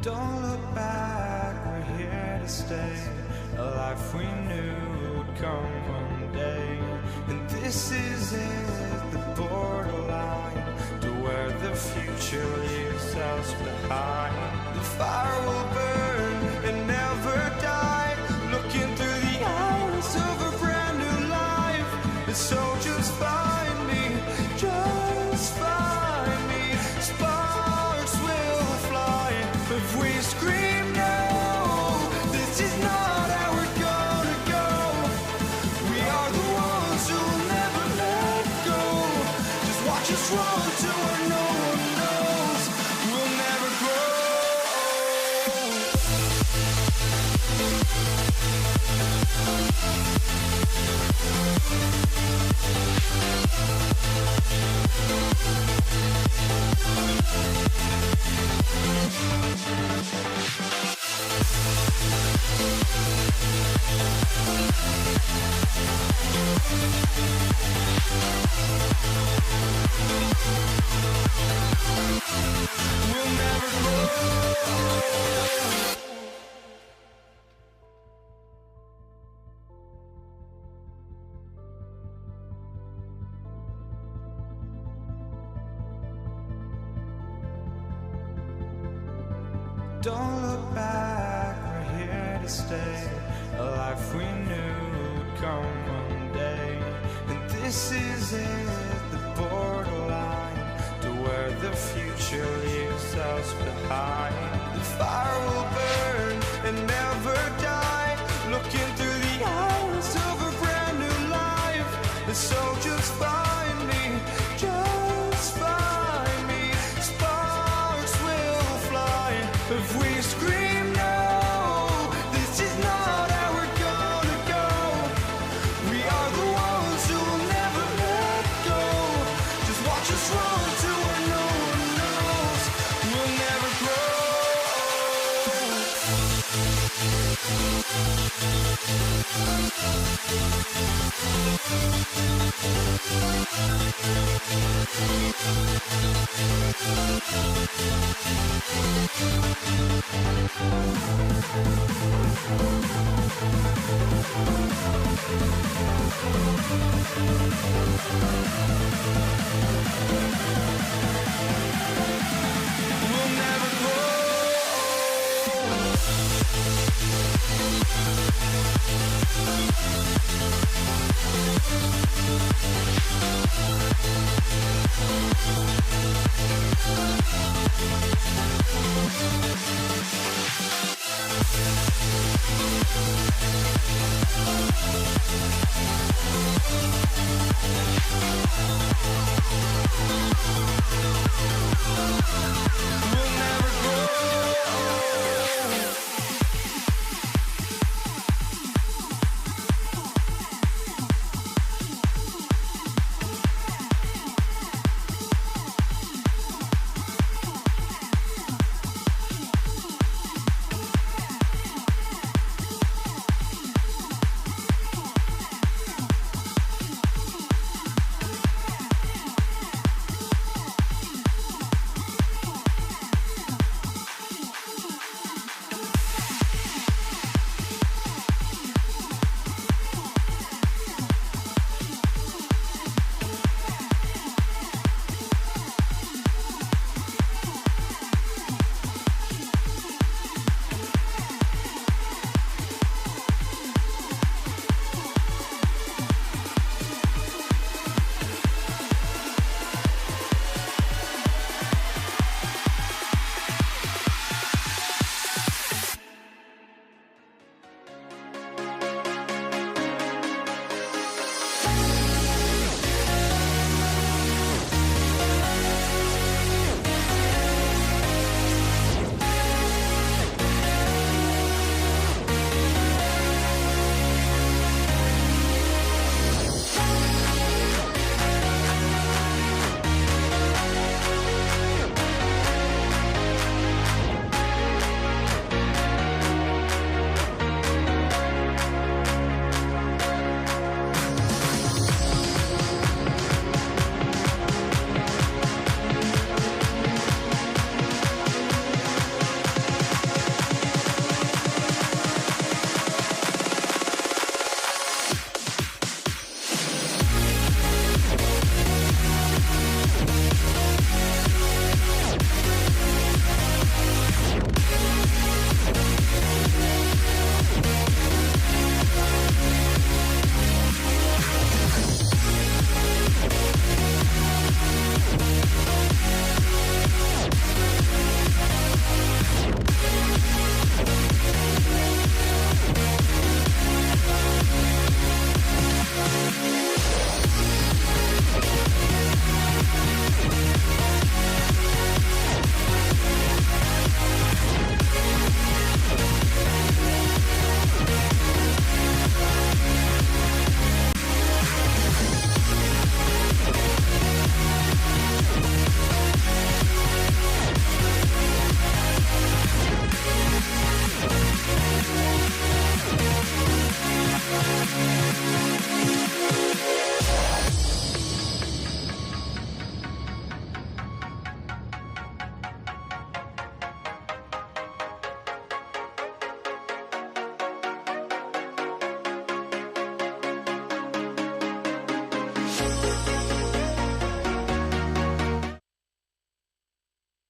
Don't look back, we're here to stay. A life we knew would come one day. And this is it, the borderline to where the future leaves us behind. The fire will burn and never die, looking through the eyes of a brand new life. And so just find me, just find me. We'll never grow. Don't look back, we're here to stay. A life we knew would come one day. And this is it, the borderline to where the future leaves us behind. The fire will burn and never die, looking through the eyes of a brand new life. And so just find me, just find me. Sparks will fly if we scream no. This is not how we're gonna go. We are the ones who will never let go. Just watch us run to where no one knows. We'll never grow. We'll never grow. We'll never grow.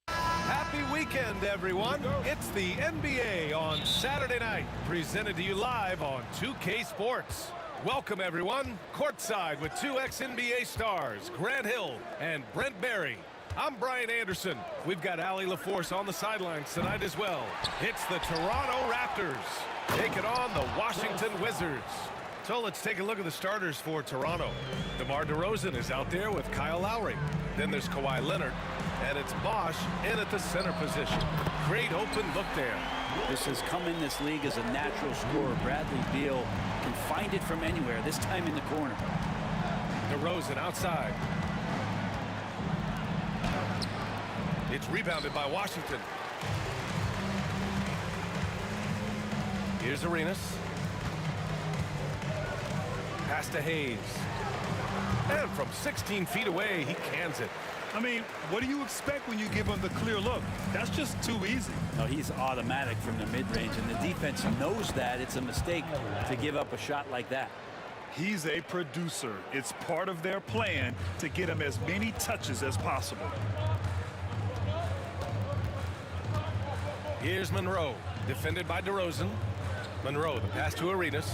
Happy weekend, everyone. It's the NBA on Saturday night, presented to you live on 2K Sports. Welcome, everyone. Courtside with two ex-NBA stars, Grant Hill and Brent Barry. I'm Brian Anderson. We've got Allie LaForce on the sidelines tonight as well. It's the Toronto Raptors taking on the Washington Wizards. So let's take a look at the starters for Toronto. DeMar DeRozan is out there with Kyle Lowry. Then there's Kawhi Leonard. And it's Bosh in at the center position. Great open look there. This has come in this league as a natural scorer. Bradley Beal can find it from anywhere, this time in the corner. DeRozan outside. It's rebounded by Washington. Here's Arenas. Pass to Hayes. And from 16 feet away, he cans it. I mean, what do you expect when you give him the clear look? That's just too easy. No, he's automatic from the mid-range, and the defense knows that. It's a mistake to give up a shot like that. He's a producer. It's part of their plan to get him as many touches as possible. Here's Monroe, defended by DeRozan. Monroe, the pass to Arenas.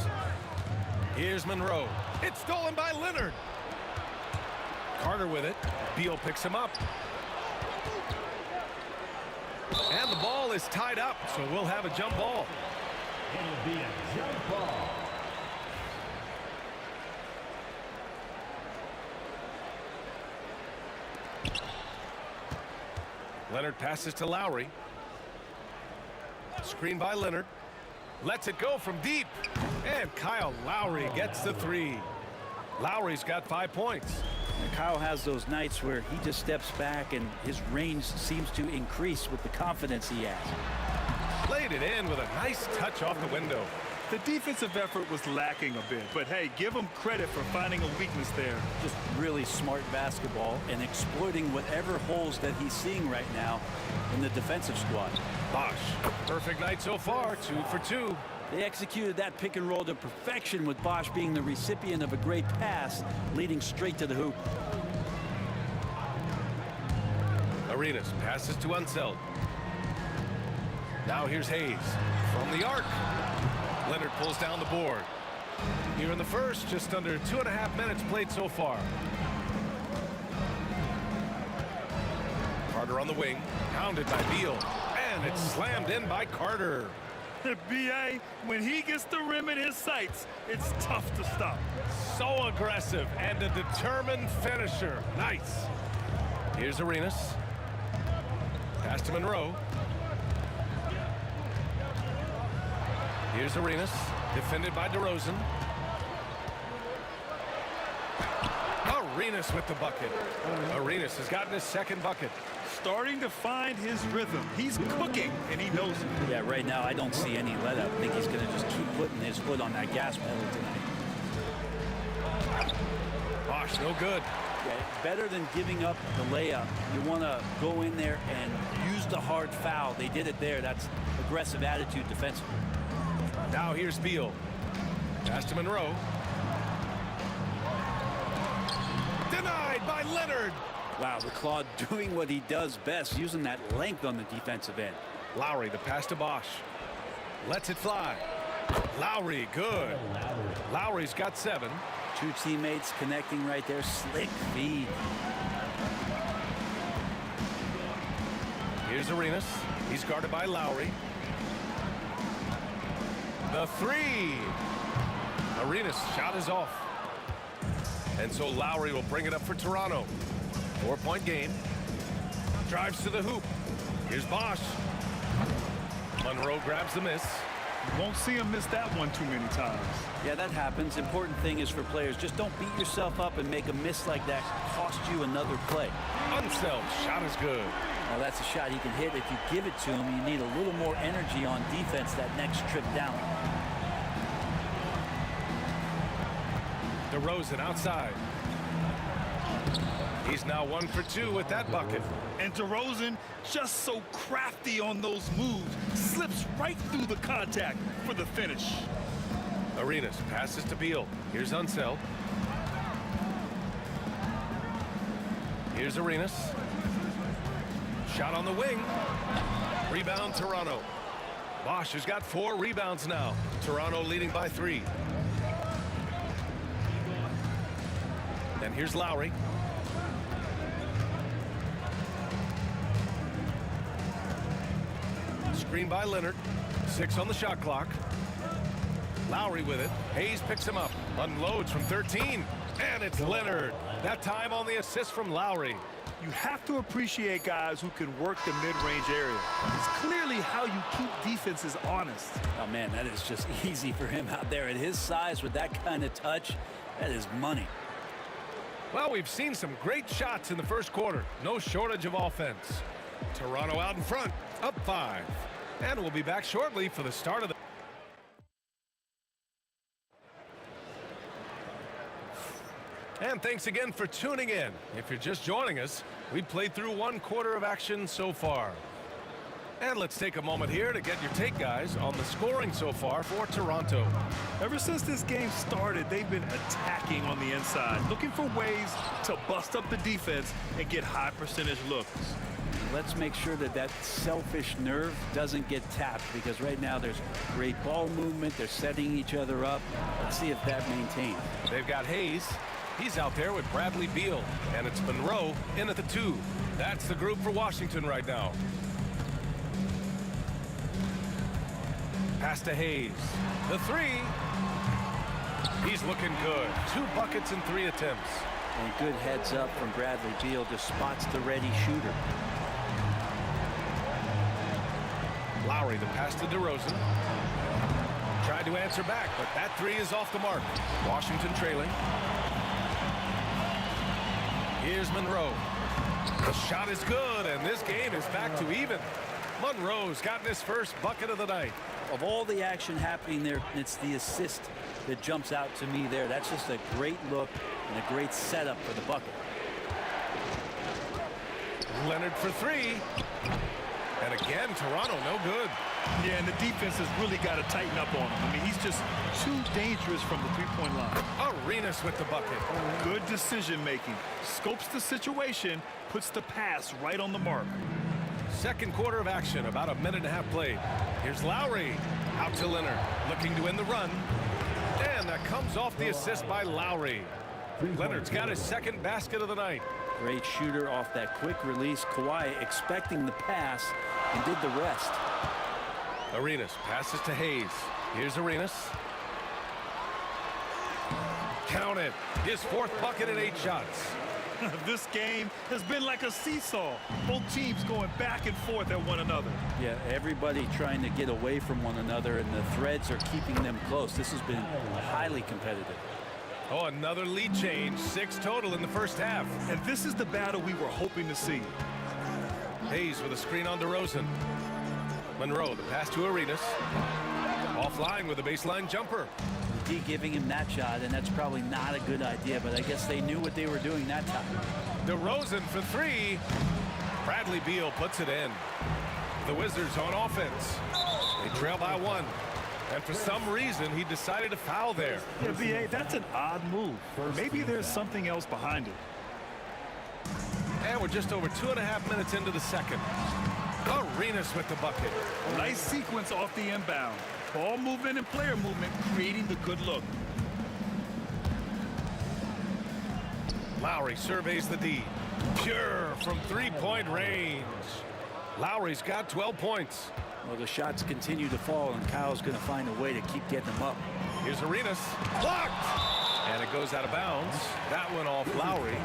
Here's Monroe. It's stolen by Leonard. Carter with it. Beal picks him up. And the ball is tied up, so we'll have a jump ball. It'll be a jump ball. Leonard passes to Lowry. Screen by Leonard. Lets it go from deep. And Kyle Lowry gets the three. Lowry's got 5 points. And Kyle has those nights where he just steps back and his range seems to increase with the confidence he has. Laid it in with a nice touch off the window. The defensive effort was lacking a bit, but hey, give him credit for finding a weakness there. Just really smart basketball and exploiting whatever holes that he's seeing right now in the defensive squad. Bosh, perfect night so far, 2 for 2. They executed that pick and roll to perfection, with Bosh being the recipient of a great pass leading straight to the hoop. Arenas passes to Unseld. Now here's Hayes from the arc. Leonard pulls down the board. Here in the first, just under 2.5 minutes played so far. Carter on the wing, pounded by Beal, and it's slammed in by Carter. B.A., when he gets the rim in his sights, it's tough to stop. So aggressive and a determined finisher. Nice. Here's Arenas. Pass to Monroe. Here's Arenas, defended by DeRozan. Arenas with the bucket. Arenas has gotten his second bucket. Starting to find his rhythm. He's cooking, and he knows it. Yeah, right now I don't see any let up. I think he's going to just keep putting his foot on that gas pedal tonight. Bosh, no good. Yeah, better than giving up the layup. You want to go in there and use the hard foul. They did it there. That's aggressive attitude defensively. Now here's Beal. Pass to Monroe. Denied by Leonard. Wow, the Claude doing what he does best, using that length on the defensive end. Lowry, the pass to Bosh. Lets it fly. Lowry, good. Lowry's got 7. Two teammates connecting right there. Slick feed. Here's Arenas. He's guarded by Lowry. The 3. Arenas' shot is off. And so Lowry will bring it up for Toronto. 4-point game. Drives to the hoop. Here's Bosh. Monroe grabs the miss. Won't see him miss that one too many times. Yeah, that happens. Important thing is for players, just don't beat yourself up and make a miss like that cost you another play. Unseld, shot is good. Well, that's a shot he can hit. If you give it to him, you need a little more energy on defense that next trip down. DeRozan outside. He's now 1 for 2 with that bucket. And DeRozan, just so crafty on those moves, slips right through the contact for the finish. Arenas passes to Beal. Here's Unseld. Here's Arenas. Shot on the wing. Rebound, Toronto. Bosch has got 4 rebounds now. Toronto leading by 3. And here's Lowry. Screen by Leonard. 6 on the shot clock. Lowry with it. Hayes picks him up. Unloads from 13. And it's Leonard. That time on the assist from Lowry. You have to appreciate guys who can work the mid-range area. It's clearly how you keep defenses honest. Oh, man, that is just easy for him out there. At his size with that kind of touch, that is money. Well, we've seen some great shots in the first quarter. No shortage of offense. Toronto out in front, up 5. And we'll be back shortly for the start of the... And thanks again for tuning in. If you're just joining us, we've played through 1 quarter of action so far. And let's take a moment here to get your take, guys, on the scoring so far for Toronto. Ever since this game started, they've been attacking on the inside, looking for ways to bust up the defense and get high percentage looks. Let's make sure that that selfish nerve doesn't get tapped, because right now there's great ball movement. They're setting each other up. Let's see if that maintains. They've got Hayes. He's out there with Bradley Beal, and it's Monroe in at the 2. That's the group for Washington right now. Pass to Hayes. The 3. He's looking good. 2 buckets in 3 attempts. And good heads up from Bradley Beal, just spots the ready shooter. Lowry, the pass to DeRozan. Tried to answer back, but that 3 is off the mark. Washington trailing. Here's Monroe. The shot is good, and this game is back to even. Monroe's gotten his first bucket of the night. Of all the action happening there, it's the assist that jumps out to me there. That's just a great look and a great setup for the bucket. Leonard for 3. And again, Toronto no good. Yeah, and the defense has really got to tighten up on him. I mean, he's just too dangerous from the three-point line. Arenas with the bucket. Good decision-making. Scopes the situation, puts the pass right on the mark. Second quarter of action, about a minute and a half played. Here's Lowry. Out to Leonard, looking to end the run. And that comes off the assist by Lowry. Leonard's got his second basket of the night. Great shooter off that quick release. Kawhi expecting the pass and did the rest. Arenas passes to Hayes. Here's Arenas. Count it. His 4th bucket in 8 shots. This game has been like a seesaw. Both teams going back and forth at one another. Yeah, everybody trying to get away from one another, and the threads are keeping them close. This has been highly competitive. Oh, another lead change. 6 total in the first half. And this is the battle we were hoping to see. Hayes with a screen on DeRozan. Monroe, the pass to Arenas. Offline with a baseline jumper. D giving him that shot, and that's probably not a good idea, but I guess they knew what they were doing that time. DeRozan for 3. Bradley Beal puts it in. The Wizards on offense. They trail by 1. And for some reason, he decided to foul there. Yeah, B.A., that's an odd move. Maybe there's something else behind it. And we're just over 2.5 minutes into the second. Arenas with the bucket. Nice sequence off the inbound. Ball movement and player movement creating the good look. Lowry surveys the D. Pure from 3-point range. Lowry's got 12 points. Well, the shots continue to fall, and Kyle's going to find a way to keep getting them up. Here's Arenas. Blocked! And it goes out of bounds. That one off Lowry.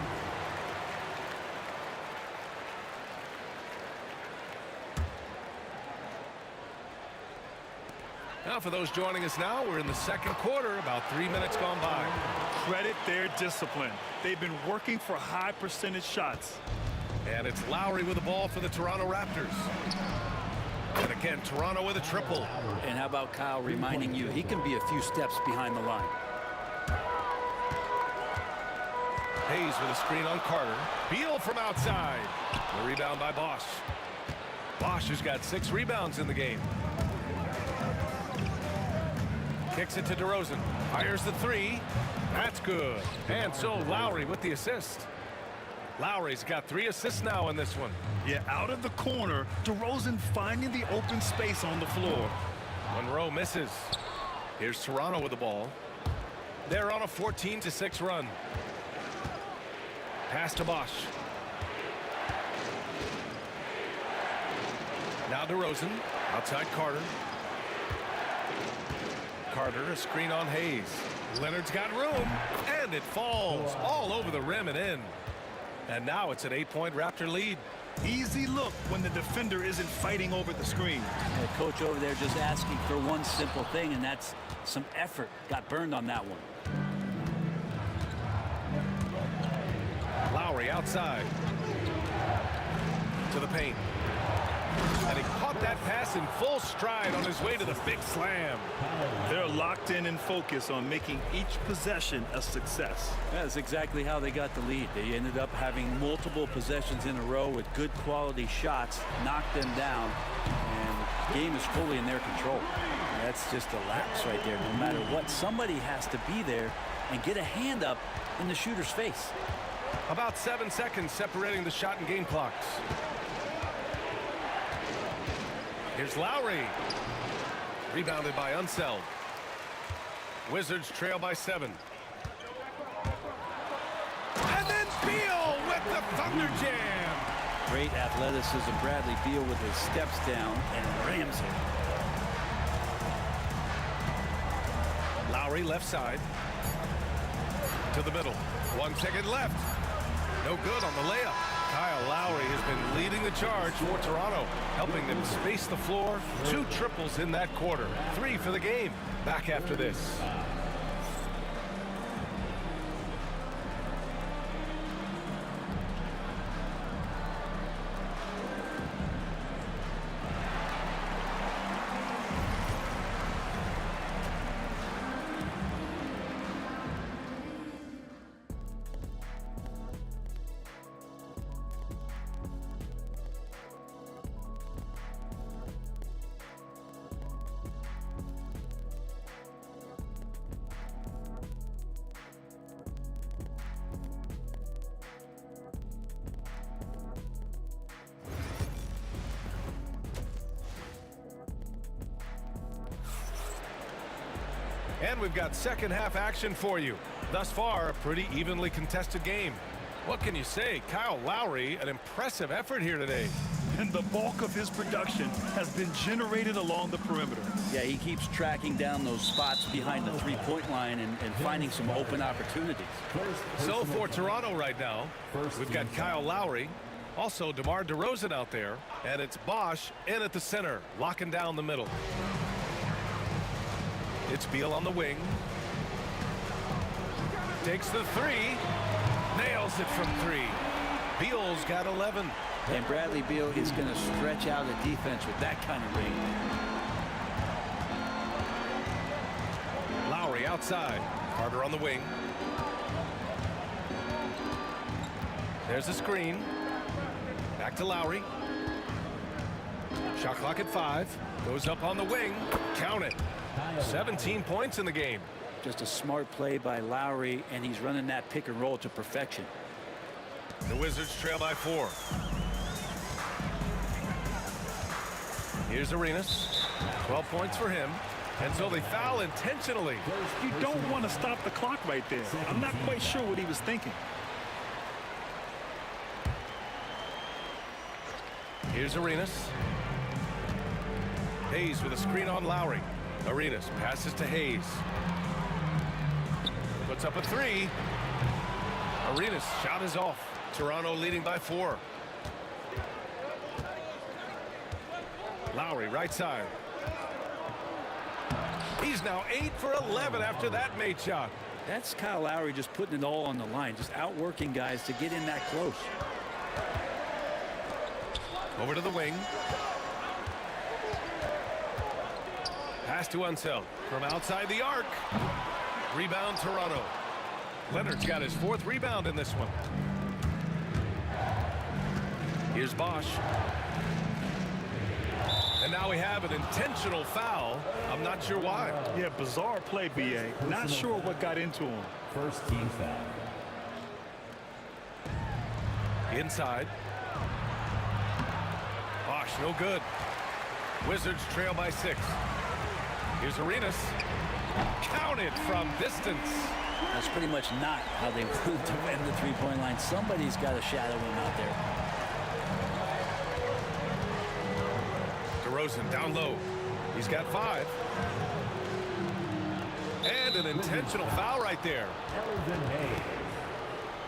Now, for those joining us now, we're in the second quarter, about 3 minutes gone by. Credit their discipline. They've been working for high percentage shots. And it's Lowry with the ball for the Toronto Raptors. And again, Toronto with a triple. And how about Kyle reminding you he can be a few steps behind the line. Hayes with a screen on Carter. Beal from outside. The rebound by Bosch. Bosch has got 6 rebounds in the game. Kicks it to DeRozan. Fires the 3. That's good. And so Lowry with the assist. Lowry's got 3 assists now in this one. Yeah, out of the corner, DeRozan finding the open space on the floor. Monroe misses. Here's Toronto with the ball. They're on a 14-6 run. Pass to Bosch. Now DeRozan. Outside Carter. Carter, a screen on Hayes. Leonard's got room, and it falls all over the rim and in. And now it's an 8-point Raptor lead. Easy look when the defender isn't fighting over the screen. The coach over there just asking for one simple thing, and that's some effort. Got burned on that one. Lowry outside. To the paint. And he caught that pass in full stride on his way to the big slam. They're locked in and focused on making each possession a success. That's exactly how they got the lead. They ended up having multiple possessions in a row with good quality shots, knocked them down, and the game is fully in their control. That's just a lapse right there. No matter what, somebody has to be there and get a hand up in the shooter's face. About 7 seconds separating the shot and game clocks. Here's Lowry. Rebounded by Unseld. Wizards trail by 7. And then Beal with the Thunder Jam. Great athleticism. Bradley Beal with his steps down and rams it. Lowry left side. To the middle. 1 second left. No good on the layup. Kyle Lowry has been leading the charge for Toronto, helping them space the floor. 2 triples in that quarter. 3 for the game. Back after this. And we've got second half action for you. Thus far, a pretty evenly contested game. What can you say? Kyle Lowry, an impressive effort here today. And the bulk of his production has been generated along the perimeter. Yeah, he keeps tracking down those spots behind the three-point line and finding some open opportunities. So for Toronto right now, we've got Kyle Lowry, also DeMar DeRozan out there, and it's Bosch in at the center, locking down the middle. It's Beal on the wing. Takes the 3. Nails it from 3. Beal's got 11. And Bradley Beal is going to stretch out a defense with that kind of range. Lowry outside. Carter on the wing. There's the screen. Back to Lowry. Shot clock at 5. Goes up on the wing. Count it. 17 points in the game. Just a smart play by Lowry, and he's running that pick and roll to perfection. The Wizards trail by 4. Here's Arenas. 12 points for him. And so they foul intentionally. You don't want to stop the clock right there. I'm not quite sure what he was thinking. Here's Arenas. Hayes with a screen on Lowry. Arenas passes to Hayes. Puts up a 3. Arenas shot is off. Toronto leading by 4. Lowry right side. He's now 8 for 11 after that made shot. That's Kyle Lowry just putting it all on the line, just outworking guys to get in that close. Over to the wing. Pass to Unseld from outside the arc. Rebound Toronto. Leonard's got his 4th rebound in this one. Here's Bosch. And now we have an intentional foul. I'm not sure why. Yeah, bizarre play, B.A. Not sure what got into him. First team foul. Inside. Bosch, no good. Wizards trail by 6. Here's Arenas. Counted from distance. That's pretty much not how they want to win the three-point line. Somebody's got to shadow him out there. DeRozan down low. He's got 5. And an intentional foul right there. Elvin Hayes.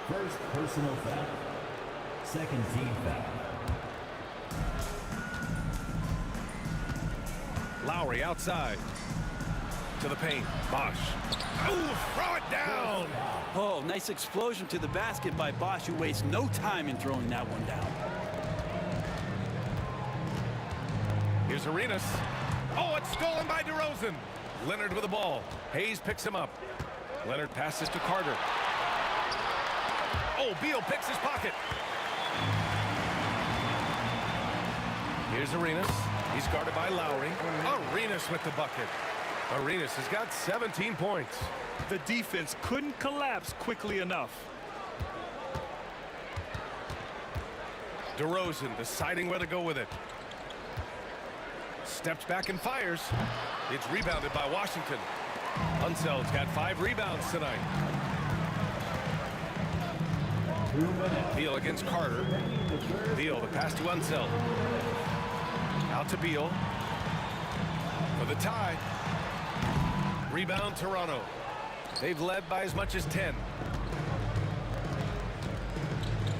First personal foul. Second team foul. Lowry outside. To the paint. Bosch. Oh, throw it down. Oh, nice explosion to the basket by Bosch, who wastes no time in throwing that one down. Here's Arenas. Oh, it's stolen by DeRozan. Leonard with the ball. Hayes picks him up. Leonard passes to Carter. Oh, Beal picks his pocket. Here's Arenas. He's guarded by Lowry. Arenas with the bucket. Arenas has got 17 points. The defense couldn't collapse quickly enough. DeRozan deciding where to go with it. Steps back and fires. It's rebounded by Washington. Unseld's got 5 rebounds tonight. Beal against Carter. Beal, the pass to Unseld. Out to Beal. For the tie. Rebound Toronto. They've led by as much as 10.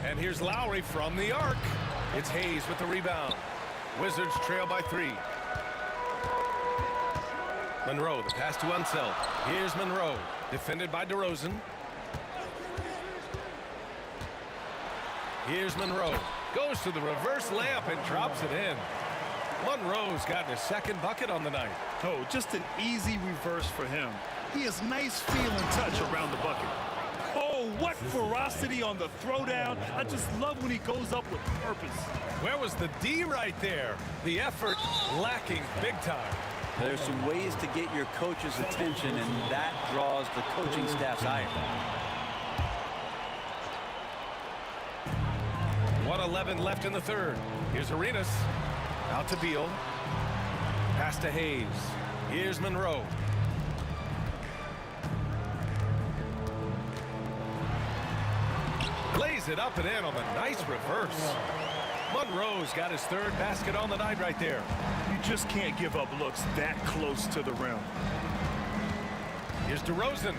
And here's Lowry from the arc. It's Hayes with the rebound. Wizards trail by 3. Monroe, the pass to Unseld. Here's Monroe, defended by DeRozan. Here's Monroe. Goes to the reverse layup and drops it in. Monroe's gotten his second bucket on the night. Oh, just an easy reverse for him. He has nice feel and touch around the bucket. Oh, what ferocity on the throwdown. I just love when he goes up with purpose. Where was the D right there? The effort lacking big time. There's some ways to get your coach's attention, and that draws the coaching staff's ire. 1:11 left in the third. Here's Arenas. Out to Beal. Pass to Hayes. Here's Monroe. Lays it up and in on the nice reverse. Monroe's got his 3rd basket on the night right there. You just can't give up looks that close to the rim. Here's DeRozan.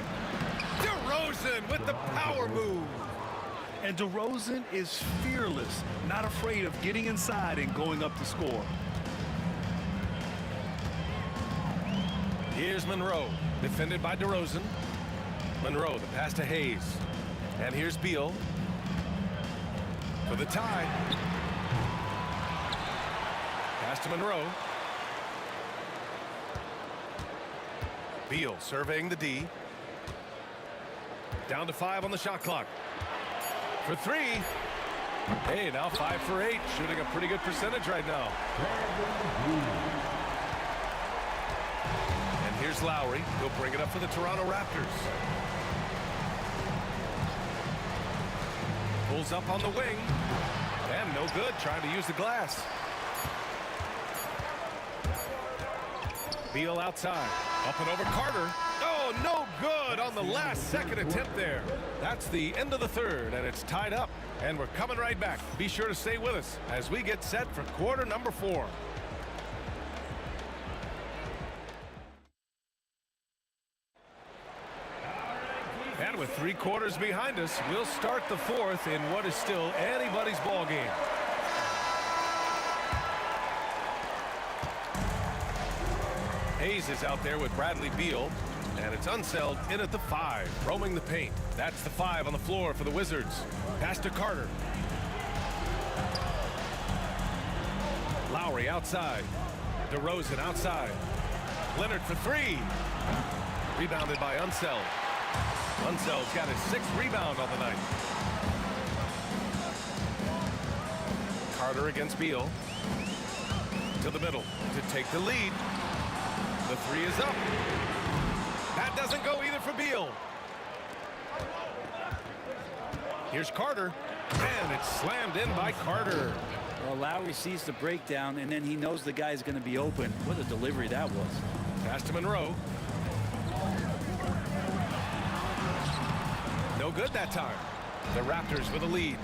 DeRozan with the power move. And DeRozan is fearless, not afraid of getting inside and going up to score. Here's Monroe, defended by DeRozan. Monroe, the pass to Hayes. And here's Beal for the tie. Pass to Monroe. Beal surveying the D. Down to 5 on the shot clock. For 3. Hey, now 5 for 8. Shooting a pretty good percentage right now. And here's Lowry. He'll bring it up for the Toronto Raptors. Pulls up on the wing. And no good, trying to use the glass. Beal outside. Up and over Carter. Oh, no good on the last second attempt there. That's the end of the third, and it's tied up. And we're coming right back. Be sure to stay with us as we get set for quarter number 4. And with 3 quarters behind us, we'll start the 4th in what is still anybody's ball game. Hayes is out there with Bradley Beal, and it's Unseld in at the 5, roaming the paint. That's the 5 on the floor for the Wizards. Pass to Carter. Lowry outside. DeRozan outside. Leonard for 3. Rebounded by Unseld. Unseld's got his 6th rebound on the night. Carter against Beal. To the middle to take the lead. The 3 is up. That doesn't go either for Beal. Here's Carter, and it's slammed in by Carter. Well, Lowry sees the breakdown, and then he knows the guy's going to be open. What a delivery that was. Pass to Monroe. No good that time. The Raptors with a lead.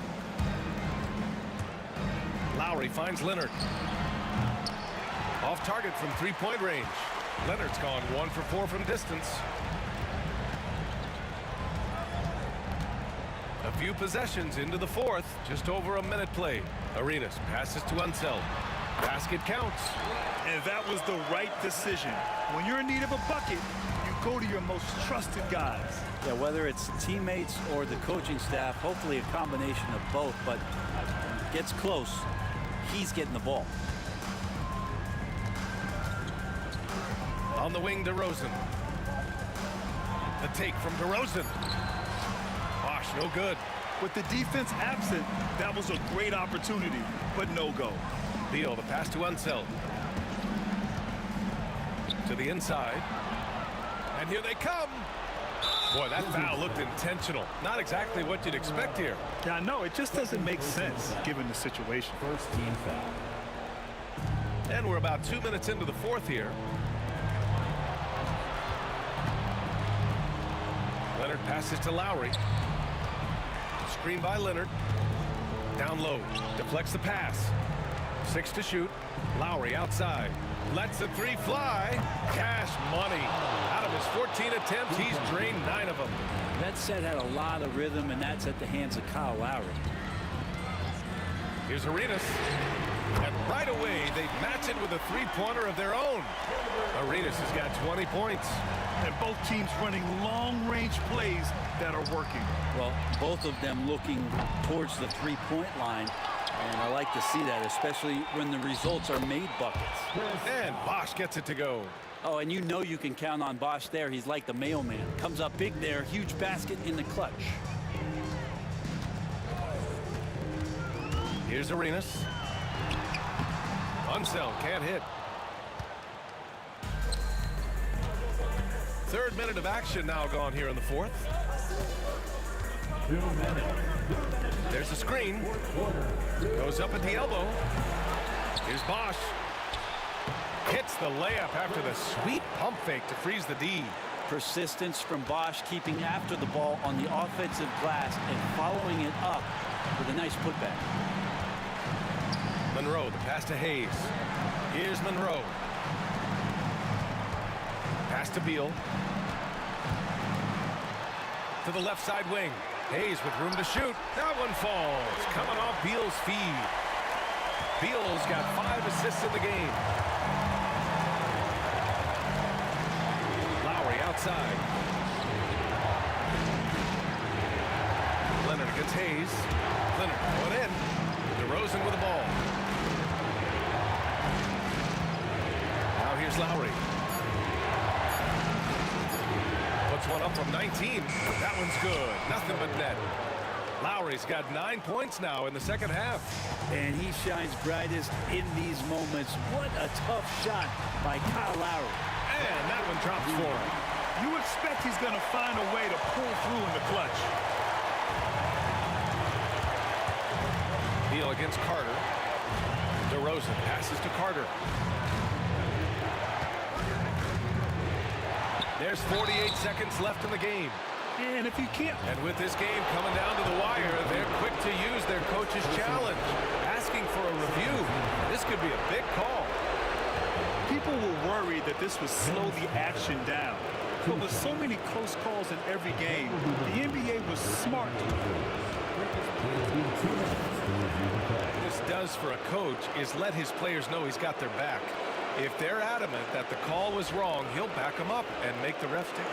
Lowry finds Leonard. Off target from three-point range. Leonard's gone 1 for 4 from distance. A few possessions into the fourth. Just over a minute played. Arenas passes to Unseld. Basket counts. And that was the right decision. When you're in need of a bucket, you go to your most trusted guys. Yeah, whether it's teammates or the coaching staff, hopefully a combination of both, but when it gets close, he's getting the ball. On the wing, DeRozan. The take from DeRozan. Bosh, no good. With the defense absent, that was a great opportunity, but no go. Beal, the pass to Unseld. To the inside. And here they come. Boy, that foul looked intentional. Not exactly what you'd expect here. Yeah, I know. It just doesn't make sense given the situation. First team foul. And we're about 2 minutes into the fourth here. Leonard passes to Lowry. Screen by Leonard. Down low. Deflects the pass. 6 to shoot. Lowry outside. Lets the three fly. Cash money. Out of his 14 attempts, he's drained 9 of them. That set had a lot of rhythm, and that's at the hands of Kyle Lowry. Here's Arenas. And right away, they match it with a three-pointer of their own. Arenas has got 20 points. And both teams running long-range plays that are working. Well, both of them looking towards the three-point line, and I like to see that, especially when the results are made buckets. And Bosh gets it to go. Oh, and you know you can count on Bosh there. He's like the mailman. Comes up big there, huge basket in the clutch. Here's Arenas. Unseld can't hit. Third minute of action now gone here in the fourth. 2 minutes. There's a screen. Goes up at the elbow. Here's Bosh. Hits the layup after the sweet pump fake to freeze the D. Persistence from Bosh, keeping after the ball on the offensive glass and following it up with a nice putback. Monroe, the pass to Hayes. Here's Monroe. Pass to Beal. To the left side wing. Hayes with room to shoot. That one falls. Coming off Beal's feed. Beal's got 5 assists in the game. Lowry outside. Leonard against Hayes. Leonard going in. DeRozan with the ball. Now here's Lowry. Puts one up from 19. That one's good. Nothing but net. Lowry's got 9 points now in the second half. And he shines brightest in these moments. What a tough shot by Kyle Lowry. And that one drops for him. You expect he's going to find a way to pull through in the clutch. Beal against Carter. DeRozan passes to Carter. There's 48 seconds left in the game. And if you can't... And with this game coming down to the wire, they're quick to use their coach's challenge, asking for a review. This could be a big call. People were worried that this would slow the action down. But with so many close calls in every game, the NBA was smart. What this does for a coach is let his players know he's got their back. If they're adamant that the call was wrong, he'll back them up and make the refs take it.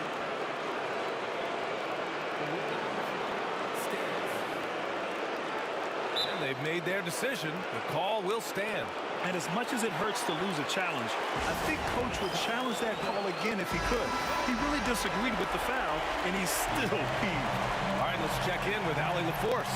And they've made their decision. The call will stand. And as much as it hurts to lose a challenge, I think Coach would challenge that call again if he could. He really disagreed with the foul, and he's still peeved. All right, let's check in with Allie LaForce.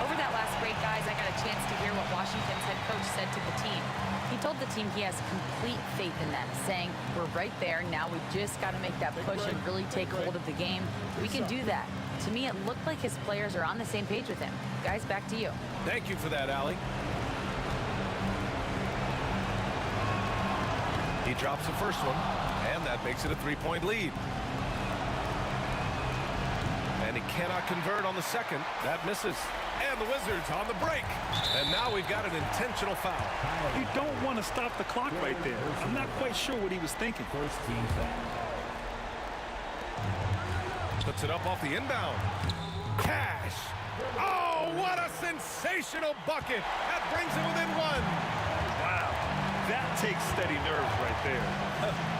Over that last break, guys, I got a chance to hear what Washington's head coach said to the team. He told the team he has complete faith in them, saying, we're right there. Now we've just got to make that push and really take hold of the game. We can do that. To me, it looked like his players are on the same page with him. Guys, back to you. Thank you for that, Allie. He drops the first one, and that makes it a 3-point lead. And he cannot convert on the second. That misses. And the Wizards on the break. And now we've got an intentional foul. You don't want to stop the clock right there. I'm not quite sure what he was thinking. First team foul. Puts it up off the inbound. Cash. Oh, what a sensational bucket. That brings him within one. Wow. That takes steady nerves right there.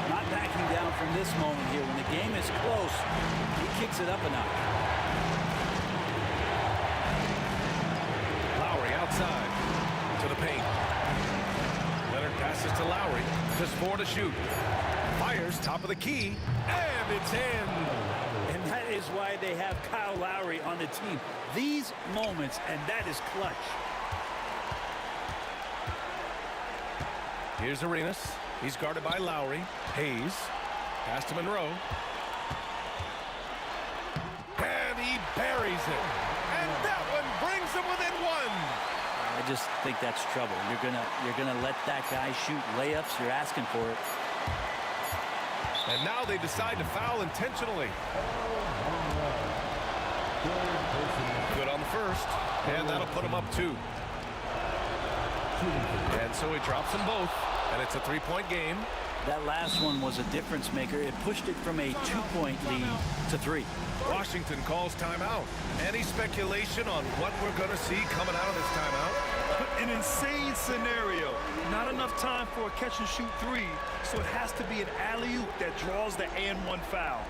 Not backing down from this moment here. When the game is close, he kicks it up a notch. Lowry outside to the paint. Leonard passes to Lowry. Just 4 to shoot. Fires top of the key. And it's in. And that is why they have Kyle Lowry on the team. These moments, and that is clutch. Here's Arenas. He's guarded by Lowry. Hayes. Pass to Monroe. And he buries it. And that one brings him within one. I just think that's trouble. You're gonna let that guy shoot layups. You're asking for it. And now they decide to foul intentionally. Good on the first. And that'll put him up 2. And so he drops them both. And it's a 3-point game. That last one was a difference maker. It pushed it from a 2-point lead to 3. Washington calls timeout. Any speculation on what we're going to see coming out of this timeout? An insane scenario. Not enough time for a catch-and-shoot 3, so it has to be an alley-oop that draws the and-1 foul.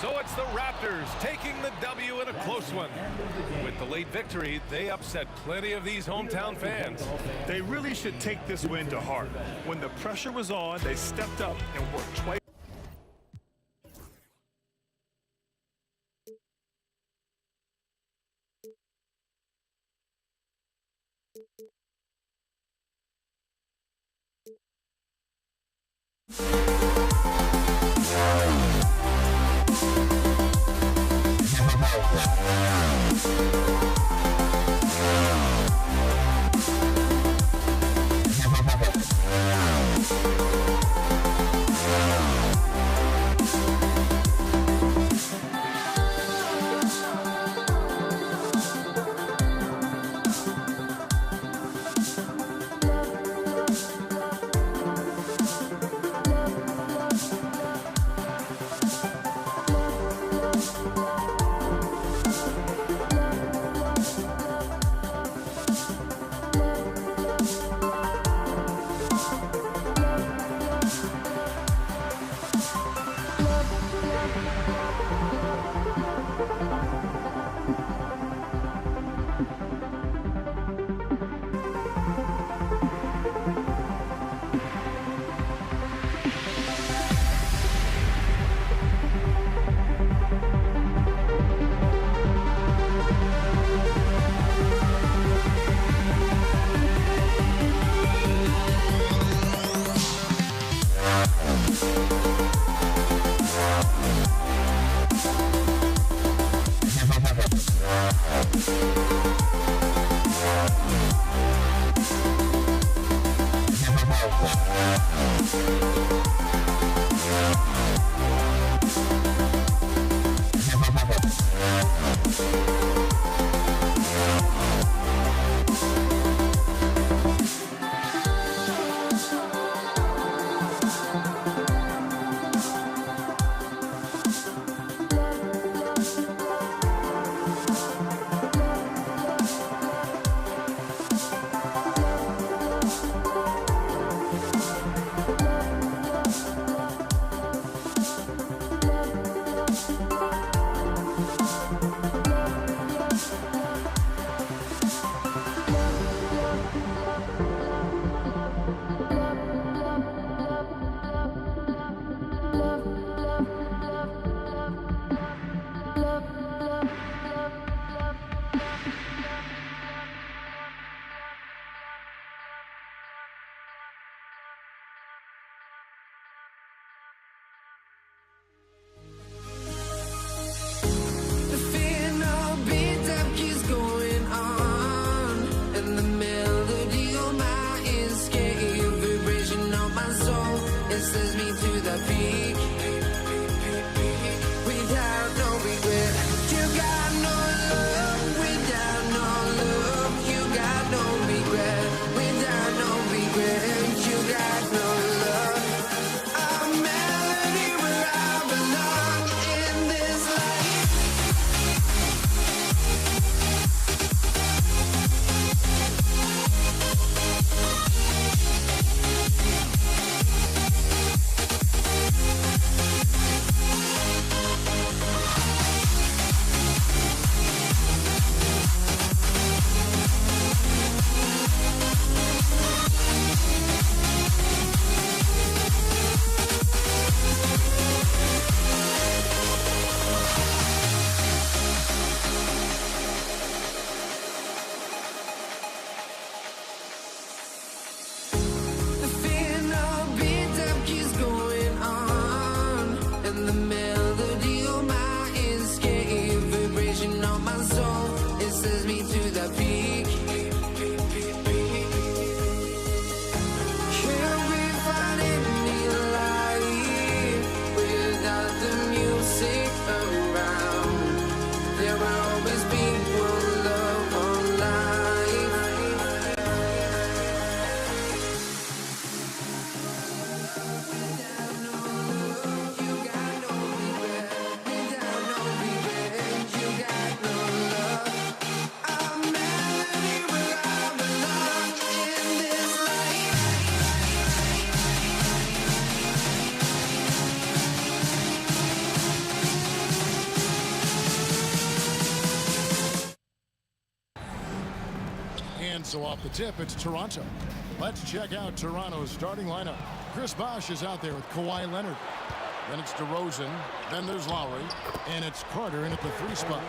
So it's the Raptors taking the W in a close one. With the late victory, they upset plenty of these hometown fans. They really should take this win to heart. When the pressure was on, they stepped up and worked twice. And so off the tip, it's Toronto. Let's check out Toronto's starting lineup. Chris Bosh is out there with Kawhi Leonard. Then it's DeRozan. Then there's Lowry. And it's Carter in at the 3 spot.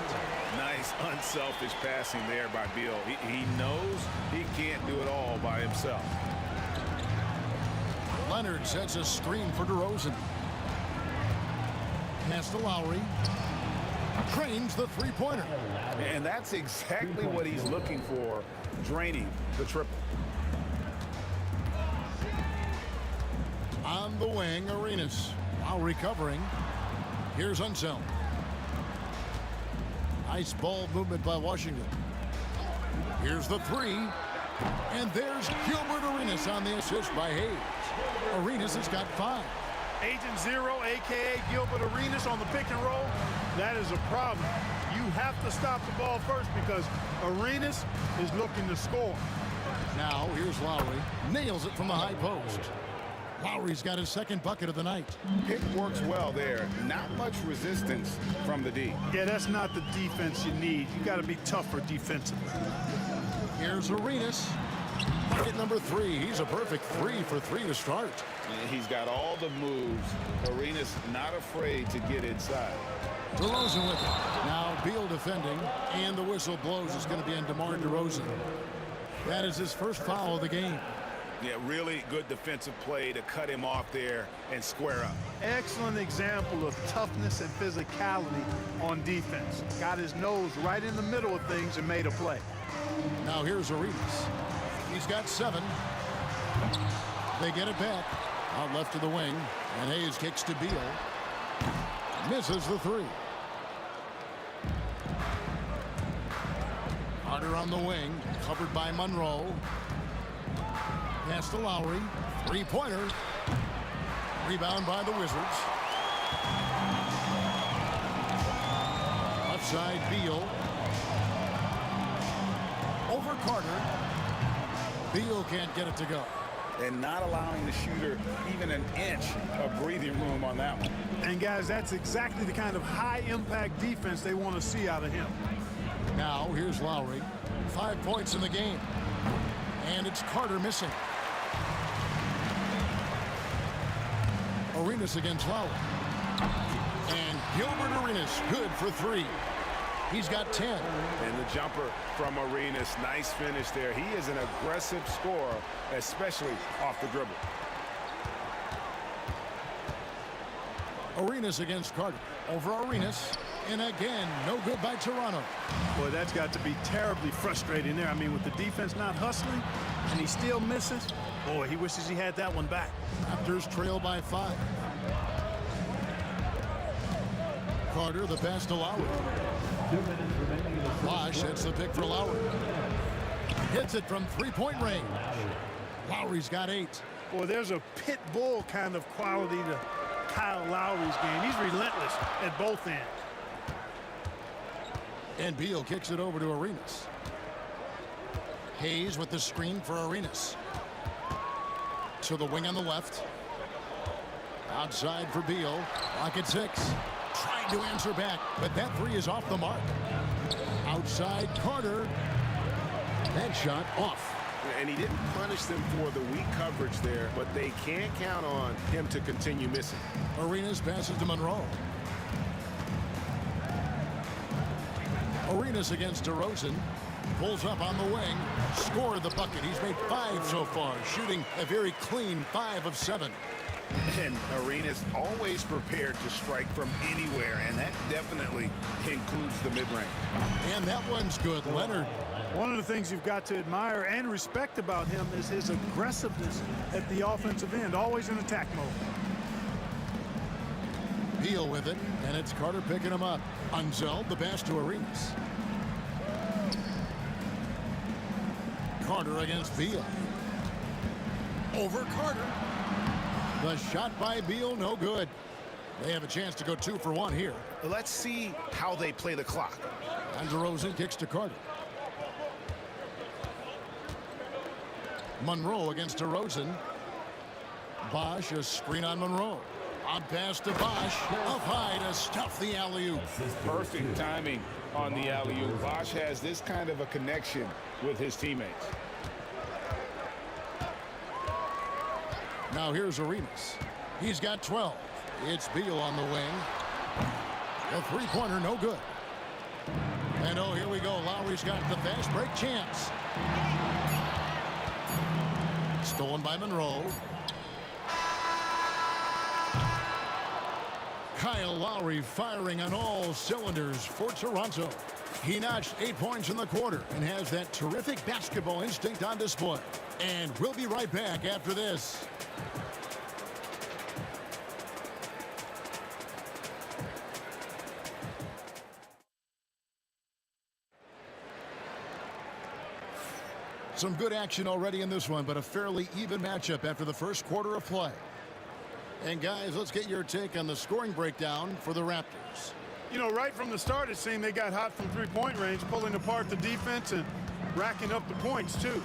Nice, unselfish passing there by Beal. He knows he can't do it all by himself. Leonard sets a screen for DeRozan. Pass to Lowry. Trains the 3-pointer. And that's exactly what he's looking for, draining the triple. On the wing, Arenas. Lowry covering. Here's Unseld. Nice ball movement by Washington. Here's the 3. And there's Gilbert Arenas on the assist by Hayes. Arenas has got 5. Agent Zero, a.k.a. Gilbert Arenas on the pick and roll. That is a problem. You have to stop the ball first because Arenas is looking to score. Now, here's Lowry. Nails it from the high post. Lowry's got his 2nd bucket of the night. Pick works well there. Not much resistance from the D. Yeah, that's not the defense you need. You got to be tougher defensively. Here's Arenas. Bucket number 3. He's a perfect 3 for 3 to start. He's got all the moves. Arenas not afraid to get inside. DeRozan with it. Now Beal defending, and the whistle blows. It's going to be on DeMar DeRozan. That is his first foul of the game. Yeah, really good defensive play to cut him off there and square up. Excellent example of toughness and physicality on defense. Got his nose right in the middle of things and made a play. Now here's Arenas. He's got 7. They get it back. Out left to the wing. And Hayes kicks to Beal. Misses the 3. Carter on the wing. Covered by Monroe. Pass to Lowry. 3-pointer. Rebound by the Wizards. Left side, Beal. Over Carter. Beal can't get it to go. And not allowing the shooter even an inch of breathing room on that one. And guys, that's exactly the kind of high-impact defense they want to see out of him. Now, here's Lowry. 5 points in the game. And it's Carter missing. Arenas against Lowry. And Gilbert Arenas, good for 3. He's got 10. And the jumper from Arenas, nice finish there. He is an aggressive scorer, especially off the dribble. Arenas against Carter. Over Arenas. And again, no good by Toronto. Boy, that's got to be terribly frustrating there. I mean, with the defense not hustling and he still misses, boy, he wishes he had that one back. Raptors trail by 5. Carter, the pass to Lowry. 2 minutes remaining in the first Bosh hits the pick for Lowry. Hits it from 3-point range. Lowry's got 8. Boy, there's a pit bull kind of quality to Kyle Lowry's game. He's relentless at both ends. And Beal kicks it over to Arenas. Hayes with the screen for Arenas. To the wing on the left. Outside for Beal. Lock at 6. Trying to answer back, but that 3 is off the mark. Outside Carter. That shot off. And he didn't punish them for the weak coverage there, but they can't count on him to continue missing. Arenas passes to Monroe. Arenas against DeRozan. Pulls up on the wing. Scored the bucket. He's made 5 so far, shooting a very clean 5 of 7. And Arenas always prepared to strike from anywhere, and that definitely includes the mid-range. And that one's good. Leonard. One of the things you've got to admire and respect about him is his aggressiveness at the offensive end, always in attack mode. Beal with it, and it's Carter picking him up. Unseld, the pass to Arenas. Carter against Beal. Over Carter. The shot by Beal, no good. They have a chance to go 2 for 1 here. Let's see how they play the clock. And DeRozan kicks to Carter. Monroe against DeRozan. Bosh, a screen on Monroe. On pass to Bosch. Up high to stuff the alley-oop. Perfect timing on the alley-oop. Bosch has this kind of a connection with his teammates. Now here's Arenas. He's got 12. It's Beal on the wing. The three-pointer, no good. And oh, here we go. Lowry's got the fast break chance. Stolen by Monroe. Kyle Lowry firing on all cylinders for Toronto. He notched 8 points in the quarter and has that terrific basketball instinct on display. And we'll be right back after this. Some good action already in this one, but a fairly even matchup after the first quarter of play. And guys, let's get your take on the scoring breakdown for the Raptors. You know, right from the start, it seemed they got hot from three-point range, pulling apart the defense and racking up the points, too.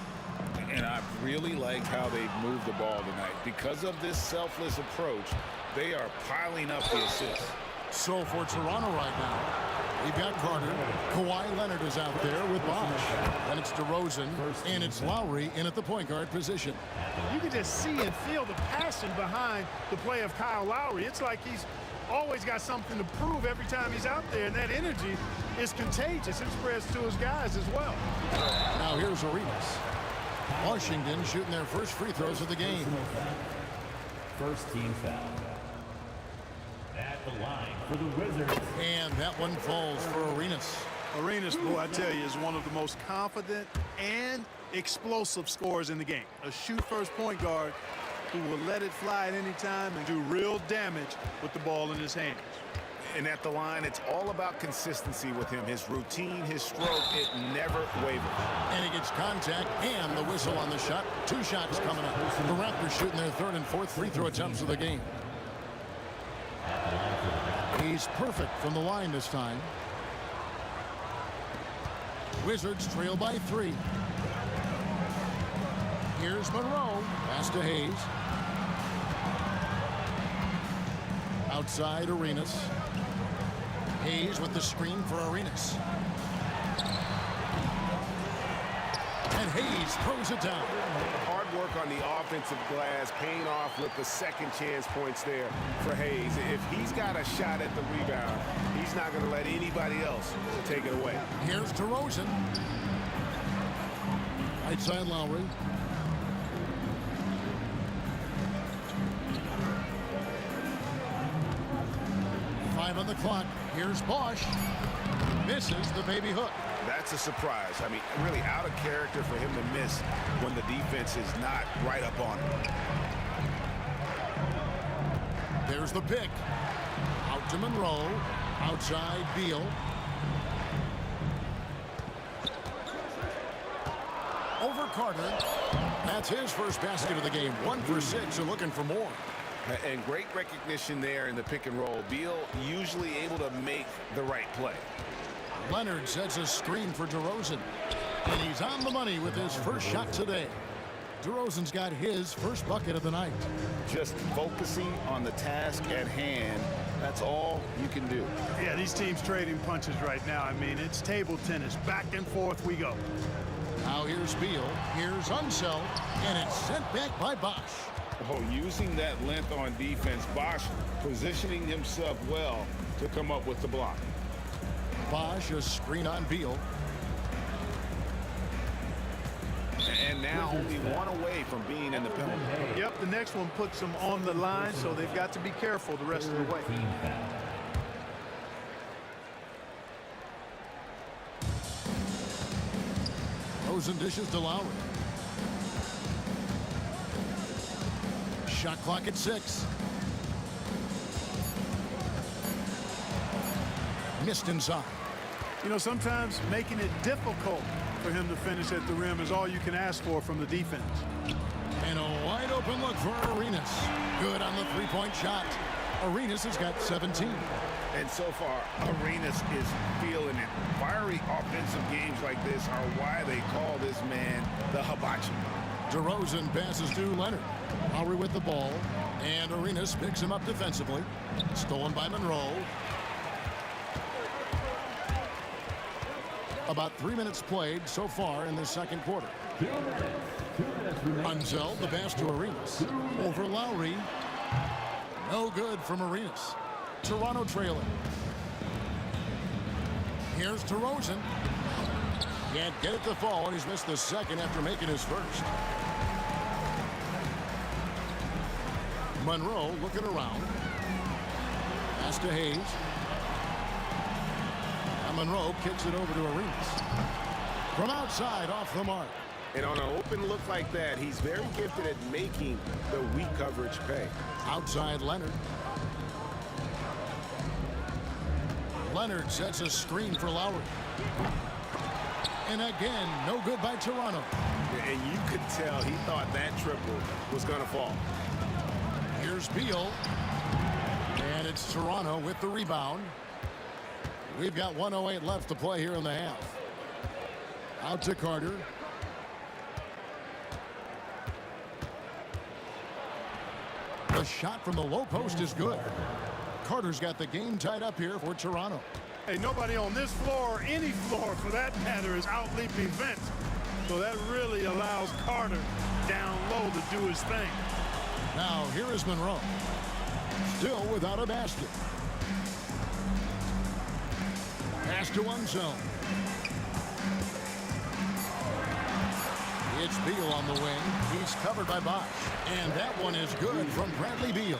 And I really like how they've moved the ball tonight. Because of this selfless approach, they are piling up the assists. So for Toronto right now, we've got Carter. Kawhi Leonard is out there with Bosch. Then it's DeRozan, and it's Lowry in at the point guard position. You can just see and feel the passion behind the play of Kyle Lowry. It's like he's always got something to prove every time he's out there, and that energy is contagious. It spreads to his guys as well. Now here's Arenas. Washington shooting their first free throws of the game. First team foul. At the line for the Wizards. And that one falls for Arenas. Arenas, boy, I tell you, is one of the most confident and explosive scorers in the game. A shoot-first point guard who will let it fly at any time and do real damage with the ball in his hands. And at the line, it's all about consistency with him. His routine, his stroke, it never wavers. And he gets contact and the whistle on the shot. 2 shots coming up. The Raptors shooting their third and fourth free throw attempts of the game. He's perfect from the line this time. Wizards trail by 3. Here's Monroe. Pass to Hayes. Outside Arenas. Hayes with the screen for Arenas. And Hayes throws it down. Hard work on the offensive glass, paying off with the second chance points there for Hayes. If he's got a shot at the rebound, he's not going to let anybody else take it away. Here's DeRozan. Right side Lowry. Five on the clock. Here's Bosch. Misses the baby hook. That's a surprise. I mean, really out of character for him to miss when the defense is not right up on him. There's the pick. Out to Monroe. Outside Beal. Over Carter. That's his first basket of the game. 1 for 6 and looking for more. And great recognition there in the pick and roll. Beal usually able to make the right play. Leonard sets a screen for DeRozan. And he's on the money with his first shot today. DeRozan's got his first bucket of the night. Just focusing on the task at hand. That's all you can do. Yeah, these teams trading punches right now. I mean, it's table tennis. Back and forth we go. Now here's Beal. Here's Unseld. And it's sent back by Bosch. Oh, using that length on defense. Bosch positioning himself well to come up with the block. Bosch, a screen on Beal. And now only one away from being in the penalty. Yep, the next one puts them on the line, so they've got to be careful the rest of the way. Rosen dishes to Lowry. Shot clock at 6. Missed inside. You know, sometimes making it difficult for him to finish at the rim is all you can ask for from the defense. And a wide open look for Arenas. Good on the three-point shot. Arenas has got 17. And so far, Arenas is feeling it. Fiery offensive games like this are why they call this man the hibachi. DeRozan passes to Leonard. Lowry with the ball. And Arenas picks him up defensively. Stolen by Monroe. About 3 minutes played so far in the second quarter. 2 minutes. 2 minutes remaining. Unzel, the pass to Arenas. Over Lowry. No good from Arenas. Toronto trailing. Here's DeRozan. Can't get it to fall, and he's missed the second after making his first. Monroe looking around. Pass to Hayes. And Monroe kicks it over to Arenas. From outside, off the mark. And on an open look like that, he's very gifted at making the weak coverage pay. Outside Leonard. Leonard sets a screen for Lowry. And again, no good by Toronto. And you could tell he thought that triple was going to fall. Here's Beal. And it's Toronto with the rebound. We've got 1:08 left to play here in the half. Out to Carter. The shot from the low post is good. Carter's got the game tied up here for Toronto. Hey, nobody on this floor, or any floor for that matter, is out-leaping Vince. So that really allows Carter down low to do his thing. Now, here is Monroe. Still without a basket. Pass to Unzel. It's Beal on the wing. He's covered by Bosch. And that one is good from Bradley Beal.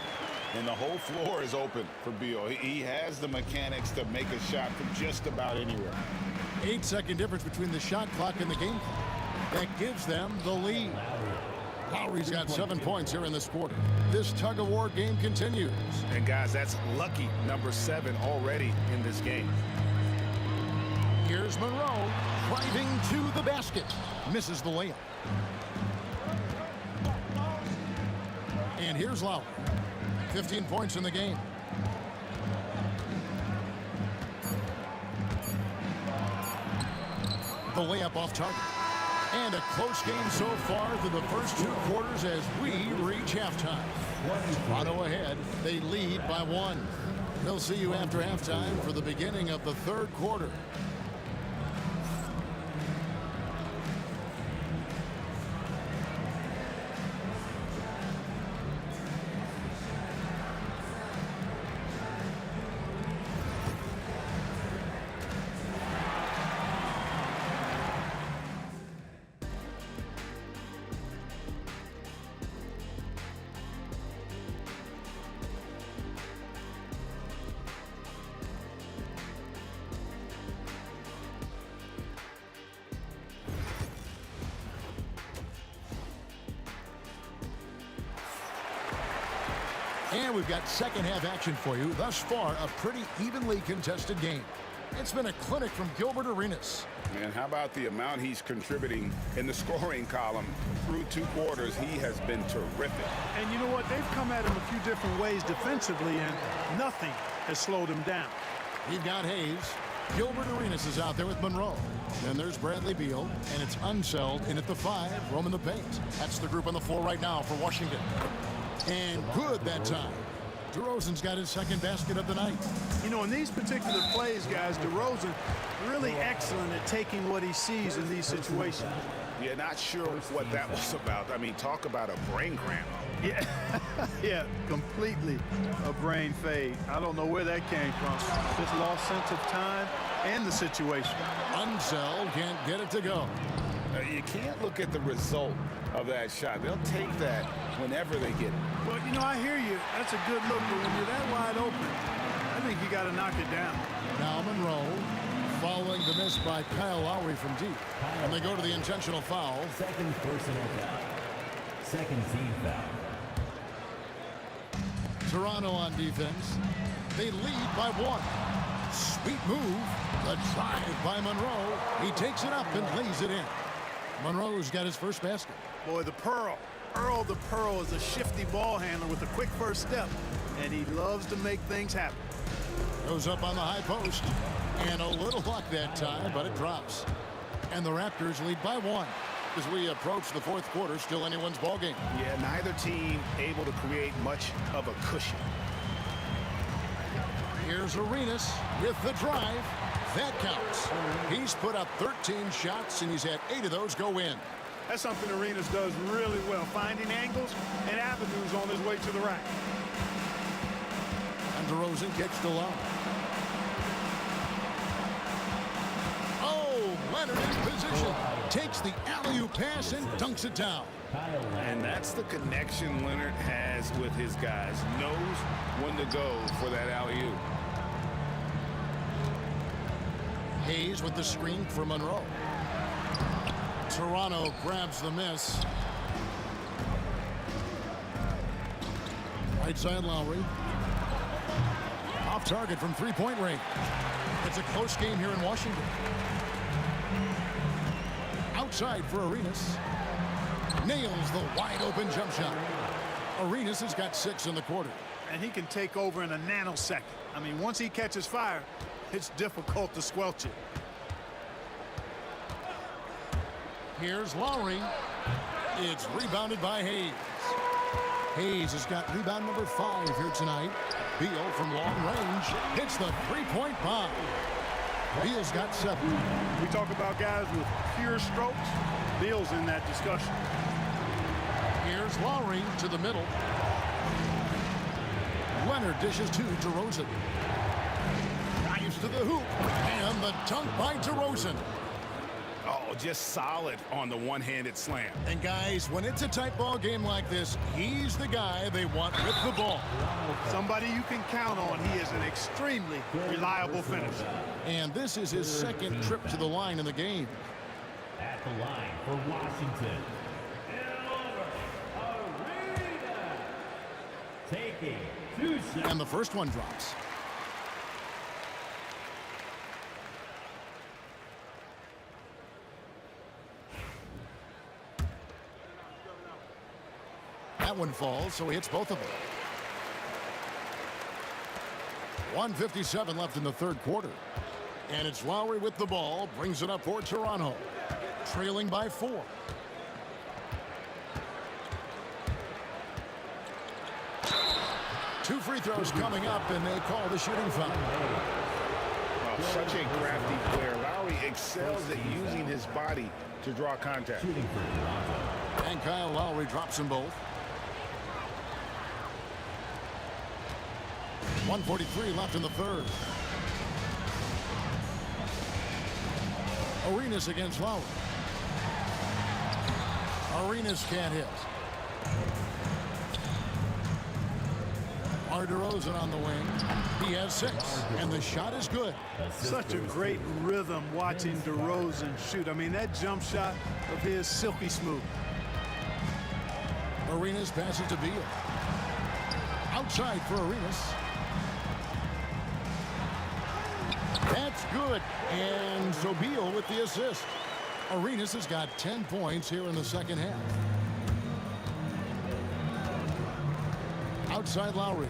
And the whole floor is open for Beal. He has the mechanics to make a shot from just about anywhere. 8-second difference between the shot clock and the game clock. That gives them the lead. Lowry's got 7 points here in this quarter. This tug-of-war game continues. And guys, that's lucky number 7 already in this game. Here's Monroe driving to the basket. Misses the layup. And here's Lowry. 15 points in the game. The layup off target. And a close game so far through the first 2 quarters as we reach halftime. Toronto ahead. They lead by 1. We'll see you after halftime for the beginning of the third quarter. And we've got second half action for you. Thus far, a pretty evenly contested game. It's been a clinic from Gilbert Arenas. And how about the amount he's contributing in the scoring column through 2 quarters? He has been terrific. And you know what? They've come at him a few different ways defensively, and nothing has slowed him down. We've got Hayes. Gilbert Arenas is out there with Monroe. Then there's Bradley Beal, and it's Unseld in at the 5, roaming the paint. That's the group on the floor right now for Washington. And good that time. DeRozan's got his second basket of the night. You know, in these particular plays, guys, DeRozan really excellent at taking what he sees in these situations. Yeah, not sure what that was about. I mean, talk about a brain cramp. Yeah, yeah, completely a brain fade. I don't know where that came from. Just lost sense of time and the situation. Unseld can't get it to go. You can't look at the result of that shot. They'll take that whenever they get it. Well, you know, I hear you. That's a good look, but when you're that wide open, I think you got to knock it down. Now Monroe following the miss by Kyle Lowry from deep. And they go to the intentional foul. Second personal foul. Second team foul. Toronto on defense. They lead by 1. Sweet move. The drive by Monroe. He takes it up and lays it in. Monroe's got his first basket. Boy, the Pearl. Earl the Pearl is a shifty ball handler with a quick first step, and he loves to make things happen. Goes up on the high post. And a little luck that time, but it drops. And the Raptors lead by 1. as we approach the fourth quarter. Still anyone's ball game. Yeah, neither team able to create much of a cushion. Here's Arenas with the drive. That counts. He's put up 13 shots, and he's had 8 of those go in. That's something Arenas does really well, finding angles and avenues on his way to the rack. And DeRozan gets the lob. Oh, Leonard in position. Takes the alley-oop pass and dunks it down. And that's the connection Leonard has with his guys. Knows when to go for that alley-oop. Hayes with the screen for Monroe. Toronto grabs the miss. Right side Lowry. Off target from three-point range. It's a close game here in Washington. Outside for Arenas. Nails the wide-open jump shot. Arenas has got 6 in the quarter. And he can take over in a nanosecond. I mean, once he catches fire, it's difficult to squelch it. Here's Lowry. It's rebounded by Hayes. Hayes has got rebound number 5 here tonight. Beal from long range hits the three-point bomb. Beal's got 7. We talk about guys with pure strokes. Beal's in that discussion. Here's Lowry to the middle. Leonard dishes to DeRozan. Drives to the hoop. And the dunk by DeRozan. Oh, just solid on the one-handed slam. And guys, when it's a tight ball game like this, he's the guy they want with the ball. Somebody you can count on. He is an extremely reliable finisher. And this is his second trip to the line in the game. At the line for Washington. Taking 2 shots. And the first one drops. That one falls, so he hits both of them. 1:57 left in the third quarter. And it's Lowry with the ball. Brings it up for Toronto. Trailing by 4. Two free throws coming up, and they call the shooting foul. Oh, such a crafty player. Lowry excels at using his body to draw contact. And Kyle Lowry drops them both. 1:43 left in the third. Arenas against Lowry. Arenas can't hit. DeRozan on the wing. He has 6, and the shot is good. Such a great rhythm watching DeRozan shoot. I mean, that jump shot of his silky smooth. Arenas passes to Beal. Outside for Arenas. That's good. And so Beal with the assist. Arenas has got 10 points here in the second half. Outside Lowry.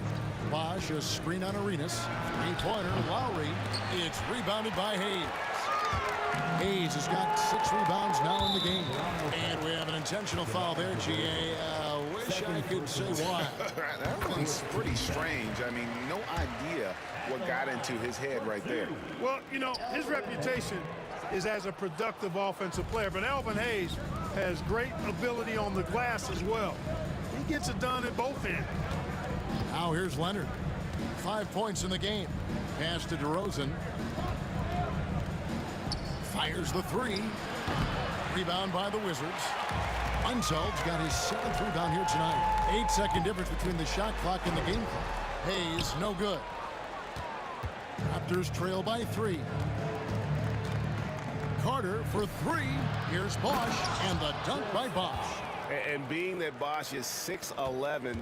Bosch, a screen on Arenas. Three-pointer, Lowry. It's rebounded by Hayes. Hayes has got 6 rebounds now in the game. And we have an intentional foul there, GA. Wish I could say why. That one's pretty strange. I mean, no idea what got into his head right there. Well, you know, his reputation is as a productive offensive player, but Elvin Hayes has great ability on the glass as well. He gets it done at both ends. Now here's Leonard. 5 points in the game. Pass to DeRozan. Fires the 3. Rebound by the Wizards. Unseld's got his 7th rebound here tonight. 8-second difference between the shot clock and the game clock. Hayes, no good. Raptors trail by 3. Carter for 3. Here's Bosch, and the dunk by Bosch. And being that Bosch is 6'11",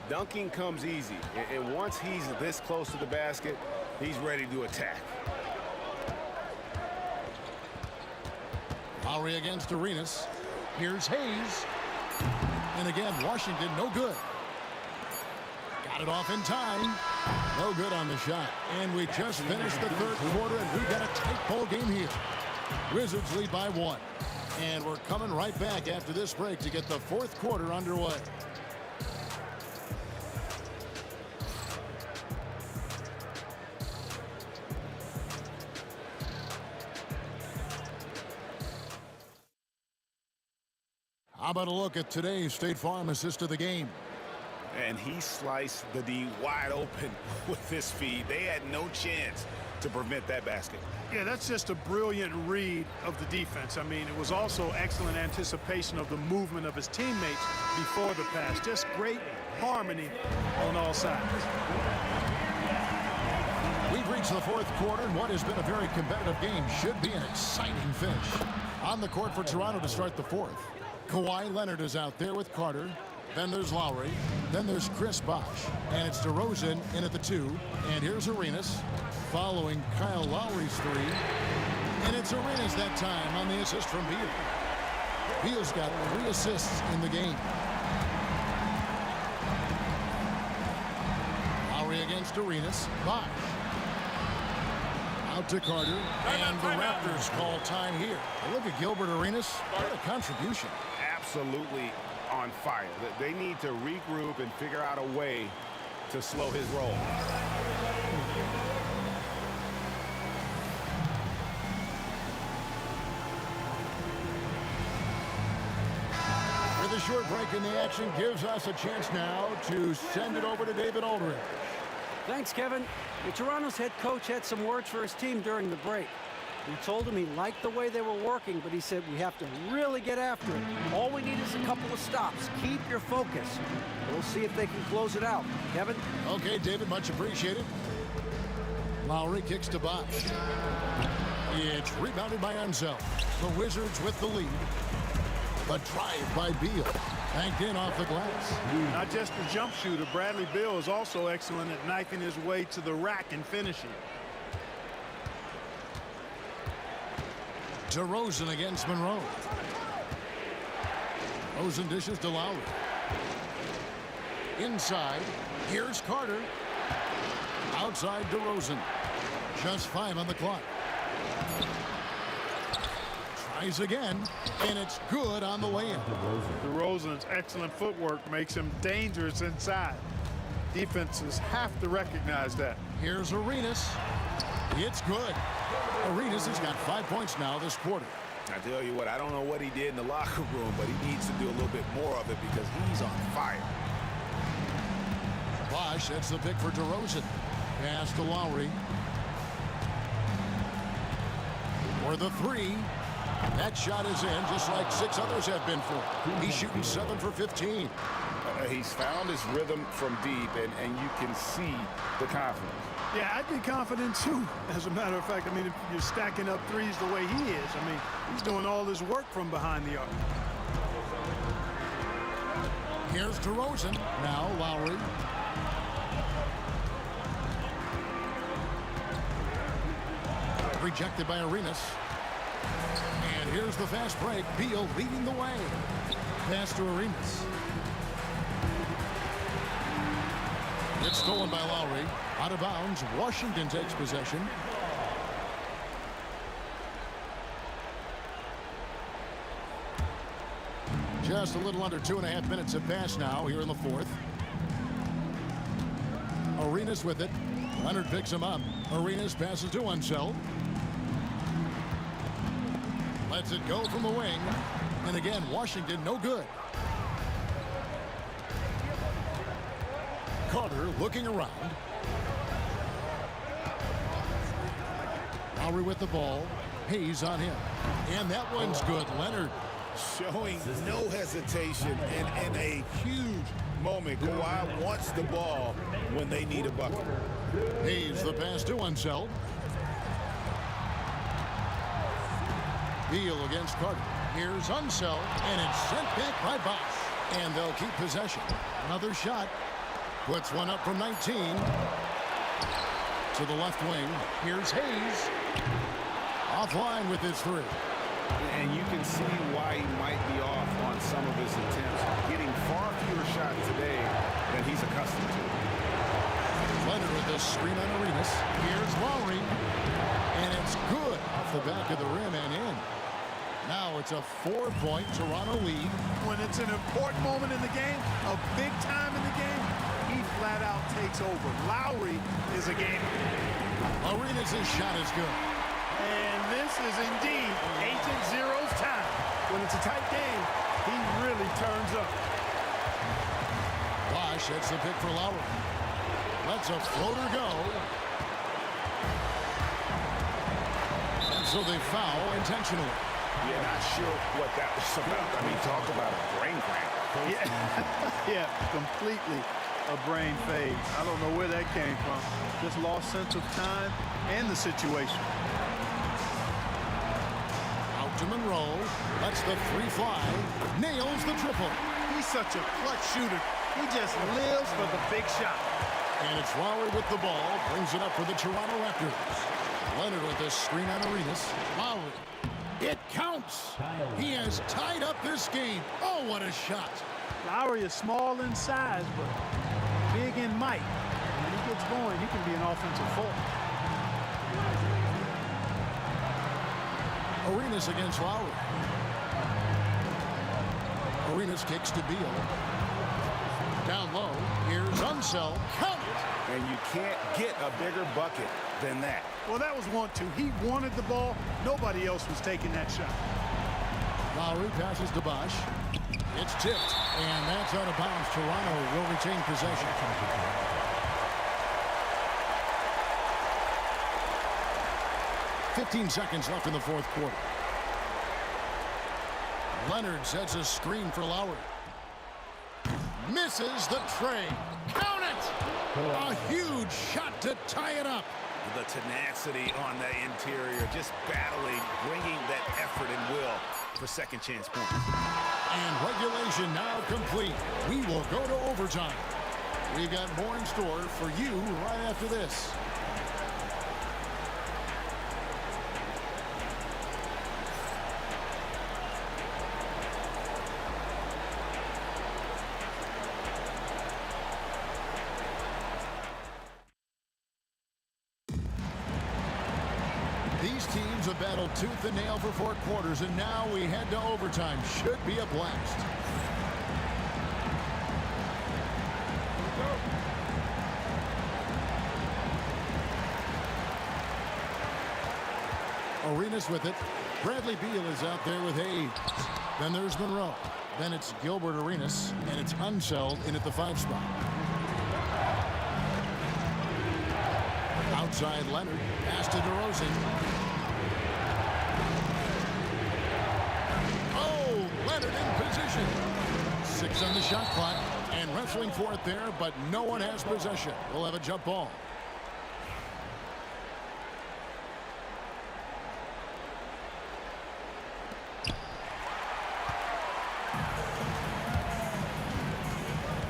dunking comes easy. And once he's this close to the basket, he's ready to attack. Lowry against Arenas. Here's Hayes. And again, Washington, no good. Got it off in time. No good on the shot. And we just finished the third quarter, and we've got a tight ball game here. Wizards lead by 1. And we're coming right back after this break to get the fourth quarter underway. How about a look at today's State Farm assist of the game? And he sliced the D wide open with his feed. They had no chance to prevent that basket. Yeah, that's just a brilliant read of the defense. I mean, it was also excellent anticipation of the movement of his teammates before the pass. Just great harmony on all sides. We've reached the fourth quarter, and what has been a very competitive game should be an exciting finish. On the court for Toronto to start the fourth. Kawhi Leonard is out there with Carter. Then there's Lowry. Then there's Chris Bosh. And it's DeRozan in at the 2. And here's Arenas following Kyle Lowry's 3. And it's Arenas that time on the assist from Beal. Beal's got 3 assists in the game. Lowry against Arenas. Bosh. Out to Carter. And the Raptors call time here. Look at Gilbert Arenas. What a contribution. Absolutely on fire. They need to regroup and figure out a way to slow his roll. With a short break in the action gives us a chance now to send it over to David Aldridge. Thanks, Kevin. Well, Toronto's head coach had some words for his team during the break. He told him he liked the way they were working, but he said we have to really get after it. All we need is a couple of stops. Keep your focus. We'll see if they can close it out. Kevin? Okay, David, much appreciated. Lowry kicks to Bosh. It's rebounded by Unseld. The Wizards with the lead. The drive by Beal. Banked in off the glass. Not just the jump shooter, Bradley Beal is also excellent at knifing his way to the rack and finishing. DeRozan against Monroe. Rosen dishes to Lowry. Inside, here's Carter. Outside DeRozan. Just 5 on the clock. Tries again, and it's good on the way in. DeRozan's excellent footwork makes him dangerous inside. Defenses have to recognize that. Here's Arenas. It's good. Arenas has got 5 points now this quarter. I tell you what, I don't know what he did in the locker room, but he needs to do a little bit more of it because he's on fire. Bosh sets the pick for DeRozan. Pass to Lowry. For the 3. That shot is in, just like 6 others have been for. He's shooting 7 for 15. He's found his rhythm from deep, and you can see the confidence. Yeah, I'd be confident too, as a matter of fact. I mean, if you're stacking up threes the way he is, I mean, he's doing all this work from behind the arc. Here's DeRozan. Now Lowry. Rejected by Arenas. And here's the fast break. Beal leading the way. Pass to Arenas. It's stolen by Lowry. Out of bounds. Washington takes possession. Just a little under 2.5 minutes have passed now here in the fourth. Arenas with it. Leonard picks him up. Arenas passes to Unseld. Lets it go from the wing. And again, Washington no good. Carter looking around. Lowry with the ball. Hayes on him. And that one's good. Leonard showing no hesitation in a huge moment. Kawhi wants the ball when they need a bucket. Hayes the pass to Unseld. Beal against Carter. Here's Unseld, and it's sent back by Bosh. And they'll keep possession. Another shot. Puts one up from 19. To the left wing. Here's Hayes. Offline with his 3. And you can see why he might be off on some of his attempts. Getting far fewer shots today than he's accustomed to. Leonard with the screen on Arenas. Here's Lowry. And it's good off the back of the rim and in. Now it's a 4-point Toronto lead. When it's an important moment in the game, a big time in the game, he flat out takes over. Lowry is a gamer. Arenas' shot is good. And this is indeed Agent Zero's time. When it's a tight game, he really turns up. Bosch hits the pick for Lowry. Lets a floater go. And so they foul intentionally. Yeah, not sure what that was about. I mean, talk about a brain cramp. Yeah, completely a brain fade. I don't know where that came from. Just lost sense of time and the situation. Out to Monroe. Lets the three fly. Nails the triple. He's such a clutch shooter. He just lives for the big shot. And it's Lowry with the ball. Brings it up for the Toronto Raptors. Leonard with a screen on Arenas. Lowry. It counts. He has tied up this game. Oh, what a shot. Lowry is small in size, but big in might. When he gets going, he can be an offensive force. Arenas against Lowry. Arenas kicks to Beal. Down low. Here's Unseld. Count it. And you can't get a bigger bucket than that. Well, that was 1-2. He wanted the ball. Nobody else was taking that shot. Lowry passes to Bosch. It's tipped, and that's out of bounds. Toronto will retain possession. "15 seconds left in the fourth quarter. Leonard sets a screen for Lowry. Misses the tray. Count it! A huge shot to tie it up. The tenacity on the interior, just battling, bringing that effort and will for second chance points. And regulation now complete. We will go to overtime. We've got more in store for you right after this. These teams have battled tooth and nail for 4 quarters, and now we head to overtime. Should be a blast. Arenas with it. Bradley Beal is out there with Hayes. Then there's Monroe. Then it's Gilbert Arenas, and it's Unseld in at the 5 spot. Outside Leonard. Pass to DeRozan. Oh, Leonard in position. 6 on the shot clock. And wrestling for it there, but no one has possession. We'll have a jump ball.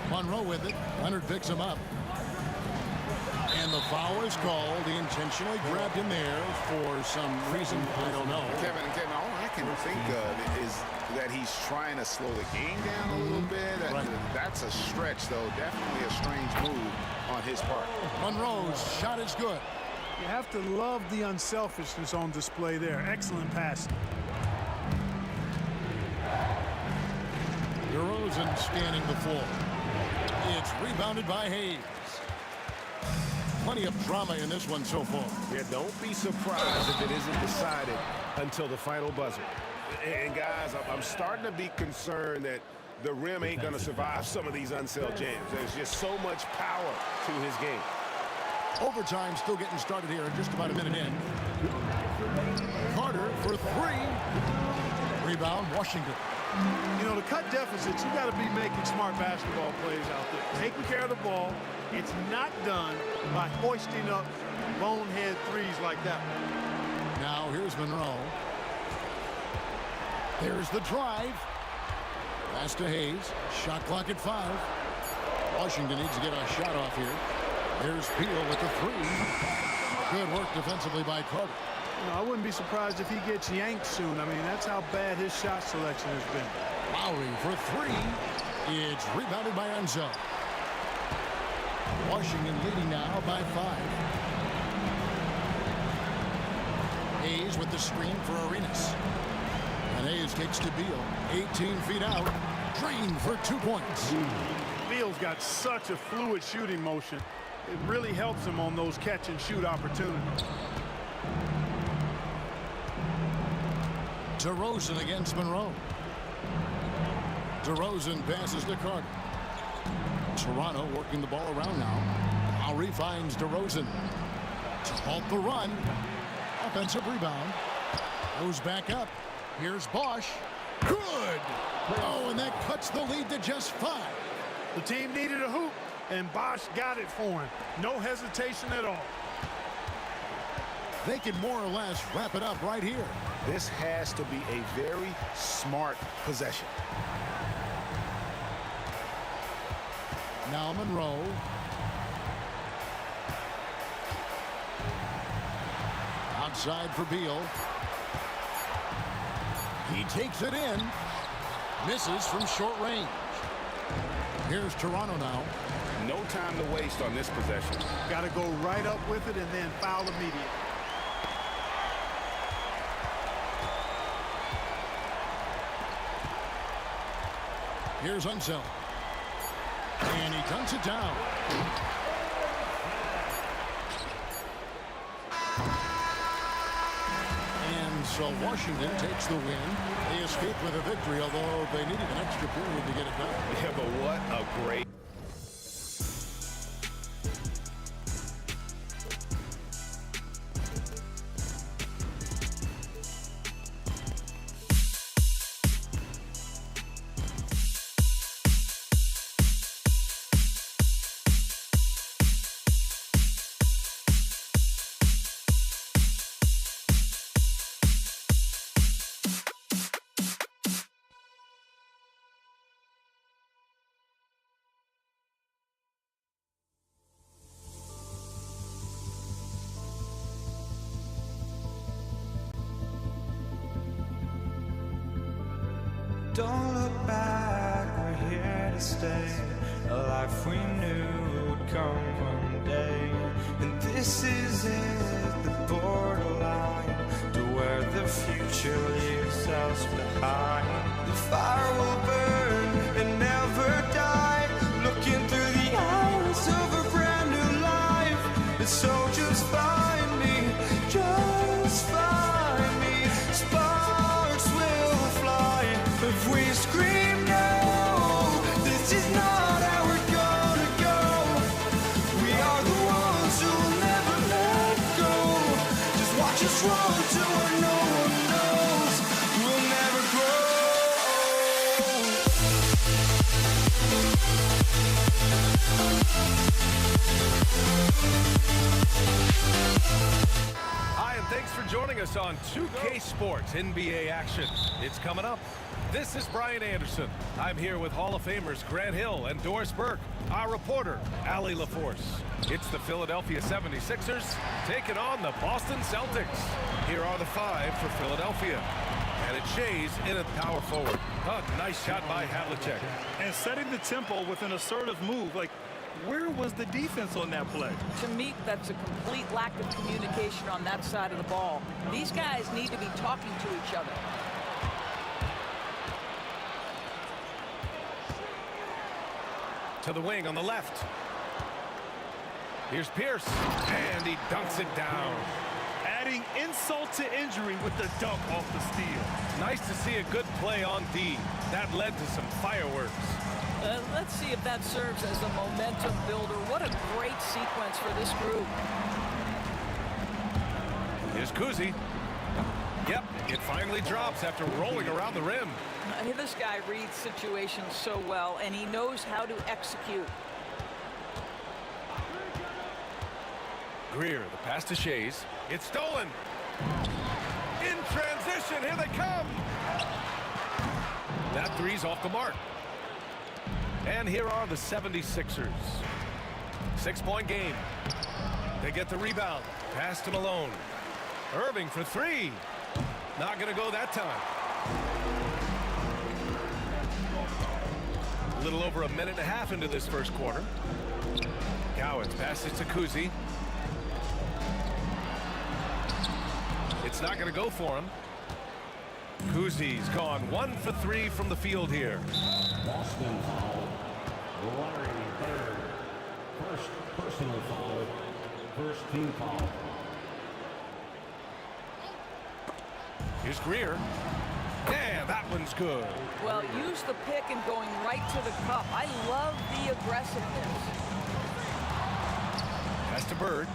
Monroe with it. Leonard picks him up. And the foul is called. He intentionally grabbed him there for some reason I don't know. Kevin, all I can think of is that he's trying to slow the game down a little bit. That's a stretch, though. Definitely a strange move on his part. Monroe's shot is good. You have to love the unselfishness on display there. Excellent pass. DeRozan scanning the floor. It's rebounded by Hayes. Plenty of drama in this one so far. Yeah, don't be surprised if it isn't decided until the final buzzer. And guys, I'm starting to be concerned that the rim ain't going to survive some of these Unseld jams. There's just so much power to his game. Overtime still getting started here in just about a minute in. Carter for 3. Rebound, Washington. You know, to cut deficits, you got to be making smart basketball plays out there. Taking care of the ball. It's not done by hoisting up bonehead threes like that. Now here's Monroe. There's the drive. Pass to Hayes. Shot clock at 5. Washington needs to get a shot off here. There's Beal with the 3. Good work defensively by Carter. You know, I wouldn't be surprised if he gets yanked soon. I mean, that's how bad his shot selection has been. Lowry for 3. It's rebounded by Unseld. Washington leading now by 5. Hayes with the screen for Arenas. And Hayes kicks to Beal. 18 feet out. Drained for 2 points. Beal's got such a fluid shooting motion. It really helps him on those catch and shoot opportunities. DeRozan against Monroe. DeRozan passes to Carter. Toronto working the ball around now. Lowry finds DeRozan to halt the run. Offensive rebound. Goes back up. Here's Bosch. Good. Oh, and that cuts the lead to just 5. The team needed a hoop, and Bosch got it for him. No hesitation at all. They can more or less wrap it up right here. This has to be a very smart possession. Now Monroe. Outside for Beal. He takes it in. Misses from short range. Here's Toronto now. No time to waste on this possession. Got to go right up with it and then foul immediately. Here's Unseld. And he dunks it down. And so Washington takes the win. They escape with a victory, although they needed an extra period to get it done. Yeah, but what a great... Don't look back, we're here to stay. A life we knew would come one day. And this is it, the borderline to where the future leaves us behind. The fire will burn and never die. Looking through the eyes of a brand new life. And so just find me, just find me. Sparks will fly if we scream no. This is not how we're gonna go. We are the ones who will never let go. Just watch us run to where no one knows. We'll never grow. Hi, and thanks for joining us on 2K Sports NBA action. It's coming up. This is Brian Anderson. I'm here with Hall of Famers Grant Hill and Doris Burke, our reporter, Allie LaForce. It's the Philadelphia 76ers taking on the Boston Celtics. Here are the 5 for Philadelphia. And it's Shays in at power forward. Oh, nice shot by Havlicek. And setting the tempo with an assertive move. Like, where was the defense on that play? To me, that's a complete lack of communication on that side of the ball. These guys need to be talking to each other. To the wing on the left. Here's Pierce, and he dunks it down. Adding insult to injury with the dunk off the steal. Nice to see a good play on D. That led to some fireworks. Let's see if that serves as a momentum builder. What a great sequence for this group. Here's Kuzi. Yep, it finally drops after rolling around the rim. This guy reads situations so well, and he knows how to execute. Greer, the pass to Shays. It's stolen. In transition, here they come. That three's off the mark. And here are the 76ers. 6-point game. They get the rebound. Pass to Malone. Irving for 3. Not going to go that time. A little over a minute and a half into this first quarter. Gowans passes to Kuzi. It's not going to go for him. Kuzi's gone 1 for 3 from the field here. Boston foul. Larry Bird. First personal foul. First team foul. Here's Greer. And that one's good. Well, use the pick and going right to the cup. I love the aggressiveness. Pass to Bird.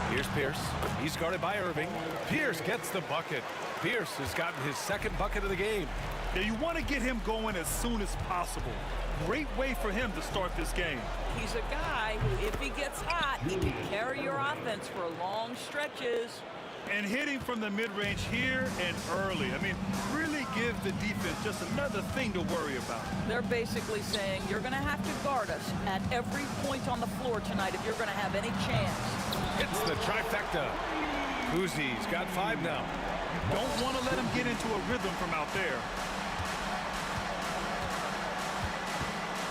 Here's Pierce. He's guarded by Irving. Pierce gets the bucket. Pierce has gotten his second bucket of the game. Now you want to get him going as soon as possible. Great way for him to start this game. He's a guy who, if he gets hot, he can carry your offense for long stretches. And hitting from the mid-range here and early. I mean, really give the defense just another thing to worry about. They're basically saying you're going to have to guard us at every point on the floor tonight if you're going to have any chance. It's the trifecta. Kuzi's got 5 now. Don't want to let him get into a rhythm from out there.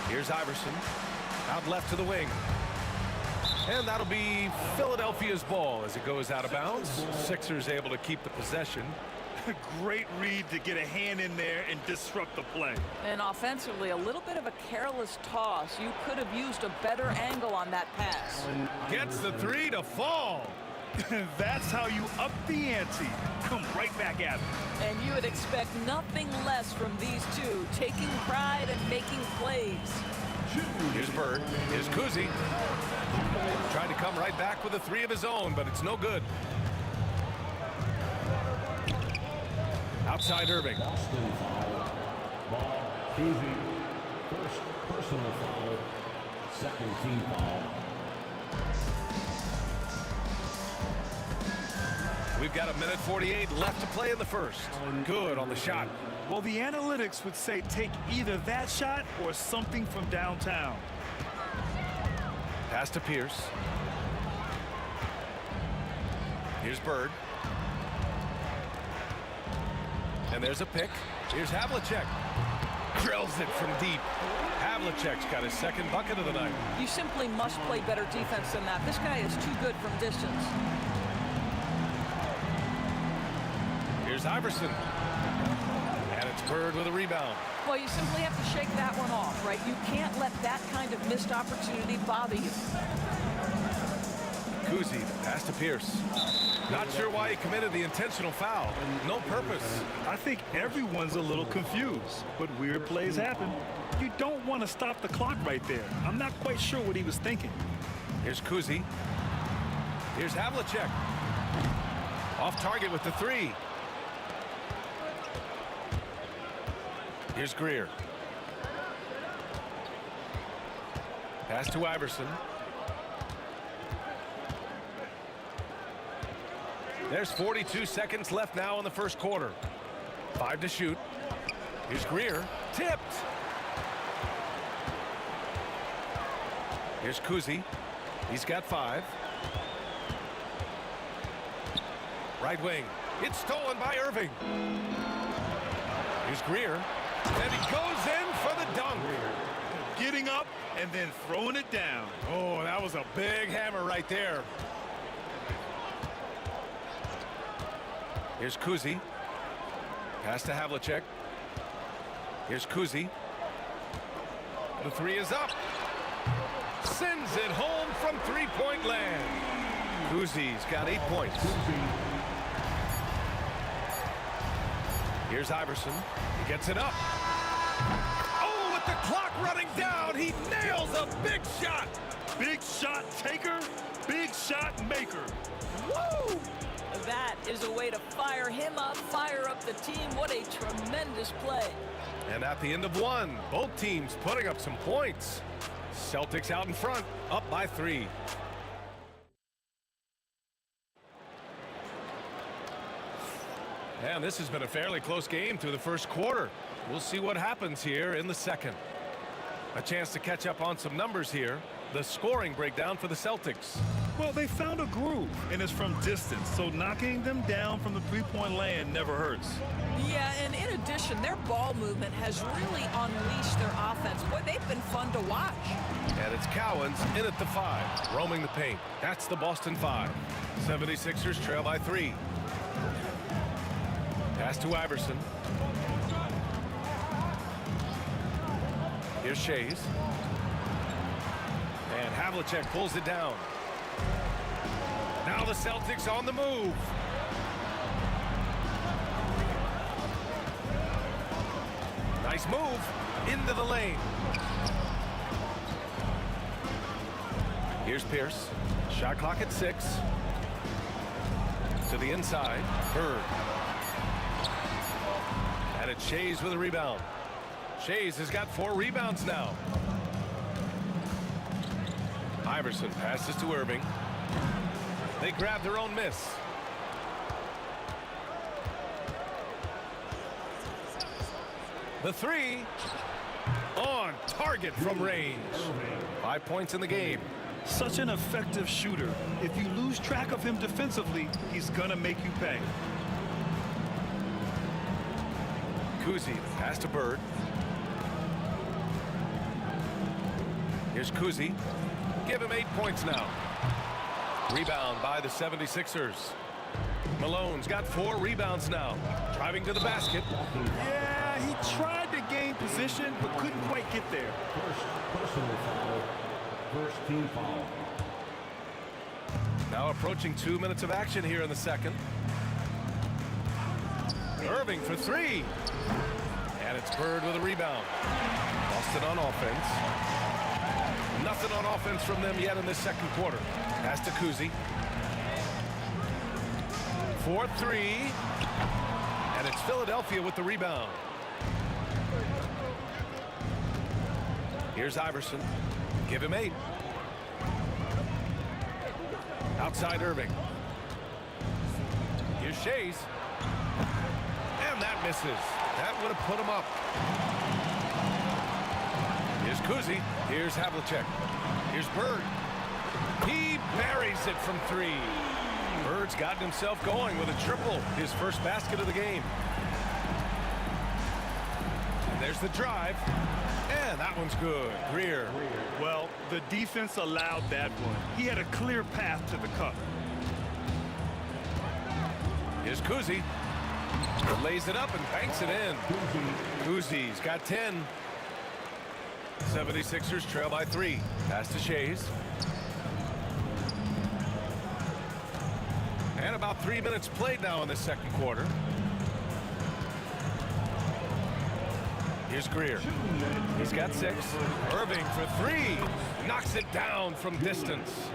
Here's Iverson. Out left to the wing. And that'll be Philadelphia's ball as it goes out of bounds. Sixers able to keep the possession. Great read to get a hand in there and disrupt the play. And offensively, a little bit of a careless toss. You could have used a better angle on that pass. Gets the 3 to fall. That's how you up the ante. Come right back at him. And you would expect nothing less from these two, taking pride and making plays. Here's Bird. Here's Kuzi. Tried to come right back with a 3 of his own, but it's no good. Outside Irving. Boston foul. Ball. Kuzi. First personal foul. Second team foul. We've got 1:48 left to play in the first. Good on the shot. Well, the analytics would say take either that shot or something from downtown. Pass to Pierce. Here's Bird. And there's a pick. Here's Havlicek. Drills it from deep. Havlicek's got his second bucket of the night. You simply must play better defense than that. This guy is too good from distance. Here's Iverson. And it's Bird with a rebound. Well, you simply have to shake that one off, right? You can't let that kind of missed opportunity bother you. Kuzi, pass to Pierce. Not sure why he committed the intentional foul. No purpose. I think everyone's a little confused, but weird plays happen. You don't want to stop the clock right there. I'm not quite sure what he was thinking. Here's Kuzi. Here's Havlicek. Off target with the 3. Here's Greer. Pass to Iverson. There's 42 seconds left now in the first quarter. 5 to shoot. Here's Greer. Tipped. Here's Kuzi. He's got 5. Right wing. It's stolen by Irving. Here's Greer. And he goes in for the dunk. Getting up and then throwing it down. Oh, that was a big hammer right there. Here's Kuzi. Pass to Havlicek. Here's Kuzi. The 3 is up. Sends it home from 3-point land. Kuzi's got 8 points. Here's Iverson. He gets it up. Oh, with the clock running down, he nails a big shot. Big shot taker, big shot maker. Woo! That is a way to fire him up, fire up the team. What a tremendous play. And at the end of 1, both teams putting up some points. Celtics out in front, up by 3. And this has been a fairly close game through the first quarter. We'll see what happens here in the second. A chance to catch up on some numbers here. The scoring breakdown for the Celtics. Well, they found a groove, and it's from distance, so knocking them down from the three-point land never hurts. Yeah, and in addition, their ball movement has really unleashed their offense. Boy, they've been fun to watch. And it's Cowens in at the 5, roaming the paint. That's the Boston 5. 76ers trail by 3. Pass to Iverson. Here's Shays. And Havlicek pulls it down. Now the Celtics on the move. Nice move into the lane. Here's Pierce. Shot clock at 6. To the inside. Bird. And it's Shays with a rebound. Shays has got 4 rebounds now. Iverson passes to Irving. They grab their own miss. The 3 on target from range. 5 points in the game. Such an effective shooter. If you lose track of him defensively, he's gonna make you pay. Kuzi pass to Bird. Here's Kuzi. Give him 8 points now. Rebound by the 76ers. Malone's got 4 rebounds now. Driving to the basket. Yeah, he tried to gain position, but couldn't quite get there. Personal foul. First team foul. Now approaching 2 minutes of action here in the second. Irving for 3. And it's Bird with a rebound. Boston on offense. Nothing on offense from them yet in this second quarter. Pass to Kuzi. 4-3. And it's Philadelphia with the rebound. Here's Iverson. Give him 8. Outside Irving. Here's Shays. And that misses. That would have put him up. Here's Kuzi. Here's Havlicek. Here's Bird. He buries it from 3. Bird's gotten himself going with a triple. His first basket of the game. And there's the drive. And that one's good. Greer. Well, the defense allowed that one. He had a clear path to the cup. Here's Kuzi. Lays it up and banks it in. Kuzi's got 10. 76ers trail by 3. Pass to Shays. And about 3 minutes played now in the second quarter. Here's Greer. He's got 6. Irving for 3. Knocks it down from distance.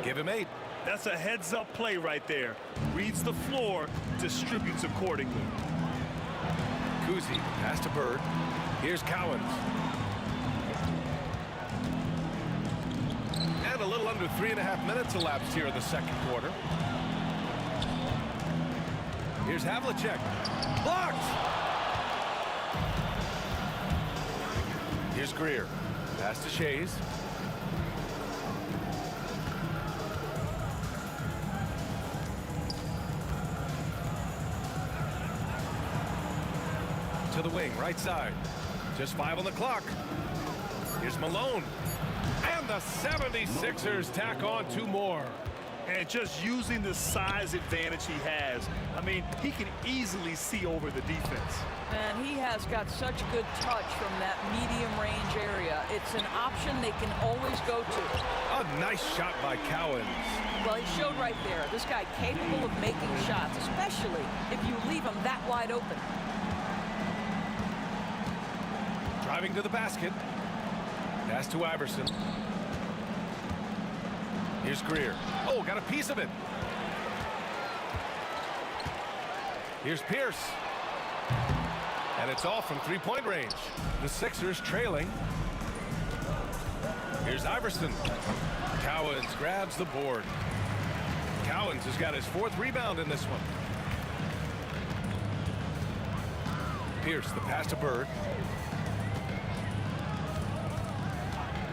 Give him 8. That's a heads-up play right there. Reads the floor, distributes accordingly. Kuzi, pass to Bird. Here's Cowens. And a little under 3.5 minutes elapsed here in the second quarter. Here's Havlicek. Blocked! Here's Greer. Pass to Shays. To the wing, right side. Just 5 on the clock. Here's Malone. And the 76ers tack on 2 more. And just using the size advantage he has, I mean, he can easily see over the defense. And he has got such good touch from that medium range area. It's an option they can always go to. A nice shot by Cowens. Well, he showed right there. This guy capable of making shots, especially if you leave him that wide open. Driving to the basket. Pass to Iverson. Here's Greer. Oh, got a piece of it. Here's Pierce. And it's off from 3-point range. The Sixers trailing. Here's Iverson. Cowens grabs the board. Cowens has got his 4th rebound in this one. Pierce, the pass to Bird.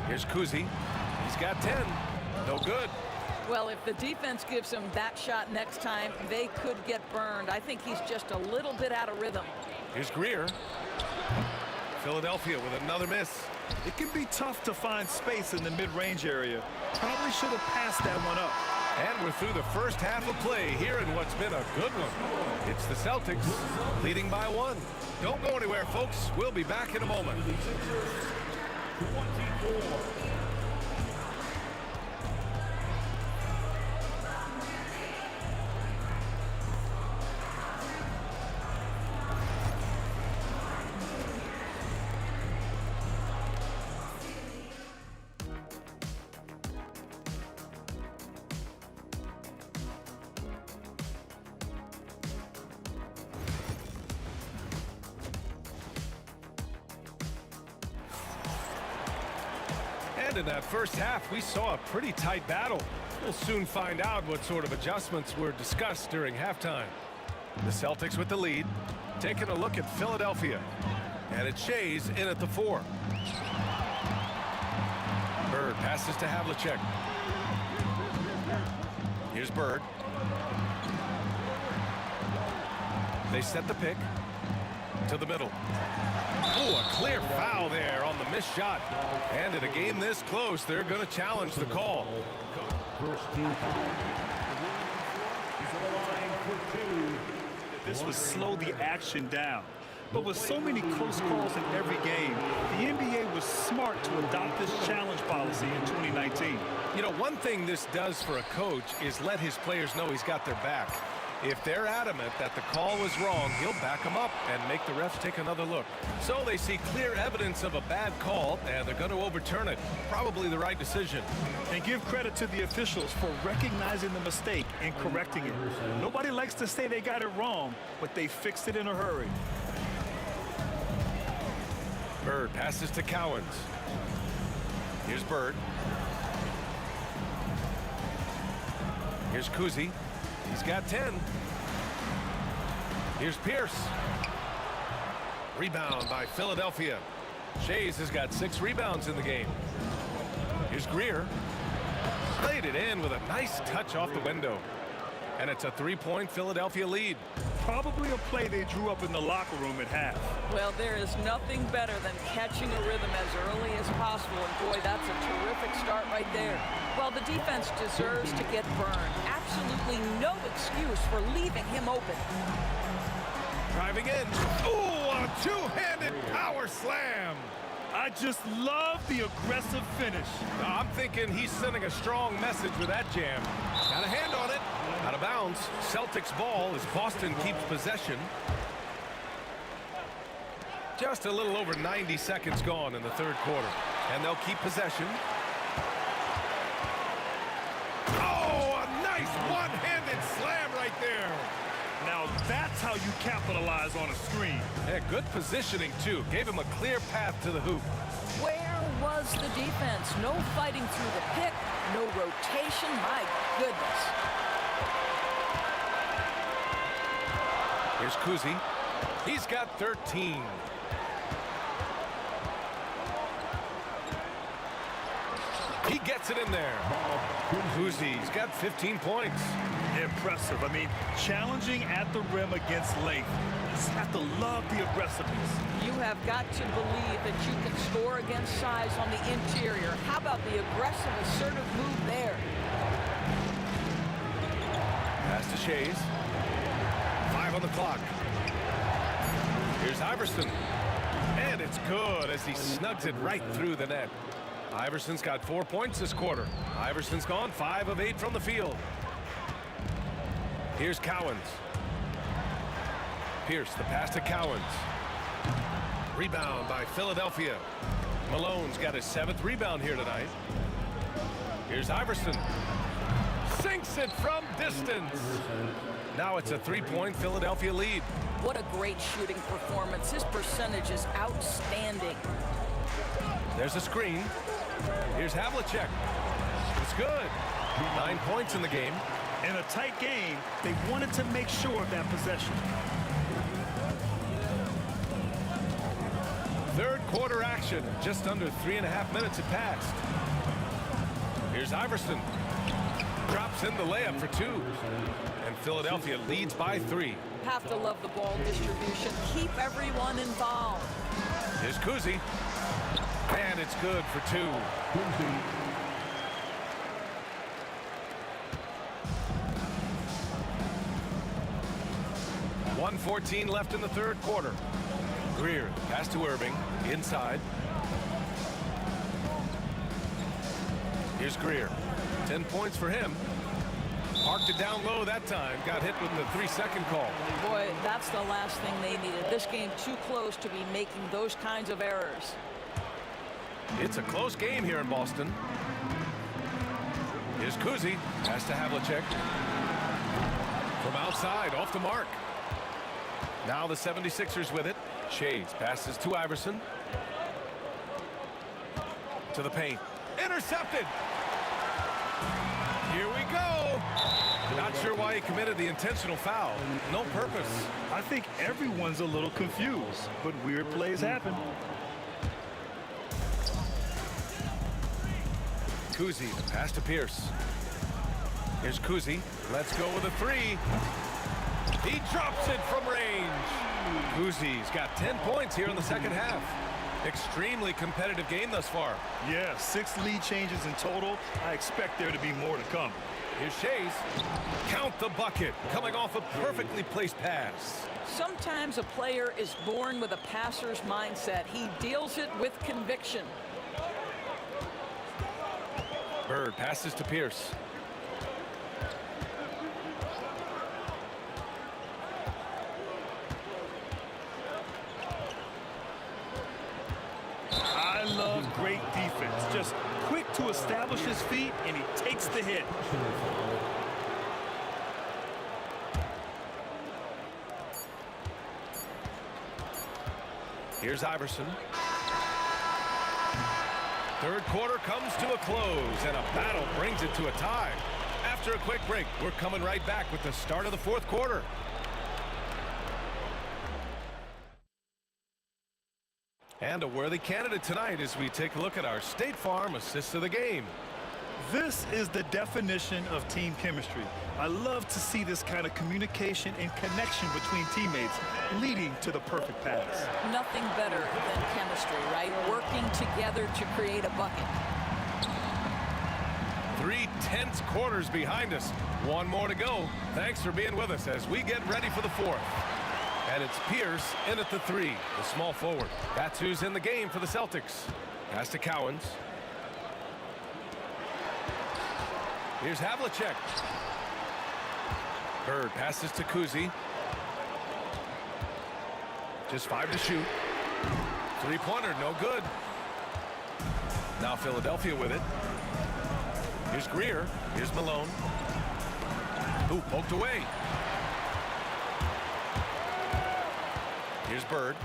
Here's Kuzi. He's got 10. No good. Well, if the defense gives him that shot next time, they could get burned. I think he's just a little bit out of rhythm. Here's Greer. Philadelphia with another miss. It can be tough to find space in the mid-range area. Probably should have passed that one up. And we're through the first half of play here in what's been a good one. It's the Celtics leading by 1. Don't go anywhere, folks. We'll be back in a moment. 24. And in that first half, we saw a pretty tight battle. We'll soon find out what sort of adjustments were discussed during halftime. The Celtics with the lead, taking a look at Philadelphia. And it's Shays in at the 4. Bird passes to Havlicek. Here's Bird. They set the pick to the middle. Oh, a clear foul there on the missed shot. And in a game this close, they're going to challenge the call. This would slow the action down. But with so many close calls in every game, the NBA was smart to adopt this challenge policy in 2019. You know, one thing this does for a coach is let his players know he's got their back. If they're adamant that the call was wrong, he'll back them up and make the refs take another look. So they see clear evidence of a bad call, and they're going to overturn it. Probably the right decision. And give credit to the officials for recognizing the mistake and correcting it. Nobody likes to say they got it wrong, but they fixed it in a hurry. Bird passes to Cowens. Here's Bird. Here's Kuzi. He's got 10. Here's Pierce. Rebound by Philadelphia. Shays has got 6 rebounds in the game. Here's Greer. Played it in with a nice touch off the window. And it's a 3-point Philadelphia lead. Probably a play they drew up in the locker room at half. Well, there is nothing better than catching a rhythm as early as possible. And boy, that's a terrific start right there. Well, the defense deserves to get burned. Absolutely no excuse for leaving him open. Driving in. Ooh, a two-handed power slam. I just love the aggressive finish. I'm thinking he's sending a strong message with that jam. Got a hand on it. Out of bounds. Celtics ball as Boston keeps possession. Just a little over 90 seconds gone in the third quarter. And they'll keep possession. Oh, a nice one-handed slam right there. Now that's how you capitalize on a screen. Yeah, good positioning, too. Gave him a clear path to the hoop. Where was the defense? No fighting through the pick, no rotation. My goodness. Here's Kuzi. He's got 13. He gets it in there. Kuzi's got 15 points. Impressive. I mean, challenging at the rim against length. You just have to love the aggressiveness. You have got to believe that you can score against size on the interior. How about the aggressive, assertive move there? Pass to Shays. 5 on the clock. Here's Iverson. And it's good as he snugs it right through the net. Iverson's got 4 points this quarter. Iverson's gone 5 of 8 from the field. Here's Cowens. Pierce, the pass to Cowens. Rebound by Philadelphia. Malone's got his 7th rebound here tonight. Here's Iverson. Sinks it from distance. Now it's a 3-point Philadelphia lead. What a great shooting performance. His percentage is outstanding. There's a screen. Here's Havlicek. It's good. 9 points in the game. In a tight game, they wanted to make sure of that possession. Third quarter action. Just under 3.5 minutes have passed. Here's Iverson. drops in the layup for 2. And Philadelphia leads by 3. Have to love the ball distribution. Keep everyone involved. Here's Kuzi. And it's good for 2. 1:14 left in the third quarter. Greer, pass to Irving, inside. Here's Greer. 10 points for him. Parked it down low that time. Got hit with the 3-second call. Boy, that's the last thing they needed. This game too close to be making those kinds of errors. It's a close game here in Boston. Here's Kuzi. Pass to Havlicek. From outside, off the mark. Now the 76ers with it. Shays passes to Iverson. To the paint. Intercepted. Here we go. Not sure why he committed the intentional foul. No purpose. I think everyone's a little confused, but weird plays happen. Kuzi, the pass to Pierce. Here's Kuzi. Let's go with a 3. He drops it from range. Kuzi's got 10 points here in the second half. Extremely competitive game thus far. Yeah, 6 lead changes in total. I expect there to be more to come. Here's Shays. Count the bucket. Coming off a perfectly placed pass. Sometimes a player is born with a passer's mindset. He deals it with conviction. Bird passes to Pierce. I love great defense. Just quick to establish his feet, and he takes the hit. Here's Iverson. Third quarter comes to a close, and a battle brings it to a tie. After a quick break, we're coming right back with the start of the fourth quarter. And a worthy candidate tonight as we take a look at our State Farm assist of the game. This is the definition of team chemistry. I love to see this kind of communication and connection between teammates leading to the perfect pass. Nothing better than chemistry, right? Working together to create a bucket. 3 tense quarters behind us. One more to go. Thanks for being with us as we get ready for the fourth. And it's Pierce in at the 3, the small forward. That's who's in the game for the Celtics. Pass to Cowens. Here's Havlicek. Bird passes to Kuzi. Just 5 to shoot. 3-pointer, no good. Now Philadelphia with it. Here's Greer. Here's Malone. Ooh, poked away. Here's Bird.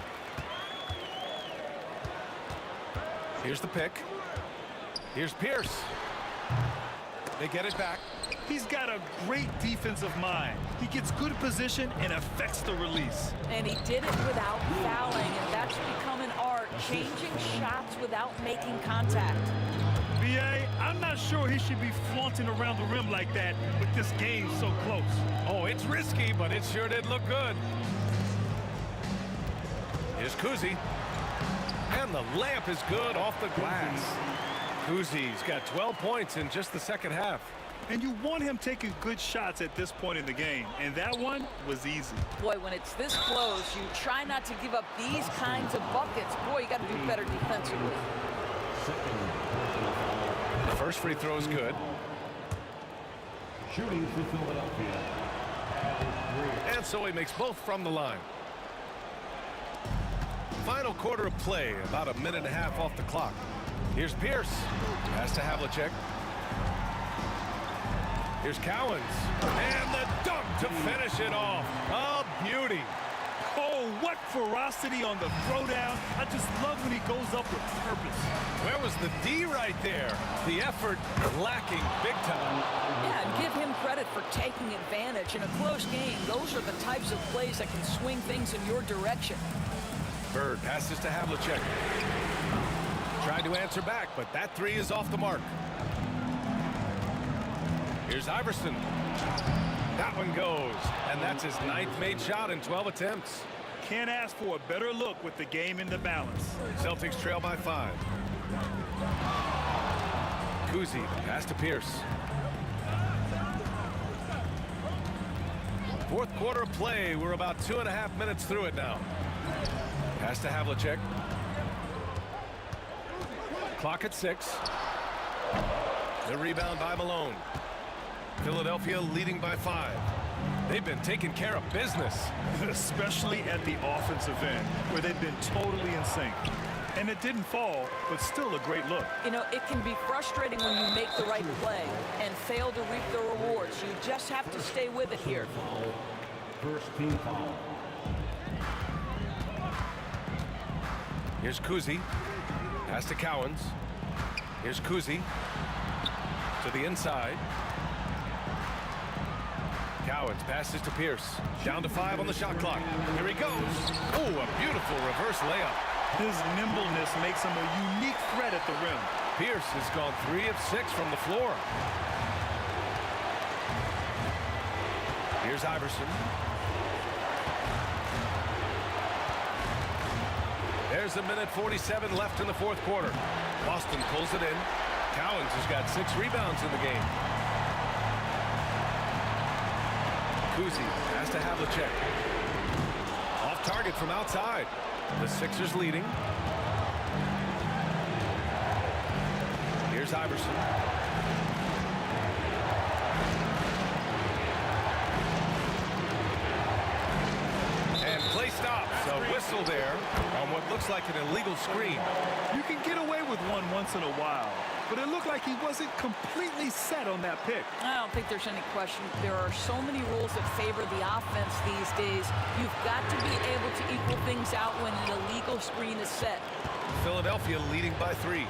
Here's the pick. Here's Pierce. They get it back. He's got a great defensive mind. He gets good position and affects the release. And he did it without fouling, and that's become an art, changing shots without making contact. B.A., I'm not sure he should be flaunting around the rim like that with this game so close. Oh, it's risky, but it sure did look good. Here's Kuzi. And the layup is good off the glass. Kuzi's got 12 points in just the second half. And you want him taking good shots at this point in the game, and that one was easy. Boy, when it's this close, you try not to give up these kinds of buckets. Boy, you got to do better defensively. The first free throw is good. Shooting for Philadelphia. And so he makes both from the line. Final quarter of play, about a minute and a half off the clock. Here's Pierce. Pass to Havlicek. Here's Cowens. And the dunk to finish it off. A beauty. Oh, what ferocity on the throwdown. I just love when he goes up with purpose. Where was the D right there? The effort lacking big time. Yeah, and give him credit for taking advantage. In a close game, those are the types of plays that can swing things in your direction. Bird passes to Havlicek. Tried to answer back, but that 3 is off the mark. Here's Iverson. That one goes, and that's his 9th made shot in 12 attempts. Can't ask for a better look with the game in the balance. Celtics trail by 5. Kuzi, pass to Pierce. Fourth quarter of play. We're about 2.5 minutes through it now. Pass to Havlicek. Clock at 6. The rebound by Malone. Philadelphia leading by 5. They've been taking care of business. Especially at the offensive end, where they've been totally in sync. And it didn't fall, but still a great look. You know, it can be frustrating when you make the right play and fail to reap the rewards. You just have to stay with it here. First team foul. Here's Kuzi. Pass to Cowens. Here's Kuzi. To the inside. Cowens passes to Pierce. Down to 5 on the shot clock. Here he goes. Oh, a beautiful reverse layup. His nimbleness makes him a unique threat at the rim. Pierce has gone 3 of 6 from the floor. Here's Iverson. There's 1:47 left in the fourth quarter. Boston pulls it in. Cowens has got 6 rebounds in the game. Kuzi has to Havlicek. Off target from outside. The Sixers leading. Here's Iverson. And play stops. A whistle there on what looks like an illegal screen. You can get away with one once in a while, but it looked like he wasn't completely set on that pick. I don't think there's any question. There are so many rules that favor the offense these days. You've got to be able to equal things out when an illegal screen is set. Philadelphia leading by 3.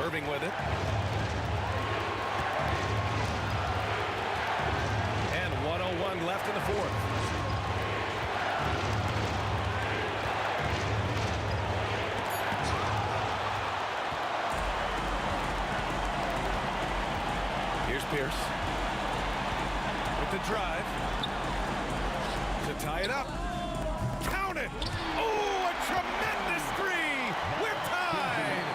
Irving with it. And 1:01 left in the fourth. Here's Pierce with the drive to tie it up. Count it! Oh, a tremendous 3! We're tied!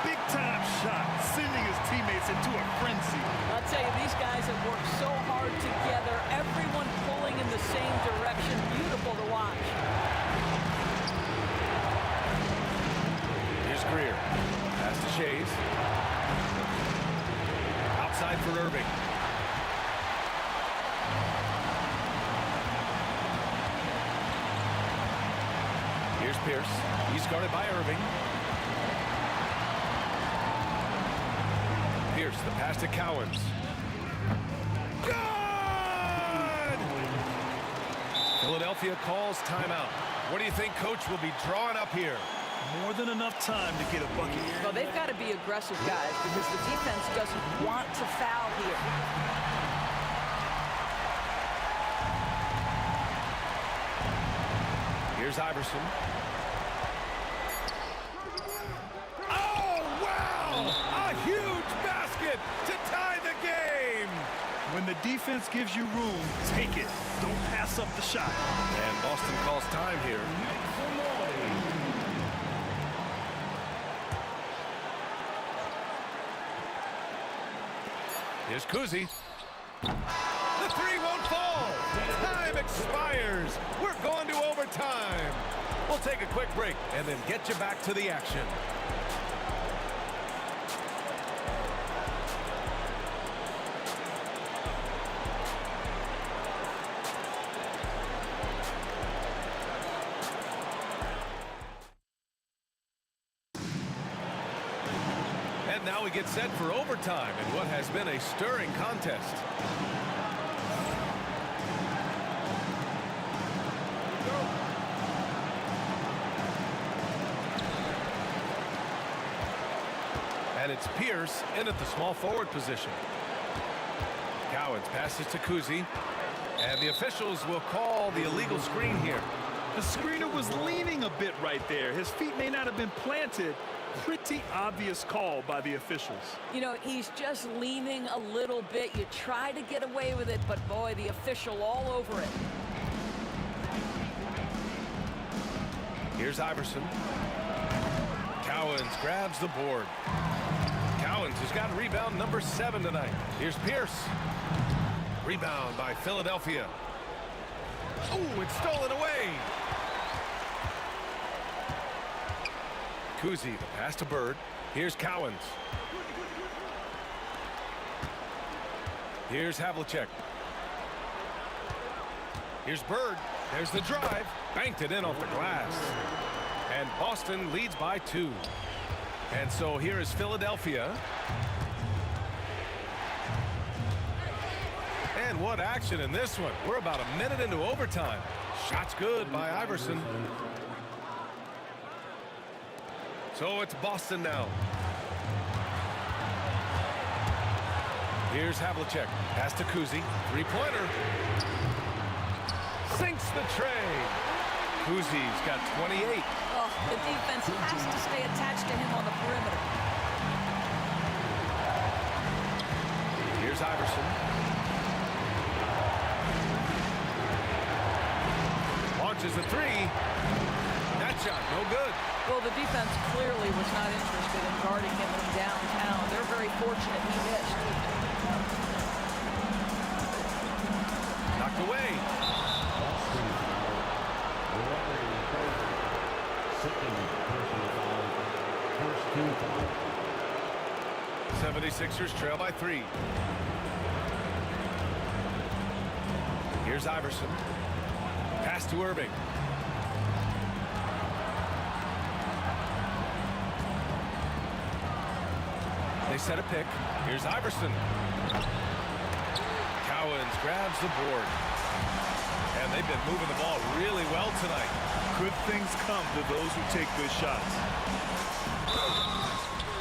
Big time shot, sending his teammates into a frenzy. I'll tell you, these guys have worked so hard together. Everyone pulling in the same direction. Beautiful to watch. Here's Greer. Pass to Shays. Outside for Irving. Here's Pierce. He's guarded by Irving. Pierce, the pass to Cowens. Good! Philadelphia calls timeout. What do you think Coach will be drawing up here? More than enough time to get a bucket. Well, they've got to be aggressive, guys, because the defense doesn't want to foul here. Here's Iverson. Oh, wow! A huge basket to tie the game! When the defense gives you room, take it. Don't pass up the shot. And Boston calls time here. Here's Kuzi. The 3 won't fall. Time expires. We're going to overtime. We'll take a quick break and then get you back to the action. And now we get set for overtime in what has been a stirring contest. And it's Pierce in at the small forward position. Cowens passes to Kuzi. And the officials will call the illegal screen here. The screener was leaning a bit right there. His feet may not have been planted. Pretty obvious call by the officials. You know, he's just leaning a little bit. You try to get away with it, but boy, the official all over it. Here's Iverson. Cowens grabs the board. Cowens has got rebound number 7 tonight. Here's Pierce. Rebound by Philadelphia. Oh, it's stolen away. Kuzi, the pass to Bird. Here's Cowens. Here's Havlicek. Here's Bird. There's the drive. Banked it in off the glass. And Boston leads by 2. And so here is Philadelphia. And what action in this one. We're about a minute into overtime. Shot's good by Iverson. So it's Boston now. Here's Havlicek. Pass to Kuzi. Three-pointer. Sinks the tray. Kuzi's got 28. Oh, the defense has to stay attached to him on the perimeter. Here's Iverson. Launches a 3. That shot, no good. Well, the defense clearly was not interested in guarding him from downtown. They're very fortunate he missed. Knocked away. 76ers trail by 3. Here's Iverson. Pass to Irving. They set a pick. Here's Iverson. Cowens grabs the board. And they've been moving the ball really well tonight. Good things come to those who take good shots.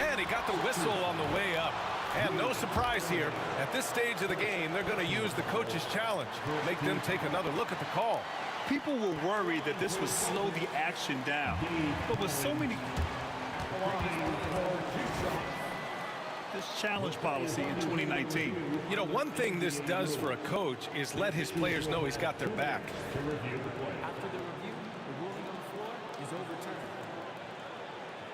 And he got the whistle on the way up. And no surprise here. At this stage of the game, they're going to use the coach's challenge. Make them take another look at the call. People were worried that this would slow the action down. But with so many... this challenge policy in 2019. You know, one thing this does for a coach is let his players know he's got their back. After the review, the ruling on the floor is overturned.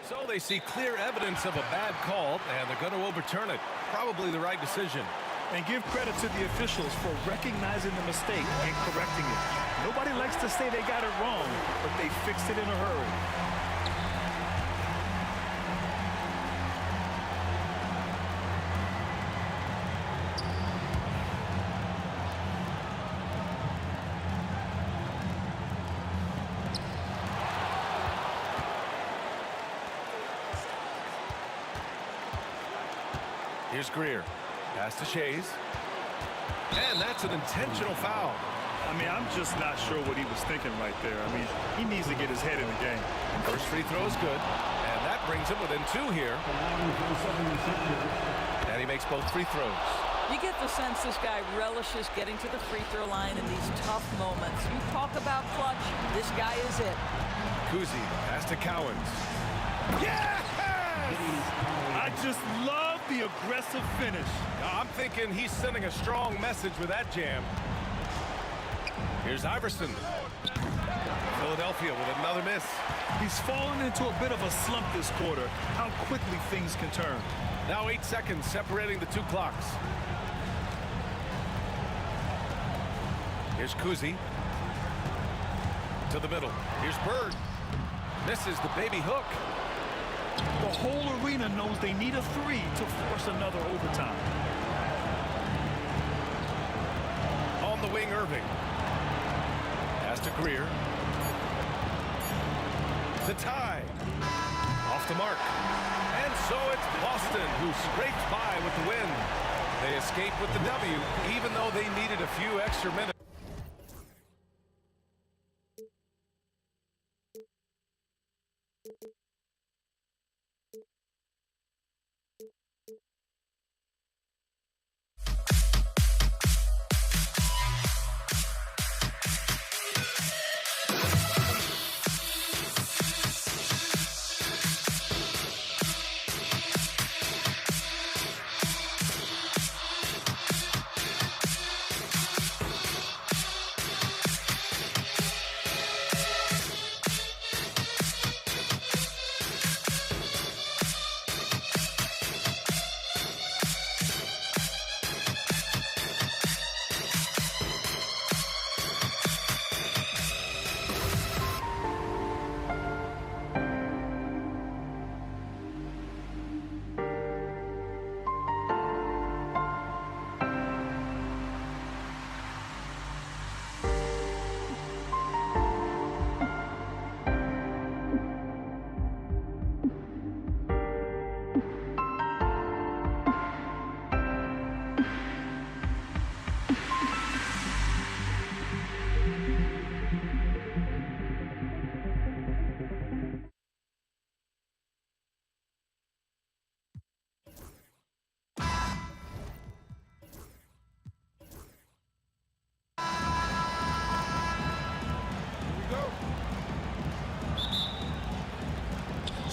So they see clear evidence of a bad call, and they're going to overturn it. Probably the right decision. And give credit to the officials for recognizing the mistake and correcting it. Nobody likes to say they got it wrong, but they fixed it in a hurry. Here's Greer. Pass to Shays. And that's an intentional foul. I mean, I'm just not sure what he was thinking right there. I mean, he needs to get his head in the game. First free throw is good. And that brings him within 2 here. And he makes both free throws. You get the sense this guy relishes getting to the free throw line in these tough moments. You talk about clutch, this guy is it. Kuzi, pass to Cowens. Yes! I just love the aggressive finish. I'm thinking he's sending a strong message with that jam. Here's Iverson. Philadelphia with another miss. He's fallen into a bit of a slump this quarter. How quickly things can turn. Now 8 seconds separating the 2 clocks. Here's Kuzi. To the middle. Here's Bird. Misses the baby hook. The whole arena knows they need a 3 to force another overtime. On the wing, Irving. Pass to Greer. The tie. Off the mark. And so it's Boston who scrapes by with the win. They escape with the W, even though they needed a few extra minutes.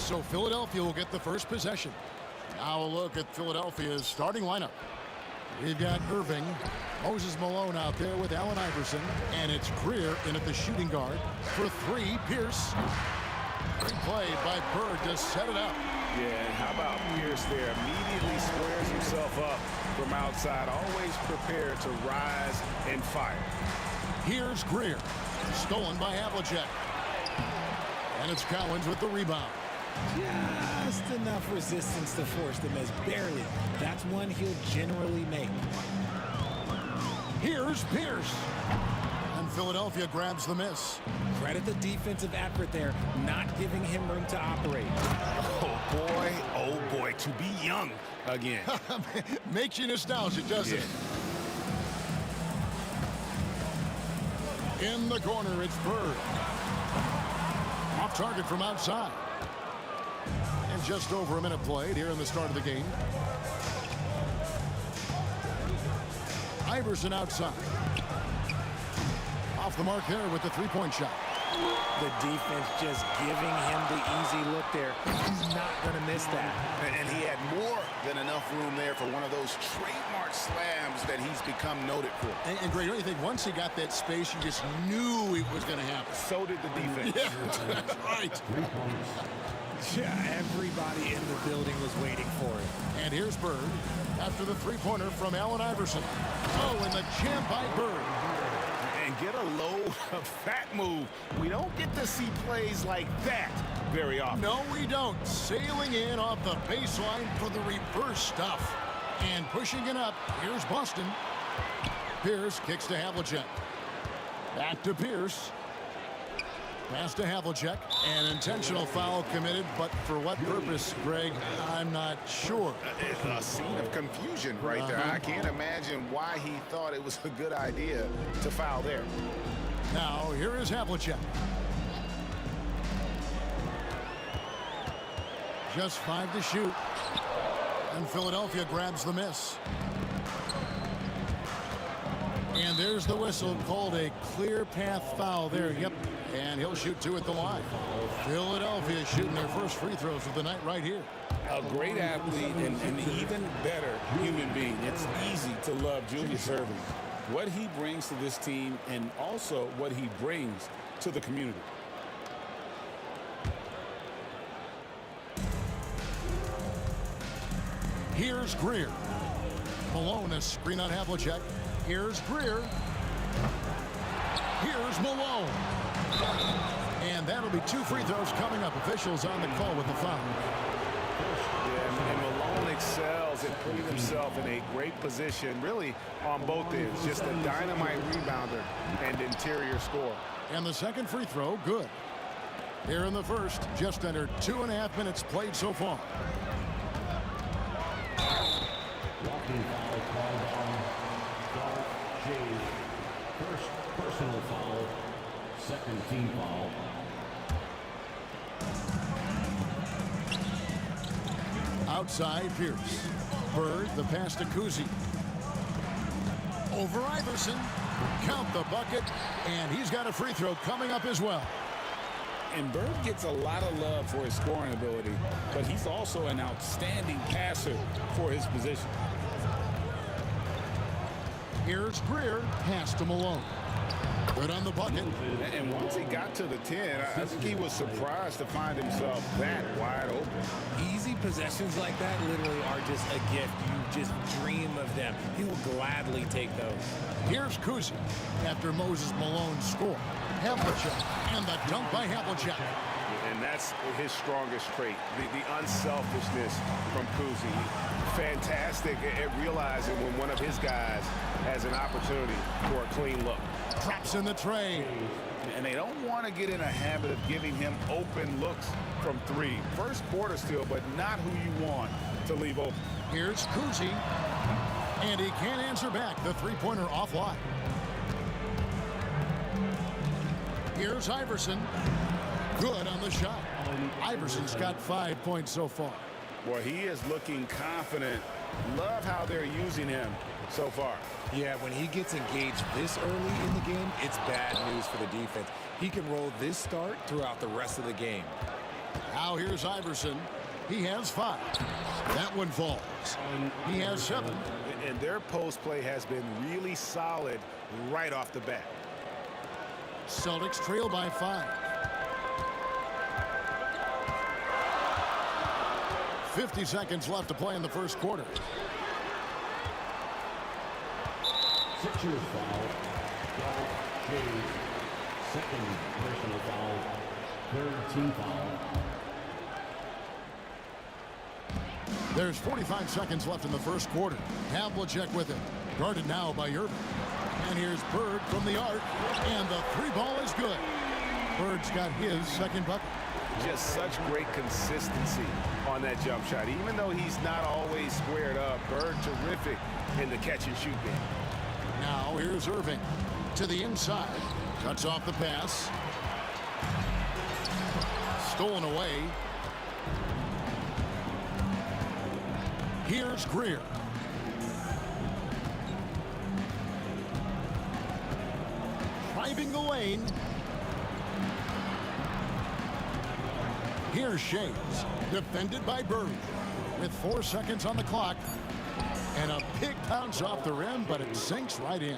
So Philadelphia will get the first possession. Now a look at Philadelphia's starting lineup. We've got Irving, Moses Malone out there with Allen Iverson, and it's Greer in at the shooting guard. For three, Pierce. Great play by Bird to set it up. Yeah, and how about Pierce there? Immediately squares himself up from outside, always prepared to rise and fire. Here's Greer, stolen by Havlicek. And it's Collins with the rebound. Just enough resistance to force the miss. Barely. That's one he'll generally make. Here's Pierce. And Philadelphia grabs the miss. Credit the defensive effort there, not giving him room to operate. Oh boy, to be young again. Makes you nostalgic, doesn't it? In the corner, it's Bird. Off target from outside. And just over a minute played here in the start of the game. Iverson outside. Off the mark there with the three-point shot. The defense just giving him the easy look there. He's not going to miss that. And he had more than enough room there for one of those trademark slams that he's become noted for. And Greg, don't you think once he got that space, you just knew it was going to happen? So did the defense. Yeah, that's right. Yeah, everybody in the building was waiting for it. And here's Bird after the three-pointer from Allen Iverson. Oh, and the jam by Bird. And get a load of fat move. We don't get to see plays like that very often. No, we don't. Sailing in off the baseline for the reverse stuff. And pushing it up, here's Boston. Pierce kicks to Havlicek. Back to Pierce. Pass to Havlicek. An intentional foul committed, but for what purpose, Greg, I'm not sure. It's a scene of confusion right there. I can't imagine why he thought it was a good idea to foul there. Now, here is Havlicek. Just 5 to shoot. And Philadelphia grabs the miss. And there's the whistle, called a clear path foul there. Yep. And he'll shoot 2 at the line. Philadelphia shooting their first free throws of the night right here. A great athlete and an even better human being. It's easy to love Julius Erving. What he brings to this team and also what he brings to the community. Here's Greer. Malone, a screen on Havlicek. Here's Greer. Here's Malone. And that'll be 2 free throws coming up. Officials on the call with the foul. Yeah, and Malone excels at putting himself in a great position, really on both ends. Just a dynamite rebounder and interior scorer. And the second free throw, good. Here in the first, just under 2.5 minutes played so far. Walking foul called on Dark Shade. First personal foul, second team foul. Outside, Pierce. Bird, the pass to Kuzi. Over Iverson. Count the bucket, and he's got a free throw coming up as well. And Bird gets a lot of love for his scoring ability, but he's also an outstanding passer for his position. Here's Greer, pass to Malone. Good on the bucket. And once he got to the 10, I think he was surprised to find himself that wide open. Easy possessions like that literally are just a gift. You just dream of them. He will gladly take those. Here's Kuzi after Moses Malone's score. Havlicek, and the dunk by Havlicek. And that's his strongest trait, the unselfishness from Kuzi. Fantastic at realizing when one of his guys has an opportunity for a clean look. Traps in the tray. And they don't want to get in a habit of giving him open looks from 3. First quarter still, but not who you want to leave open. Here's Kuzi. And he can't answer back. The three-pointer offline. Here's Iverson. Good on the shot. Iverson's got 5 points so far. Boy, he is looking confident. Love how they're using him so far. Yeah, when he gets engaged this early in the game, it's bad news for the defense. He can roll this start throughout the rest of the game. Now here's Iverson. He has 5. That one falls. He has 7. And their post play has been really solid right off the bat. Celtics trail by 5. 50 seconds left to play in the first quarter. Sixers foul. James. Second personal foul. Third team foul. There's 45 seconds left in the first quarter. Havlicek with it. Guarded now by Irving. And here's Bird from the arc. And the 3-ball is good. Bird's got his second bucket. Just such great consistency on that jump shot. Even though he's not always squared up, Bird terrific in the catch and shoot game. Now here's Irving to the inside. Cuts off the pass. Stolen away. Here's Greer. Driving the lane. Here's Shays. Defended by Bird. With 4 seconds on the clock. And a big bounce off the rim, but it sinks right in.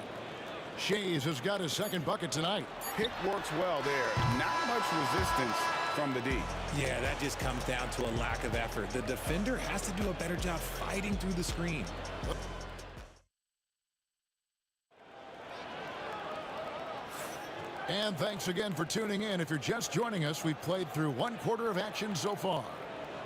Shays has got his second bucket tonight. Pick works well there. Not much resistance from the D. Yeah, that just comes down to a lack of effort. The defender has to do a better job fighting through the screen. And thanks again for tuning in. If you're just joining us, we've played through 1 quarter of action so far.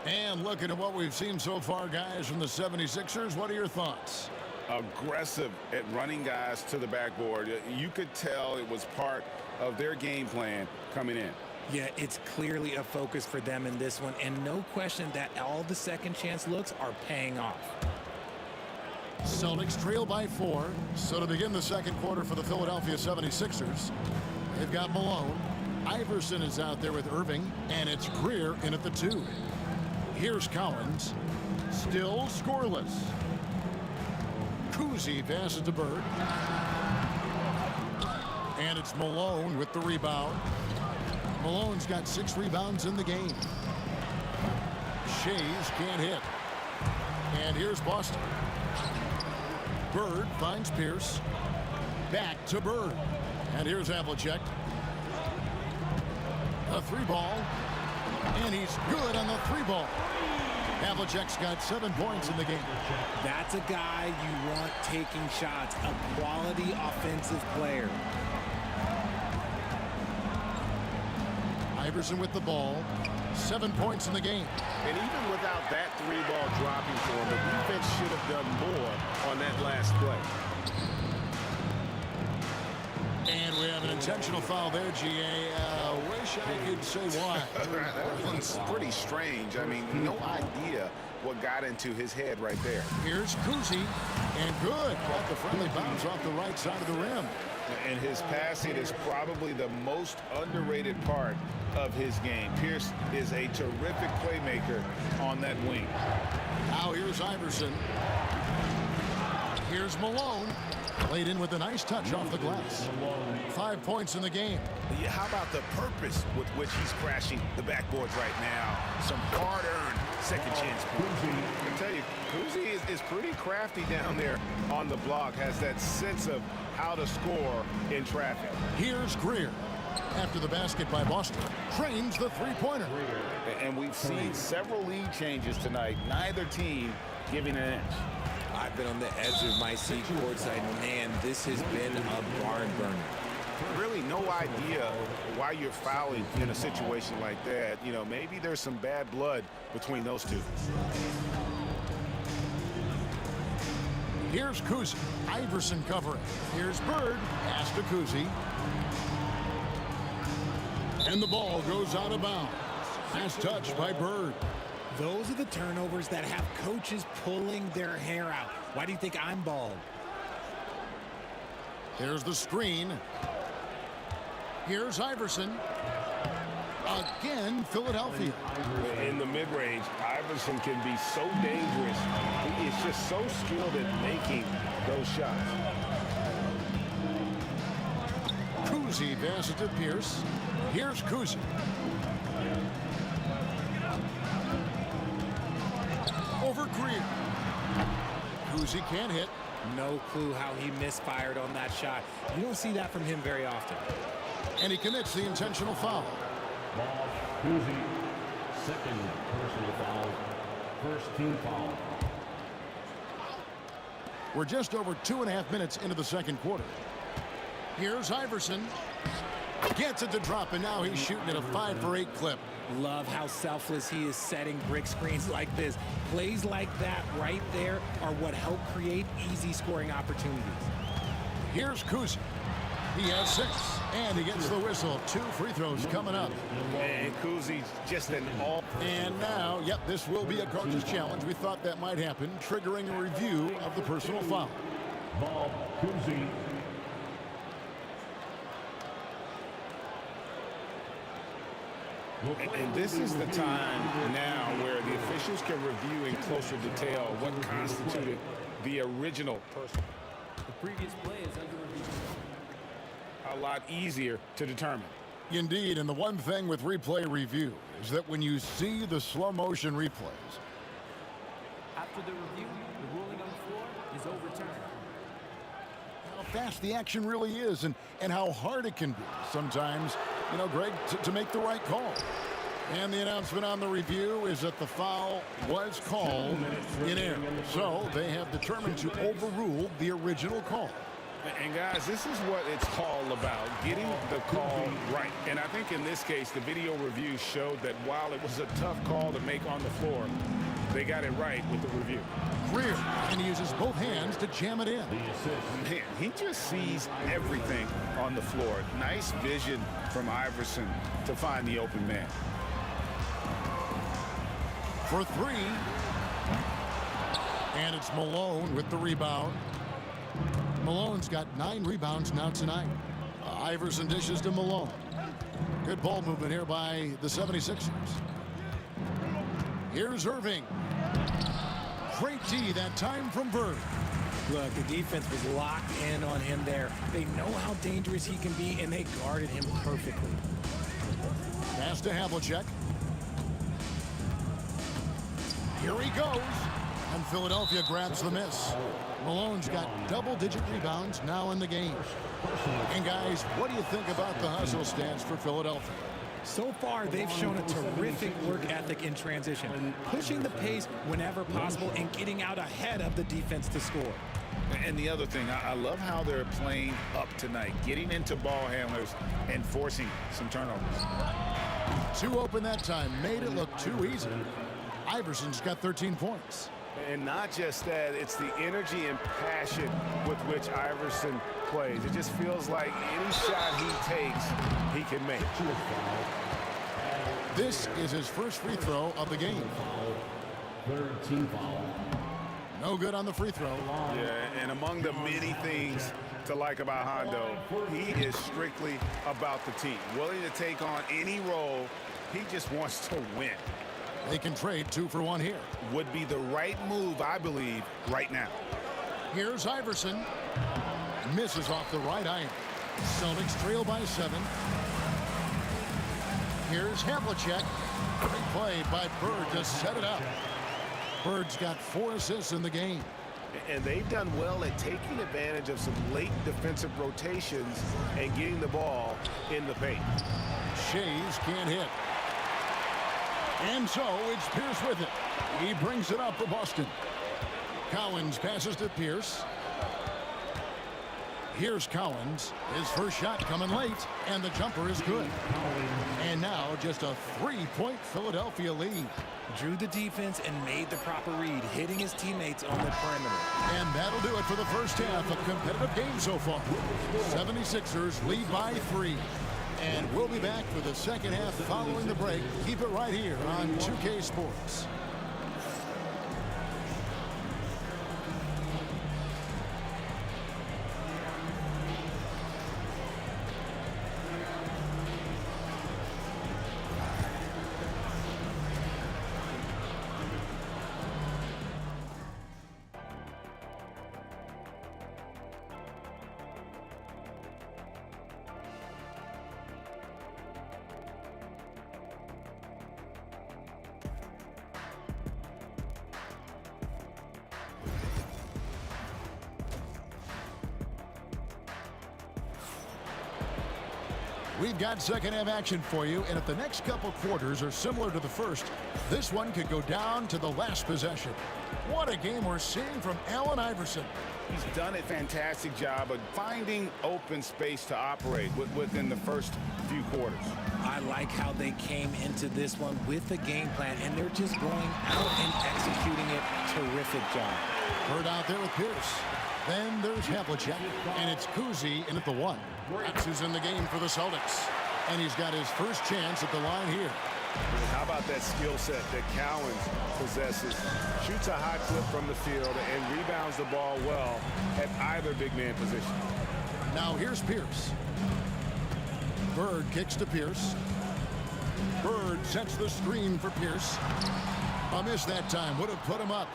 And looking at what we've seen so far, guys, from the 76ers, what are your thoughts? Aggressive at running guys to the backboard. You could tell it was part of their game plan coming in. Yeah, it's clearly a focus for them in this one, and no question that all the second chance looks are paying off. Celtics trail by 4. So to begin the second quarter for the Philadelphia 76ers, they've got Malone. Iverson is out there with Irving, and it's Greer in at the 2. Here's Collins. Still scoreless. Kuzi passes to Bird. And it's Malone with the rebound. Malone's got 6 rebounds in the game. Shays can't hit. And here's Boston. Bird finds Pierce. Back to Bird. And here's Havlicek. A 3-ball. And he's good on the 3-ball. Havlicek's got 7 points in the game. That's a guy you want taking shots, a quality offensive player. Iverson with the ball. 7 points in the game. And even without that 3-ball dropping for him, the defense should have done more on that last play. And we have an intentional foul there, GA. Wish I could say why. That one's pretty strange. I mean, no idea what got into his head right there. Here's Kuzi, and good. Got the friendly bounce off the right side of the rim. And his passing is probably the most underrated part of his game. Pierce is a terrific playmaker on that wing. Now here's Iverson. Here's Malone. Played in with a nice touch off the glass. 5 points in the game. Yeah, how about the purpose with which he's crashing the backboards right now? Some hard-earned second chance points. I can tell you, Kuzi is pretty crafty down there on the block, has that sense of how to score in traffic. Here's Greer. After the basket by Boston, trains the 3-pointer. And we've seen several lead changes tonight, neither team giving an inch. I've been on the edge of my seat courtside. Man, this has been a barn burner. Really no idea why you're fouling in a situation like that. You know, maybe there's some bad blood between those two. Here's Kuzi. Iverson covering. Here's Bird. Pass to Kuzi. And the ball goes out of bounds. Last touch by Bird. Those are the turnovers that have coaches pulling their hair out. Why do you think I'm bald? There's the screen. Here's Iverson. Again, Philadelphia. In the mid-range, Iverson can be so dangerous. He is just so skilled at making those shots. Kuzi passes to Pierce. Here's Kuzi. Greer. Kuzi can't hit. No clue how he misfired on that shot. You don't see that from him very often. And he commits the intentional foul. Ball, Kuzi. Second personal foul. First team foul. We're just over 2.5 minutes into the second quarter. Here's Iverson. Gets it to drop, and now he's shooting at a 5-for-8 clip. Love how selfless he is setting brick screens like this. Plays like that right there are what help create easy scoring opportunities. Here's Kuzi. He has 6, and he gets the whistle. 2 free throws coming up. And Kuzi's just an all. And now, yep, this will be a coach's challenge. We thought that might happen, triggering a review of the personal foul. Ball, Kuzi. And this is the time now where the officials can review in closer detail what constituted the original person. The previous play is under review. A lot easier to determine. Indeed, and the one thing with replay review is that when you see the slow motion replays, After the review, the ruling on the floor is overturned. how fast the action really is and how hard it can be sometimes, you know, Greg, to make the right call. And the announcement on the review is that the foul was called in error. So they have determined to overrule the original call. And guys, this is what it's all about, getting the call right. And I think in this case, the video review showed that while it was a tough call to make on the floor, they got it right with the review. Greer, and he uses both hands to jam it in. Man, he just sees everything on the floor. Nice vision from Iverson to find the open man. For 3. And it's Malone with the rebound. Malone's got 9 rebounds now tonight. Iverson dishes to Malone. Good ball movement here by the 76ers. Here's Irving. Great D that time from Bird. Look, the defense was locked in on him there. They know how dangerous he can be, and they guarded him perfectly. Pass to Havlicek. Here he goes. And Philadelphia grabs the miss. Malone's got double-digit rebounds now in the game. And guys, what do you think about the hustle stance for Philadelphia? So far, they've shown a terrific work ethic in transition, pushing the pace whenever possible and getting out ahead of the defense to score. And the other thing, I love how they're playing up tonight, getting into ball handlers and forcing some turnovers. 2 open that time, made it look too easy. Iverson's got 13 points. And not just that, it's the energy and passion with which Iverson plays. It just feels like any shot he takes, he can make. This is his first free throw of the game. Third team foul. No good on the free throw. Yeah, and among the many things to like about Hondo, he is strictly about the team. Willing to take on any role. He just wants to win. They can trade 2 for 1 here. Would be the right move, I believe, right now. Here's Iverson. Misses off the right iron. Celtics trail by 7. Here's Havlicek. Great play by Bird to set it up. Bird's got 4 assists in the game. And they've done well at taking advantage of some late defensive rotations and getting the ball in the paint. Shays can't hit. And so it's Pierce with it. He brings it up for Boston. Collins passes to Pierce. Here's Collins. His first shot coming late, and the jumper is good. And now just a 3-point Philadelphia lead. Drew the defense and made the proper read, hitting his teammates on the perimeter. And that'll do it for the first half of competitive game so far. 76ers lead by 3. And we'll be back for the second half following the break. Keep it right here on 2K Sports. We've got second half action for you, and if the next couple quarters are similar to the first, this one could go down to the last possession. What a game we're seeing from Allen Iverson. He's done a fantastic job of finding open space to operate within the first few quarters. I like how they came into this one with a game plan, and they're just going out and executing it. Terrific job. Bird out there with Pierce. Then there's Havlicek, and it's Kuzi in at the 1. That's who's in the game for the Celtics. And he's got his first chance at the line here. How about that skill set that Cowens possesses? Shoots a hot clip from the field and rebounds the ball well at either big man position. Now here's Pierce. Bird kicks to Pierce. Bird sets the screen for Pierce. A miss that time would have put him up.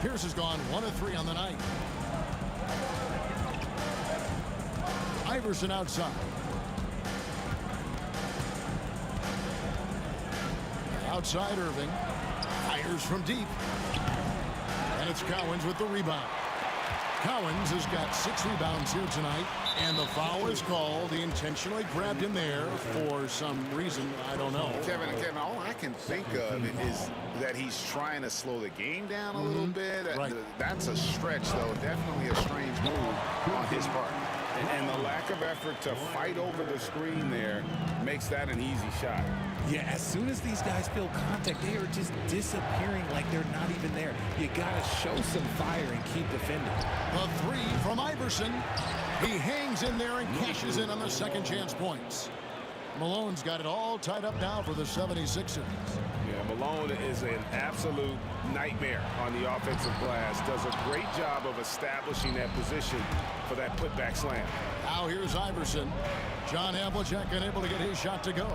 Pierce has gone 1 of 3 on the night. Iverson outside. Outside Irving. Fires from deep. And it's Cowens with the rebound. Cowens has got 6 rebounds here tonight. And the foul is called. He intentionally grabbed him there for some reason. I don't know. Kevin, all I can think of is that he's trying to slow the game down a little bit. Right. That's a stretch, though. Definitely a strange move on his part. And the lack of effort to fight over the screen there makes that an easy shot. Yeah, as soon as these guys feel contact, they are just disappearing like they're not even there. You got to show some fire and keep defending. The 3 from Iverson. He hangs in there and cashes in on the second chance points. Malone's got it all tied up now for the 76ers. Yeah, Malone is an absolute nightmare on the offensive glass. Does a great job of establishing that position for that putback slam. Now here's Iverson. John Havlicek unable to get his shot to go.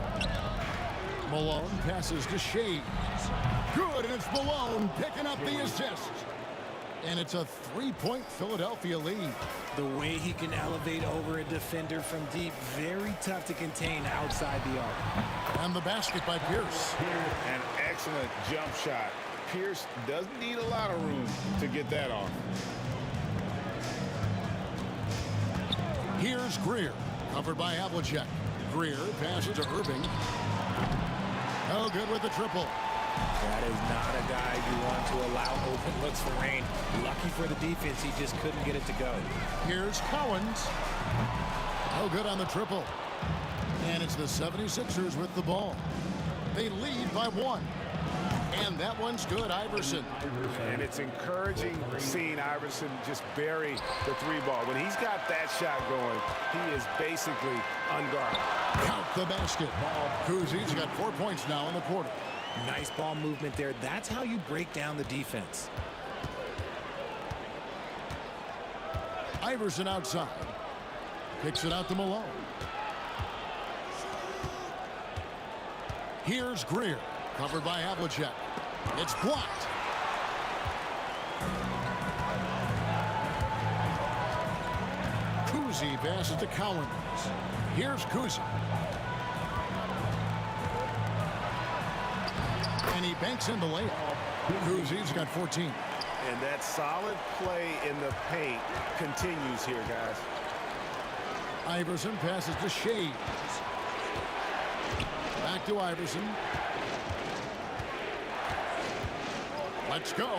Malone passes to Shades. Good, and it's Malone picking up the assist. And it's a 3-point Philadelphia lead. The way he can elevate over a defender from deep, very tough to contain outside the arc. And the basket by Pierce. An excellent jump shot. Pierce doesn't need a lot of room to get that off. Here's Greer, covered by Havlicek. Greer passes to Irving. No good with the triple. That is not a guy you want to allow open looks for rain. Lucky for the defense, he just couldn't get it to go. Here's Cowens. No good on the triple. And it's the 76ers with the ball. They lead by 1. And that one's good, Iverson. And it's encouraging seeing Iverson just bury the 3-ball. When he's got that shot going, he is basically unguarded. Count the basket. Kuzi's got 4 points now in the quarter. Nice ball movement there. That's how you break down the defense. Iverson outside. Kicks it out to Malone. Here's Greer, covered by Havlicek. It's blocked. Kuzi passes to Cowens. Here's Kuzi. And he banks in the layup. Kuzi's got 14. And that solid play in the paint continues here, guys. Iverson passes to Shades. Back to Iverson. Let's go.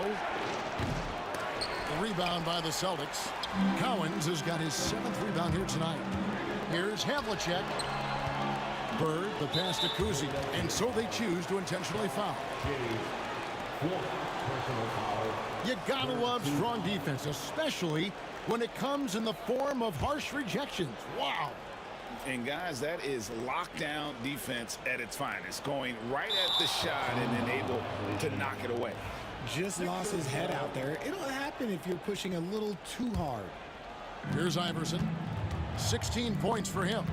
The rebound by the Celtics. Cowens has got his 7th rebound here tonight. Here's Havlicek. Bird, the pass to Kuzi. And so they choose to intentionally foul. You gotta love strong defense, especially when it comes in the form of harsh rejections. Wow. And guys, that is lockdown defense at its finest. Going right at the shot and then able to knock it away. Just lost his head out there. It'll happen if you're pushing a little too hard. Here's Iverson. 16 points for him.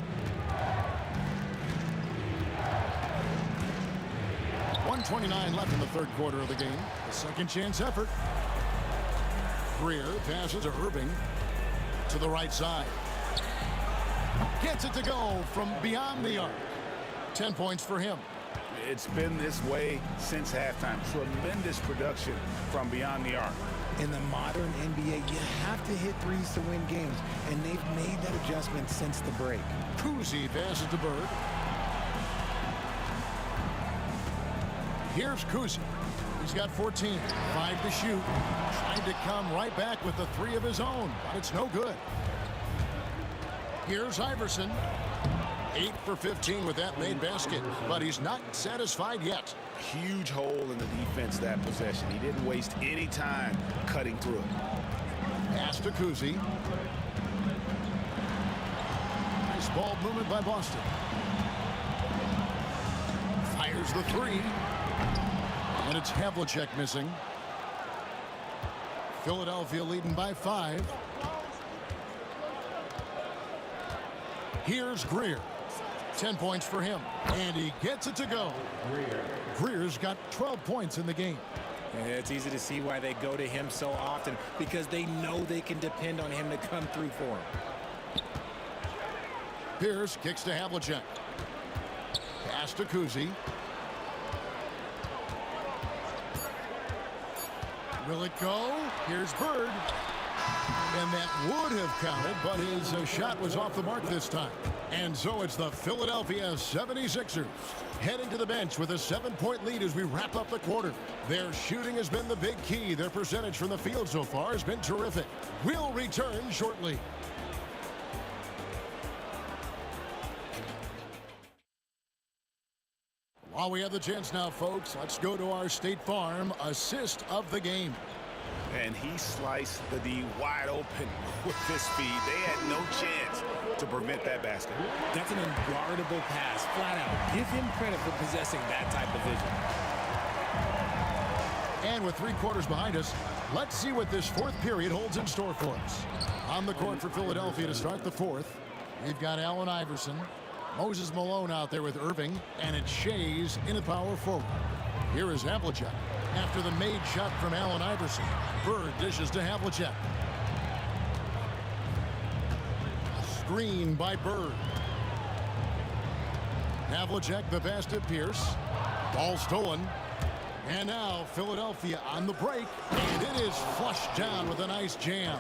1:29 left in the third quarter of the game. A second chance effort. Greer passes to Irving to the right side. Gets it to go from beyond the arc. 10 points for him. It's been this way since halftime. Tremendous production from beyond the arc. In the modern NBA, you have to hit threes to win games, and they've made that adjustment since the break. Kuzi passes to Bird. Here's Kuzi. He's got 14, 5 to shoot. Trying to come right back with the 3 of his own, but it's no good. Here's Iverson. 8 for 15 with that made basket, but he's not satisfied yet. Huge hole in the defense that possession. He didn't waste any time cutting through it. Pass to Kuzi. Nice ball movement by Boston. Fires the 3. And it's Havlicek missing. Philadelphia leading by 5. Here's Greer. 10 points for him. And he gets it to go. Greer's got 12 points in the game. And it's easy to see why they go to him so often, because they know they can depend on him to come through for them. Pierce kicks to Havlicek. Pass to Kuzi. Will it go? Here's Bird. And that would have counted, but his shot was off the mark this time. And so it's the Philadelphia 76ers heading to the bench with a 7-point lead as we wrap up the quarter. Their shooting has been the big key. Their percentage from the field so far has been terrific. We'll return shortly. While we have the chance now, folks, let's go to our State Farm assist of the game. And he sliced the D wide open with his speed. They had no chance to prevent that basket. That's an unguardable pass, flat out. Give him credit for possessing that type of vision. And with 3 quarters behind us, let's see what this 4th period holds in store for us. On the court for Philadelphia to start the 4th, we've got Allen Iverson, Moses Malone out there with Irving, and it's Shays in the power forward. Here is Havlicek. After the made shot from Allen Iverson, Bird dishes to Havlicek. Screen by Bird. Havlicek the pass to Pierce. Ball stolen. And now Philadelphia on the break, and it is flushed down with a nice jam.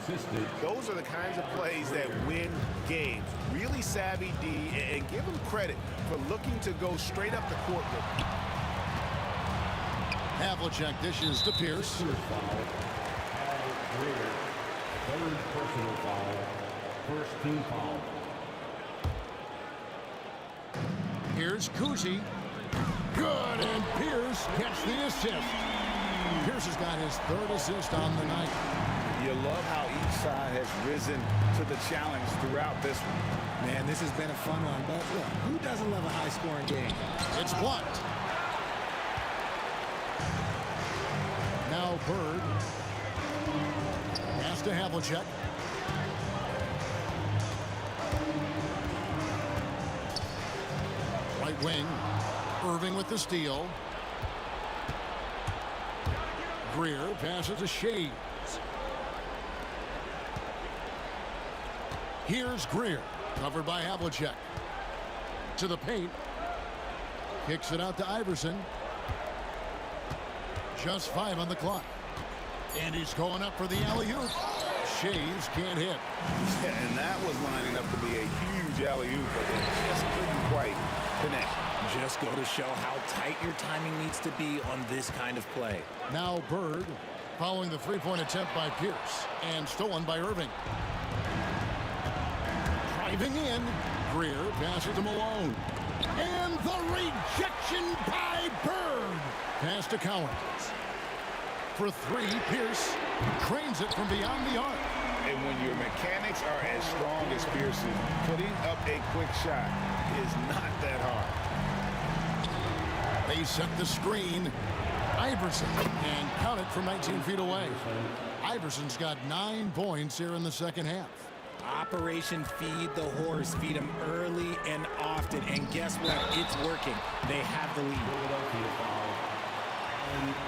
Those are the kinds of plays that win games. Really savvy D, and give him credit for looking to go straight up the court with him. Havlicek dishes to Pierce. Third personal foul. First team foul. Here's Kuzi. Good, and Pierce gets the assist. Pierce has got his 3rd assist on the night. You love how each side has risen to the challenge throughout this one. Man, this has been a fun one, but look, who doesn't love a high-scoring game? It's blocked. Now Bird. Pass to Havlicek. Right wing. Irving with the steal. Greer passes to Shays. Here's Greer, covered by Havlicek. To the paint. Kicks it out to Iverson. Just 5 on the clock. And he's going up for the alley-oop. Shays can't hit. Yeah, and that was lining up to be a huge alley-oop, but they just couldn't quite connect. Just go to show how tight your timing needs to be on this kind of play. Now Bird, following the 3-point attempt by Pierce, and stolen by Irving. Driving in, Greer passes to Malone. And the rejection by Bird. Pass to Collins. For 3, Pierce trains it from beyond the arc. And when your mechanics are as strong as Pierce's, putting up a quick shot is not that hard. They set the screen. Iverson, and count it from 19 feet away. Iverson's got 9 points here in the second half. Operation Feed the Horse. Feed him early and often. And guess what? It's working. They have the lead.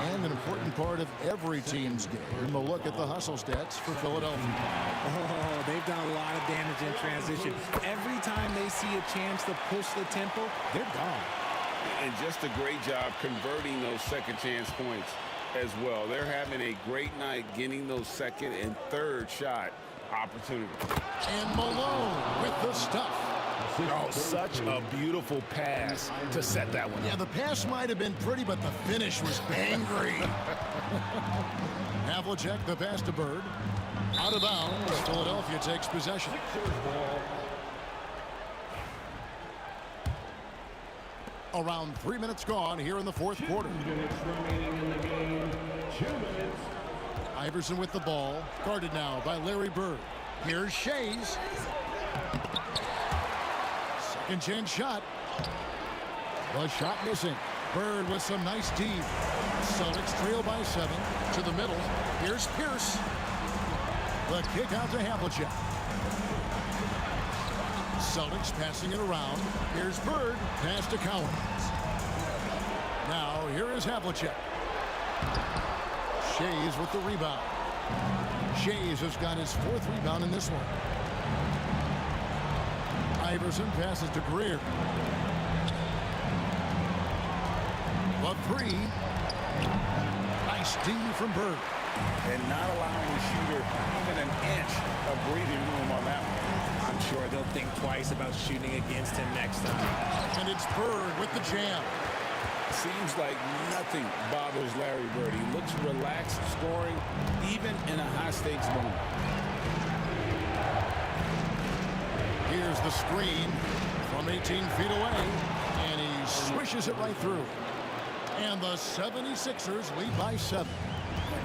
And an important part of every team's game, a look at the hustle stats for Philadelphia. Oh, they've done a lot of damage in transition. Every time they see a chance to push the tempo, they're gone. And just a great job converting those second chance points. as well. They're having a great night getting those second and third shot opportunities. And Malone with the stuff. Oh, such a beautiful pass to set that one up. Yeah, the pass might have been pretty, but the finish was angry. Havlicek, the pass to Bird. Out of bounds. Philadelphia takes possession. Around 3 minutes gone here in the fourth quarter. 2 minutes remaining in the game. 2 minutes. Iverson with the ball. Guarded now by Larry Bird. Here's Shays. Second chance shot. The shot missing. Bird with some nice D. Celtics trail by 7. To the middle. Here's Pierce. The kick out to Havlicek. Celtics passing it around. Here's Bird. Pass to Collins. Now here is Havlicek. Shays with the rebound. Shays has got his 4th rebound in this one. Iverson passes to Greer. The 3. Nice D from Bird. And not allowing the shooter even an inch of breathing room on that one. I'm sure they'll think twice about shooting against him next time. And it's Bird with the jam. Seems like nothing bothers Larry Bird. He looks relaxed scoring even in a high-stakes moment. Here's the screen from 18 feet away. And he swishes it right through. And the 76ers lead by 7.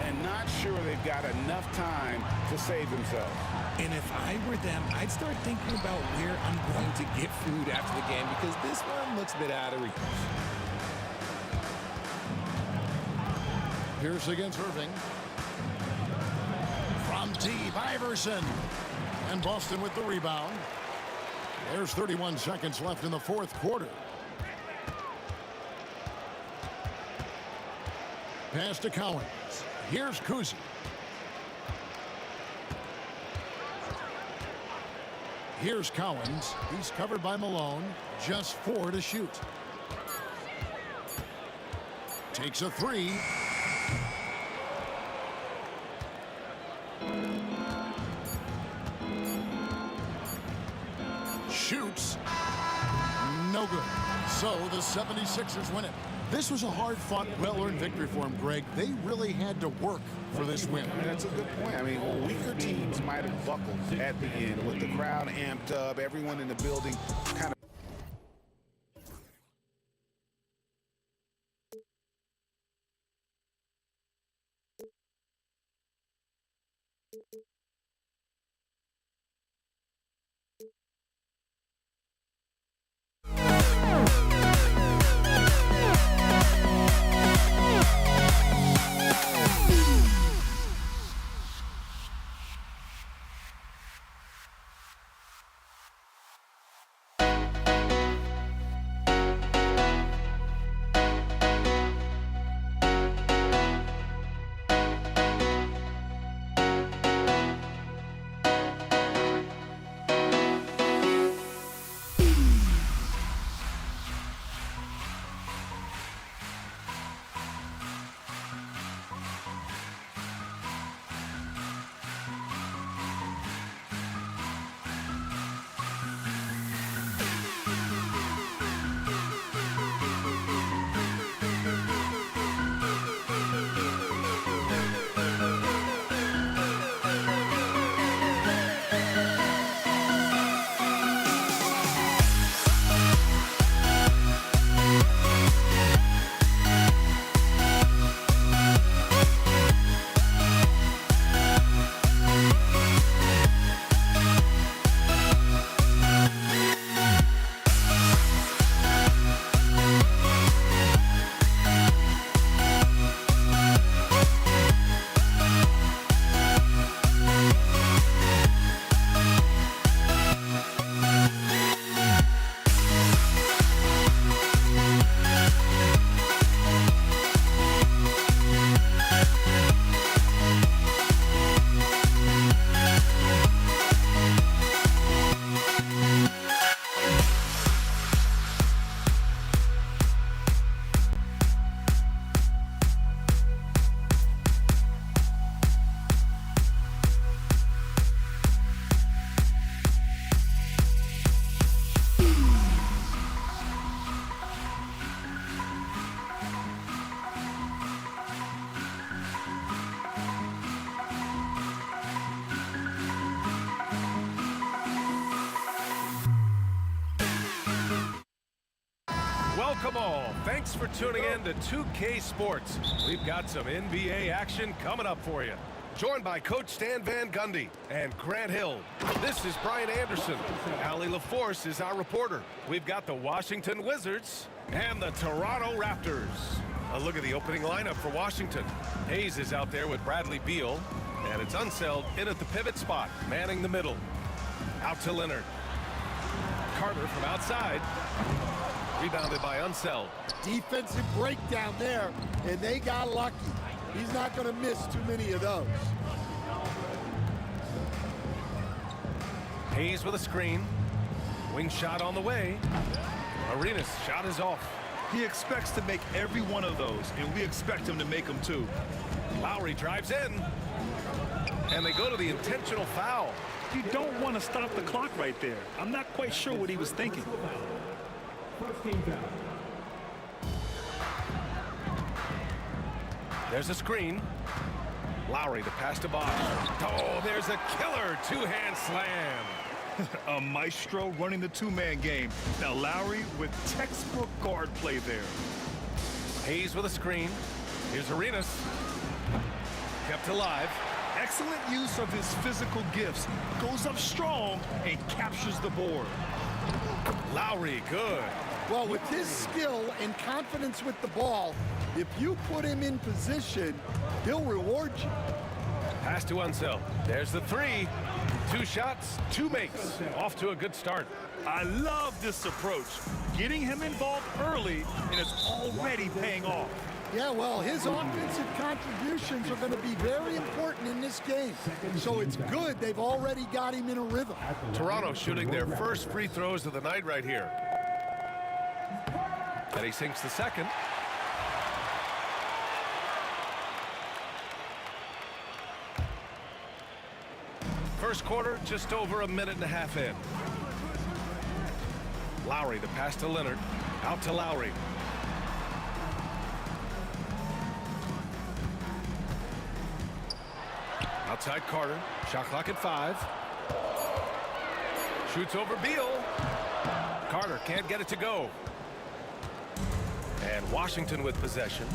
And not sure they've got enough time to save themselves. And if I were them, I'd start thinking about where I'm going to get food after the game because this one looks a bit out of reach. Pierce against Irving. From deep, Iverson. And Boston with the rebound. There's 31 seconds left in the fourth quarter. Pass to Collins. Here's Kuzi. Here's Collins. He's covered by Malone. Just 4 to shoot. Takes a 3. Shoots. No good. So the 76ers win it. This was a hard-fought, well-earned victory for them, Greg. They really had to work for this win. That's a good point. I mean, weaker teams might have buckled at the end with the crowd amped up, everyone in the building kind of. Welcome all. Thanks for tuning in to 2K Sports. We've got some NBA action coming up for you. Joined by Coach Stan Van Gundy and Grant Hill. This is Brian Anderson. Allie LaForce is our reporter. We've got the Washington Wizards and the Toronto Raptors. A look at the opening lineup for Washington. Hayes is out there with Bradley Beal. And it's Unseld in at the pivot spot, manning the middle. Out to Leonard. Carter from outside. Rebounded by Unseld. Defensive breakdown there, and they got lucky. He's not going to miss too many of those. Hayes with a screen. Wing shot on the way. Arenas' shot is off. He expects to make every one of those, and we expect him to make them too. Lowry drives in. And they go to the intentional foul. You don't want to stop the clock right there. I'm not quite sure what he was thinking. There's a screen. Lowry, the pass to Bosch. Oh, there's a killer two-hand slam. A maestro running the two-man game. Now Lowry with textbook guard play there. Hayes with a screen. Here's Arenas. Kept alive. Excellent use of his physical gifts. Goes up strong and captures the board. Lowry, good. Well, with his skill and confidence with the ball, if you put him in position, he'll reward you. Pass to Unseld. There's the three. 2 shots, 2 makes. Off to a good start. I love this approach. Getting him involved early, and it's already paying off. Yeah, well, his offensive contributions are going to be very important in this game. So it's good they've already got him in a rhythm. Toronto shooting their first free throws of the night right here. And he sinks the second. First quarter, just over a minute and a half in. Lowry, the pass to Leonard. Out to Lowry. Outside Carter. Shot clock at 5. Shoots over Beal. Carter can't get it to go. And Washington with possession.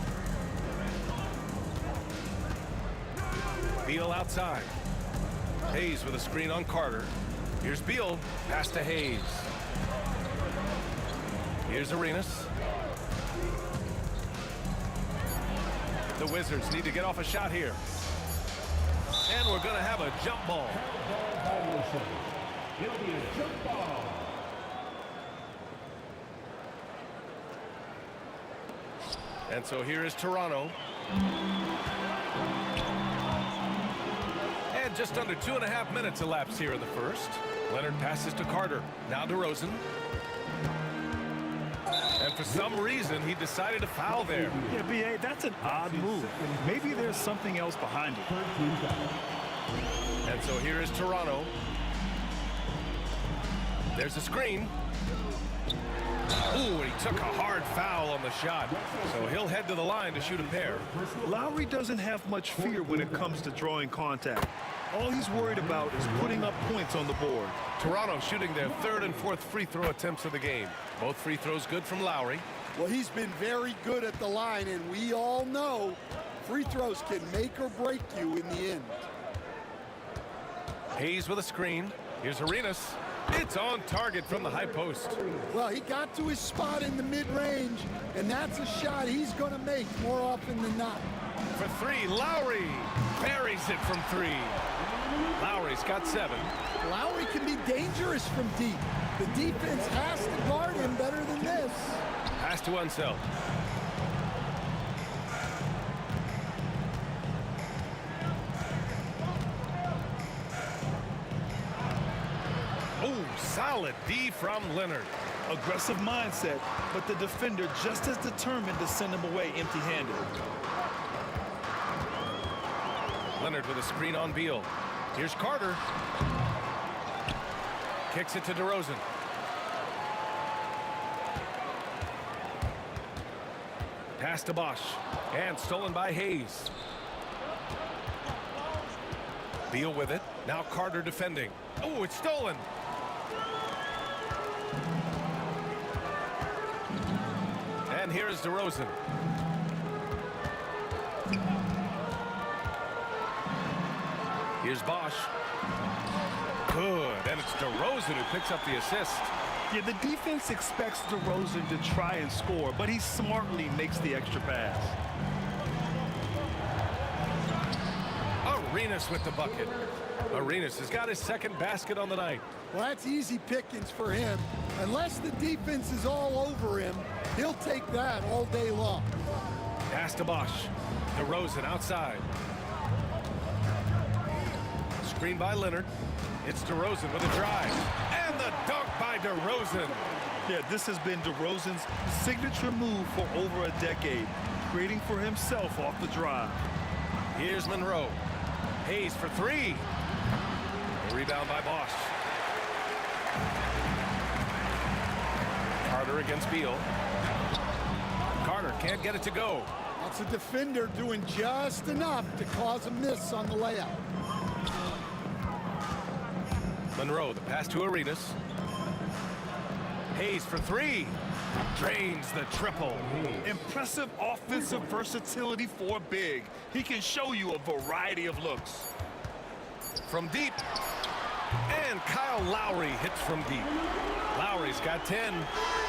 Beal outside. Hayes with a screen on Carter. Here's Beal. Pass to Hayes. Here's Arenas. The Wizards need to get off a shot here. And we're going to have a jump ball. It'll be a jump ball. And so here is Toronto. And just under 2.5 minutes elapsed here in the first. Leonard passes to Carter. Now DeRozan. And for some reason, he decided to foul there. Yeah, B.A., that's an odd move. Maybe there's something else behind it. And so here is Toronto. There's a screen. Ooh, he took a hard foul on the shot. So he'll head to the line to shoot a pair. Lowry doesn't have much fear when it comes to drawing contact. All he's worried about is putting up points on the board. Toronto shooting their 3rd and 4th free throw attempts of the game. Both free throws good from Lowry. Well, he's been very good at the line, and we all know free throws can make or break you in the end. Hayes with a screen. Here's Arenas. It's on target from the high post. Well, he got to his spot in the mid-range, and that's a shot he's going to make more often than not. For 3, Lowry buries it from 3. Lowry's got 7. Lowry can be dangerous from deep. The defense has to guard him better than this. Pass to Unseld. Oh, solid D from Leonard. Aggressive mindset, but the defender just as determined to send him away empty-handed. Leonard with a screen on Beal. Here's Carter. Kicks it to DeRozan. Pass to Bosch. And stolen by Hayes. Beal with it. Now Carter defending. Oh, it's stolen. And here is DeRozan. Here's Bosch. Good, and it's DeRozan who picks up the assist. Yeah, the defense expects DeRozan to try and score, but he smartly makes the extra pass. Arenas with the bucket. Arenas has got his second basket on the night. Well, that's easy pickings for him. Unless the defense is all over him, he'll take that all day long. Pass to Bosch. DeRozan outside. Screen by Leonard. It's DeRozan with a drive. And the dunk by DeRozan. Yeah, this has been DeRozan's signature move for over a decade, creating for himself off the drive. Here's Monroe. Hayes for three. A rebound by Bosch. Carter against Beal. Carter can't get it to go. That's a defender doing just enough to cause a miss on the layup. Monroe, the pass to Arenas. Hayes for three. Drains the triple. Impressive offensive versatility for big. He can show you a variety of looks. From deep. And Kyle Lowry hits from deep. Lowry's got 10.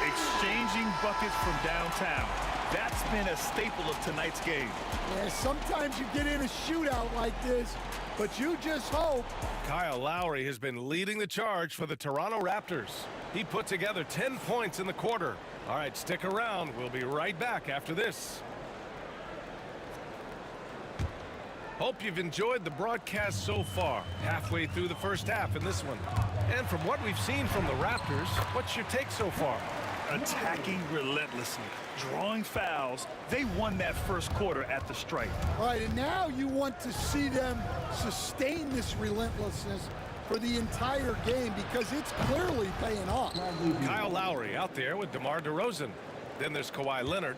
Exchanging buckets from downtown. That's been a staple of tonight's game. Yeah, sometimes you get in a shootout like this, but you just hope. Kyle Lowry has been leading the charge for the Toronto Raptors. He put together 10 points in the quarter. All right, stick around. We'll be right back after this. Hope you've enjoyed the broadcast so far. Halfway through the first half in this one. And from what we've seen from the Raptors, what's your take so far? Attacking relentlessly, drawing fouls. They won that first quarter at the stripe. All right, and now you want to see them sustain this relentlessness for the entire game because it's clearly paying off. Kyle Lowry out there with DeMar DeRozan. Then there's Kawhi Leonard.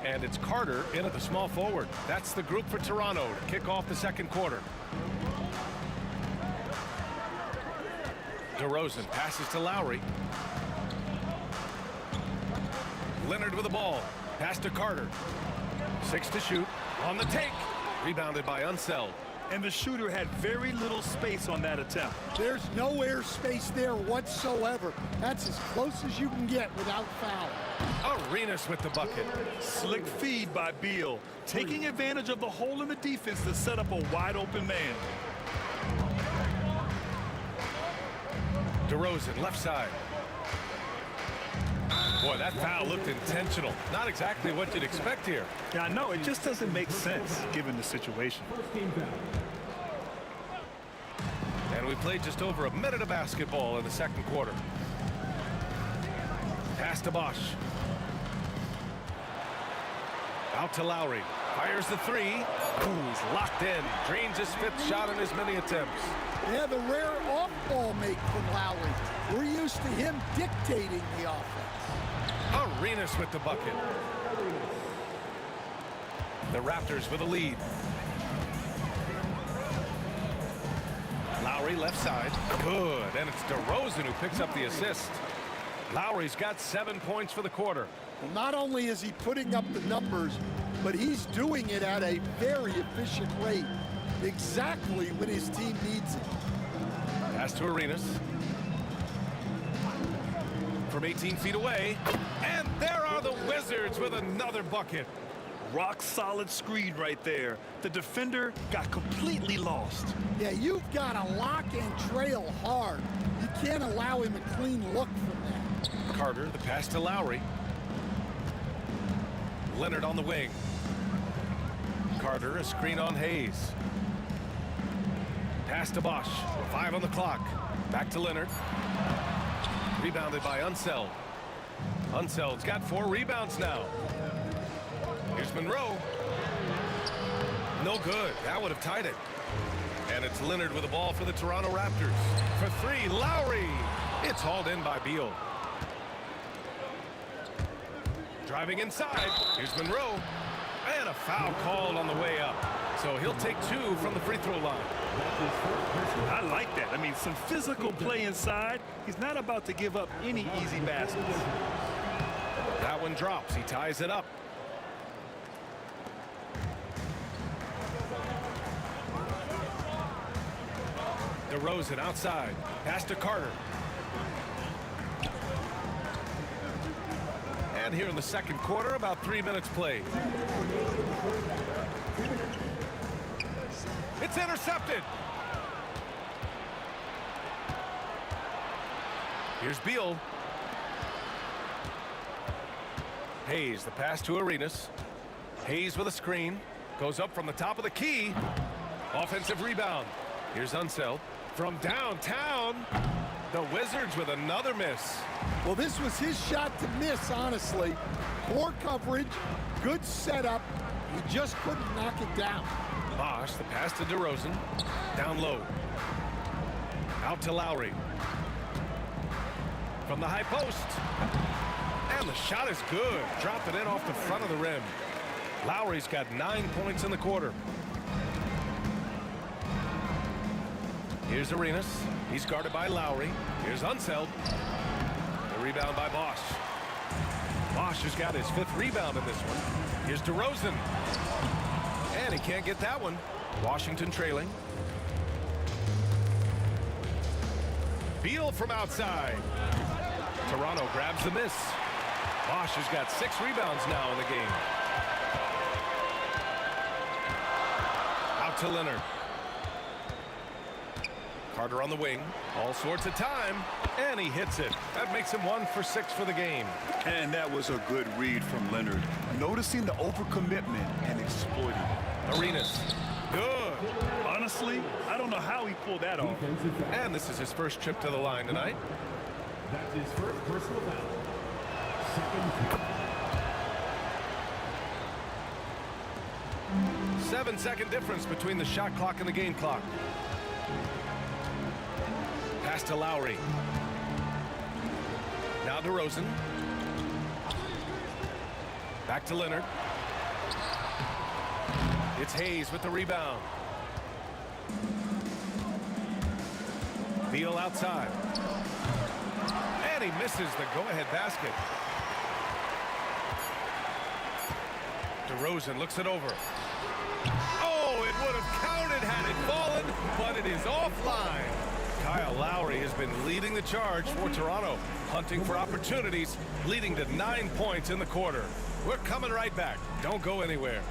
And it's Carter in at the small forward. That's the group for Toronto to kick off the second quarter. DeRozan passes to Lowry. Leonard with the ball. Pass to Carter. 6 to shoot. On the take. Rebounded by Unseld. And the shooter had very little space on that attempt. There's no air space there whatsoever. That's as close as you can get without foul. Arenas with the bucket. Slick feed by Beal, taking advantage of the hole in the defense to set up a wide open man. DeRozan left side. Boy, that foul looked intentional. Not exactly what you'd expect here. Yeah, I know. It just doesn't make sense given the situation. And we played just over a minute of basketball in the second quarter. Pass to Bosch. Out to Lowry. Fires the three. Ooh, he's locked in. Drains his 5th shot in as many attempts. Yeah, the rare off-ball make from Lowry. We're used to him dictating the offense. Arenas with the bucket. The Raptors with a lead. Lowry left side. Good. And it's DeRozan who picks up the assist. Lowry's got 7 points for the quarter. Well, not only is he putting up the numbers, but he's doing it at a very efficient rate. Exactly when his team needs it. Pass to Arenas. From 18 feet away. And there are the Wizards with another bucket. Rock solid screen right there. The defender got completely lost. Yeah, you've got to lock and trail hard. You can't allow him a clean look from that. Carter, the pass to Lowry. Leonard on the wing. Carter, a screen on Hayes. Pass to Bosch. 5 on the clock. Back to Leonard. Rebounded by Unseld. Unseld's got 4 rebounds now. Here's Monroe. No good. That would have tied it. And it's Leonard with the ball for the Toronto Raptors. For 3, Lowry. It's hauled in by Beal. Driving inside. Here's Monroe. And a foul called on the way up. So he'll take 2 from the free throw line. I like that. I mean, some physical play inside. He's not about to give up any easy baskets. That one drops. He ties it up. DeRozan outside. Pass to Carter. And here in the second quarter, about 3 minutes played. It's intercepted. Here's Beal. Hayes, the pass to Arenas. Hayes with a screen. Goes up from the top of the key. Offensive rebound. Here's Unseld. From downtown, the Wizards with another miss. Well, this was his shot to miss, honestly. Poor coverage, good setup. He just couldn't knock it down. Bosch, the pass to DeRozan. Down low. Out to Lowry. From the high post. And the shot is good. Dropped it in off the front of the rim. Lowry's got 9 points in the quarter. Here's Arenas. He's guarded by Lowry. Here's Unseld. The rebound by Bosch. Bosch has got his 5th rebound in this one. Here's DeRozan. And he can't get that one. Washington trailing. Beal from outside. Toronto grabs the miss. Bosch has got 6 rebounds now in the game. Out to Leonard. Carter on the wing. All sorts of time. And he hits it. That makes him 1 for 6 for the game. And that was a good read from Leonard. Noticing the overcommitment and exploiting it. Arenas. Good. Honestly, I don't know how he pulled that off. And this is his first trip to the line tonight. That's his first personal foul. Second. 7-second difference between the shot clock and the game clock. Pass to Lowry. Now DeRozan. Back to Leonard. It's Hayes with the rebound. Beal outside. And he misses the go-ahead basket. DeRozan looks it over. Oh, it would have counted had it fallen, but it is offline. Kyle Lowry has been leading the charge for Toronto, hunting for opportunities, leading to 9 points in the quarter. We're coming right back. Don't go anywhere.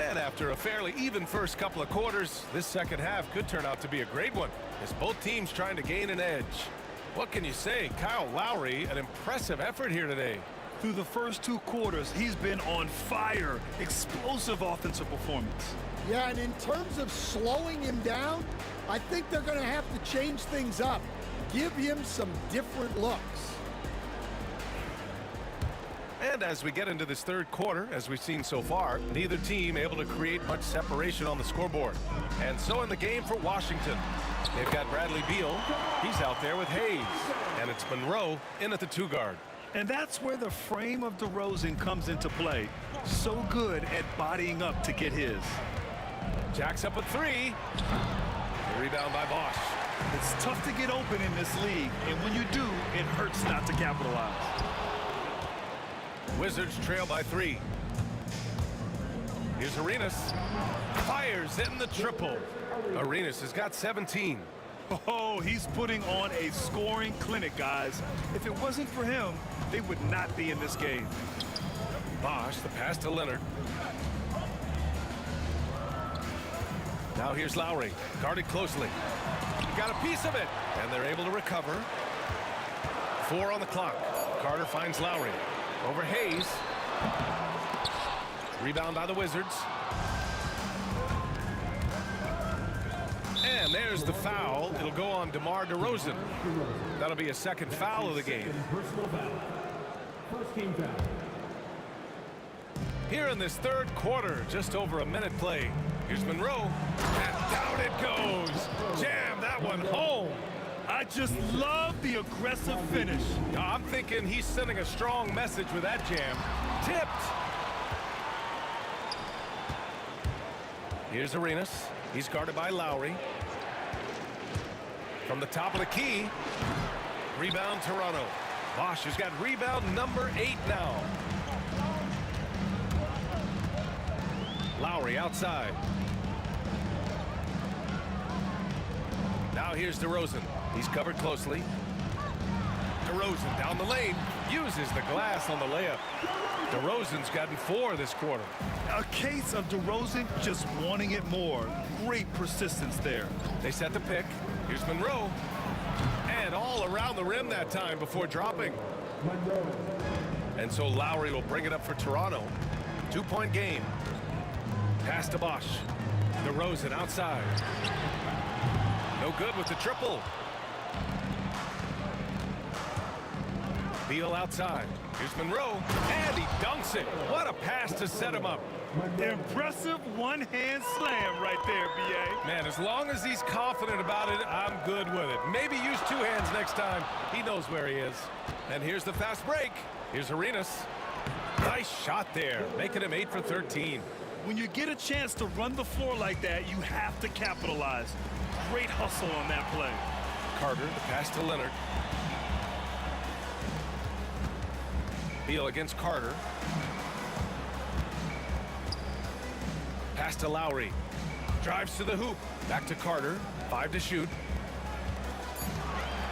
And after a fairly even first couple of quarters, this second half could turn out to be a great one, as both teams trying to gain an edge. What can you say? Kyle Lowry, an impressive effort here today. Through the first 2 quarters, he's been on fire. Explosive offensive performance. Yeah, and in terms of slowing him down, I think they're going to have to change things up. Give him some different looks. And as we get into this third quarter, as we've seen so far, neither team able to create much separation on the scoreboard. And so in the game for Washington, they've got Bradley Beal. He's out there with Hayes. And it's Monroe in at the 2 guard. And that's where the frame of DeRozan comes into play. So good at bodying up to get his. Jacks up a 3. The rebound by Bosch. It's tough to get open in this league, and when you do, it hurts not to capitalize. Wizards trail by 3. Here's Arenas. Fires in the triple. Arenas has got 17. Oh, he's putting on a scoring clinic, guys. If it wasn't for him, they would not be in this game. Bosch, the pass to Leonard. Now here's Lowry, guarded closely. He got a piece of it, and they're able to recover. 4 on the clock. Carter finds Lowry. Over Hayes. Rebound by the Wizards. And there's the foul. It'll go on DeMar DeRozan. That'll be a second foul of the game. First team foul. Here in this third quarter, just over a minute play. Here's Monroe. And down it goes. Jam that one home. I just love the aggressive finish. I'm thinking he's sending a strong message with that jam. Tipped. Here's Arenas. He's guarded by Lowry. From the top of the key. Rebound Toronto. Bosch has got rebound number 8 now. Lowry outside. Now here's DeRozan. He's covered closely. DeRozan down the lane. Uses the glass on the layup. DeRozan's gotten 4 this quarter. A case of DeRozan just wanting it more. Great persistence there. They set the pick. Here's Monroe. And all around the rim that time before dropping. And so Lowry will bring it up for Toronto. 2-point game. Pass to Bosch. DeRozan outside. No good with the triple. Beal outside. Here's Monroe. And he dunks it. What a pass to set him up. Impressive one-hand slam right there, B.A. Man, as long as he's confident about it, I'm good with it. Maybe use 2 hands next time. He knows where he is. And here's the fast break. Here's Arenas. Nice shot there, making him 8 for 13. When you get a chance to run the floor like that, you have to capitalize. Great hustle on that play. Carter, the pass to Leonard. Beal against Carter. Pass to Lowry. Drives to the hoop. Back to Carter. 5 to shoot.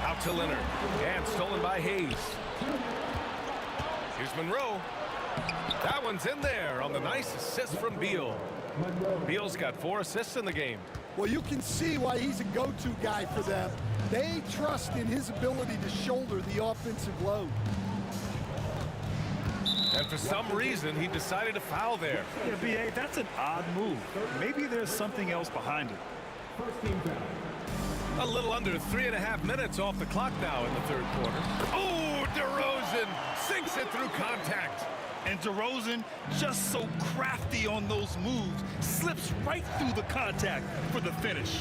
Out to Leonard. And stolen by Hayes. Here's Monroe. That one's in there on the nice assist from Beal. Beal's got 4 assists in the game. Well, you can see why he's a go-to guy for them. They trust in his ability to shoulder the offensive load. And for some reason, he decided to foul there. Yeah, B.A., that's an odd move. Maybe there's something else behind it. First team foul. A little under 3.5 minutes off the clock now in the third quarter. Oh, DeRozan sinks it through contact. And DeRozan, just so crafty on those moves, slips right through the contact for the finish.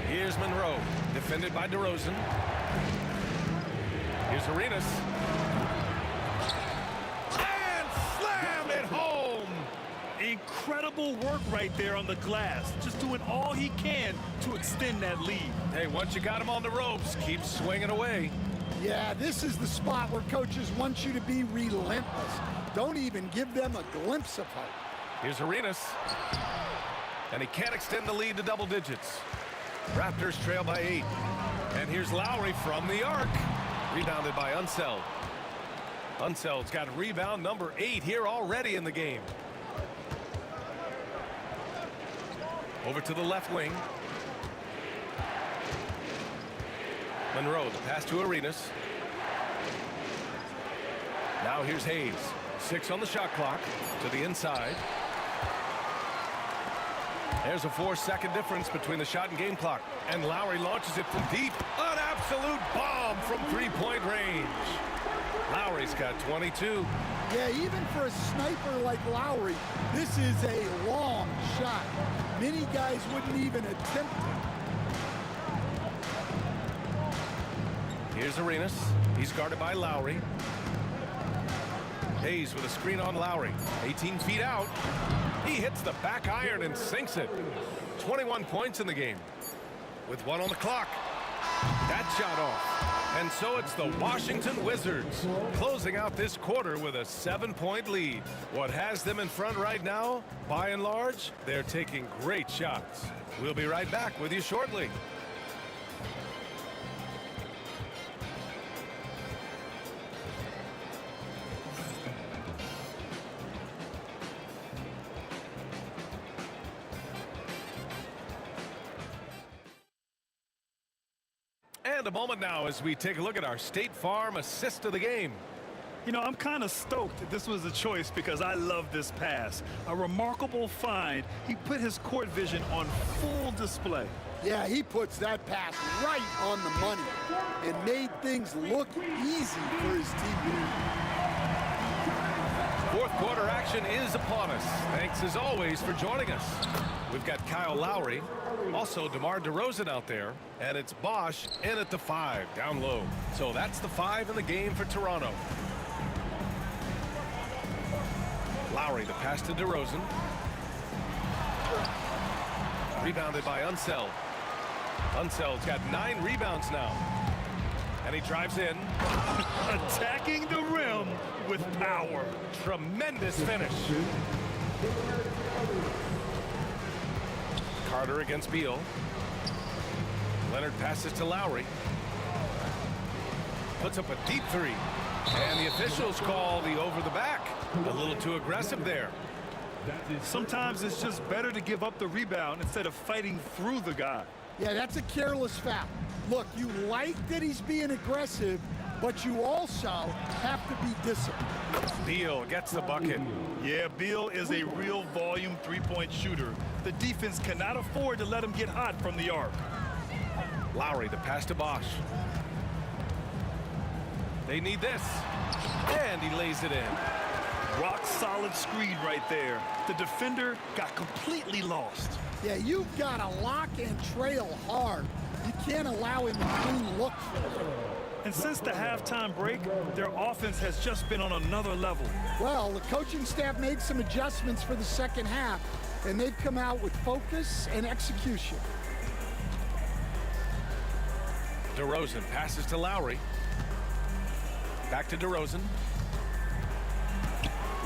Here's Monroe, defended by DeRozan. Here's Arenas. And slam it home! Incredible work right there on the glass. Just doing all he can to extend that lead. Hey, once you got him on the ropes, keep swinging away. Yeah, this is the spot where coaches want you to be relentless. Don't even give them a glimpse of hope. Here's Arenas. And he can't extend the lead to double digits. Raptors trail by 8. And here's Lowry from the arc. Rebounded by Unseld. Unseld's got rebound number 8 here already in the game. Over to the left wing. Monroe, the pass to Arenas. Now here's Hayes. 6 on the shot clock to the inside. There's a 4-second difference between the shot and game clock. And Lowry launches it from deep. An absolute bomb from 3-point range. Lowry's got 22. Yeah, even for a sniper like Lowry, this is a long shot. Many guys wouldn't even attempt it. Here's Arenas. He's guarded by Lowry. Hayes with a screen on Lowry. 18 feet out. He hits the back iron and sinks it. 21 points in the game. With 1 on the clock. That shot off. And so it's the Washington Wizards closing out this quarter with a 7-point lead. What has them in front right now, by and large, they're taking great shots. We'll be right back with you shortly. And a moment now as we take a look at our State Farm assist of the game. You know, I'm kind of stoked that this was a choice because I love this pass. A remarkable find. He put his court vision on full display. Yeah, he puts that pass right on the money and made things look easy for his teammate. Fourth quarter action is upon us. Thanks as always for joining us. We've got Kyle Lowry, also DeMar DeRozan out there, and it's Bosch in at the 5 down low. So that's the 5 in the game for Toronto. Lowry, the pass to DeRozan. Rebounded by Unseld. Unseld's got 9 rebounds now. And he drives in. Attacking the rim with power. Tremendous finish. Carter against Beal. Leonard passes to Lowry. Puts up a deep 3. And the officials call the over the back. A little too aggressive there. Sometimes it's just better to give up the rebound instead of fighting through the guy. Yeah, that's a careless foul. Look, you like that he's being aggressive, but you also have to be disciplined. Beal gets the bucket. Yeah, Beal is a real volume three-point shooter. The defense cannot afford to let him get hot from the arc. Lowry, the pass to Bosch. They need this. And he lays it in. Rock solid screen right there. The defender got completely lost. Yeah, you've got to lock and trail hard. You can't allow him a clean look for it. And since the halftime break, their offense has just been on another level. Well, the coaching staff made some adjustments for the second half, and they've come out with focus and execution. DeRozan passes to Lowry. Back to DeRozan.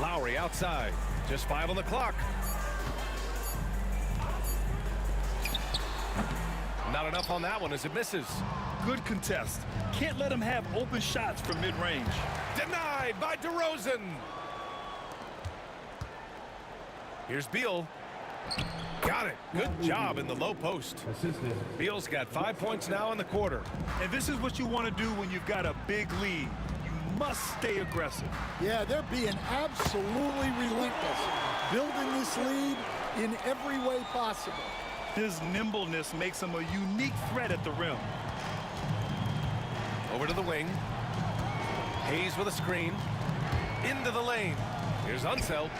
Lowry outside. Just 5 on the clock. Not enough on that one as it misses. Good contest. Can't let him have open shots from mid-range. Denied by DeRozan. Here's Beal. Got it. Good job in the low post. Beal's got 5 points now in the quarter. And this is what you want to do when you've got a big lead. You must stay aggressive. Yeah, they're being absolutely relentless, building this lead in every way possible. His nimbleness makes him a unique threat at the rim. Over to the wing. Hayes with a screen. Into the lane. Here's Unseld.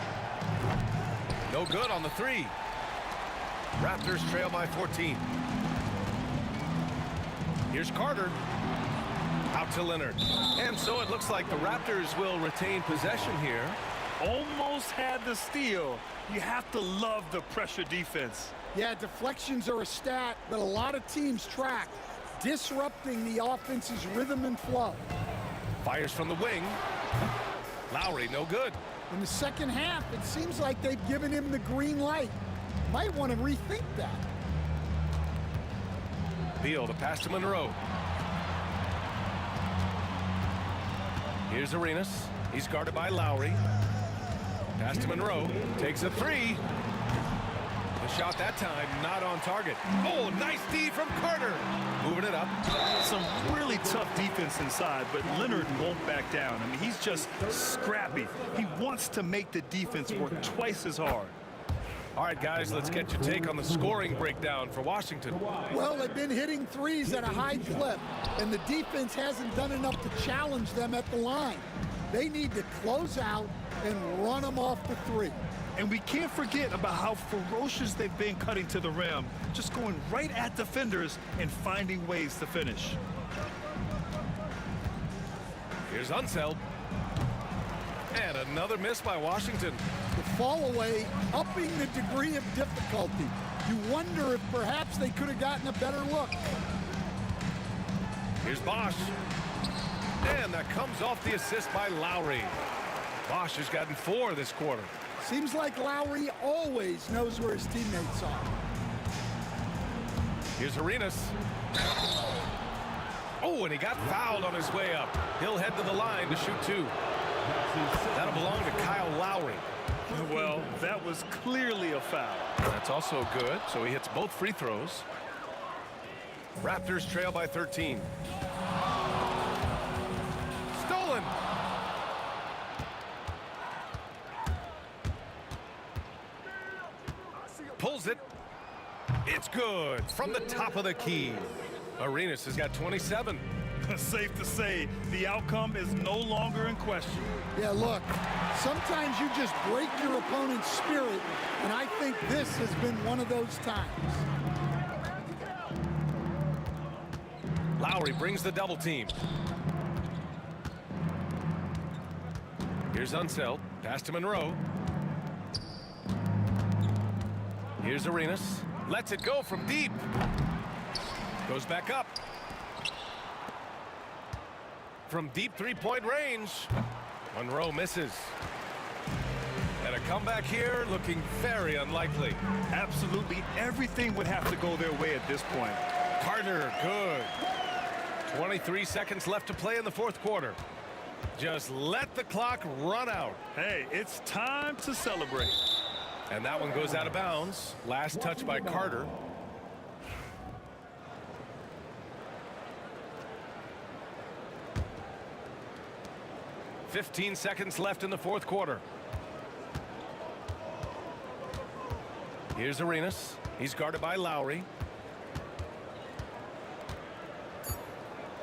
No good on the 3. Raptors trail by 14. Here's Carter. Out to Leonard. And so it looks like the Raptors will retain possession here. Almost had the steal. You have to love the pressure defense. Yeah, deflections are a stat that a lot of teams track, disrupting the offense's rhythm and flow. Fires from the wing. Lowry, no good. In the second half, it seems like they've given him the green light. Might want to rethink that. Beal, the pass to Monroe. Here's Arenas. He's guarded by Lowry. Pass to Monroe. Takes a 3. The shot that time not on target. Oh, nice D from Carter. Moving it up. Some really tough defense inside, but Leonard won't back down. I mean, he's just scrappy. He wants to make the defense work twice as hard. All right, guys, let's get your take on the scoring breakdown for Washington. Well, they've been hitting threes at a high clip, and the defense hasn't done enough to challenge them at the line. They need to close out and run them off the 3. And we can't forget about how ferocious they've been cutting to the rim, just going right at defenders and finding ways to finish. Here's Unseld. And another miss by Washington. The fall away, upping the degree of difficulty. You wonder if perhaps they could have gotten a better look. Here's Bosch. And that comes off the assist by Lowry. Bosch has gotten 4 this quarter. Seems like Lowry always knows where his teammates are. Here's Arenas. Oh, and he got fouled on his way up. He'll head to the line to shoot 2. That'll belong to Kyle Lowry. Well, that was clearly a foul. That's also good, so he hits both free throws. Raptors trail by 13. Stolen. pulls it. It's good from the top of the key. Arenas has got 27. Safe to say, the outcome is no longer in question. Yeah, look, sometimes you just break your opponent's spirit, and I think this has been one of those times. Lowry brings the double team. Here's Unseld. Pass to Monroe. Here's Arenas. Lets it go from deep. Goes back up. From deep three-point range. Monroe misses. And a comeback here looking very unlikely. Absolutely everything would have to go their way at this point. Carter, good. 23 seconds left to play in the fourth quarter. Just let the clock run out. Hey, it's time to celebrate. And that one goes out of bounds. Last touch by Carter. "15 seconds left in the fourth quarter. Here's Arenas. He's guarded by Lowry.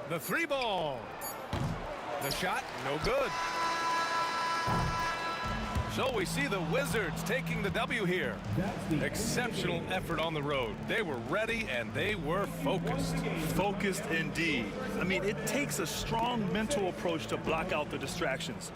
The three ball. The shot, no good. So we see the Wizards taking the W here. Exceptional effort on the road. They were ready and they were focused. Focused indeed. I mean, it takes a strong mental approach to block out the distractions.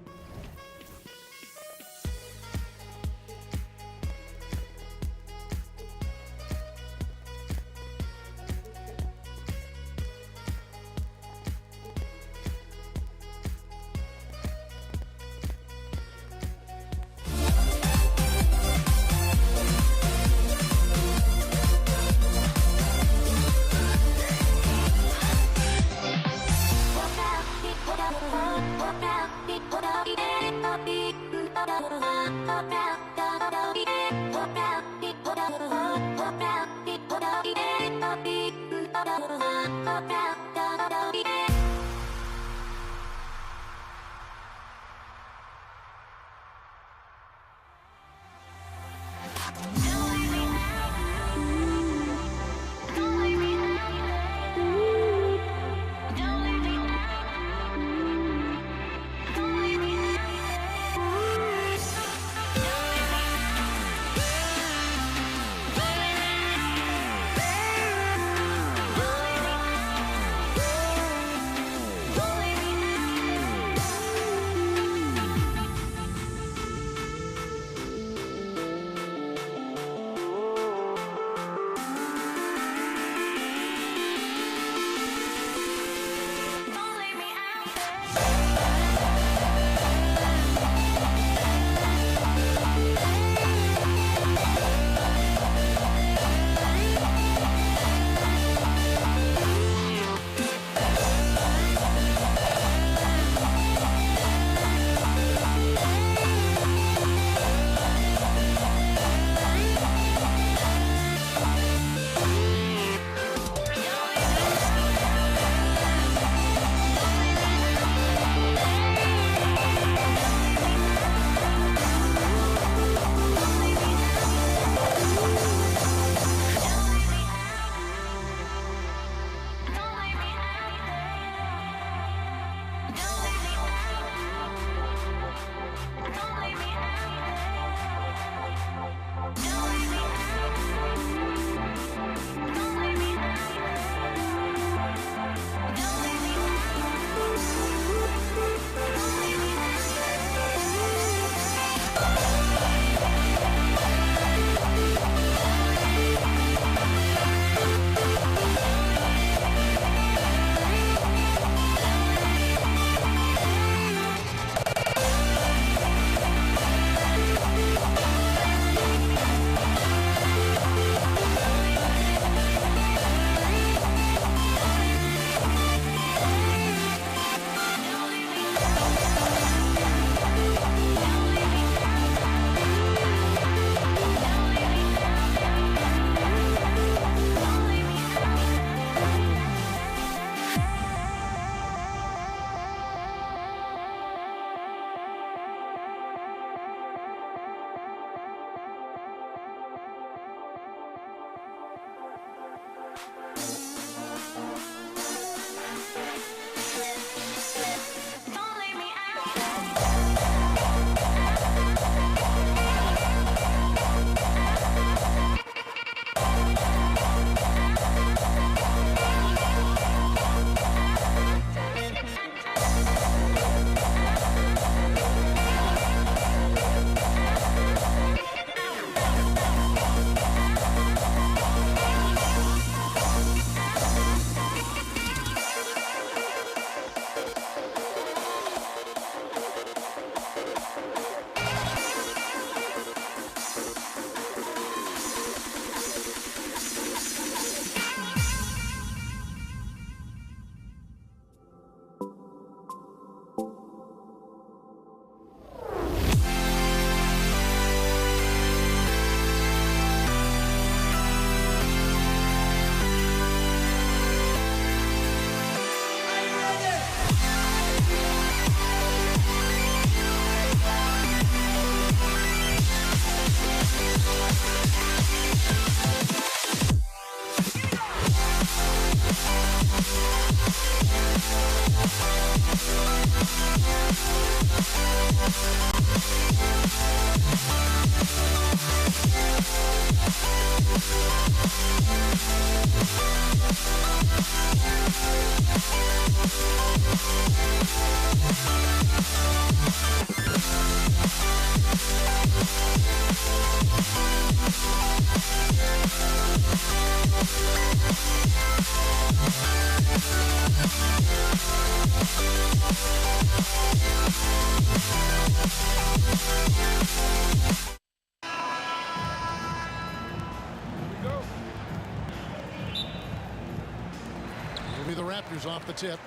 It'll be the Raptors off the tip.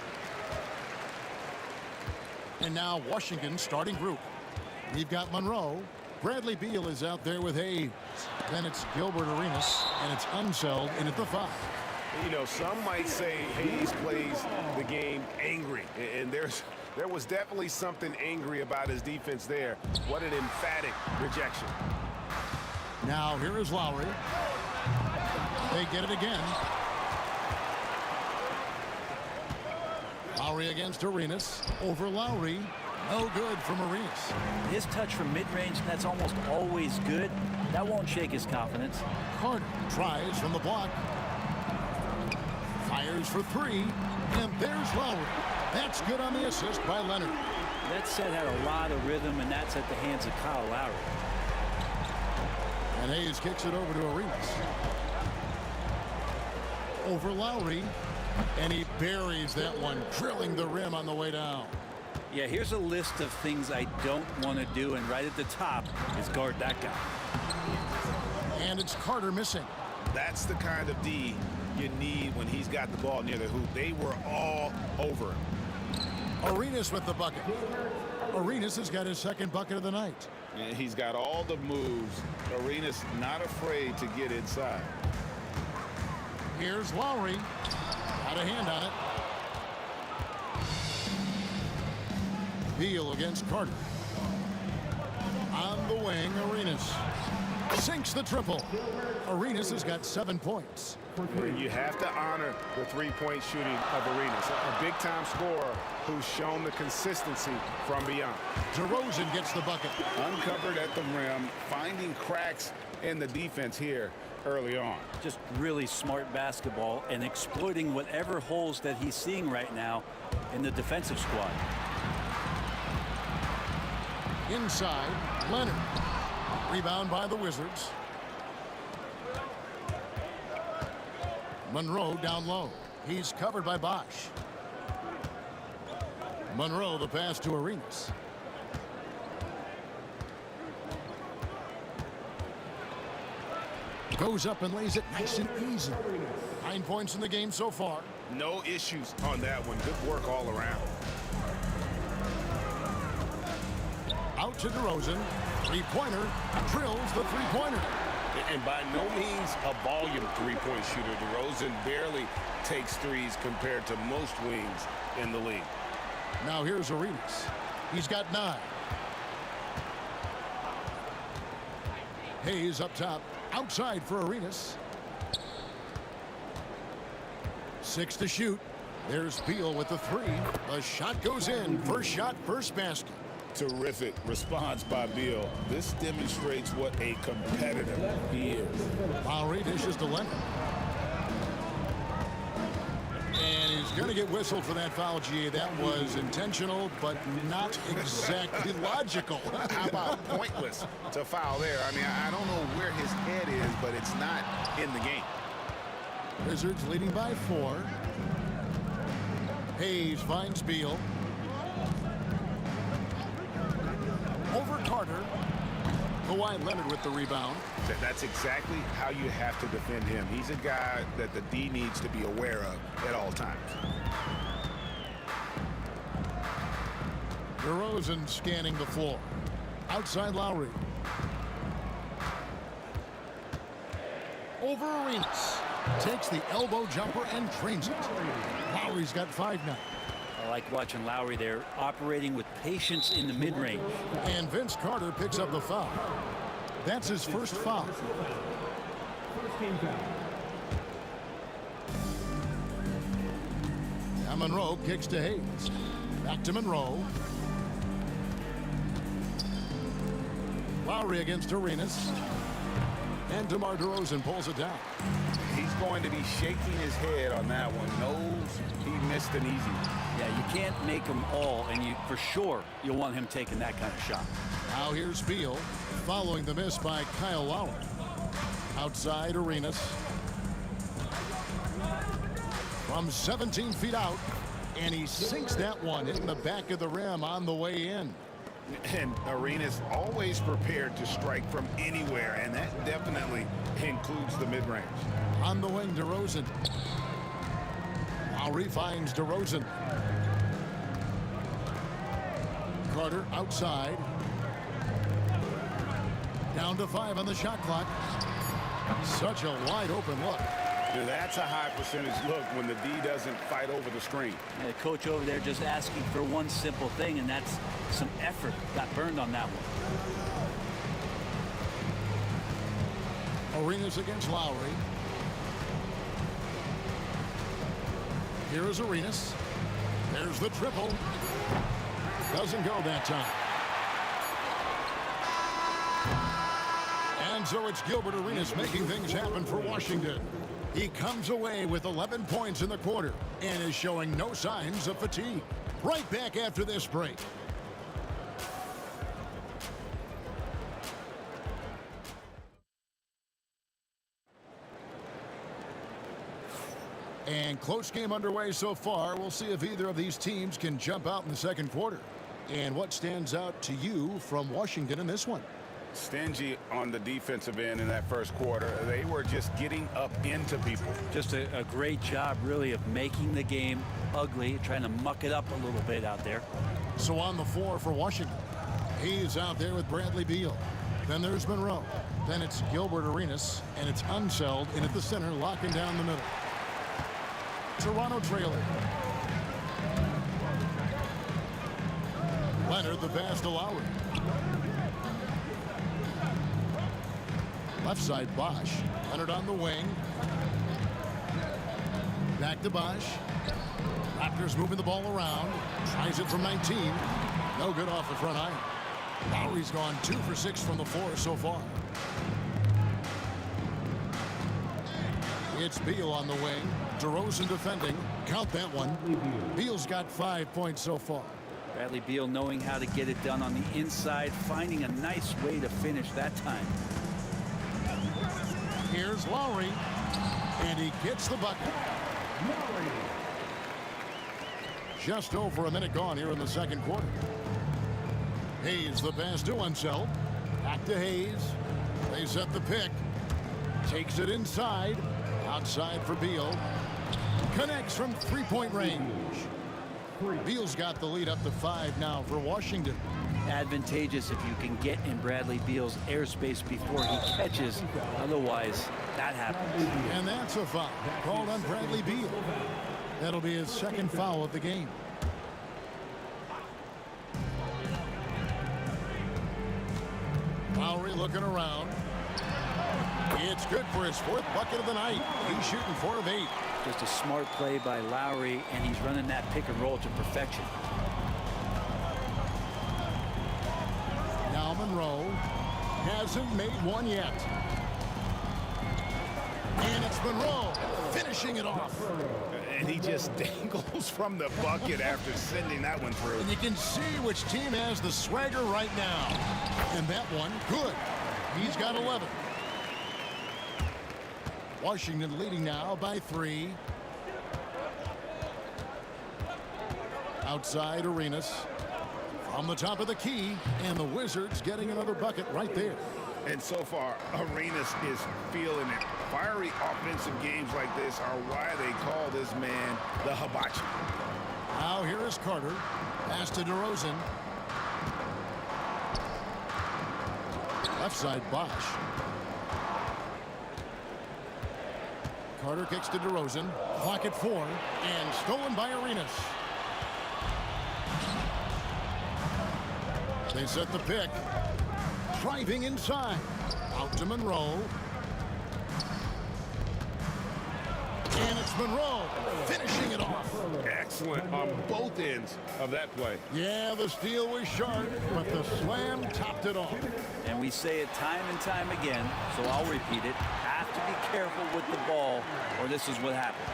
And now Washington starting group. We've got Monroe. Bradley Beal is out there with Hayes. Then it's Gilbert Arenas, and it's Unseld in at the 5. You know, some might say Hayes plays the game angry, and there was definitely something angry about his defense there. What an emphatic rejection. Now here is Lowry. They get it again. Lowry against Arenas. Over Lowry. No good from Arenas. His touch from mid-range, that's almost always good. That won't shake his confidence. Carter tries from the block. Fires for 3. And there's Lowry. That's good on the assist by Leonard. That set had a lot of rhythm, and that's at the hands of Kyle Lowry. And Hayes kicks it over to Arenas. Over Lowry. And he buries that one, drilling the rim on the way down. Yeah, here's a list of things I don't want to do, and right at the top is guard that guy. And it's Carter missing. That's the kind of D you need when he's got the ball near the hoop. They were all over him. Arenas with the bucket. Arenas has got his second bucket of the night. And he's got all the moves. Arenas not afraid to get inside. Here's Lowry. Got a hand on it. Beal against Carter. On the wing, Arenas sinks the triple. Arenas has got 7 points. You have to honor the three-point shooting of Arenas, a big-time scorer who's shown the consistency from beyond. DeRozan gets the bucket. Uncovered at the rim, finding cracks in the defense here early on. Just really smart basketball and exploiting whatever holes that he's seeing right now in the defensive squad. Inside, Leonard. Rebound by the Wizards. Monroe down low. He's covered by Bosch. Monroe, the pass to Arenas. Goes up and lays it nice and easy. 9 points in the game so far. No issues on that one. Good work all around. Out to DeRozan. Three-pointer. Drills the three-pointer. And by no means a volume three-point shooter. DeRozan barely takes threes compared to most wings in the league. Now here's Arenas. He's got 9. Hayes up top. Outside for Arenas. 6 to shoot. There's Beal with the 3. The shot goes in. First shot, first basket. Terrific response by Beal. This demonstrates what a competitor he is. Lowry dishes to Leonard. And he's going to get whistled for that foul, G. That was intentional, but not exactly logical. How about pointless to foul there? I mean, I don't know where his head is, but it's not in the game. Wizards leading by 4. Hayes finds Beal. Over Carter. Kawhi Leonard with the rebound. That's exactly how you have to defend him. He's a guy that the D needs to be aware of at all times. DeRozan scanning the floor. Outside Lowry. Over Arenas. Takes the elbow jumper and drains it. Lowry's got 5 now. I like watching Lowry there, operating with patience in the mid-range. And Vince Carter picks up the foul. That's his first foul. Now Monroe kicks to Hayes. Back to Monroe. Lowry against Arenas. And DeMar DeRozan pulls it down. He's going to be shaking his head on that one. Knows he missed an easy one. Yeah, you can't make them all, and for sure you'll want him taking that kind of shot. Now here's Beal following the miss by Kyle Lowry. Outside Arenas. From 17 feet out, and he sinks that one in the back of the rim on the way in. And Arenas always prepared to strike from anywhere, and that definitely includes the mid-range. On the wing, DeRozan. Lowry finds DeRozan. Carter outside. Down to 5 on the shot clock. Such a wide open look. That's a high percentage look when the D doesn't fight over the screen. Yeah, the coach over there just asking for one simple thing, and that's some effort. Got burned on that one. Arenas against Lowry. Here is Arenas. There's the triple. Doesn't go that time. And so it's Gilbert Arenas making things happen for Washington. He comes away with 11 points in the quarter and is showing no signs of fatigue. Right back after this break. And close game underway so far. We'll see if either of these teams can jump out in the second quarter. And what stands out to you from Washington in this one? Stingy on the defensive end in that first quarter. They were just getting up into people. Just a great job, really, of making the game ugly, trying to muck it up a little bit out there. So on the floor for Washington, he's out there with Bradley Beal. Then there's Monroe. Then it's Gilbert Arenas, and it's Unseld in at the center, locking down the middle. Toronto trailing. Leonard, the pass to Lowry. Left side, Bosch. Leonard on the wing. Back to Bosch. Raptors moving the ball around. Tries it from 19. No good off the front iron. Lowry's gone 2 for 6 from the floor so far. It's Beal on the wing. DeRozan defending. Count that one. Beal's got 5 points so far. Bradley Beal knowing how to get it done on the inside, finding a nice way to finish that time. Here's Lowry, and he gets the bucket. Just over a minute gone here in the second quarter. Hayes the pass to Unseld. Back to Hayes. They set the pick. Takes it inside. Outside for Beal. Connects from three-point range. Beal's got the lead up to 5 now for Washington. Advantageous if you can get in Bradley Beal's airspace before he catches. Otherwise, that happens. And that's a foul called on Bradley Beal. That'll be his second foul of the game. Lowry looking around. It's good for his 4th bucket of the night. He's shooting 4 of 8. Just a smart play by Lowry, and he's running that pick and roll to perfection. Now Monroe hasn't made one yet. And it's Monroe finishing it off. And he just dangles from the bucket after sending that one through. And you can see which team has the swagger right now. And that one, good. He's got 11. Washington leading now by 3. Outside Arenas. From the top of the key, and the Wizards getting another bucket right there. And so far, Arenas is feeling it. Fiery offensive games like this are why they call this man the hibachi. Now here is Carter. Pass to DeRozan. Left side, Bosch. Carter kicks to DeRozan. Clock at 4, and stolen by Arenas. They set the pick. Driving inside. Out to Monroe. And it's Here's Monroe finishing it off. Excellent on both ends of that play. Yeah, the steal was sharp, but the slam topped it off. And we say it time and time again, so I'll repeat it. Have to be careful with the ball, or this is what happens.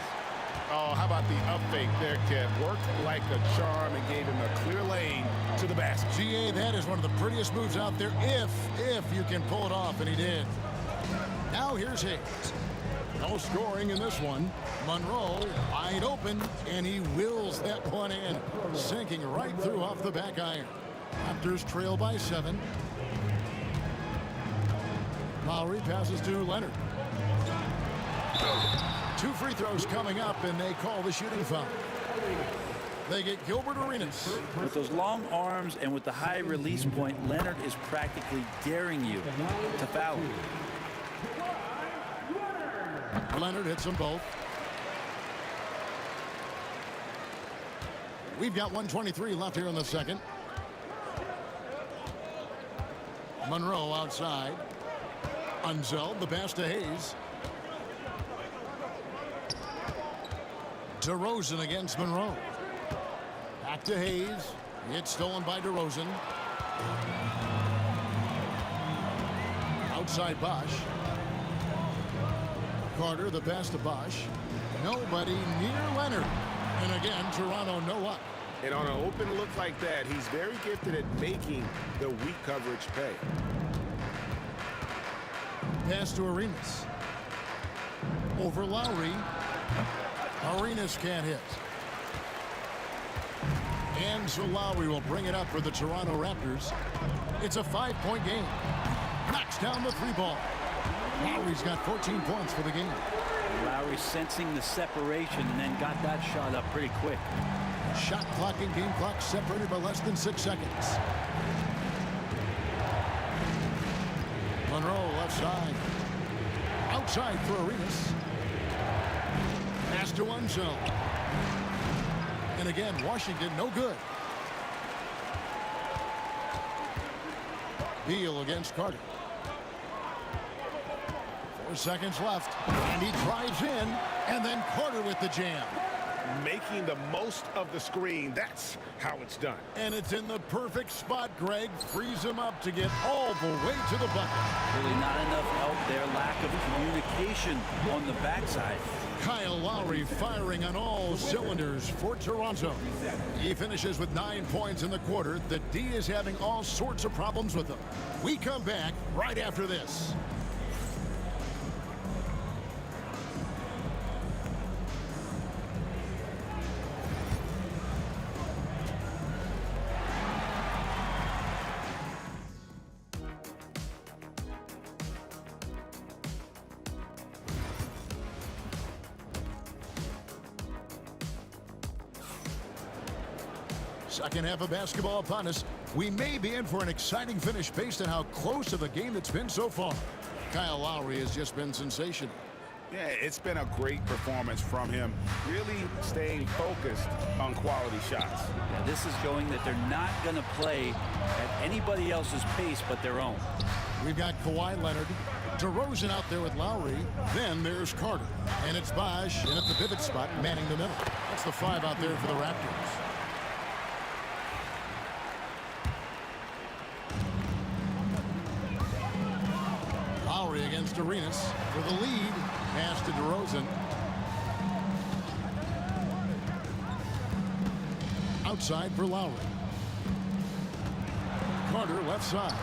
Oh, how about the up fake there, Kev? Worked like a charm and gave him a clear lane to the basket. GA, that is one of the prettiest moves out there, if you can pull it off, and he did. Now here's Hayes. No scoring in this one. Monroe wide open, and he wills that one in, sinking right through off the back iron. Raptors trail by 7. Lowry passes to Leonard. 2 free throws coming up, and they call the shooting foul. They get Gilbert Arenas. With those long arms and with the high release point, Leonard is practically daring you to foul him. Leonard hits them both. We've got 1:23 left here in the second. Monroe outside. Unzeld, the pass to Hayes. DeRozan against Monroe. Back to Hayes. It's stolen by DeRozan. Outside Bosch. Carter, the pass to Bosch. Nobody near Leonard. And again, Toronto no up. And on an open look like that, he's very gifted at making the weak coverage pay. Pass to Arenas. Over Lowry. Arenas can't hit. And so Lowry will bring it up for the Toronto Raptors. It's a 5-point game. Knocks down the 3-ball. Lowry's got 14 points for the game. Lowry sensing the separation and then got that shot up pretty quick. Shot clock and game clock separated by less than 6 seconds. Monroe left side. Outside for Arenas. Pass to Unzeld. And again, Washington no good. Beal against Carter. 4 seconds left. And he drives in. And then Carter with the jam. Making the most of the screen. That's how it's done. And it's in the perfect spot, Greg. Frees him up to get all the way to the bucket. Really not enough help there. Lack of communication on the backside. Kyle Lowry firing on all cylinders for Toronto. He finishes with 9 points in the quarter. The D is having all sorts of problems with him. We come back right after this. Second half of basketball upon us. We may be in for an exciting finish based on how close of a game it's been so far. Kyle Lowry has just been sensational. Yeah, it's been a great performance from him. Really staying focused on quality shots. Yeah, this is showing that they're not going to play at anybody else's pace but their own. We've got Kawhi Leonard. DeRozan out there with Lowry. Then there's Carter. And it's Bosch in at the pivot spot, manning the middle. That's the 5 out there for the Raptors. Lowry against Arenas for the lead. Pass to DeRozan. Outside for Lowry. Carter left side.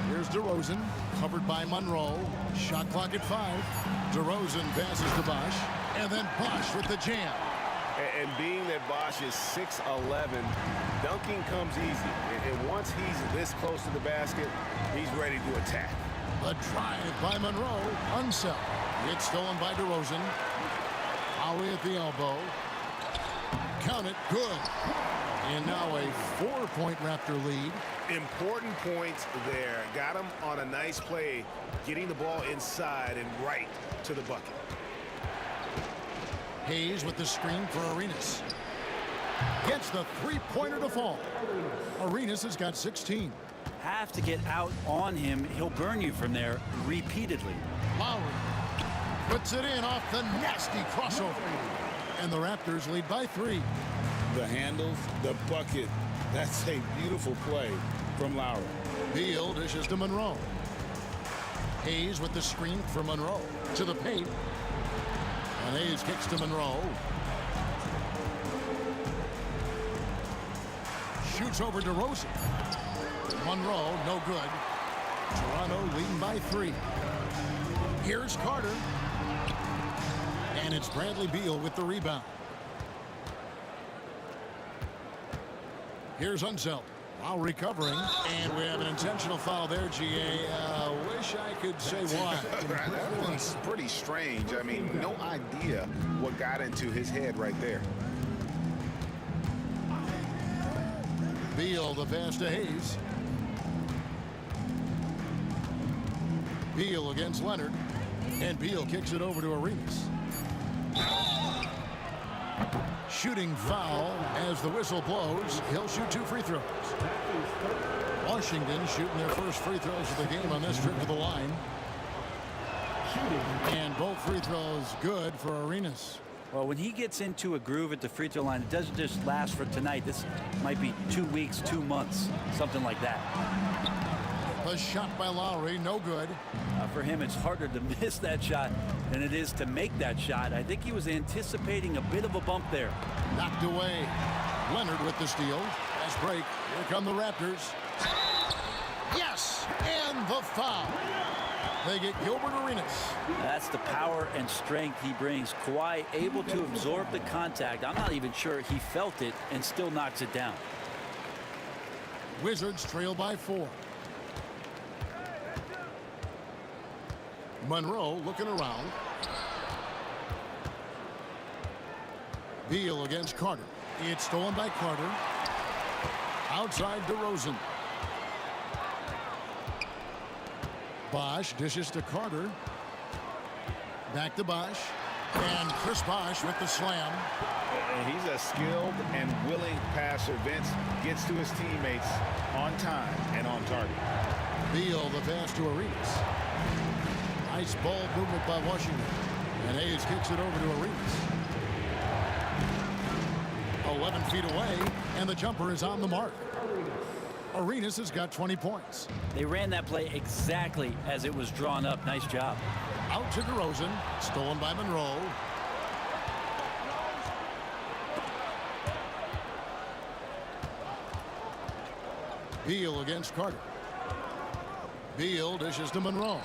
Here's DeRozan, covered by Monroe. Shot clock at 5. DeRozan passes to Bosch. And then Bosch with the jam. And being that Bosch is 6'11", dunking comes easy. And once he's this close to the basket, he's ready to attack. The drive by Monroe. Unsell. It's stolen by DeRozan. Lowry at the elbow. Count it. Good. And now a 4-point Raptor lead. Important points there. Got him on a nice play, getting the ball inside and right to the bucket. Hayes with the screen for Arenas. Gets the 3-pointer to fall. Arenas has got 16. Have to get out on him. He'll burn you from there repeatedly. Lowry. Puts it in off the nasty crossover. And the Raptors lead by 3. The handles, the bucket. That's a beautiful play from Lowry. Beal dishes to Monroe. Hayes with the screen for Monroe. To the paint. And Hayes kicks to Monroe. Shoots over to Rosen. Monroe, no good. Toronto leading by 3. Here's Carter. And it's Bradley Beal with the rebound. Here's Unseld. While recovering. And we have an intentional foul there, GA. Wish I could say why. That one's pretty strange. I mean, no idea what got into his head right there. Beal, the pass to Hayes. Beal against Leonard. And Beal kicks it over to Arenas. Shooting foul as the whistle blows. He'll shoot 2 free throws. Washington shooting their first free throws of the game on this trip to the line. And both free throws good for Arenas. Well, when he gets into a groove at the free throw line, it doesn't just last for tonight. This might be 2 weeks, 2 months, something like that. A shot by Lowry, no good. For him, it's harder to miss that shot than it is to make that shot. I think he was anticipating a bit of a bump there. Knocked away. Leonard with the steal. Fast break. Here come the Raptors. Yes! And the foul. They get Gilbert Arenas. That's the power and strength he brings. Kawhi able to absorb the contact. I'm not even sure he felt it and still knocks it down. Wizards trail by 4. Monroe looking around. Beal against Carter. It's stolen by Carter. Outside DeRozan. Bosh dishes to Carter. Back to Bosh. And Chris Bosh with the slam. And he's a skilled and willing passer. Vince gets to his teammates on time and on target. Beal the pass to Arenas. Nice ball movement by Washington. And Hayes kicks it over to Arenas. 11 feet away, and the jumper is on the mark. Arenas has got 20 points. They ran that play exactly as it was drawn up. Nice job. Out to DeRozan. Stolen by Monroe. Beal against Carter. Beal dishes to Monroe.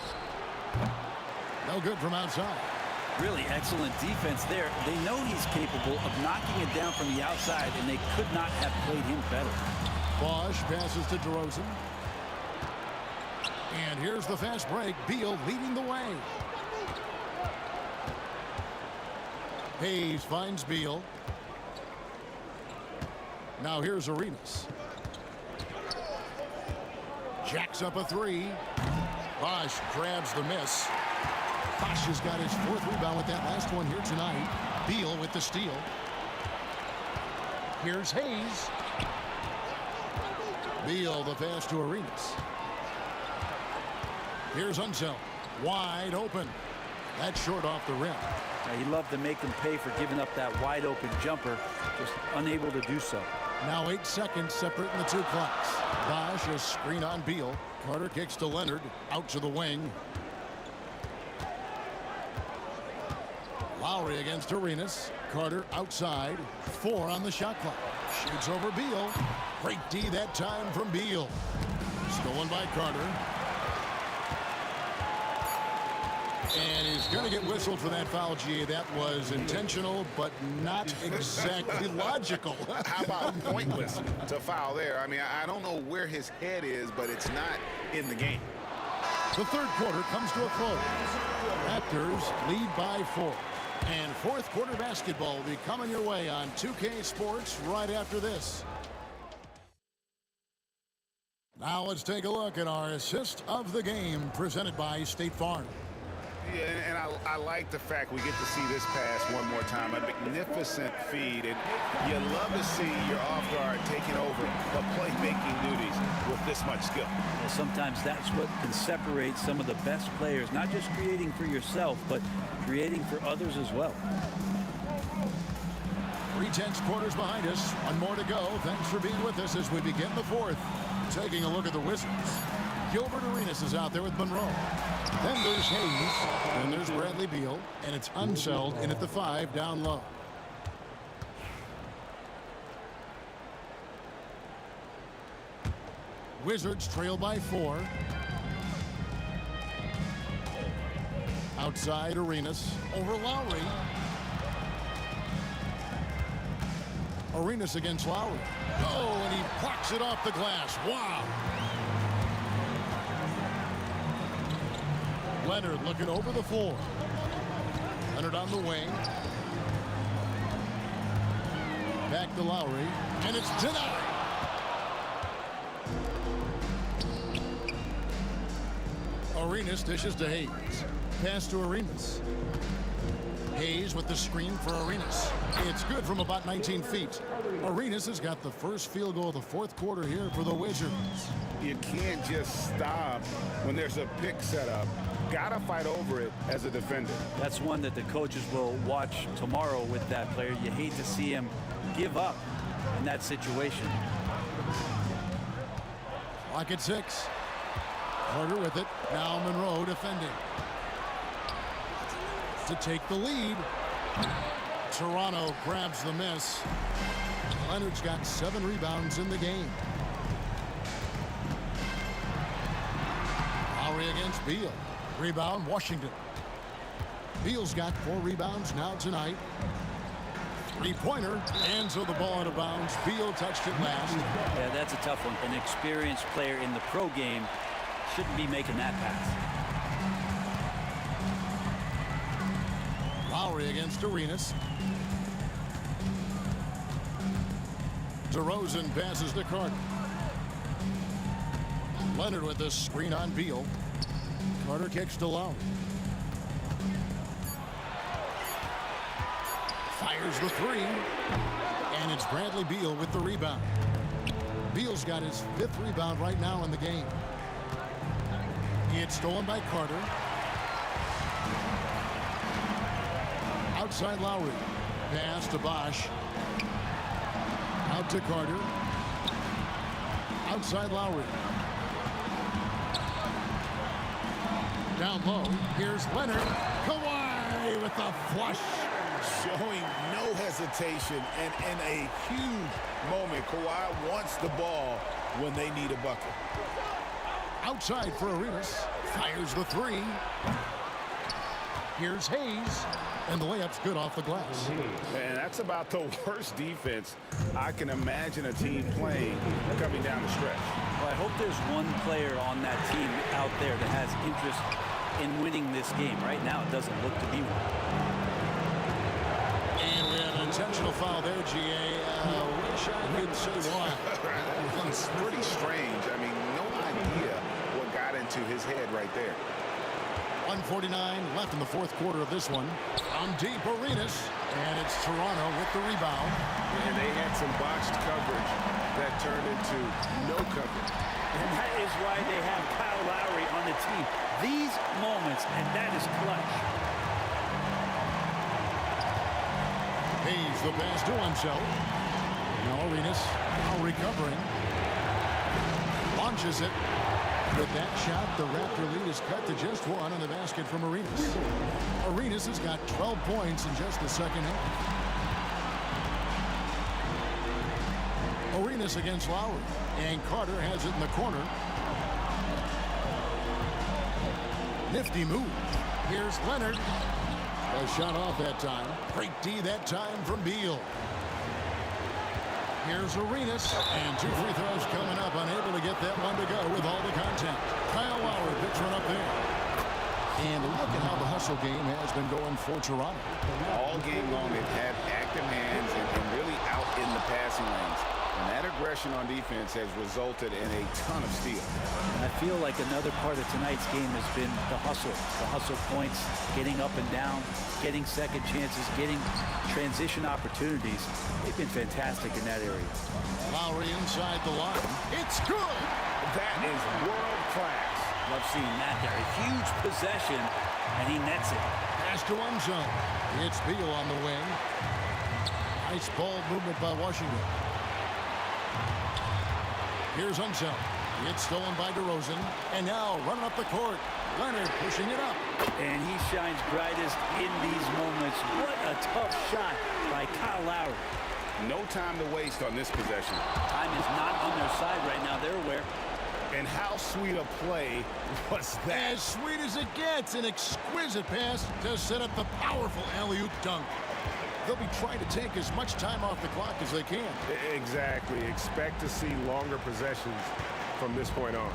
No good from outside. Really excellent defense there. They know he's capable of knocking it down from the outside, and they could not have played him better. Bosh passes to DeRozan. And here's the fast break. Beal leading the way. Hayes finds Beal. Now here's Arenas. Jacks up a 3. Bosh grabs the miss. Bosh has got his 4th rebound with that last one here tonight. Beal with the steal. Here's Hayes. Beal the pass to Arenas. Here's Unseld. Wide open. That's short off the rim. He loved to make them pay for giving up that wide open jumper. Just unable to do so. Now 8 seconds separating the 2 clocks. Bosh a screen on Beal. Carter kicks to Leonard. Out to the wing. Lowry against Arenas. Carter outside. 4 on the shot clock. Shoots over Beal. Great D that time from Beal. Stolen by Carter. And he's going to get whistled for that foul, GA. That was intentional, but not exactly logical. How about pointless to foul there? I mean, I don't know where his head is, but it's not in the game. The 3rd quarter comes to a close. Raptors lead by 4. And 4th quarter basketball will be coming your way on 2K Sports right after this. Now let's take a look at our assist of the game presented by State Farm. Yeah, and I like the fact we get to see this pass one more time. A magnificent feed. And you love to see your off guard taking over the playmaking duties with this much skill. Well, sometimes that's what can separate some of the best players, not just creating for yourself, but creating for others as well. 3/10 quarters behind us. One more to go. Thanks for being with us as we begin the fourth. Taking a look at the Wizards. Gilbert Arenas is out there with Monroe. Then there's Hayes. And there's Bradley Beal. And it's Unseld in at the 5 down low. Wizards trail by 4. Outside Arenas. Over Lowry. Arenas against Lowry. Oh, and he plucks it off the glass. Wow. Leonard looking over the floor. Leonard on the wing. Back to Lowry. And it's denied. Arenas dishes to Hayes. Pass to Arenas. Hayes with the screen for Arenas. It's good from about 19 feet. Arenas has got the first field goal of the fourth quarter here for the Wizards. You can't just stop when there's a pick set up. Gotta fight over it as a defender. That's one that the coaches will watch tomorrow with that player. You hate to see him give up in that situation. Clock at 6. Carter with it. Now Monroe defending. To take the lead. Toronto grabs the miss. Leonard's got 7 rebounds in the game. Lowry against Beal. Rebound, Washington. Beal's got 4 rebounds now tonight. 3-pointer, and so the ball out of bounds. Beal touched it last. Yeah, that's a tough one. An experienced player in the pro game shouldn't be making that pass. Lowry against Arenas. DeRozan passes to Carter. Leonard with the screen on Beal. Carter kicks to Lowry. Fires the 3. And it's Bradley Beal with the rebound. Beal's got his 5th rebound right now in the game. It's stolen by Carter. Outside Lowry. Pass to Bosch. Out to Carter. Outside Lowry. Down low. Here's Leonard. Kawhi with the flush. Showing no hesitation, and in a huge moment, Kawhi wants the ball when they need a bucket. Outside for Arenas. Fires the 3. Here's Hayes. And the layup's good off the glass. And that's about the worst defense I can imagine a team playing coming down the stretch. Well, I hope there's one player on that team out there that has interest in winning this game. Right now, it doesn't look to be one. And we have an intentional foul there, GA. Wish I could say why. It's pretty strange. I mean, no idea what got into his head right there. 1:49 left in the fourth quarter of this one. On deep, Arenas. And it's Toronto with the rebound. And they had some botched coverage that turned into no coverage. And that is why they have Kyle Lowry on the team. These moments, and that is clutch. Hayes the pass to himself. Now Arenas now recovering. Launches it. With that shot, the Raptor lead is cut to just 1 on the basket from Arenas. Arenas has got 12 points in just the second half. Arenas against Lowry. And Carter has it in the corner. Nifty move. Here's Leonard. A shot off that time. Great D that time from Beal. Here's Arenas, and 2 free throws coming up, unable to get that one to go with all the contact. Kyle Lowry picks one up there. And look at how the hustle game has been going for Toronto. All game long, they've had active hands and really out in the passing lanes. And that aggression on defense has resulted in a ton of steals. And I feel like another part of tonight's game has been the hustle points, getting up and down, getting second chances, getting transition opportunities. They've been fantastic in that area. Lowry inside the line. It's good. That is world class. Love seeing that there. A huge possession, and he nets it. Pass to Unzo. It's Beal on the wing. Nice ball movement by Washington. Here's Unzo. It's stolen by DeRozan. And now running up the court. Leonard pushing it up. And he shines brightest in these moments. What a tough shot by Kyle Lowry. No time to waste on this possession. Time is not on their side right now. They're aware. And how sweet a play was that? As sweet as it gets. An exquisite pass to set up the powerful alley-oop dunk. They'll be trying to take as much time off the clock as they can. Exactly. Expect to see longer possessions from this point on.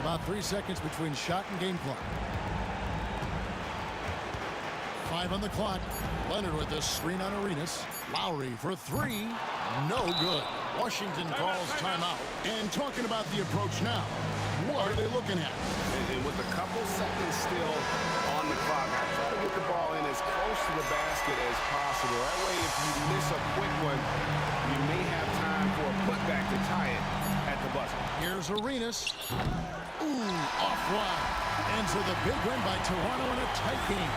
About 3 seconds between shot and game clock. 5 on the clock. Leonard with the screen on Arenas. Lowry for 3. No good. Washington calls timeout. And talking about the approach now, what are they looking at? And with a couple seconds still on the clock, I try to get the ball in as close to the basket as possible. That way, if you miss a quick one, you may have time for a putback to tie it at the buzzer. Here's Arenas. Ooh, offline. Ends with a big win by Toronto in a tight game.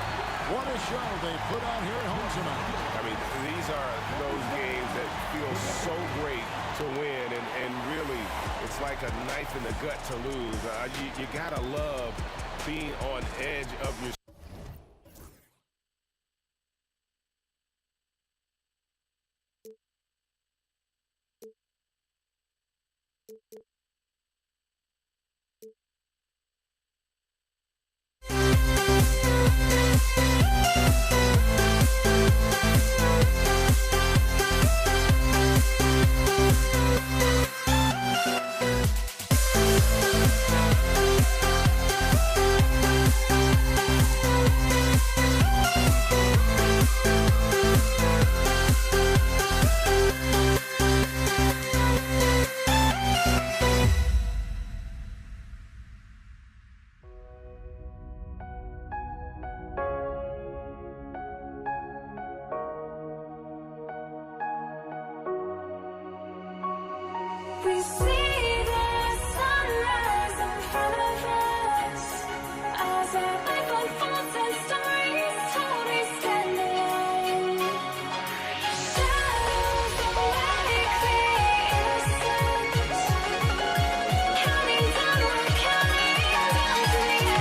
What a show they put on here at home tonight. I mean, these are those games that feel so great to win, and really, it's like a knife in the gut to lose. You gotta love being on edge of your We see the sunrise in front of us as our life unfolds and stories told we stand alone. Shadows that make the innocent, counting down, we're counting down to the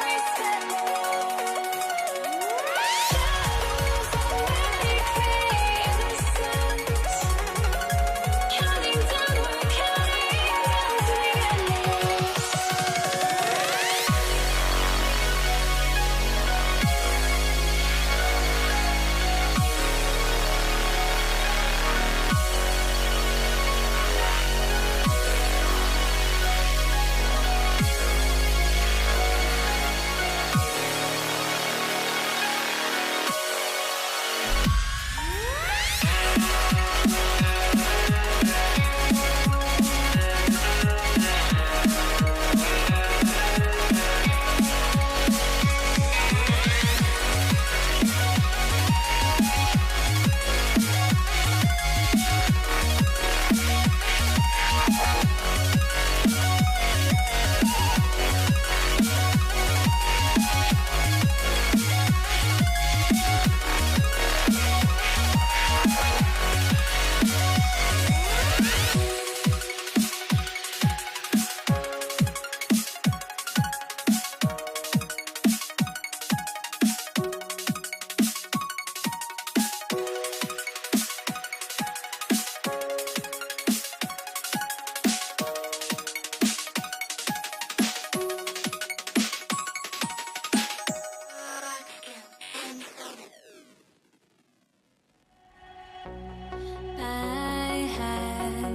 we stand alone. Shadows that make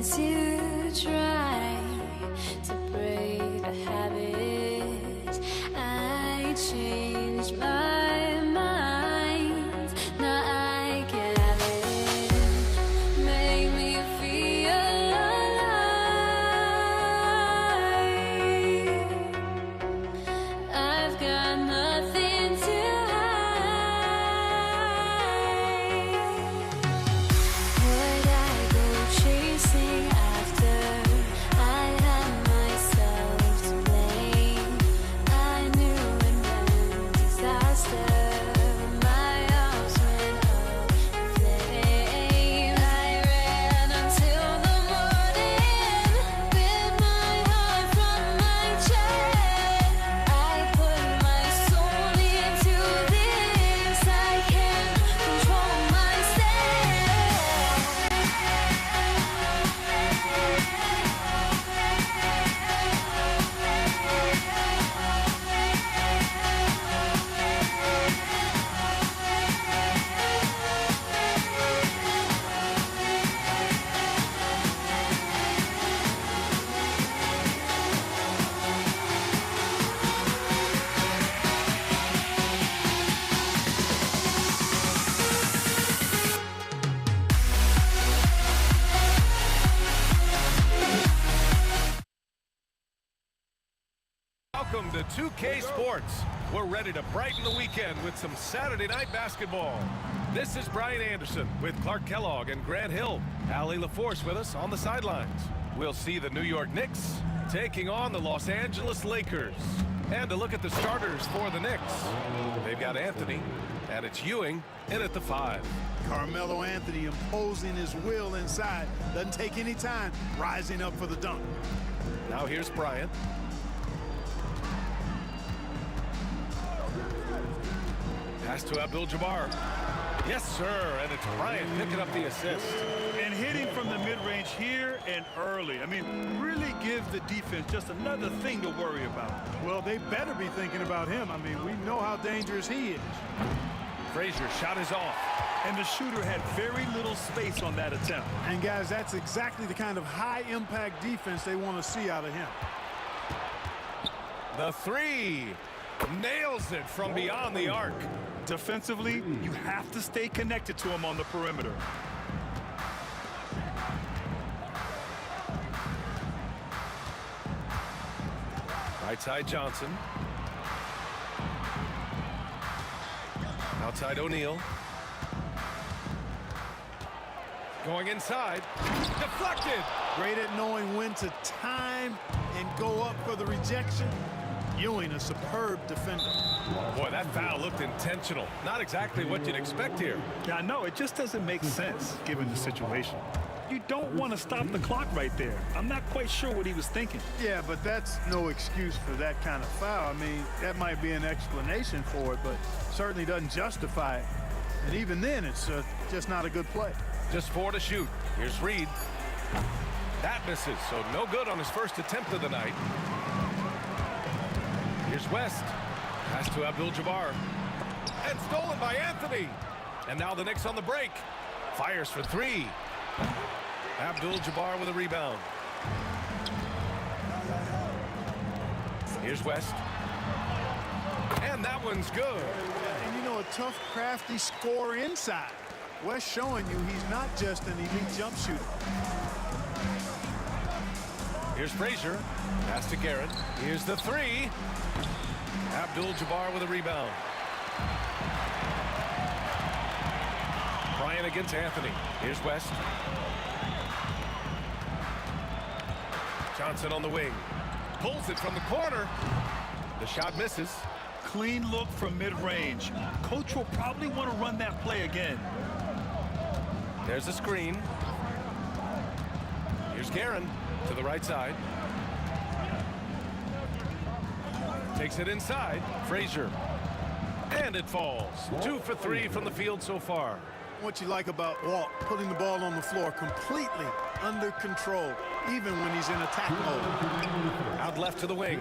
since you tried to break the habit. I changed my mind. Now I can have it. Make me feel alive. I've got nothing to would I go chasing after? I had myself to blame. I knew it meant disaster. My arms went up in flames. I ran until the morning, bit my heart from my chest. I put my soul into this. I can't control myself. Welcome to 2K Sports. We're ready to brighten the weekend with some Saturday night basketball. This is Brian Anderson with Clark Kellogg and Grant Hill. Allie LaForce with us on the sidelines. We'll see the New York Knicks taking on the Los Angeles Lakers. And a look at the starters for the Knicks. They've got Anthony, and it's Ewing in at the 5. Carmelo Anthony imposing his will inside. Doesn't take any time, rising up for the dunk. Now here's Bryant. Pass to Abdul-Jabbar. Yes, sir, and it's Bryant picking up the assist. And hitting from the mid-range here and early. I mean, really gives the defense just another thing to worry about. Well, they better be thinking about him. I mean, we know how dangerous he is. Frazier's shot is off. And the shooter had very little space on that attempt. And, guys, that's exactly the kind of high-impact defense they want to see out of him. The 3. Nails it from beyond the arc. Defensively, you have to stay connected to him on the perimeter. Right side Johnson. Outside O'Neal. Going inside. Deflected. Great at knowing when to time and go up for the rejection. Ewing, a superb defender. Boy, that foul looked intentional. Not exactly what you'd expect here. Yeah, I know. It just doesn't make sense given the situation. You don't want to stop the clock right there. I'm not quite sure what he was thinking. Yeah, but that's no excuse for that kind of foul. I mean, that might be an explanation for it, but certainly doesn't justify it. And even then, it's just not a good play. Just 4 to shoot. Here's Reed. That misses, so no good on his first attempt of the night. Here's West. Pass to Abdul-Jabbar. And stolen by Anthony. And now the Knicks on the break. Fires for 3. Abdul-Jabbar with a rebound. Here's West. And that one's good. And you know, a tough, crafty scorer inside. West showing you he's not just an elite jump shooter. Here's Frazier. Pass to Garrett. Here's the 3. Abdul-Jabbar with a rebound. Bryant against Anthony. Here's West. Johnson on the wing. Pulls it from the corner. The shot misses. Clean look from mid-range. Coach will probably want to run that play again. There's a screen. Here's Guerin to the right side. Takes it inside. Frazier. And it falls. 2 for 3 from the field so far. What you like about Walt, putting the ball on the floor completely under control, even when he's in attack mode. Out left to the wing.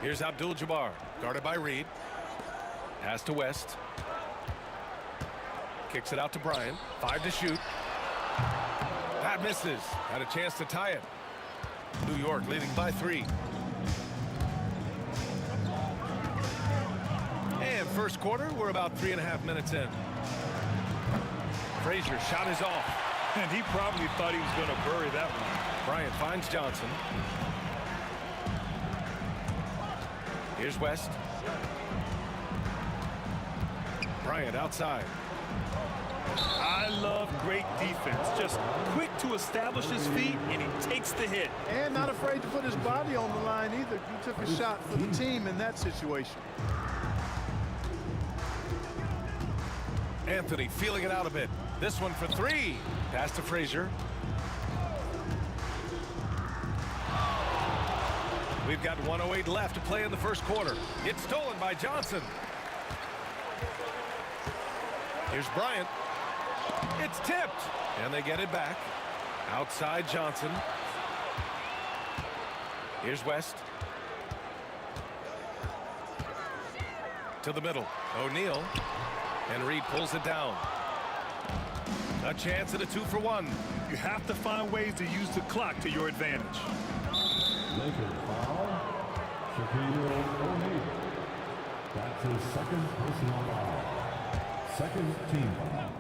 Here's Abdul-Jabbar, guarded by Reed. Pass to West. Kicks it out to Bryant. 5 to shoot. That misses. Had a chance to tie it. New York leading by 3. And first quarter, we're about 3.5 minutes in. Frazier shot is off. And he probably thought he was going to bury that one. Bryant finds Johnson. Here's West. Bryant outside. I love great defense. Just quick to establish his feet, and he takes the hit. And not afraid to put his body on the line either. He took a shot for the team in that situation. Anthony feeling it out a bit. This one for 3. Pass to Frazier. We've got 1:08 left to play in the first quarter. It's stolen by Johnson. Here's Bryant. It's tipped. And they get it back. Outside Johnson. Here's West. To the middle. O'Neal. And Reed pulls it down. A chance at a 2-for-1. You have to find ways to use the clock to your advantage. Lakers foul. Shaquille O'Neal. That's his second personal foul. Second team foul.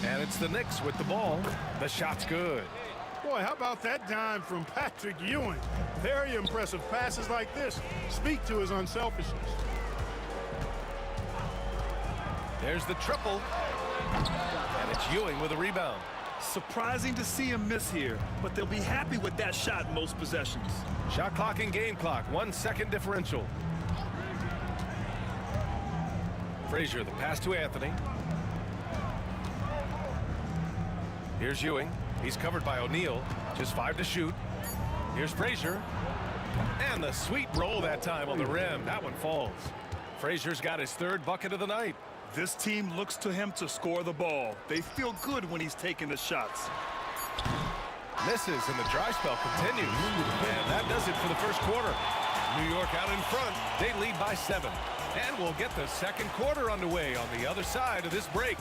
And it's the Knicks with the ball. The shot's good. Boy, how about that dime from Patrick Ewing? Very impressive. Passes like this speak to his unselfishness. There's the triple. And it's Ewing with a rebound. Surprising to see him miss here, but they'll be happy with that shot most possessions. Shot clock and game clock. 1 second differential. Frazier, the pass to Anthony. Here's Ewing. He's covered by O'Neal. Just 5 to shoot. Here's Frazier. And the sweet roll that time on the rim. That one falls. Frazier's got his 3rd bucket of the night. This team looks to him to score the ball. They feel good when he's taking the shots. Misses, and the dry spell continues. And that does it for the first quarter. New York out in front. They lead by 7. And we'll get the second quarter underway on the other side of this break.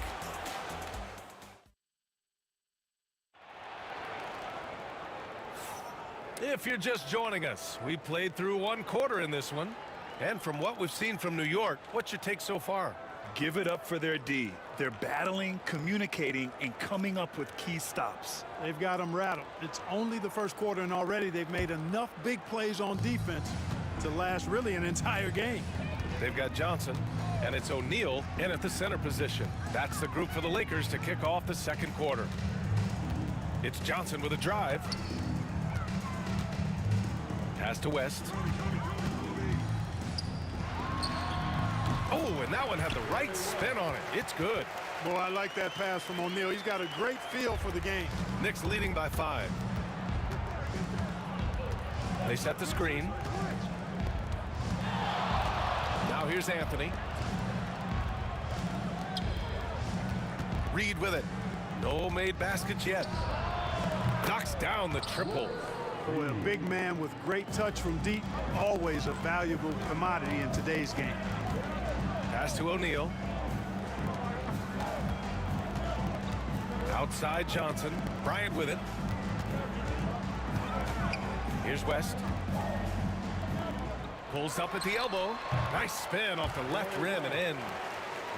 If you're just joining us, we played through 1 quarter in this one. And from what we've seen from New York, what's your take so far? Give it up for their D. They're battling, communicating, and coming up with key stops. They've got them rattled. It's only the first quarter, and already they've made enough big plays on defense to last really an entire game. They've got Johnson, and it's O'Neal in at the center position. That's the group for the Lakers to kick off the second quarter. It's Johnson with a drive. Pass to West. Oh, and that one had the right spin on it. It's good. Boy, I like that pass from O'Neal. He's got a great feel for the game. Knicks leading by 5. They set the screen. Now here's Anthony. Reed with it. No made baskets yet. Knocks down the triple. Boy, a big man with great touch from deep. Always a valuable commodity in today's game. Pass to O'Neal. Outside Johnson. Bryant with it. Here's West. Pulls up at the elbow. Nice spin off the left rim and in.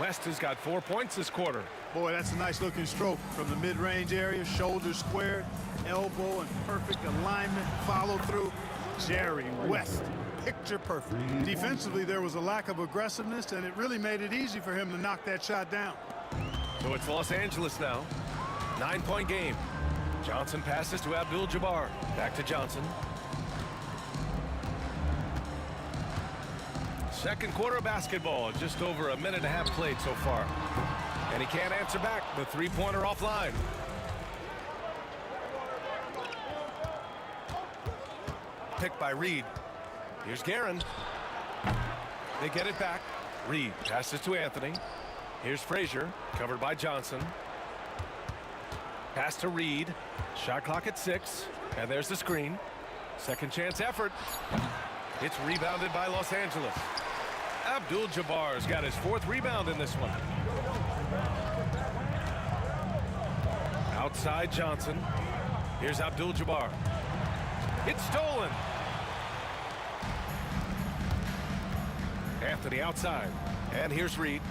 West has got 4 points this quarter. Boy, that's a nice looking stroke from the mid-range area. Shoulders squared, elbow in perfect alignment, follow through. Jerry West, picture perfect. Defensively, there was a lack of aggressiveness, and it really made it easy for him to knock that shot down. So it's Los Angeles now. 9-point game. Johnson passes to Abdul-Jabbar. Back to Johnson. Second quarter of basketball. Just over a minute and a half played so far. And he can't answer back. The three-pointer offline. Picked by Reed. Here's Guerin. They get it back. Reed passes to Anthony. Here's Frazier, covered by Johnson. Pass to Reed. Shot clock at 6. And there's the screen. Second chance effort. It's rebounded by Los Angeles. Abdul-Jabbar's got his 4th rebound in this one. Outside Johnson. Here's Abdul-Jabbar. It's stolen. Anthony outside. And here's Reed.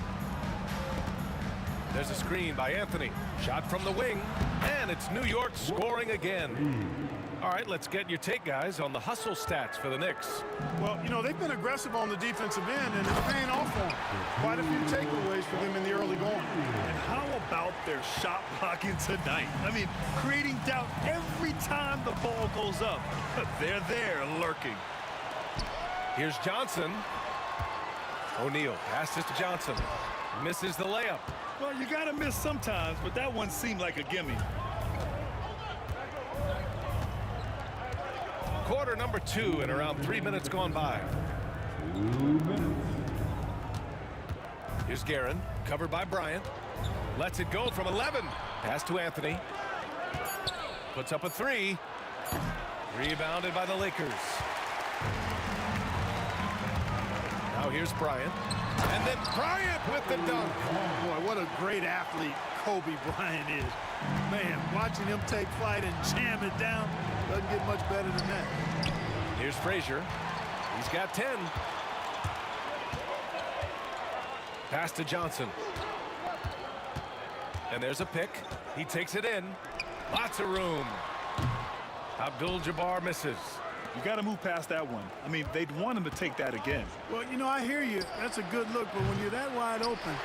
There's a screen by Anthony. Shot from the wing. And it's New York scoring again. All right, let's get your take, guys, on the hustle stats for the Knicks. Well, you know, they've been aggressive on the defensive end, and it's paying off for them. Quite a few takeaways for them in the early going. And how about their shot blocking tonight? I mean, creating doubt every time the ball goes up. They're there lurking. Here's Johnson. O'Neal passes to Johnson. Misses the layup. Well, you got to miss sometimes, but that one seemed like a gimme. Quarter number 2 and around 3 minutes gone by. Here's Guerin, covered by Bryant. Lets it go from 11. Pass to Anthony. Puts up a 3. Rebounded by the Lakers. Now here's Bryant. And then Bryant with the dunk. Boy, what a great athlete Kobe Bryant is. Man, watching him take flight and jam it down doesn't get much better than that. Here's Frazier. He's got 10. Pass to Johnson. And there's a pick. He takes it in. Lots of room. Abdul-Jabbar misses. You got to move past that one. I mean, they'd want him to take that again. Well, you know, I hear you. That's a good look, but when you're that wide open,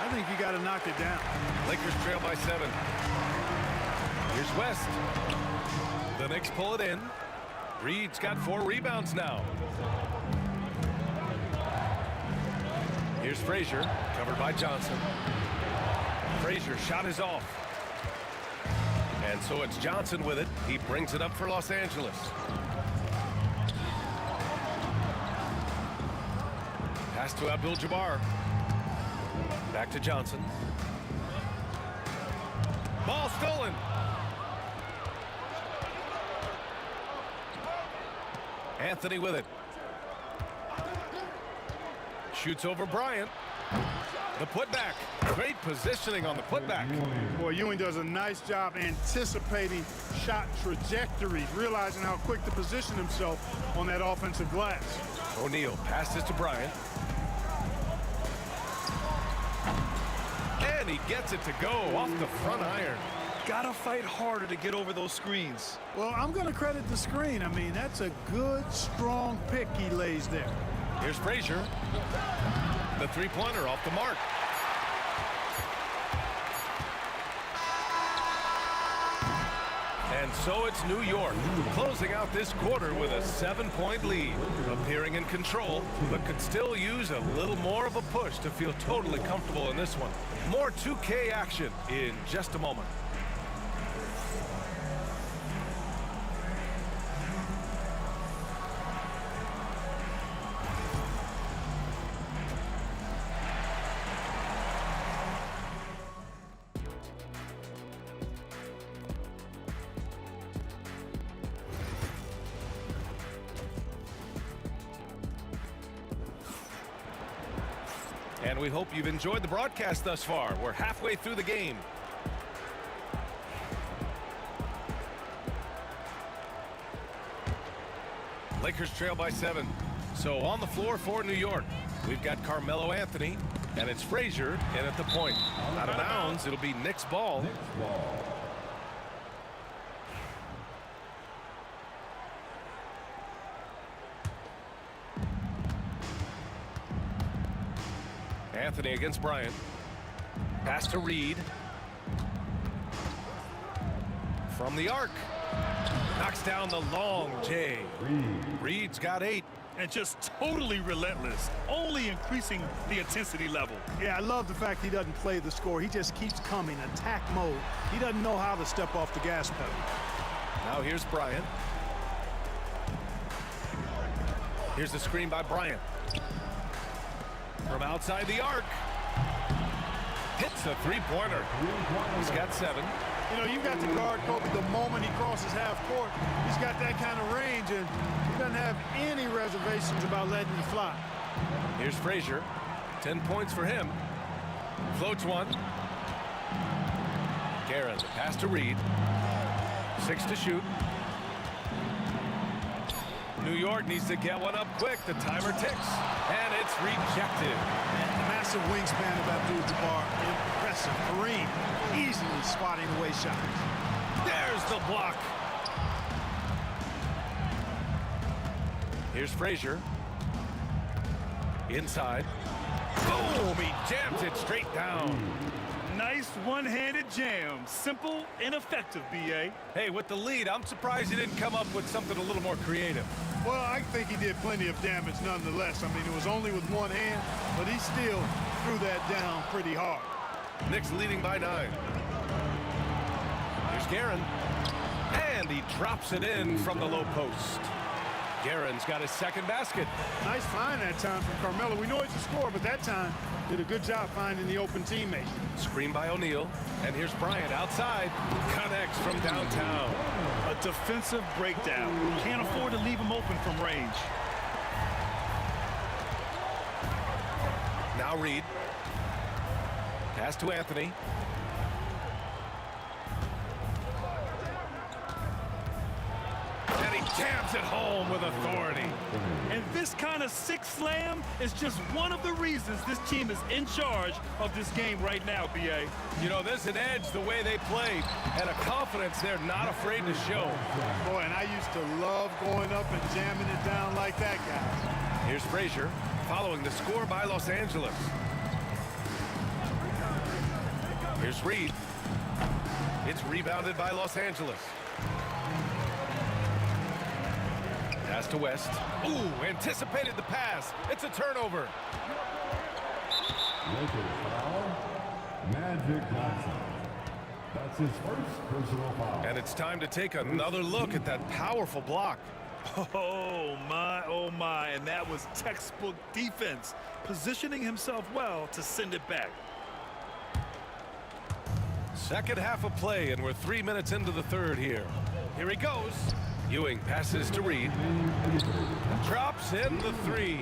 I think you got to knock it down. Lakers trail by 7. Here's West. The Knicks pull it in. Reed's got 4 rebounds now. Here's Frazier, covered by Johnson. Frazier shot is off. And so it's Johnson with it. He brings it up for Los Angeles. Pass to Abdul-Jabbar. Back to Johnson. Ball stolen. Anthony with it. Shoots over Bryant. The putback. Great positioning on the putback. Boy, Ewing does a nice job anticipating shot trajectories, realizing how quick to position himself on that offensive glass. O'Neal passes to Bryant. And he gets it to go off the front iron. Gotta fight harder to get over those screens. Well, I'm going to credit the screen. I mean, that's a good, strong pick he lays there. Here's Frazier. The three-pointer off the mark. And so it's New York, closing out this quarter with a 7-point lead, appearing in control, but could still use a little more of a push to feel totally comfortable in this one. More 2K action in just a moment. And we hope you've enjoyed the broadcast thus far. We're halfway through the game. Lakers trail by 7. So on the floor for New York, we've got Carmelo Anthony, and it's Frazier in at the point. Out of bounds, it'll be Knicks ball. Anthony against Bryant. Pass to Reed. From the arc. Knocks down the long J. Reed's got 8. And just totally relentless, only increasing the intensity level. Yeah, I love the fact he doesn't play the score. He just keeps coming, attack mode. He doesn't know how to step off the gas pedal. Now here's Bryant. Here's the screen by Bryant. From outside the arc. Hits a three-pointer. He's got 7. You know, you've got to guard Kobe the moment he crosses half court. He's got that kind of range, and he doesn't have any reservations about letting it fly. Here's Frazier. 10 points for him. Floats one. Guerin, the pass to Reed. 6 to shoot. New York needs to get one up quick. The timer ticks, and it's rejected. The massive wingspan of Abdul-Jabbar, impressive. Kareem easily swatting away shots. There's the block. Here's Frazier. Inside. Boom! He jams it straight down. Nice one-handed jam. Simple and effective, B.A. Hey, with the lead, I'm surprised he didn't come up with something a little more creative. Well, I think he did plenty of damage nonetheless. I mean, it was only with one hand, but he still threw that down pretty hard. Knicks leading by 9. Here's Guerin. And he drops it in from the low post. Guerin's got his second basket. Nice find that time from Carmelo. We know he's a scorer, but that time did a good job finding the open teammate. Screen by O'Neal. And here's Bryant outside. Connects from downtown. A defensive breakdown. Can't afford to leave him open from range. Now Reed. Pass to Anthony. And he jams it home with authority. And this kind of sick slam is just one of the reasons this team is in charge of this game right now, B.A. You know, there's an edge the way they played and a confidence they're not afraid to show. Boy, and I used to love going up and jamming it down like that, guys. Here's Frazier following the score by Los Angeles. Here's Reed. It's rebounded by Los Angeles. Pass to West. Ooh, anticipated the pass. It's a turnover. Magic Johnson. That's his first personal foul. And it's time to take another look at that powerful block. Oh my, and that was textbook defense, positioning himself well to send it back. Second half of play, and we're 3 minutes into the third here. Here he goes. Ewing passes to Reed. Drops in the 3.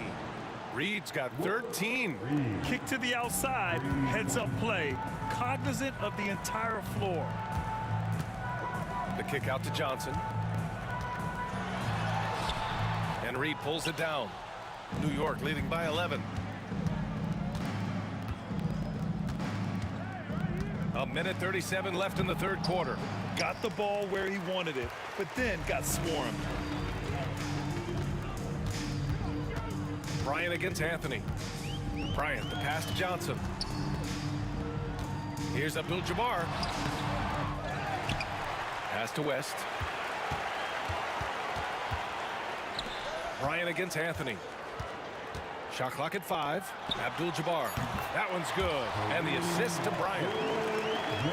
Reed's got 13. Kick to the outside, heads-up play, cognizant of the entire floor. The kick out to Johnson. And Reed pulls it down. New York leading by 11. A minute 37 left in the third quarter. Got the ball where he wanted it, but then got swarmed. Bryant against Anthony. Bryant, the pass to Johnson. Here's Abdul-Jabbar. Pass to West. Bryant against Anthony. Shot clock at 5. Abdul-Jabbar. That one's good. And the assist to Bryant.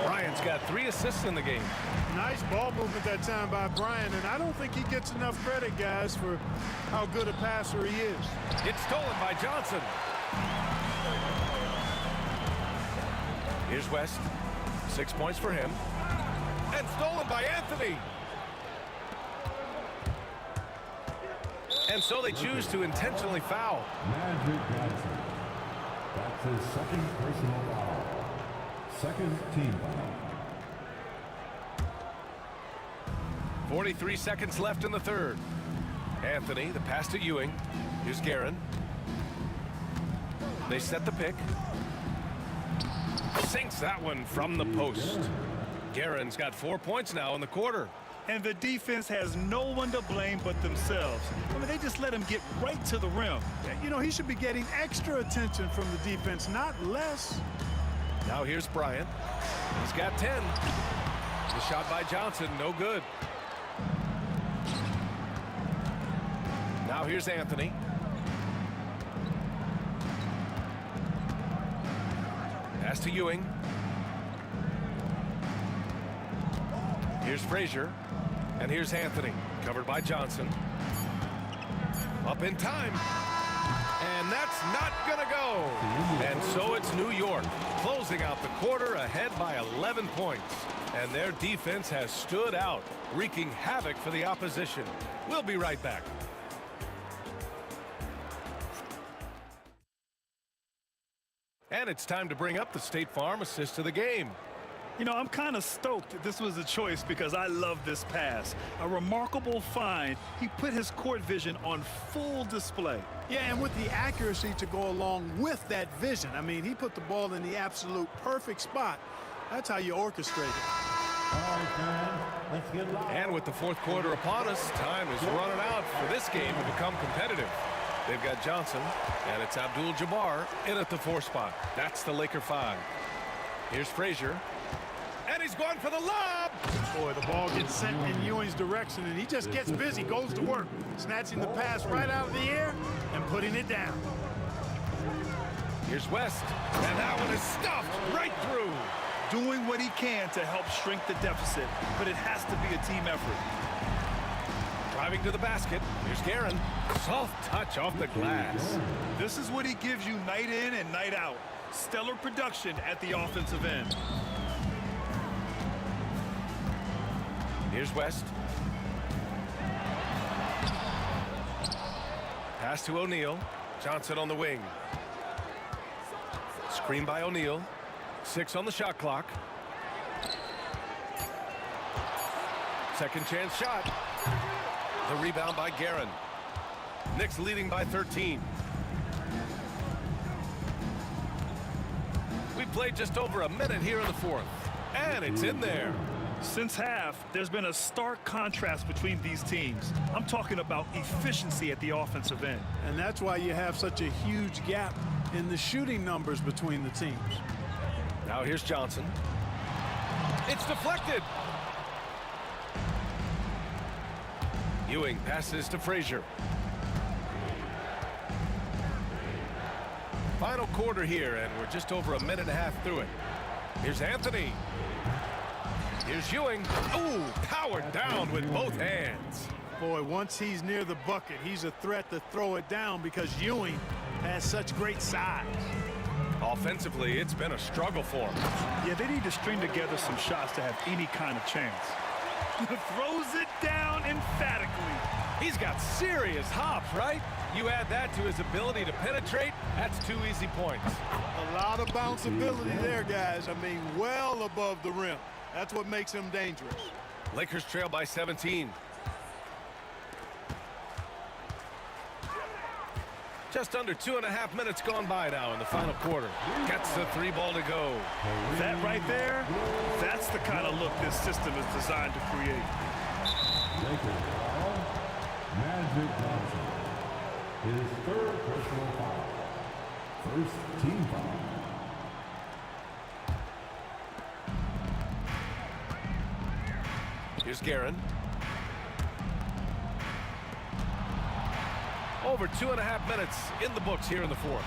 Bryant's got 3 assists in the game. Nice ball movement that time by Bryant, and I don't think he gets enough credit, guys, for how good a passer he is. It's stolen by Johnson. Here's West. 6 points for him. And stolen by Anthony. And so they choose to intentionally foul. Magic Johnson. That's his second personal foul. Second team foul. 43 seconds left in the third. Anthony, the pass to Ewing. Here's Guerin. They set the pick. Sinks that one from the post. Guerin's got 4 points now in the quarter. And the defense has no one to blame but themselves. I mean, they just let him get right to the rim. You know, he should be getting extra attention from the defense, not less. Now here's Bryant. He's got 10. The shot by Johnson, no good. Now here's Anthony. Pass to Ewing. Here's Frazier. And here's Anthony, covered by Johnson. Up in time. And that's not gonna go. And so it's New York closing out the quarter ahead by 11 points. And their defense has stood out, wreaking havoc for the opposition. We'll be right back. And it's time to bring up the State Farm assist of the game. You know, I'm kind of stoked this was a choice because I love this pass. A remarkable find. He put his court vision on full display. Yeah, and with the accuracy to go along with that vision. I mean, he put the ball in the absolute perfect spot. That's how you orchestrate it. And with the fourth quarter upon us, time is running out for this game to become competitive. They've got Johnson, and it's Abdul-Jabbar in at the 4 spot. That's the Laker 5. Here's Frazier. And he's going for the lob. Boy, the ball gets sent in Ewing's direction, and he just gets busy, goes to work, snatching the pass right out of the air and putting it down. Here's West, and that one is stuffed right through. Doing what he can to help shrink the deficit, but it has to be a team effort. Driving to the basket, here's Guerin. Soft touch off the glass. This is what he gives you night in and night out. Stellar production at the offensive end. Here's West. Pass to O'Neal. Johnson on the wing. Screen by O'Neal. 6 on the shot clock. Second chance shot. The rebound by Guerin. Knicks leading by 13. We played just over a minute here in the fourth. And it's in there. Since half, there's been a stark contrast between these teams. I'm talking about efficiency at the offensive end. And that's why you have such a huge gap in the shooting numbers between the teams. Now here's Johnson. It's deflected. Ewing passes to Frazier. Final quarter here, and we're just over a minute and a half through it. Here's Anthony. Here's Ewing. Ooh, powered down with both hands. Boy, once he's near the bucket, he's a threat to throw it down because Ewing has such great size. Offensively, it's been a struggle for him. Yeah, they need to string together some shots to have any kind of chance. Throws it down emphatically. He's got serious hops, right? You add that to his ability to penetrate, that's 2 easy points. A lot of bounceability there, guys. I mean, well above the rim. That's what makes him dangerous. Lakers trail by 17. Just under 2.5 minutes gone by now in the final quarter. Gets the 3 ball to go. That right there, that's the kind of look this system is designed to create. Magic Johnson. His 3rd personal foul. 1st team foul. Here's Guerin. Over 2.5 minutes in the books here in the fourth.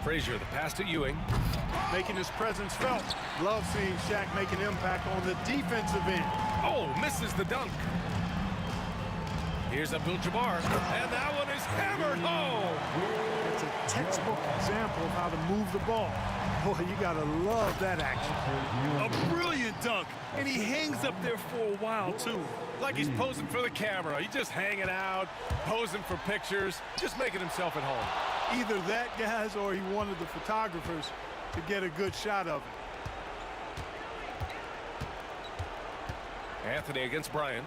Frazier, the pass to Ewing. Making his presence felt. Love seeing Shaq make an impact on the defensive end. Oh, misses the dunk. Here's Abdul-Jabbar, and that one is hammered home. It's a textbook example of how to move the ball. Boy, you gotta love that action. A brilliant dunk, and he hangs up there for a while, too. Like he's posing for the camera. He's just hanging out, posing for pictures, just making himself at home. Either that, guys, or he wanted the photographers to get a good shot of it. Anthony against Bryant.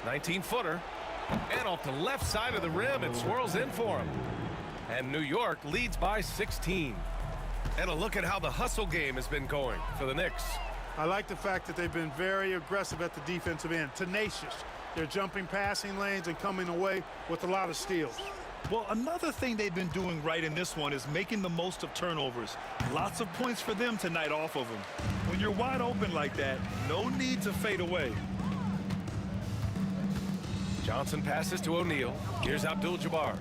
19-footer. And off the left side of the rim, it swirls in for him. And New York leads by 16. And a look at how the hustle game has been going for the Knicks. I like the fact that they've been very aggressive at the defensive end, tenacious. They're jumping passing lanes and coming away with a lot of steals. Well, another thing they've been doing right in this one is making the most of turnovers. Lots of points for them tonight off of them. When you're wide open like that, no need to fade away. Johnson passes to O'Neal. Here's Abdul-Jabbar.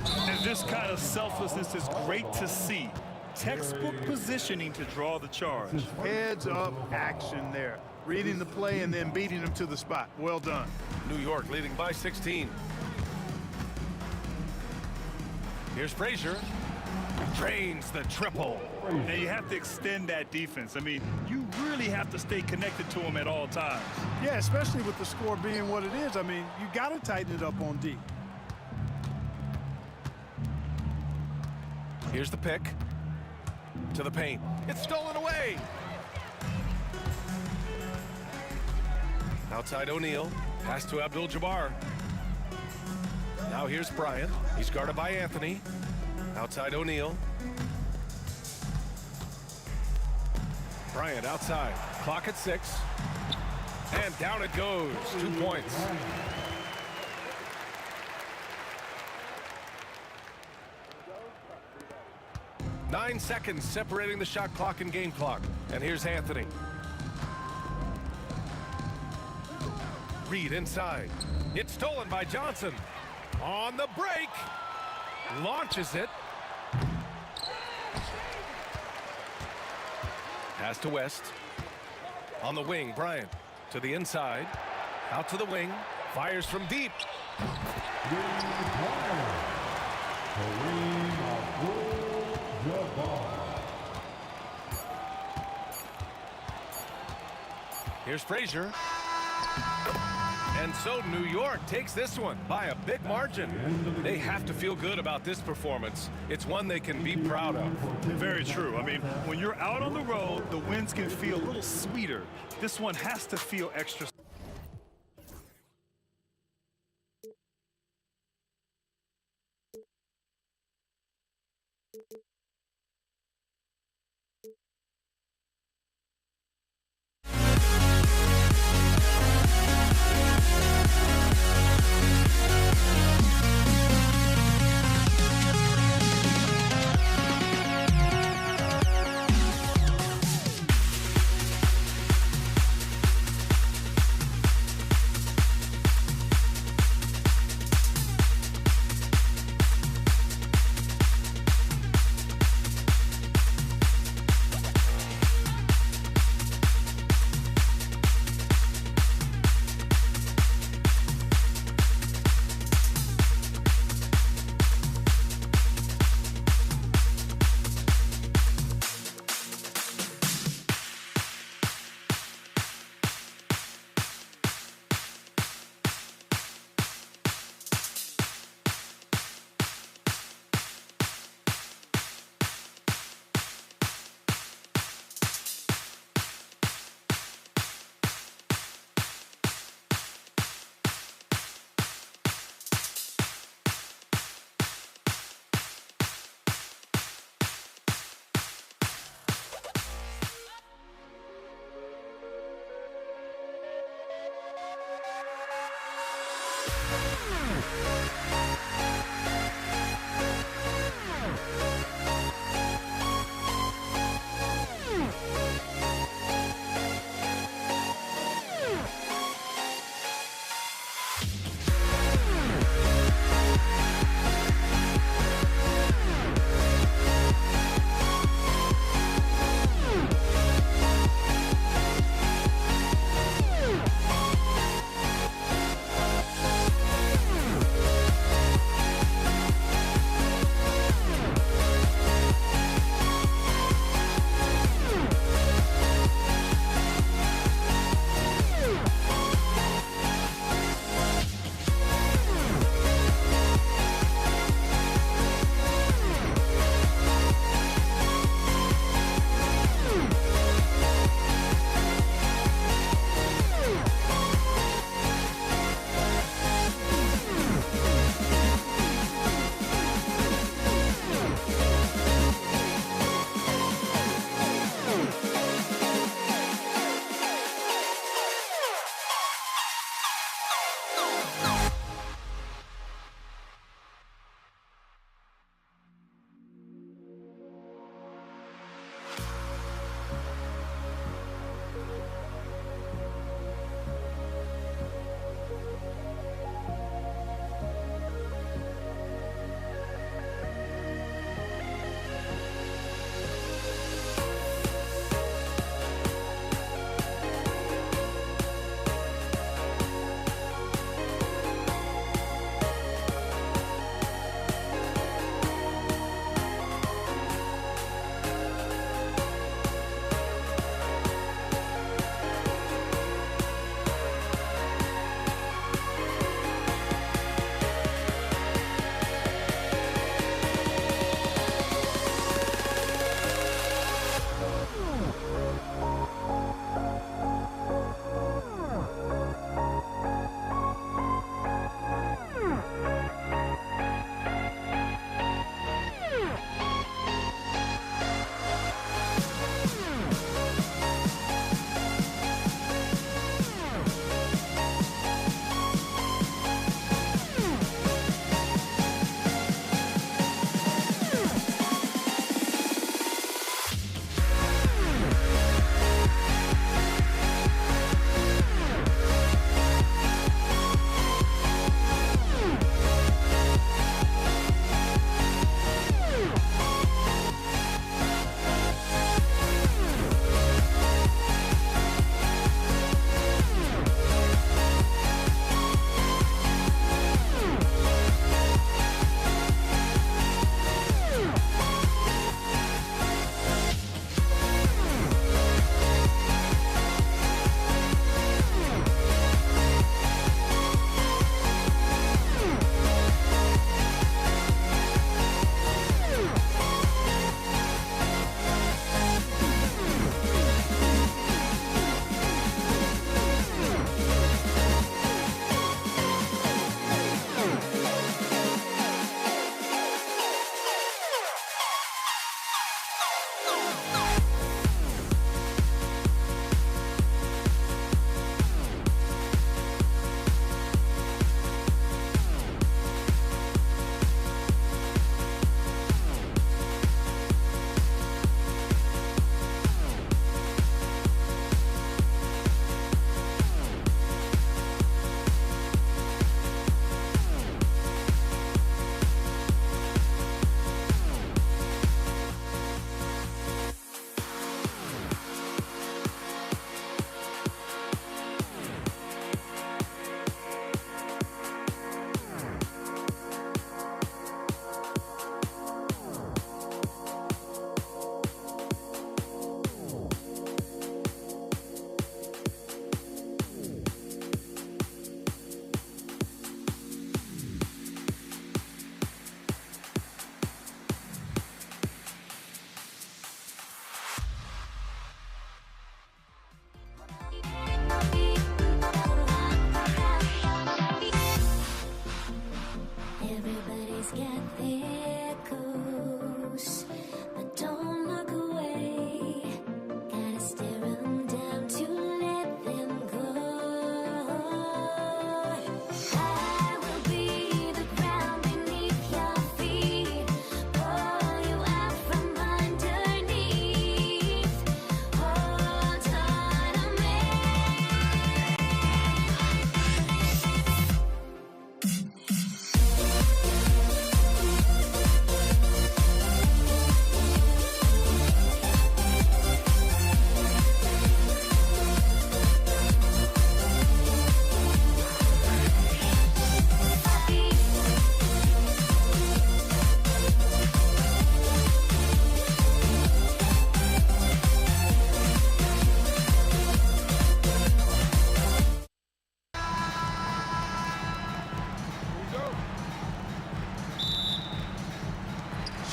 And this kind of selflessness is great to see. Textbook positioning to draw the charge. Heads up action there. Reading the play and then beating them to the spot. Well done. New York leading by 16. Here's Frazier. Drains the triple. And you have to extend that defense. I mean, you really have to stay connected to him at all times. Yeah, especially with the score being what it is. I mean, you got to tighten it up on D. Here's the pick. To the paint. It's stolen away. Outside O'Neal. Pass to Abdul-Jabbar. Now here's Bryant. He's guarded by Anthony. Outside O'Neal. Bryant outside. Clock at 6. And down it goes. 2 points. Nine seconds separating the shot clock and game clock. And here's Anthony. Reed inside. It's stolen by Johnson. On the break. Launches it. Pass to West. On the wing, Bryant. To the inside. Out to the wing. Fires from deep. Here's Frazier. And so New York takes this one by a big margin. They have to feel good about this performance. It's one they can be proud of. Very true. I mean, when you're out on the road, the wins can feel a little sweeter. This one has to feel extra.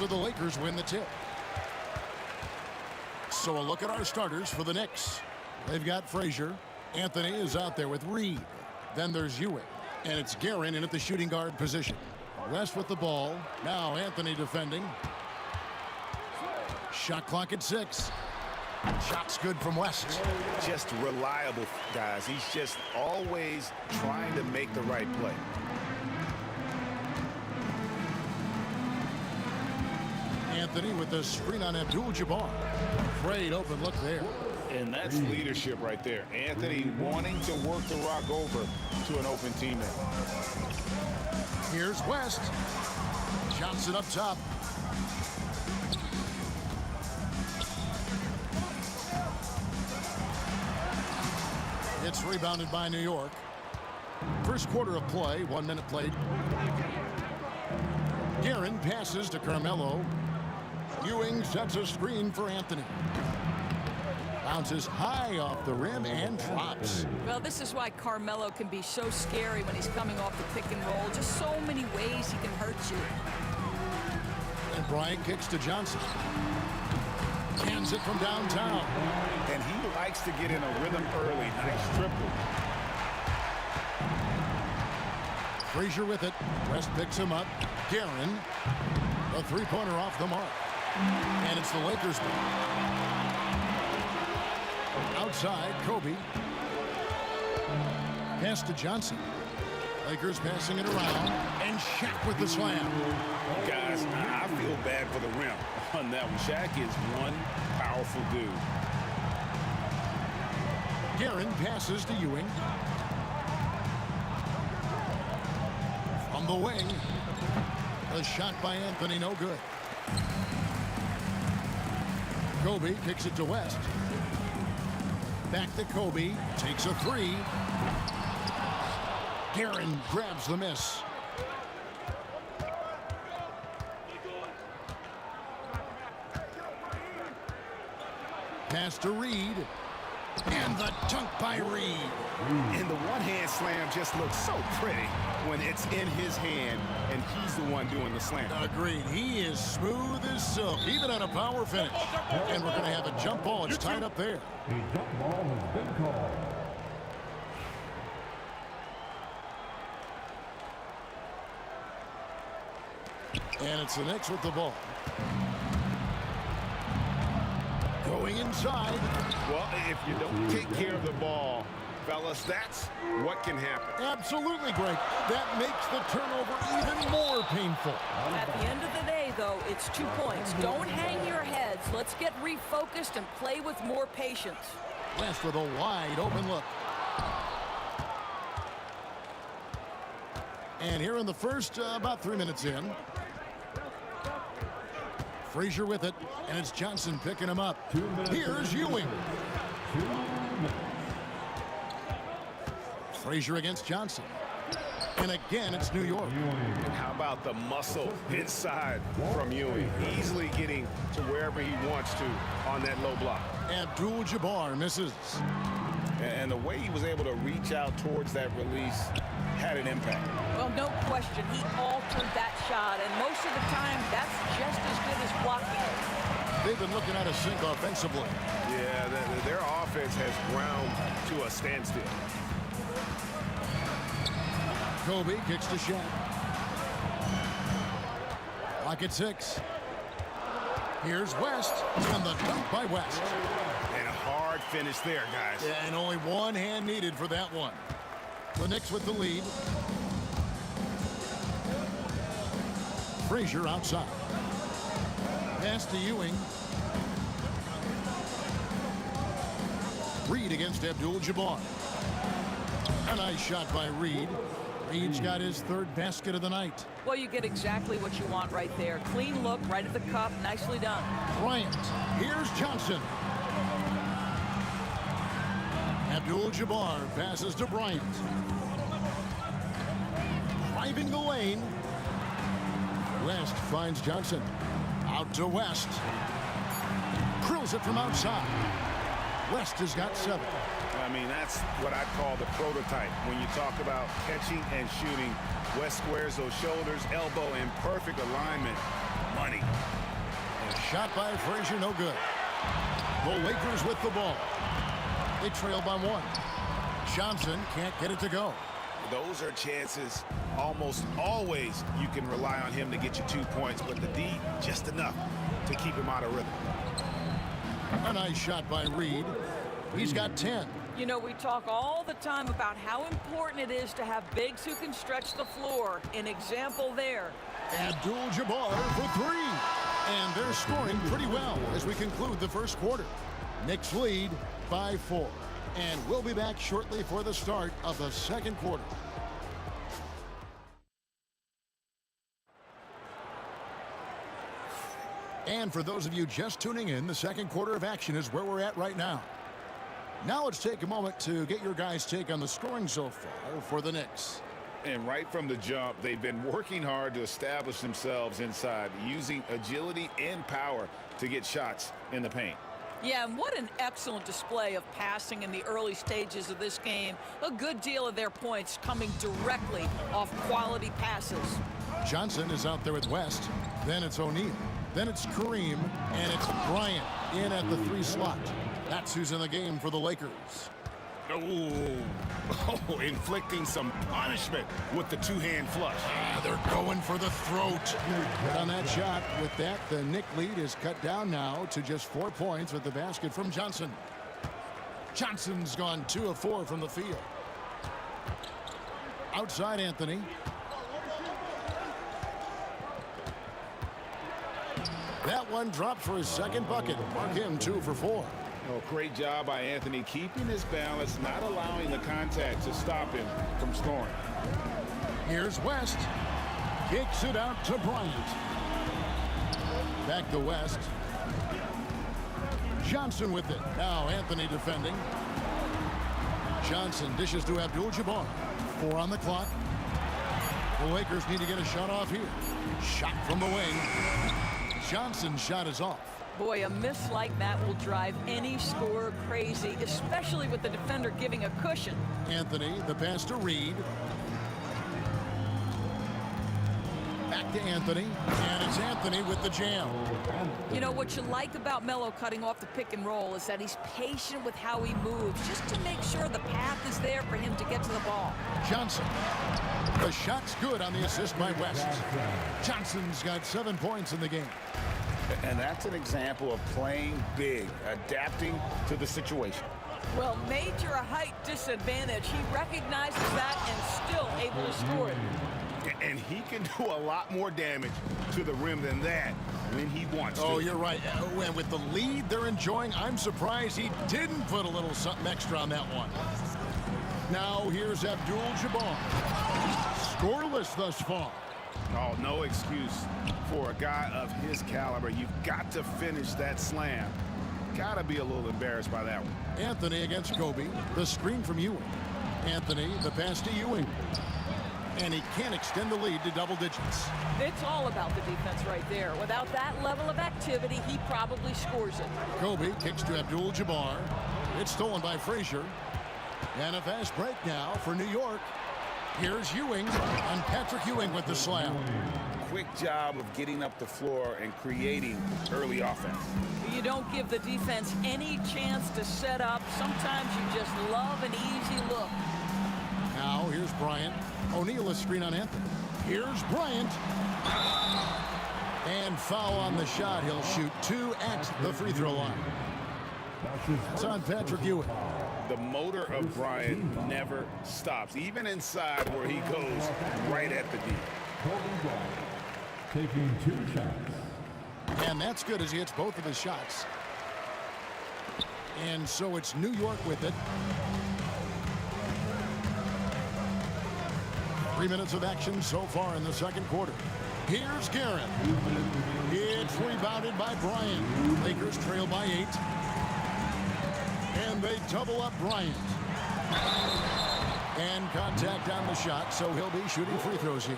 the Lakers win the tip. So a look at our starters for the Knicks. They've got Frazier. Anthony is out there with Reed. Then there's Ewing. And it's Guerin in at the shooting guard position. West with the ball. Now Anthony defending. Shot clock at 6. Shot's good from West. Just reliable, guys. He's just always trying to make the right play. Anthony with the screen on Abdul-Jabbar. Great open look there. And that's leadership right there. Anthony wanting to work the rock over to an open teammate. Here's West. Johnson up top. It's rebounded by New York. First quarter of play, 1 minute played. Guerin passes to Carmelo. Ewing sets a screen for Anthony. Bounces high off the rim and drops. Well, this is why Carmelo can be so scary when he's coming off the pick and roll. Just so many ways he can hurt you. And Bryant kicks to Johnson. Hands it from downtown. And he likes to get in a rhythm early. Nice triple. Frazier with it. West picks him up. Guerin. A three-pointer off the mark. And it's the Lakers ball. Outside, Kobe. Pass to Johnson. Lakers passing it around. And Shaq with the slam. Guys, I feel bad for the rim on that one. Shaq is one powerful dude. Guerin passes to Ewing. From the wing. A shot by Anthony, no good. Kobe kicks it to West. Back to Kobe. Takes a three. Guerin grabs the miss. Pass to Reed. And the dunk by Reed. And the one-hand slam just looks so pretty when it's in his hand and he's the one doing the slam. Agreed. He is smooth as silk, even on a power finish. And we're going to have a jump ball. It's tied up there. A jump ball has been called. And it's the Knicks with the ball. Going inside. Well, if you don't take care of the ball, fellas, that's what can happen. Absolutely, Greg. That makes the turnover even more painful. At the end of the day, though, it's 2 points. Don't hang your heads. Let's get refocused and play with more patience. West with a wide open look. And here in the first, about 3 minutes in. Frazier with it, and it's Johnson picking him up. Here's Ewing. Frazier against Johnson. And again, it's New York. And how about the muscle inside from Ewing? Easily getting to wherever he wants to on that low block. Abdul-Jabbar misses. And the way he was able to reach out towards that release had an impact. Well, no question. He altered that shot, and most of the time, that's just as good as blocking it. They've been looking at a sink offensively. Yeah, their offense has ground to a standstill. Kobe kicks to Shaq. Lock at 6. Here's West, and the dunk by West. And a hard finish there, guys. Yeah, and only one hand needed for that one. The Knicks with the lead. Frazier outside. Pass to Ewing. Reed against Abdul-Jabbar. A nice shot by Reed. Reed's got his third basket of the night. Well, you get exactly what you want right there. Clean look, right at the cup. Nicely done. Bryant. Here's Johnson. Abdul-Jabbar passes to Bryant. Driving the lane. West finds Johnson. Out to West. Drills it from outside. West has got 7. I mean, that's what I call the prototype. When you talk about catching and shooting, West squares those shoulders, elbow in perfect alignment. Money. Shot by Frazier, no good. The Lakers with the ball. They trail by 1. Johnson can't get it to go. Those are chances almost always you can rely on him to get you 2 points, but the D just enough to keep him out of rhythm. A nice shot by Reed. He's got 10. You know, we talk all the time about how important it is to have bigs who can stretch the floor. An example there. Abdul-Jabbar for 3. And they're scoring pretty well as we conclude the first quarter. Knicks lead by 4. And we'll be back shortly for the start of the second quarter. And for those of you just tuning in, the second quarter of action is where we're at right now. Now let's take a moment to get your guys' take on the scoring so far for the Knicks. And right from the jump, they've been working hard to establish themselves inside, using agility and power to get shots in the paint. Yeah, and what an excellent display of passing in the early stages of this game. A good deal of their points coming directly off quality passes. Johnson is out there with West. Then it's O'Neal. Then it's Kareem. And it's Bryant in at the 3 slot. That's who's in the game for the Lakers. Oh, inflicting some punishment with the 2-hand flush. They're going for the throat. On that shot, with that, the Knick lead is cut down now to just 4 points with the basket from Johnson. Johnson's gone 2 of 4 from the field. Outside Anthony. That one dropped for his second bucket. Mark him 2 for 4. Oh, great job by Anthony keeping his balance, not allowing the contact to stop him from scoring. Here's West. Kicks it out to Bryant. Back to West. Johnson with it. Now Anthony defending. Johnson dishes to Abdul-Jabbar. 4 on the clock. The Lakers need to get a shot off here. Shot from the wing. Johnson's shot is off. Boy, a miss like that will drive any scorer crazy, especially with the defender giving a cushion. Anthony, the pass to Reed. Back to Anthony, and it's Anthony with the jam. You know, what you like about Melo cutting off the pick and roll is that he's patient with how he moves, just to make sure the path is there for him to get to the ball. Johnson. The shot's good on the assist by West. Johnson's got 7 points in the game. And that's an example of playing big, adapting to the situation. Well, major height disadvantage. He recognizes that and still able to score it. And he can do a lot more damage to the rim than that when he wants to. Oh, you're right. And with the lead they're enjoying, I'm surprised he didn't put a little something extra on that one. Now here's Abdul-Jabbar. Scoreless thus far. Oh, no excuse for a guy of his caliber. You've got to finish that slam. Got to be a little embarrassed by that one. Anthony against Kobe. The screen from Ewing. Anthony, the pass to Ewing. And he can't extend the lead to double digits. It's all about the defense right there. Without that level of activity, he probably scores it. Kobe kicks to Abdul-Jabbar. It's stolen by Frazier. And a fast break now for New York. Here's Ewing, and Patrick Ewing with the slam. Quick job of getting up the floor and creating early offense. You don't give the defense any chance to set up. Sometimes you just love an easy look. Now here's Bryant. O'Neal a screen on Anthony. Here's Bryant. And foul on the shot. He'll shoot 2 at the free throw line. It's on Patrick Ewing. The motor of Bryant never stops, even inside where he goes right at the D. Taking 2 shots. And that's good as he hits both of his shots. And so it's New York with it. 3 minutes of action so far in the second quarter. Here's Garrett. It's rebounded by Bryant. Lakers trail by 8. And they double up Bryant. And contact on the shot, so he'll be shooting free throws here.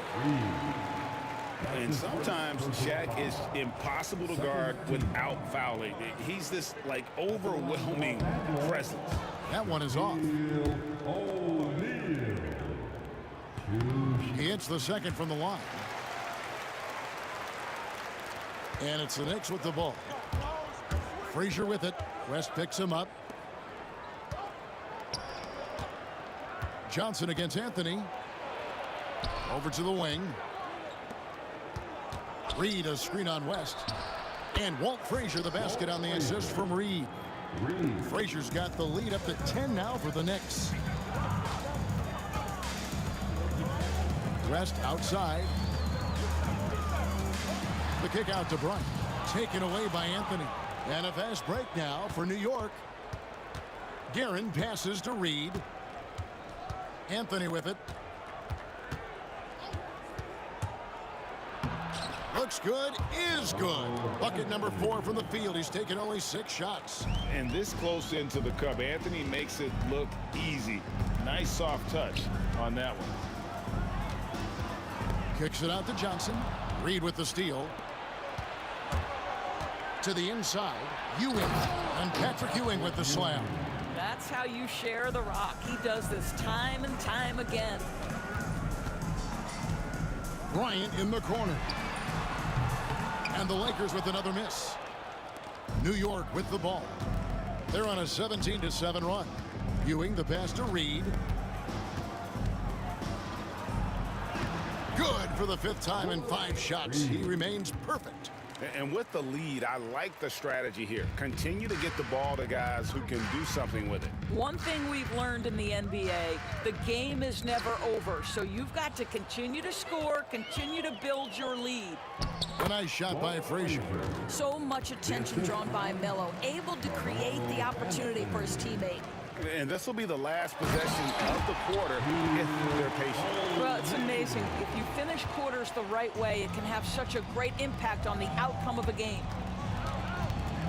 And sometimes Shaq is impossible to guard without fouling. He's this, like, overwhelming presence. That one is off. He hits the second from the line. And it's the Knicks with the ball. Frazier with it. West picks him up. Johnson against Anthony. Over to the wing. Reed a screen on West. And Walt Frazier the basket on the assist from Reed. Frazier's got the lead up to 10 now for the Knicks. West outside. The kick out to Bryant. Taken away by Anthony. And a fast break now for New York. Guerin passes to Reed. Anthony with it. Looks good, is good. Bucket number 4 from the field. He's taken only 6 shots. And this close into the cup, Anthony makes it look easy. Nice soft touch on that one. Kicks it out to Johnson. Reed with the steal. To the inside, Ewing. And Patrick Ewing with the slam. That's how you share the rock. He does this time and time again. Bryant in the corner. And the Lakers with another miss. New York with the ball. They're on a 17-7 run. Ewing the pass to Reed. Good for the 5th time in 5 shots. He remains perfect. And with the lead, I like the strategy here. Continue to get the ball to guys who can do something with it. One thing we've learned in the NBA, the game is never over. So you've got to continue to score, continue to build your lead. A nice shot by Frazier. So much attention drawn by Melo, able to create the opportunity for his teammate. And this will be the last possession of the quarter if they're patient. Well, it's amazing. If you finish quarters the right way, it can have such a great impact on the outcome of a game.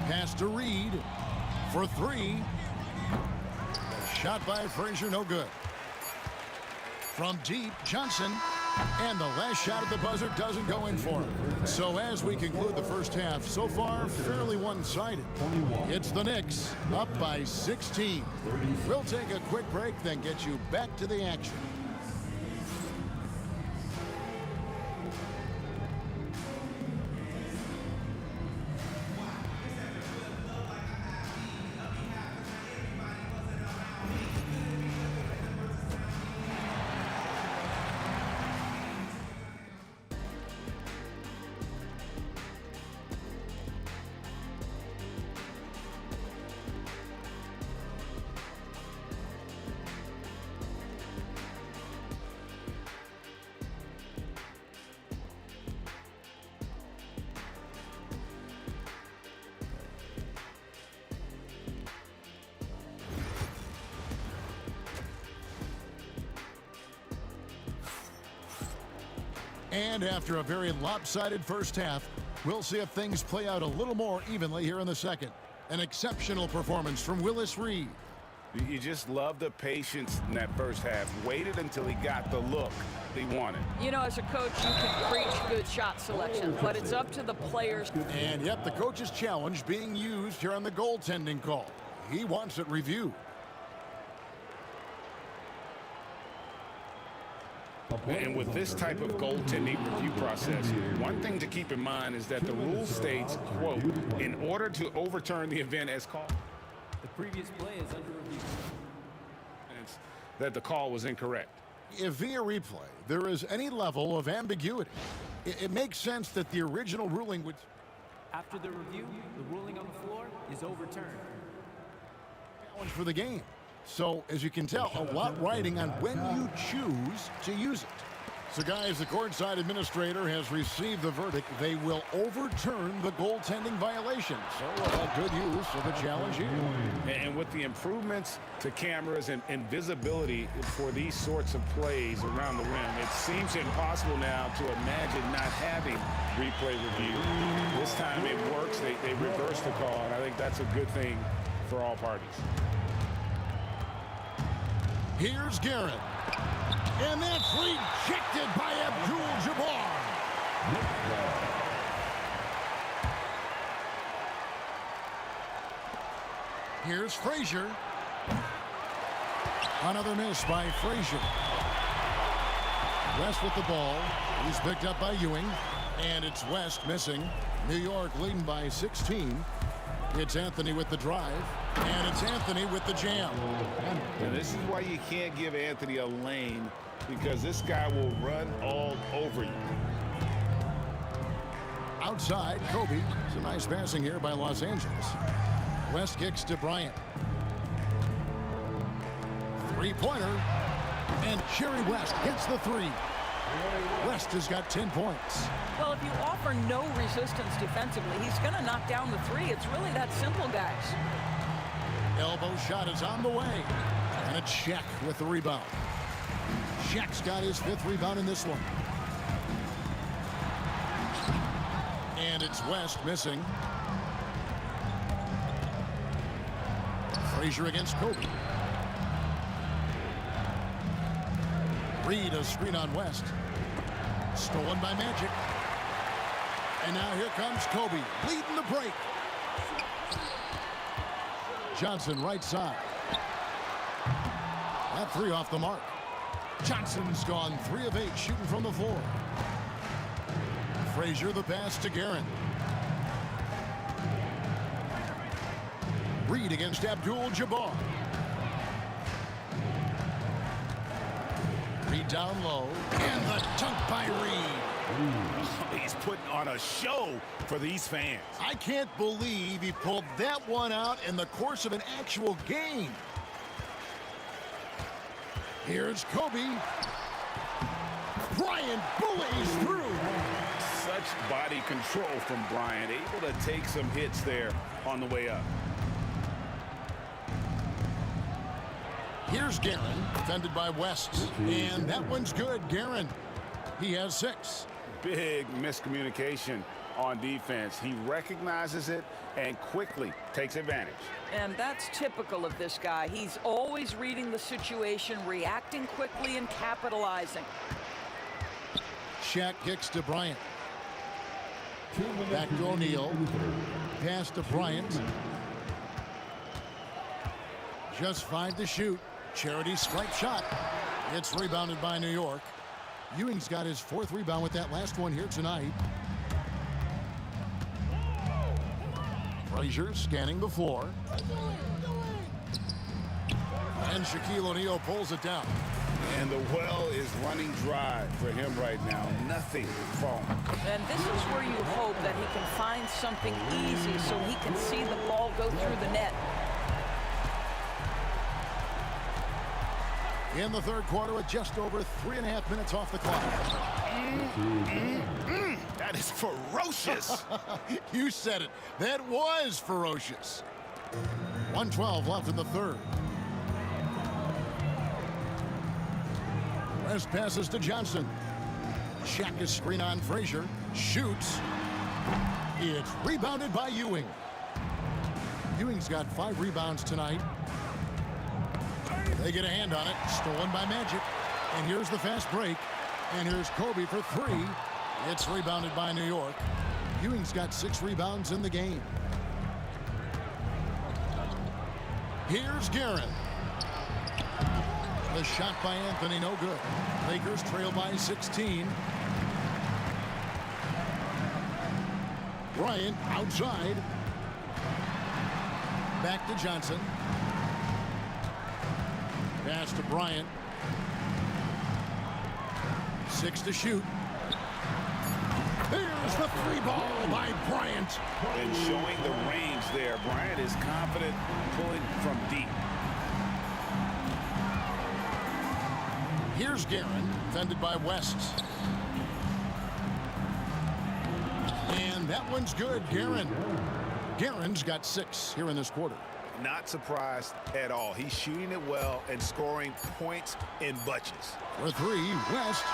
Pass to Reed for 3. Shot by Frazier, no good. From deep, Johnson. And the last shot at the buzzer doesn't go in for him. So as we conclude the first half, so far fairly one-sided. It's the Knicks up by 16. We'll take a quick break, then get you back to the action. And after a very lopsided first half, we'll see if things play out a little more evenly here in the second. An exceptional performance from Willis Reed. You just love the patience in that first half. Waited until he got the look he wanted. You know, as a coach, you can preach good shot selection, but it's up to the players. And yet the coach's challenge being used here on the goaltending call. He wants it reviewed. And with this type of goaltending review process, one thing to keep in mind is that the rule states, quote, in order to overturn the event as called, the previous play is under review. That the call was incorrect. If via replay there is any level of ambiguity, it makes sense that the original ruling would... After the review, the ruling on the floor is overturned. Challenge for the game. So, as you can tell, a lot riding on when you choose to use it. So, guys, the courtside administrator has received the verdict. They will overturn the goaltending violation. So, good use of the challenge here. And with the improvements to cameras and visibility for these sorts of plays around the rim, it seems impossible now to imagine not having replay review. This time it works. They reverse the call, and I think that's a good thing for all parties. Here's Garrett. And that's rejected by Abdul-Jabbar. Here's Frazier. Another miss by Frazier. West with the ball. He's picked up by Ewing. And it's West missing. New York leading by 16. It's Anthony with the drive, and it's Anthony with the jam. And this is why you can't give Anthony a lane, because this guy will run all over you. Outside, Kobe. It's a nice passing here by Los Angeles. West kicks to Bryant. Three-pointer. And Jerry West hits the three. West has got 10 points. Well, if you offer no resistance defensively, he's going to knock down the three. It's really that simple, guys. Elbow shot is on the way. And a check with the rebound. Shaq's got his 5th rebound in this one. And it's West missing. Frazier against Kobe. Reed, a screen on West. Stolen by Magic. And now here comes Kobe, leading the break. Johnson right side. That three off the mark. Johnson's gone 3 of 8 shooting from the floor. Frazier the pass to Guerin. Reed against Abdul-Jabbar. Reed down low. And the dunk by Reed. He's putting on a show for these fans. I can't believe he pulled that one out in the course of an actual game. Here's Kobe. Bryant bullies through. Such body control from Bryant, able to take some hits there on the way up. Here's Guerin, defended by West. And that one's good. Guerin, he has 6. Big miscommunication on defense. He recognizes it and quickly takes advantage. And that's typical of this guy. He's always reading the situation, reacting quickly, and capitalizing. Shaq kicks to Bryant. Back to O'Neal. Pass to Bryant. Just 5 to shoot. Charity stripe shot. It's rebounded by New York. Ewing's got his 4th rebound with that last one here tonight. Frazier scanning the floor. And Shaquille O'Neal pulls it down. And the well is running dry for him right now. Nothing falling. And this is where you hope that he can find something easy so he can see the ball go through the net. In the 3rd quarter with just over 3.5 minutes off the clock. That is ferocious. You said it. That was ferocious. 1:12 left in the 3rd. West passes to Johnson. Shaq is screen on Frazier. Shoots. It's rebounded by Ewing. Ewing's got 5 rebounds tonight. They get a hand on it. Stolen by Magic. And here's the fast break. And here's Kobe for 3. It's rebounded by New York. Ewing's got 6 rebounds in the game. Here's Guerin. The shot by Anthony, no good. Lakers trail by 16. Bryant outside. Back to Johnson. Pass to Bryant. 6 to shoot. There's the 3 ball by Bryant. And showing the range there. Bryant is confident pulling from deep. Here's Guerin, defended by West. And that one's good. Guerin's got 6 here in this quarter. Not surprised at all. He's shooting it well and scoring points in bunches. For 3, West.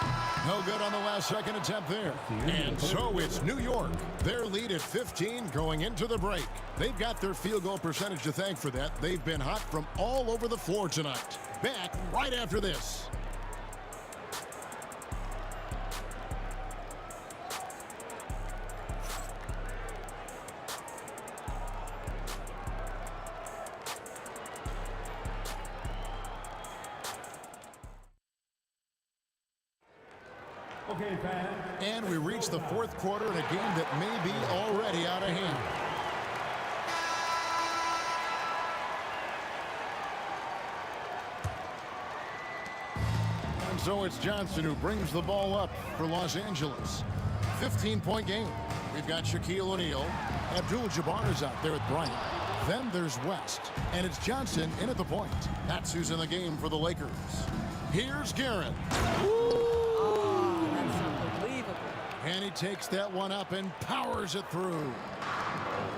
No good on the last second attempt there. And so it's New York. Their lead at 15 going into the break. They've got their field goal percentage to thank for that. They've been hot from all over the floor tonight. Back right after this. Okay, fans. And we reach the fourth quarter in a game that may be already out of hand. And so it's Johnson who brings the ball up for Los Angeles. 15-point game. We've got Shaquille O'Neal. Abdul-Jabbar is out there with Bryant. Then there's West. And it's Johnson in at the point. That's who's in the game for the Lakers. Here's Garrett. Oh, that's unbelievable. And he takes that one up and powers it through.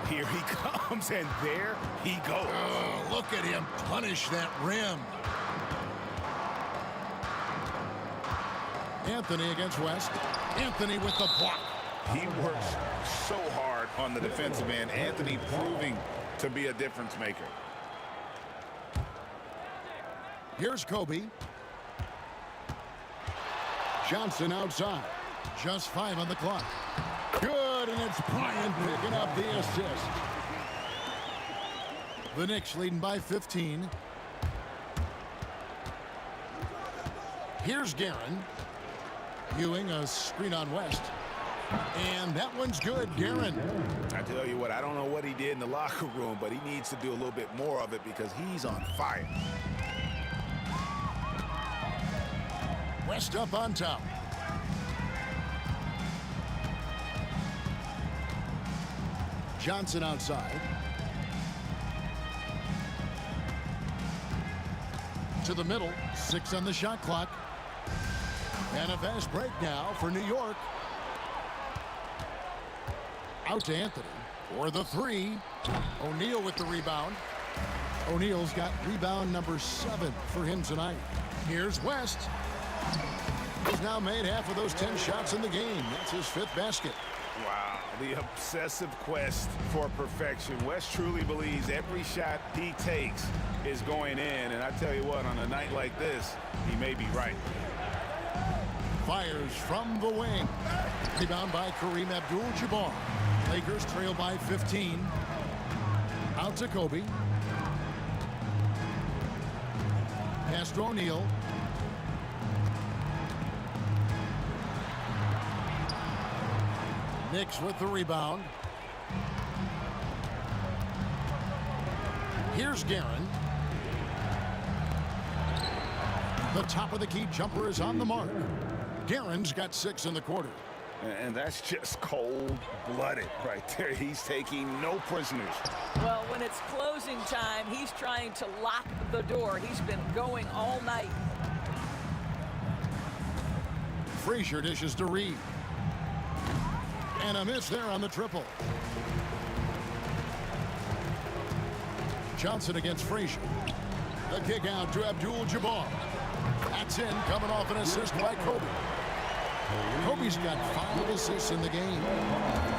Here he comes, and there he goes. Oh, look at him punish that rim. Anthony against West. Anthony with the block. He works so hard on the defensive end. Anthony proving to be a difference maker. Here's Kobe. Johnson outside. Just 5 on the clock. Good, and it's Bryant picking up the assist. The Knicks leading by 15. Here's Guerin. Ewing, a screen on West. And that one's good, Guerin. I tell you what, I don't know what he did in the locker room, but he needs to do a little bit more of it because he's on fire. West up on top. Johnson outside. To the middle, 6 on the shot clock. And a fast break now for New York. Out to Anthony for the 3. O'Neal with the rebound. O'Neal's got rebound number 7 for him tonight. Here's West. He's now made half of those 10 shots in the game. That's his 5th basket. Wow, the obsessive quest for perfection. West truly believes every shot he takes is going in. And I tell you what, on a night like this, he may be right. Fires from the wing. Rebound by Kareem Abdul-Jabbar. Lakers trail by 15. Out to Kobe. Pass to O'Neal. Knicks with the rebound. Here's Guerin. The top of the key jumper is on the mark. Guerin's got 6 in the quarter. And that's just cold-blooded right there. He's taking no prisoners. Well, when it's closing time, he's trying to lock the door. He's been going all night. Frazier dishes to Reed. And a miss there on the triple. Johnson against Frazier. The kick out to Abdul-Jabbar. That's in, coming off an assist by Kobe. Kobe's got 5 assists in the game.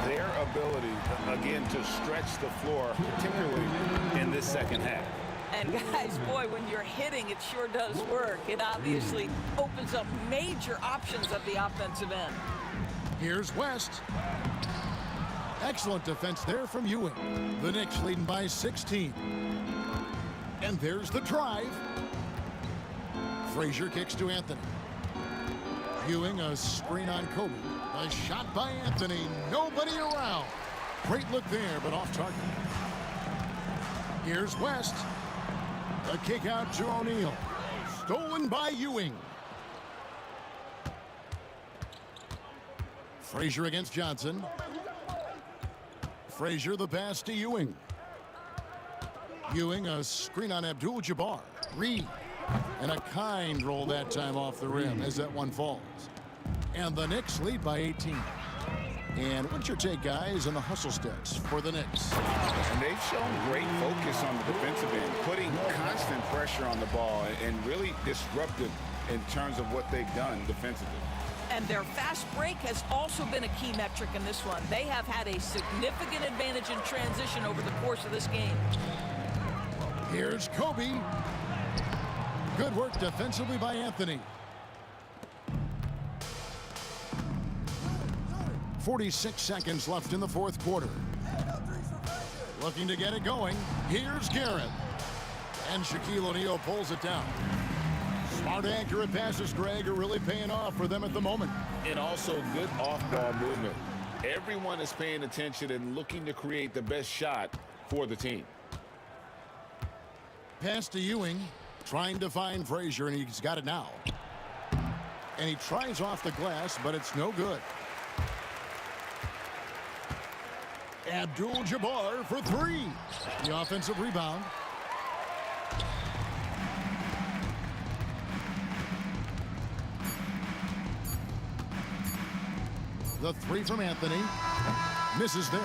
Their ability, again, to stretch the floor, particularly in this second half. And guys, boy, when you're hitting, it sure does work. It obviously opens up major options at the offensive end. Here's West. Excellent defense there from Ewing. The Knicks leading by 16. And there's the drive. Frazier kicks to Anthony. Ewing, a screen on Kobe. A shot by Anthony. Nobody around. Great look there, but off target. Here's West. A kick out to O'Neal. Stolen by Ewing. Frazier against Johnson. Frazier the pass to Ewing. Ewing, a screen on Abdul-Jabbar. Reed. And a kind roll that time off the rim as that one falls. And the Knicks lead by 18. And what's your take, guys, on the hustle steps for the Knicks? And they've shown great focus on the defensive end, putting constant pressure on the ball and really disruptive in terms of what they've done defensively. And their fast break has also been a key metric in this one. They have had a significant advantage in transition over the course of this game. Here's Kobe. Good work defensively by Anthony. 46 seconds left in the fourth quarter. Looking to get it going. Here's Garrett. And Shaquille O'Neal pulls it down. Smart, accurate passes, Greg, are really paying off for them at the moment. And also good off-ball movement. Everyone is paying attention and looking to create the best shot for the team. Pass to Ewing, trying to find Frazier, and he's got it now. And he tries off the glass, but it's no good. Abdul-Jabbar for three. The offensive rebound. The three from Anthony. Misses there.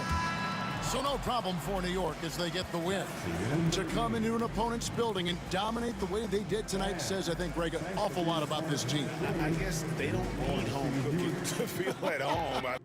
So no problem for New York as they get the win. To come into an opponent's building and dominate the way they did tonight says, I think, Greg, an awful lot about this team. I guess they don't want home cooking to feel at home.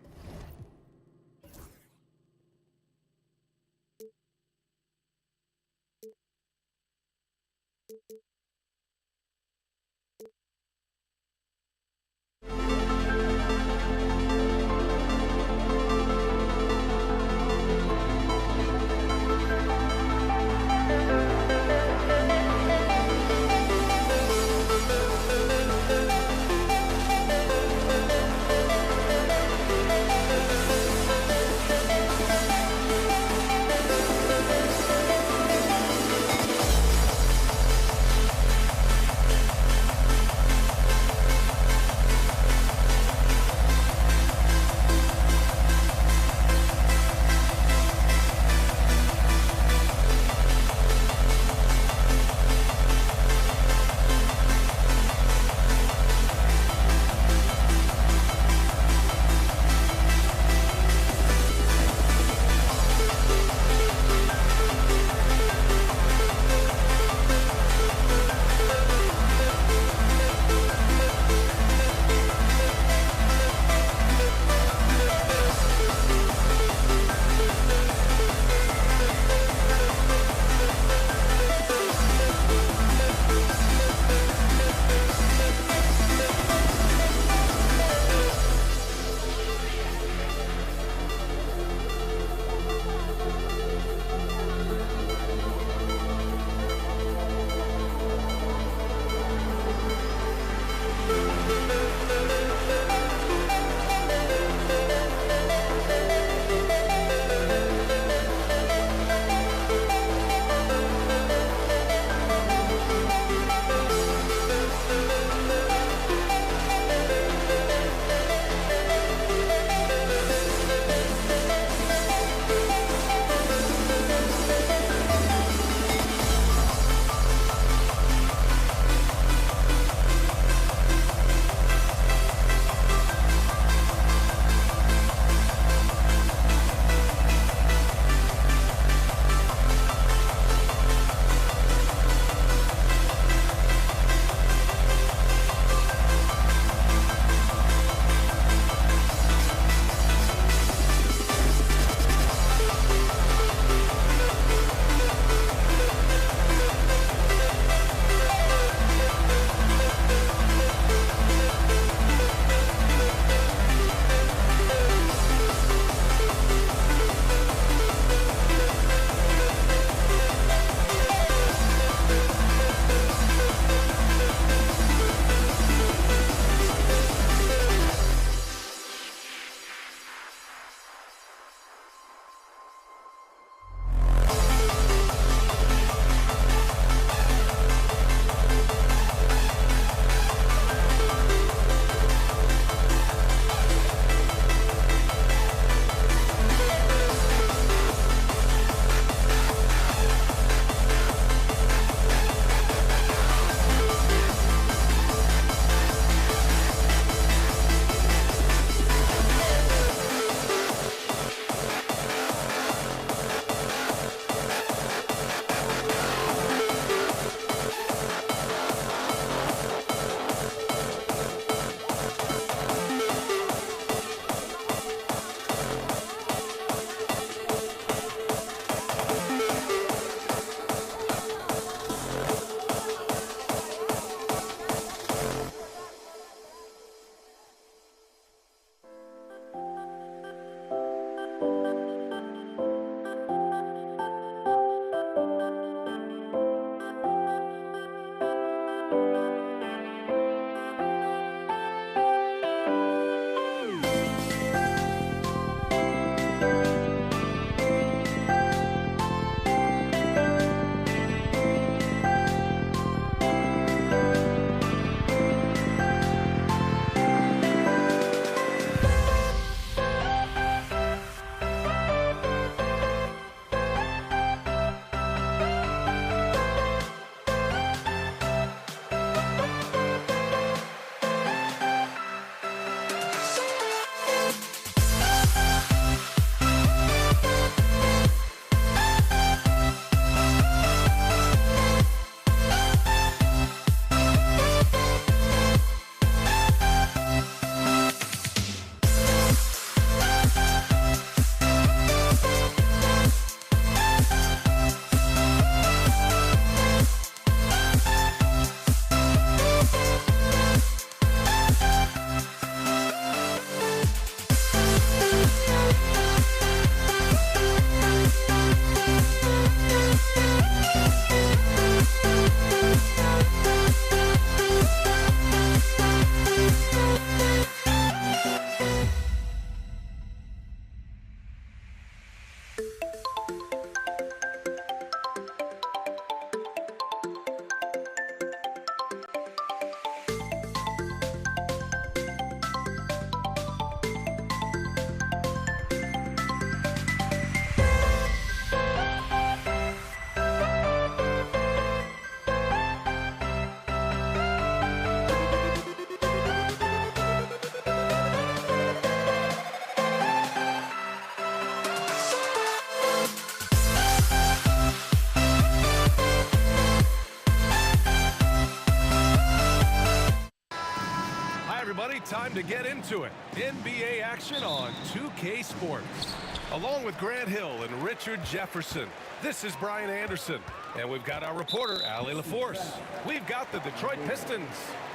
everybody. Time to get into it. NBA action on 2K Sports. Along with Grant Hill and Richard Jefferson, this is Brian Anderson. And we've got our reporter, Allie LaForce. We've got the Detroit Pistons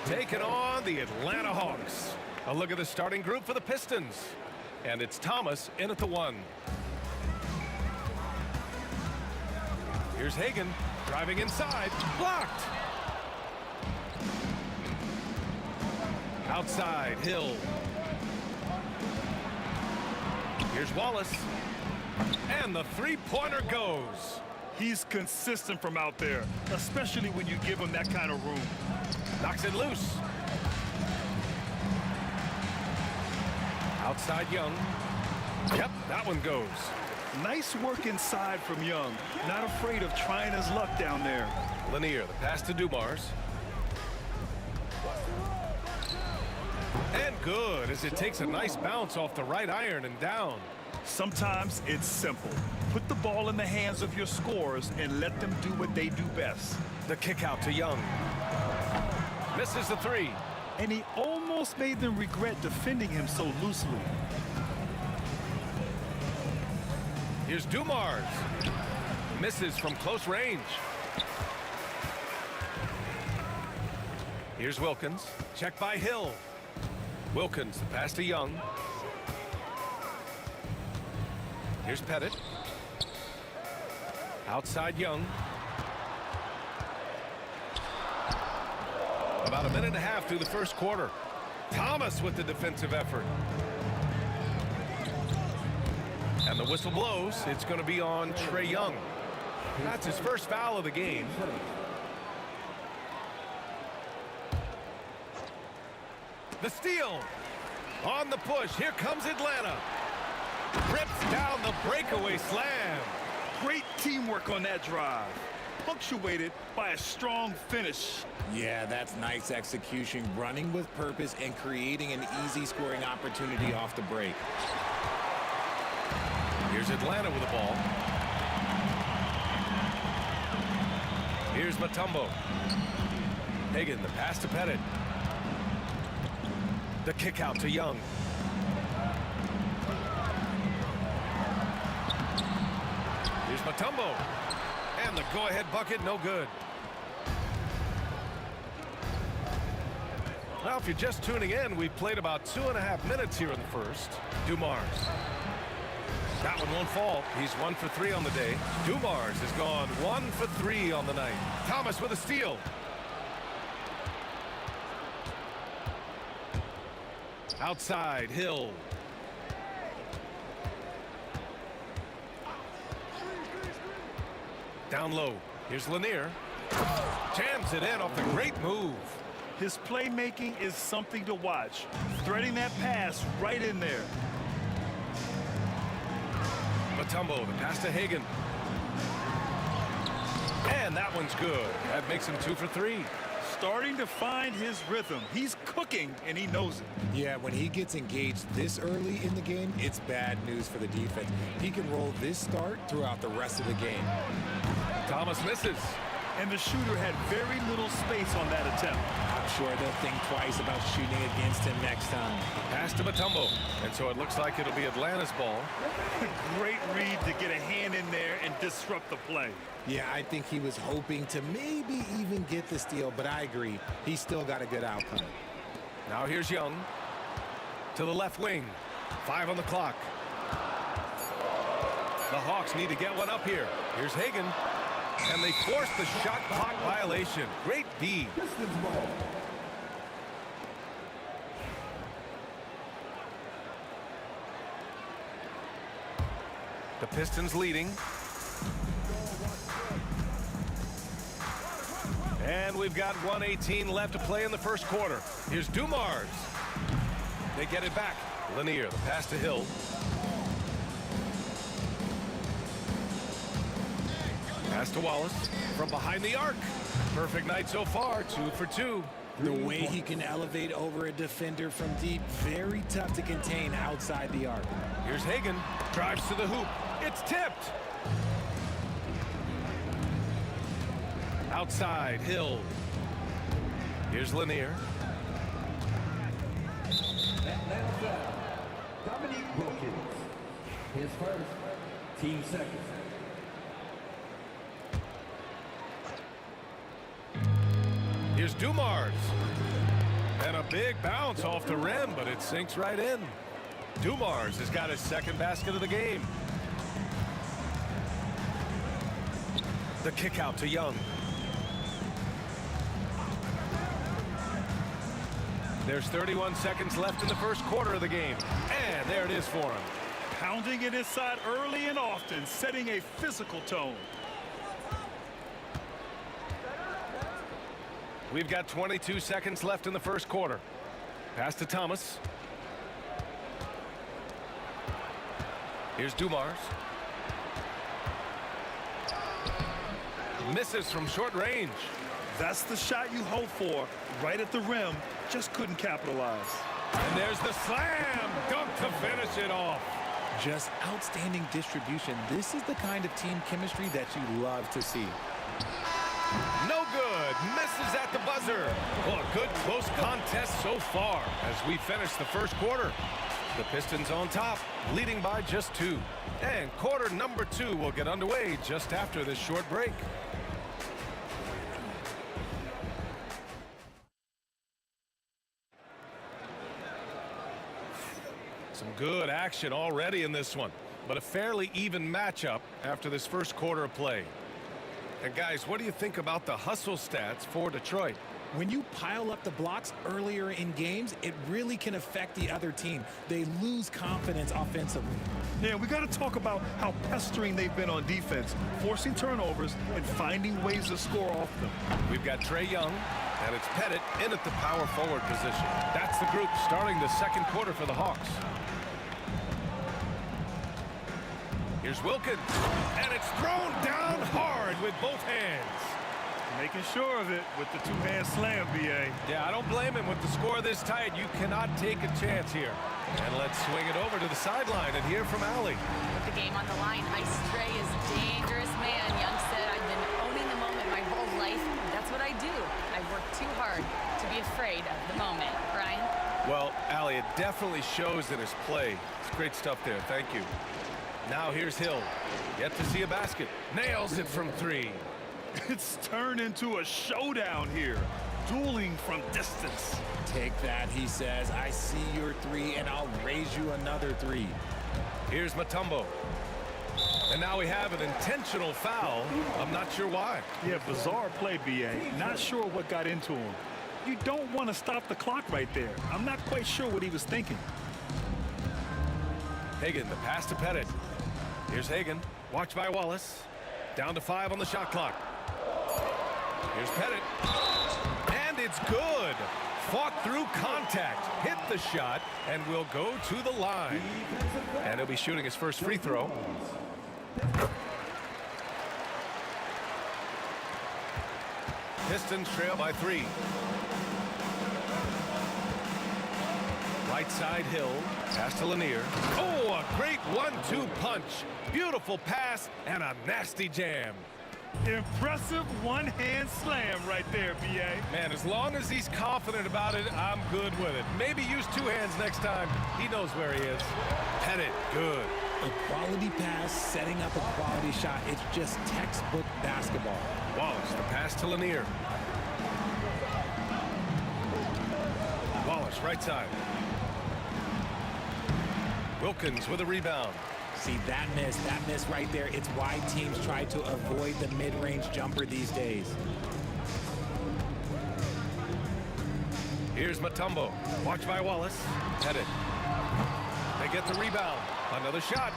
taking on the Atlanta Hawks. A look at the starting group for the Pistons. And it's Thomas in at the 1. Here's Hagan driving inside. Blocked. Outside, Hill. Here's Wallace. And the three-pointer goes. He's consistent from out there, especially when you give him that kind of room. Knocks it loose. Outside Young. Yep, that one goes. Nice work inside from Young. Not afraid of trying his luck down there. Lanier, the pass to Dumars. And good, as it takes a nice bounce off the right iron and down. Sometimes it's simple. Put the ball in the hands of your scorers and let them do what they do best. The kick out to Young. Misses the 3. And he almost made them regret defending him so loosely. Here's Dumars. Misses from close range. Here's Wilkins. Check by Hill. Wilkins, the pass to Young. Here's Pettit. Outside Young. About a minute and a half through the first quarter. Thomas with the defensive effort. And the whistle blows. It's going to be on Trae Young. That's his first foul of the game. The steal. On the push. Here comes Atlanta. Rips down the breakaway slam. Great teamwork on that drive. Punctuated by a strong finish. Yeah, that's nice execution. Running with purpose and creating an easy scoring opportunity off the break. Here's Atlanta with the ball. Here's Mutombo. Hagan, the pass to Pettit. The kick out to Young. Here's Mutombo. And the go-ahead bucket, no good. Now, if you're just tuning in, we've played about 2.5 minutes here in the first. Dumars. That one won't fall. He's 1 for 3 on the day. Dumars has gone 1 for 3 on the night. Thomas with a steal. Outside, Hill. Down low. Here's Lanier. Jams it in off the great move. His playmaking is something to watch. Threading that pass right in there. Mutombo, the pass to Hagan. And that one's good. That makes him 2 for 3. Starting to find his rhythm. He's cooking, and he knows it. Yeah, when he gets engaged this early in the game, it's bad news for the defense. He can roll this start throughout the rest of the game. Thomas misses. And the shooter had very little space on that attempt. I'm sure they'll think twice about shooting against him next time. Pass to Mutombo. And so it looks like it'll be Atlanta's ball. Great read to get a hand in there and disrupt the play. Yeah, I think he was hoping to maybe even get the steal, but I agree. He still got a good outcome. Now here's Young. To the left wing. 5 on the clock. The Hawks need to get one up here. Here's Hagan. And they force the shot clock violation. Great D. The Pistons leading. And we've got 1:18 left to play in the first quarter. Here's Dumars. They get it back. Lanier, the pass to Hill. Pass to Wallace from behind the arc. Perfect night so far, 2 for 2. The way he can elevate over a defender from deep, very tough to contain outside the arc. Here's Hagan, drives to the hoop. It's tipped. Outside, Hill. Here's Lanier. His first, team second. Here's Dumars. And a big bounce off the rim, but it sinks right in. Dumars has got his second basket of the game. The kick out to Young. There's 31 seconds left in the first quarter of the game. And there it is for him. Pounding it inside early and often, setting a physical tone. We've got 22 seconds left in the first quarter. Pass to Thomas. Here's Dumars. Misses from short range. That's the shot you hope for. Right at the rim. Just couldn't capitalize. And there's the slam dunk to finish it off. Just outstanding distribution. This is the kind of team chemistry that you love to see. No good. Misses at the buzzer. Well, a good close contest so far as we finish the first quarter. The Pistons on top, leading by just 2. And quarter number 2 will get underway just after this short break. Some good action already in this one, but a fairly even matchup after this first quarter of play. And guys, what do you think about the hustle stats for Detroit? When you pile up the blocks earlier in games, it really can affect the other team. They lose confidence offensively. Yeah, we got to talk about how pestering they've been on defense, forcing turnovers and finding ways to score off them. We've got Trae Young, and it's Pettit in at the power forward position. That's the group starting the second quarter for the Hawks. Here's Wilkins, and it's thrown down hard with both hands. Making sure of it with the two-hand slam, B.A. Yeah, I don't blame him with the score this tight. You cannot take a chance here. And let's swing it over to the sideline and hear from Allie. With the game on the line, Ice Trae is a dangerous man. Young said, I've been owning the moment my whole life. That's what I do. I work too hard to be afraid of the moment. Brian? Well, Allie, it definitely shows in his play. It's great stuff there. Thank you. Now here's Hill. Yet to see a basket. Nails it from 3. It's turned into a showdown here. Dueling from distance. Take that, he says. I see your 3, and I'll raise you another 3. Here's Mutombo. And now we have an intentional foul. I'm not sure why. Yeah, bizarre play, B.A. Not sure what got into him. You don't want to stop the clock right there. I'm not quite sure what he was thinking. Hagan, the pass to Pettit. Here's Hagan. Watched by Wallace. Down to 5 on the shot clock. Here's Pettit. And it's good. Fought through contact. Hit the shot and will go to the line. And he'll be shooting his first free throw. Pistons trail by 3. Right side Hill. Pass to Lanier. Oh, a great 1-2 punch. Beautiful pass and a nasty jam. Impressive one-hand slam right there, B.A. Man, as long as he's confident about it, I'm good with it. Maybe use 2 hands next time. He knows where he is. Pettit, good. A quality pass, setting up a quality shot. It's just textbook basketball. Wallace, the pass to Lanier. Wallace, right side. Wilkins with a rebound. See, that miss right there. It's why teams try to avoid the mid-range jumper these days. Here's Mutombo. Watched by Wallace. Pettit. They get the rebound. Another shot.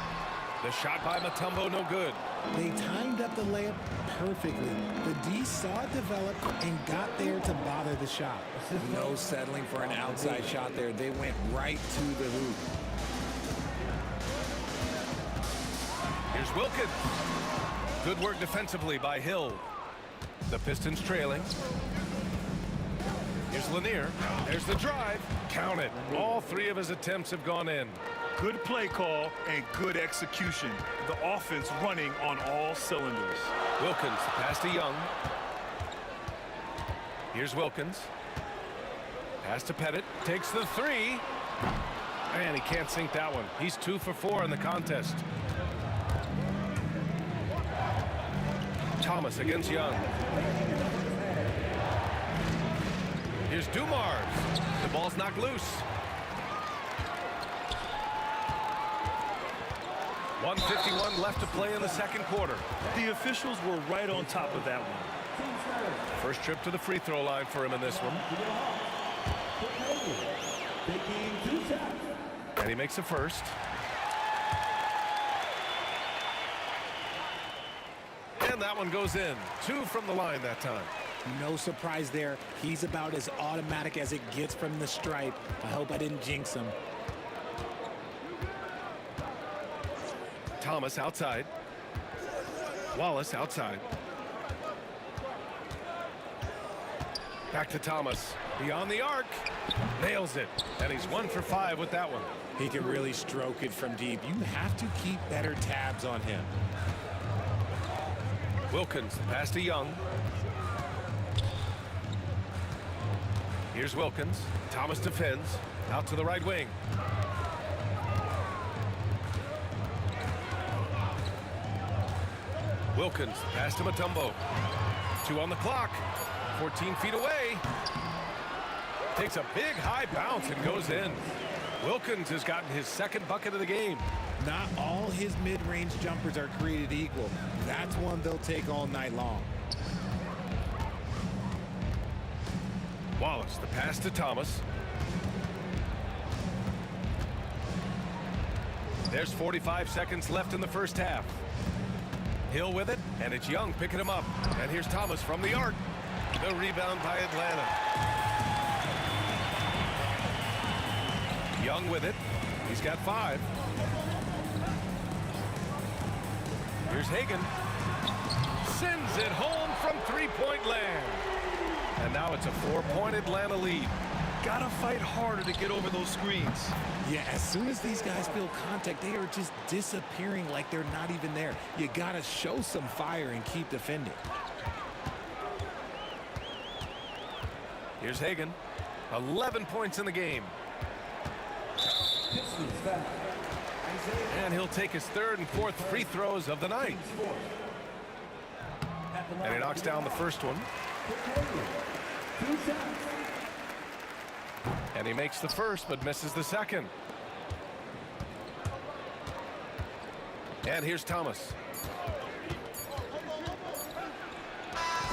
The shot by Mutombo, no good. They timed up the layup perfectly. The D saw it develop and got there to bother the shot. No settling for an outside shot there. They went right to the hoop. Here's Wilkins. Good work defensively by Hill. The Pistons trailing. Here's Lanier. There's the drive. Count it. All 3 of his attempts have gone in. Good play call and good execution. The offense running on all cylinders. Wilkins, pass to Young. Here's Wilkins. Pass to Pettit. Takes the 3. And he can't sink that one. He's 2 for 4 in the contest. Thomas against Young. Here's Dumars. The ball's knocked loose. 1:51 left to play in the second quarter. The officials were right on top of that one. First trip to the free throw line for him in this one. And he makes the first. And that one goes in. 2 from the line that time. No surprise there. He's about as automatic as it gets from the stripe. I hope I didn't jinx him. Thomas outside. Wallace outside. Back to Thomas. Beyond the arc. Nails it. And he's 1 for 5 with that one. He can really stroke it from deep. You have to keep better tabs on him. Wilkins, pass to Young. Here's Wilkins. Thomas defends. Out to the right wing. Wilkins, pass to Mutombo. 2 on the clock. 14 feet away. Takes a big high bounce and goes in. Wilkins has gotten his second bucket of the game. Not all his mid-range jumpers are created equal. That's one they'll take all night long. Wallace, the pass to Thomas. There's 45 seconds left in the first half. Hill with it, and it's Young picking him up. And here's Thomas from the arc. The rebound by Atlanta. Young with it. He's got 5. Here's Hagan. Sends it home from three-point land. And now it's a 4-point Atlanta lead. Gotta fight harder to get over those screens. Yeah, as soon as these guys feel contact, they are just disappearing like they're not even there. You gotta show some fire and keep defending. Here's Hagan. 11 points in the game. And he'll take his 3rd and 4th free throws of the night. And he knocks down the first one. And he makes the first, but misses the second. And here's Thomas.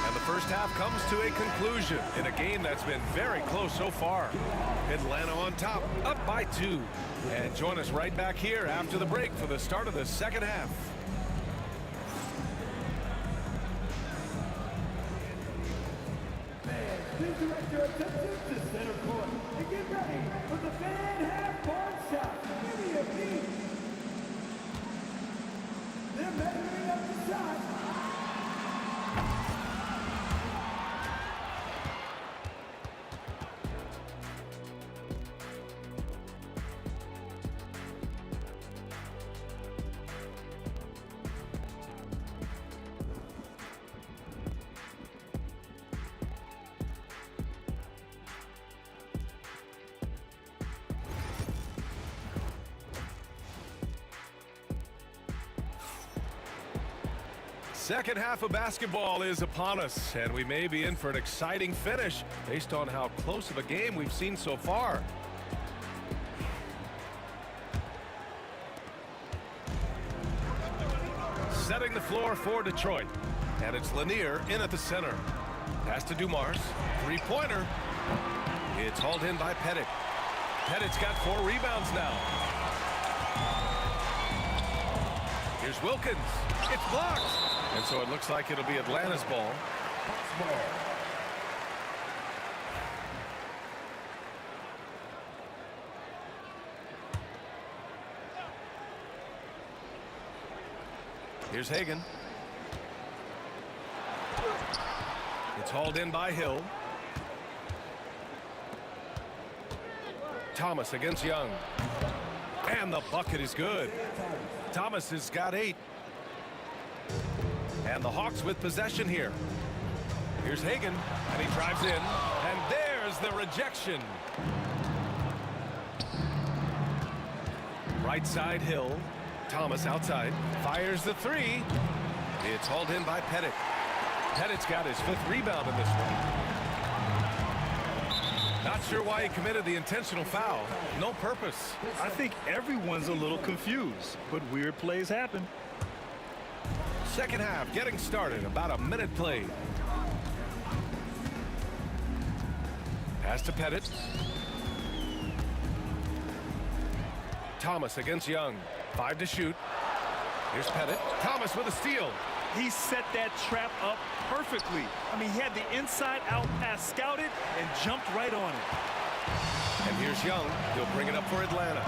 And the first half comes to a conclusion in a game that's been very close so far. Atlanta on top, up by 2. And join us right back here after the break for the start of the second half. Please direct your attention to center court and get ready for the fan half-court shot. Give me a beat. They're measuring up the shot. Second half of basketball is upon us, and we may be in for an exciting finish based on how close of a game we've seen so far. Setting the floor for Detroit, and it's Lanier in at the center. Pass to Dumars, 3-pointer. It's hauled in by Pettit. Pettit's got 4 rebounds now. Here's Wilkins. It's blocked. And so it looks like it'll be Atlanta's ball. Here's Hagan. It's hauled in by Hill. Thomas against Young. And the bucket is good. Thomas has got 8. And the Hawks with possession here. Here's Hagan, and he drives in, and there's the rejection. Right side, Hill. Thomas outside. Fires the three. It's hauled in by Pettit. Pettit's got his 5th rebound in this one. Not sure why he committed the intentional foul. No purpose. I think everyone's a little confused, but weird plays happen. Second half getting started. About a minute played. Pass to Pettit. Thomas against Young. 5 to shoot. Here's Pettit. Thomas with a steal. He set that trap up perfectly. I mean, he had the inside-out pass scouted and jumped right on it. And here's Young. He'll bring it up for Atlanta.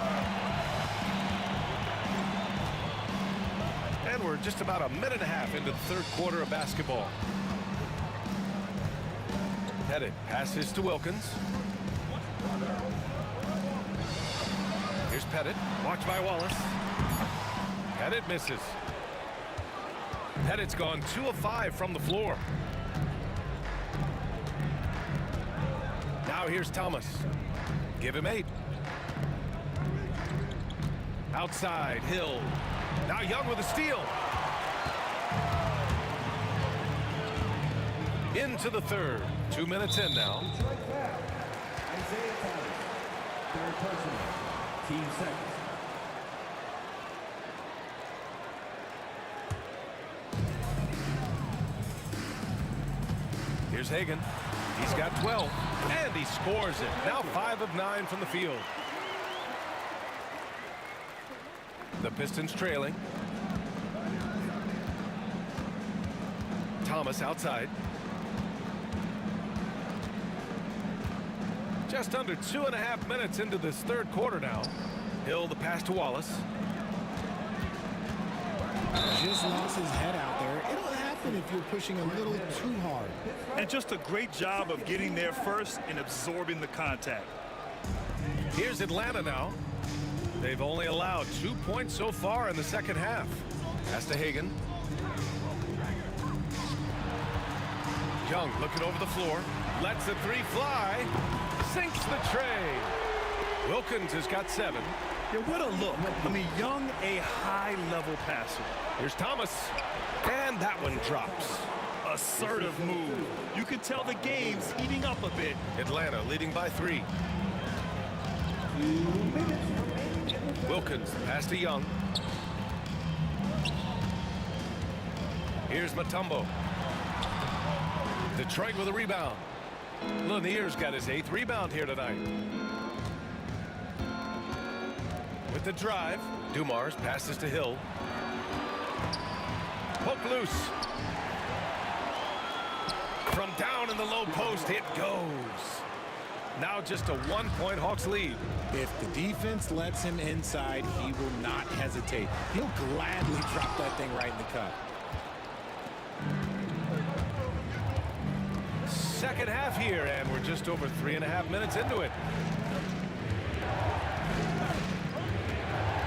And we're just about a minute and a half into the 3rd quarter of basketball. Pettit passes to Wilkins. Here's Pettit. Watched by Wallace. Pettit misses. Pettit's gone 2 of 5 from the floor. Now here's Thomas. Give him 8. Outside, Hill. Now Young with a steal. Into the 3rd. 2 minutes in now. Isaiah Thomas, 3rd personal, team second. Here's Hagan. He's got 12, and he scores it. Now 5 of 9 from the field. The Pistons trailing. Thomas outside. Just under 2.5 minutes into this 3rd quarter now. Hill the pass to Wallace. Just lost his head out there. It'll happen if you're pushing a little too hard. And just a great job of getting there first and absorbing the contact. Here's Atlanta now. They've only allowed 2 points so far in the 2nd half. Pass to Hagan. Young looking over the floor. Lets the 3 fly. Sinks the tray. Wilkins has got 7. Yeah, what a look. I mean, Young, a high-level passer. Here's Thomas. And that one drops. Assertive move. You can tell the game's heating up a bit. Atlanta leading by 3. Wilkins pass to Young. Here's Mutombo. Detroit with a rebound. Lanier's got his 8th rebound here tonight. With the drive, Dumars passes to Hill. Poke loose. From down in the low post, it goes. Now just a 1-point Hawks lead. If the defense lets him inside, he will not hesitate. He'll gladly drop that thing right in the cup. Second half here, and we're just over 3.5 minutes into it.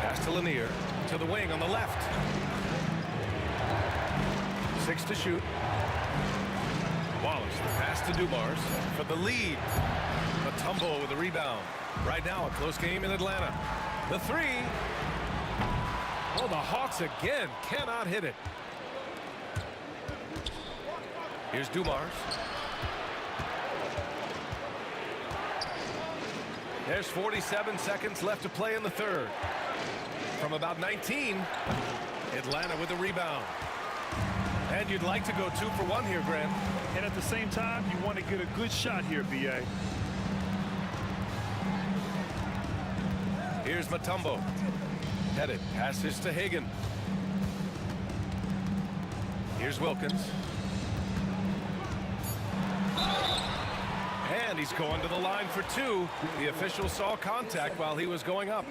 Pass to Lanier, to the wing on the left. 6 to shoot. Wallace, the pass to Dumars for the lead. Mutombo with the rebound. Right now, a close game in Atlanta. The 3. Oh, the Hawks again cannot hit it. Here's Dumars. There's 47 seconds left to play in the 3rd. From about 19, Atlanta with a rebound. And you'd like to go 2 for 1 here, Grant. And at the same time, you want to get a good shot here, B.A. Here's Mutombo. Pettit passes to Hagan. Here's Wilkins. And he's going to the line for 2. The official saw contact while he was going up.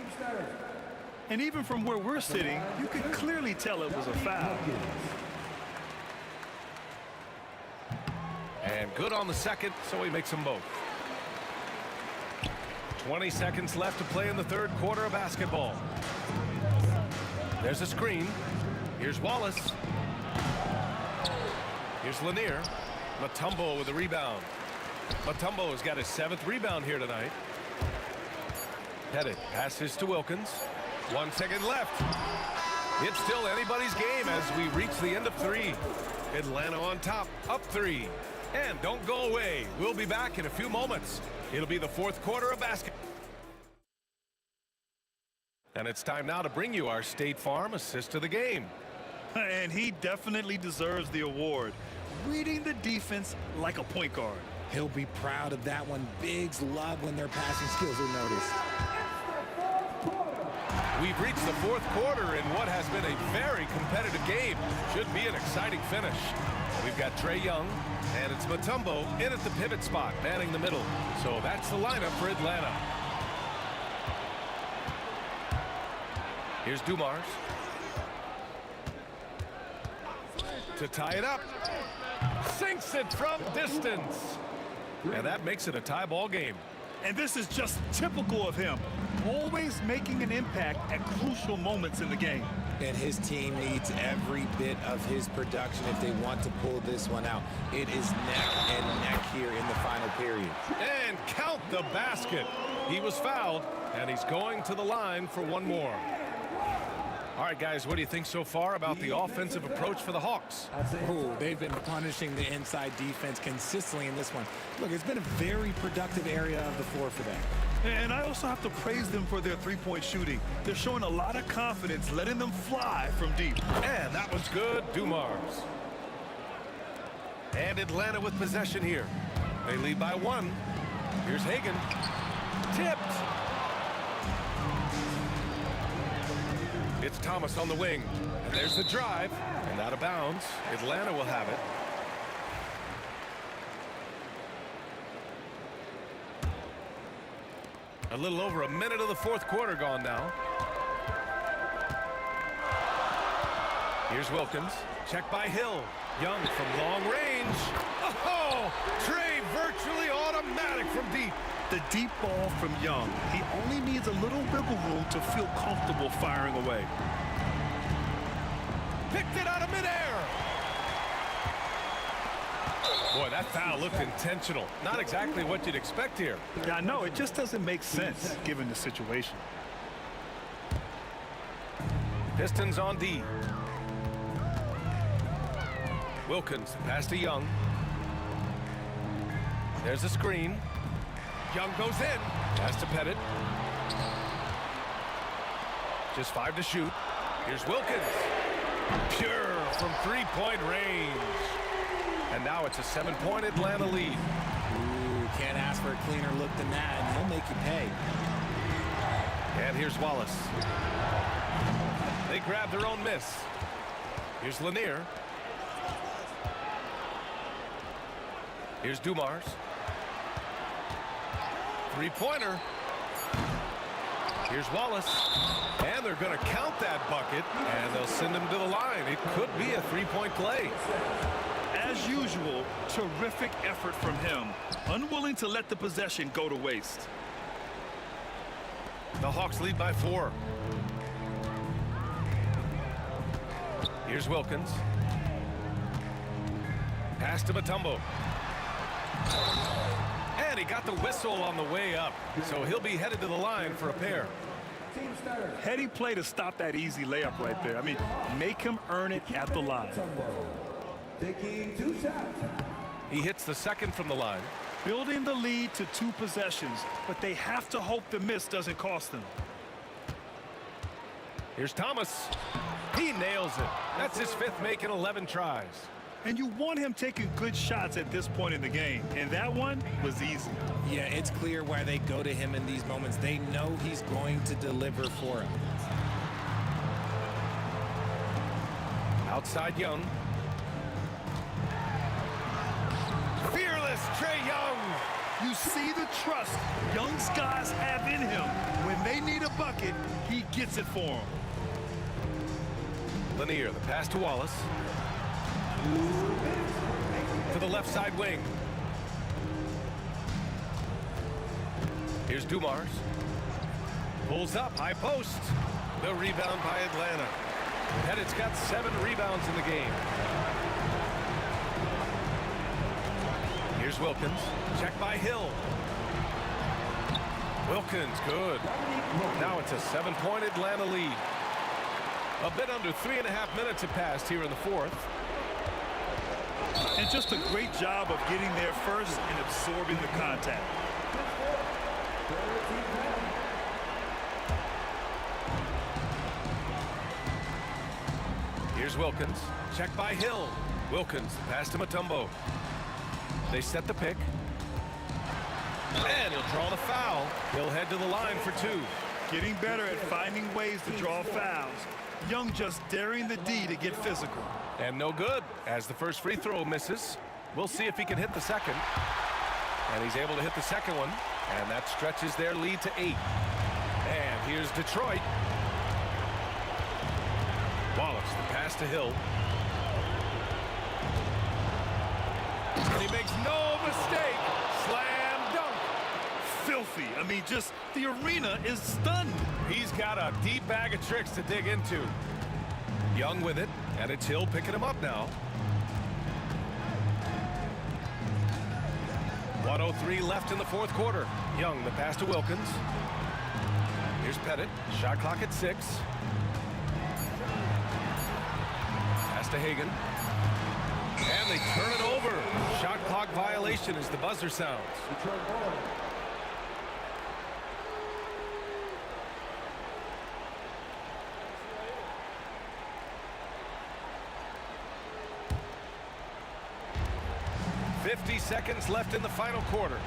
And even from where we're sitting, you could clearly tell it was a foul. And good on the 2nd, so he makes them both. 20 seconds left to play in the 3rd quarter of basketball. There's a screen. Here's Wallace. Here's Lanier. Mutombo with a rebound. Mutombo has got his 7th rebound here tonight. Pettit passes to Wilkins. 1 second left. It's still anybody's game as we reach the end of 3. Atlanta on top, up 3. And don't go away. We'll be back in a few moments. It'll be the fourth quarter of basketball. And it's time now to bring you our State Farm assist of the game. And he definitely deserves the award. Reading the defense like a point guard. He'll be proud of that one. Bigs love when their passing skills are noticed. We've reached the fourth quarter in what has been a very competitive game. Should be an exciting finish. We've got Trae Young, and it's Mutombo in at the pivot spot, manning the middle. So that's the lineup for Atlanta. Here's Dumars to tie it up. Sinks it from distance. And that makes it a tie ball game. And this is just typical of him. Always making an impact at crucial moments in the game. And his team needs every bit of his production if they want to pull this one out. It is neck and neck here in the final period. And count the basket. He was fouled, and he's going to the line for one more. All right, guys, what do you think so far about the offensive approach for the Hawks? Oh, they've been punishing the inside defense consistently in this one. Look, it's been a very productive area of the floor for them. And I also have to praise them for their three-point shooting. They're showing a lot of confidence, letting them fly from deep. And that was good, Dumars. And Atlanta with possession here. They lead by 1. Here's Hagan. Tipped. It's Thomas on the wing. And there's the drive. And out of bounds. Atlanta will have it. A little over a minute of the fourth quarter gone now. Here's Wilkins. Check by Hill. Young from long range. Oh, Trae virtually automatic from deep. The deep ball from Young. He only needs a little wiggle room to feel comfortable firing away. Picked it out of midair. Boy, that foul looked intentional. Not exactly what you'd expect here. Yeah, I know. It just doesn't make sense given the situation. Pistons on D. Wilkins, pass to Young. There's a screen. Young goes in. Pass to Pettit. Just 5 to shoot. Here's Wilkins. Pure from three-point range. And now it's a 7-point Atlanta lead. Ooh, can't ask for a cleaner look than that, and he'll make you pay. And here's Wallace. They grab their own miss. Here's Lanier. Here's Dumars. Three-pointer. Here's Wallace. And they're going to count that bucket, and they'll send him to the line. It could be a three-point play. As usual, terrific effort from him. Unwilling to let the possession go to waste. The Hawks lead by 4. Here's Wilkins. Pass to Mutombo. And he got the whistle on the way up. So he'll be headed to the line for a pair. Heady play to stop that easy layup right there. I mean, make him earn it at the line. Taking 2 shots. He hits the second from the line. Building the lead to 2 possessions, but they have to hope the miss doesn't cost them. Here's Thomas. He nails it. That's his 5th make in 11 tries. And you want him taking good shots at this point in the game. And that one was easy. Yeah, it's clear why they go to him in these moments. They know he's going to deliver for them. Outside Young. Fearless Trae Young. You see the trust Young's guys have in him. When they need a bucket, he gets it for them. Lanier, the pass to Wallace. To the left side wing. Here's Dumars. Pulls up, high post. The rebound by Atlanta. Pettit's got 7 rebounds in the game. Here's Wilkins. Check by Hill. Wilkins, good. Now it's a 7-point Atlanta lead. A bit under 3.5 minutes have passed here in the fourth. And just a great job of getting there first and absorbing the contact. Here's Wilkins. Check by Hill. Wilkins pass to Mutombo. They set the pick. And he'll draw the foul. He'll head to the line for 2. Getting better at finding ways to draw fouls. Young just daring the D to get physical. And no good, as the first free throw misses. We'll see if he can hit the second. And he's able to hit the second one. And that stretches their lead to 8. And here's Detroit. Wallace, the pass to Hill. And he makes no mistake. Slam dunk. Filthy. I mean, just the arena is stunned. He's got a deep bag of tricks to dig into. Young with it, and it's Hill picking him up now. 1:03 left in the fourth quarter. Young, the pass to Wilkins. Here's Pettit. Shot clock at 6. Pass to Hagan. And they turn it over. Shot clock violation as the buzzer sounds. .50 seconds left in the final quarter.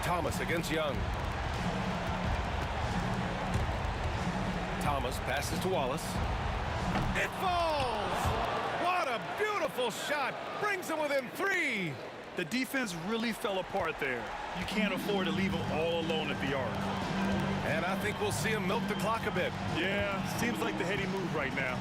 Thomas against Young. Thomas passes to Wallace. It falls! What a beautiful shot! Brings him within 3. The defense really fell apart there. You can't afford to leave them all alone at the arc. And I think we'll see him milk the clock a bit. Yeah, seems like the heady move right now.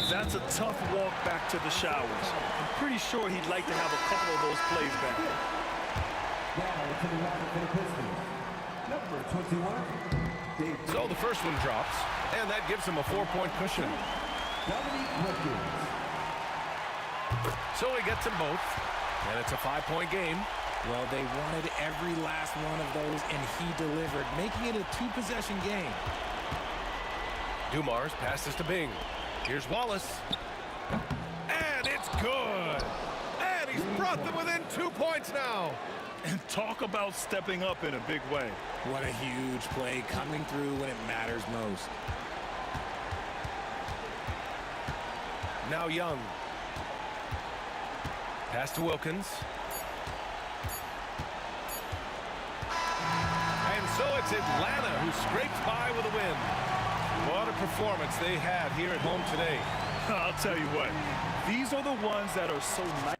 That's a tough walk back to the showers. I'm pretty sure he'd like to have a couple of those plays back. So the first one drops, and that gives him a 4-point cushion. So he gets them both, and it's a 5-point game. Well, they wanted every last one of those, and he delivered, making it a 2-possession game. Dumars passes to Bing. Here's Wallace. And it's good. And he's brought them within 2 points now. And talk about stepping up in a big way. What a huge play, coming through when it matters most. Now Young. Pass to Wilkins. And so it's Atlanta who scrapes by with a win. What a performance they had here at home today. I'll tell you what, these are the ones that are so nice.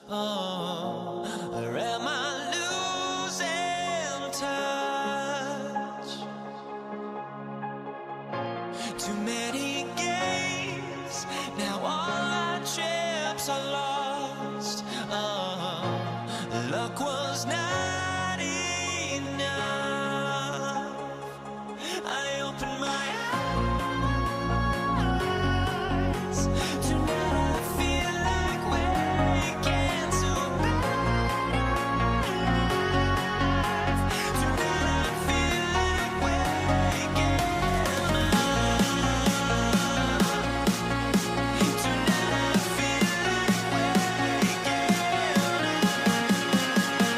Or am I losing touch? Too many games, now all our chips are lost. Luck was not enough. I opened my eyes. Tonight I feel like waking to life. Tonight I feel like waking up. Tonight I feel like waking up.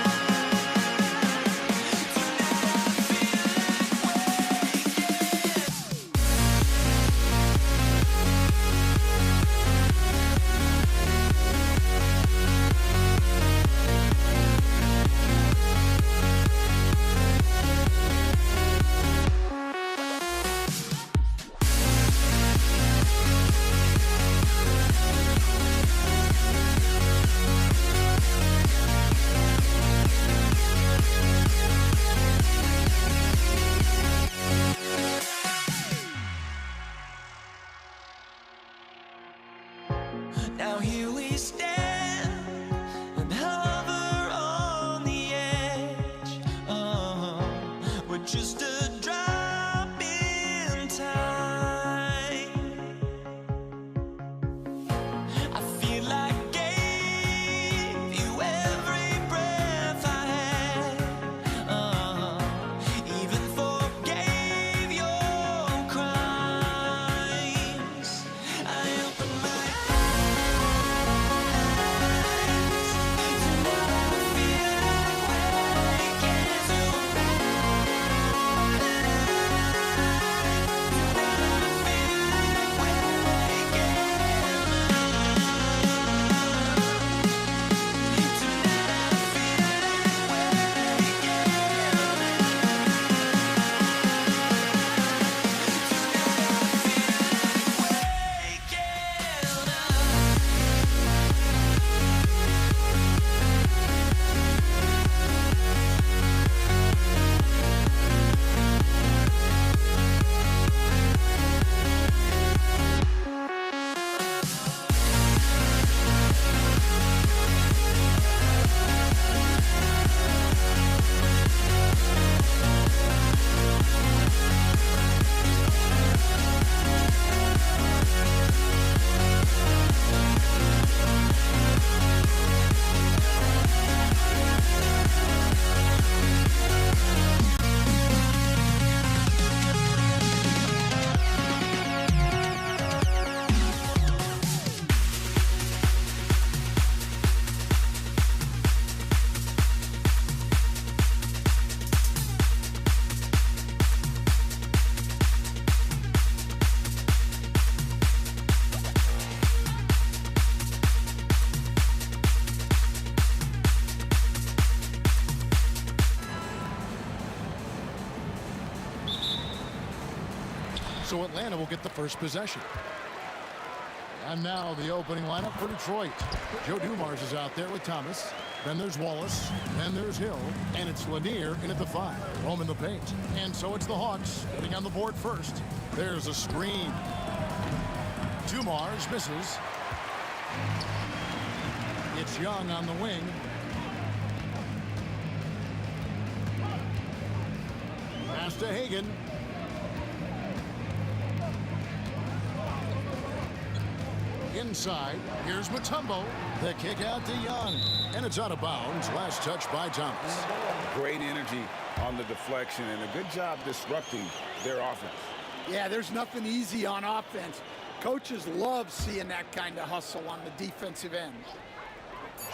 So Atlanta will get the first possession. And now the opening lineup for Detroit. Joe Dumars is out there with Thomas. Then there's Wallace. Then there's Hill. And it's Lanier in at the 5. Roaming the paint. And so it's the Hawks getting on the board first. There's a screen. Dumars misses. It's Young on the wing. Pass to Hagan. Inside, here's Mutombo. The kick out to Young. And it's out of bounds. Last touch by Thomas. Great energy on the deflection and a good job disrupting their offense. Yeah, there's nothing easy on offense. Coaches love seeing that kind of hustle on the defensive end.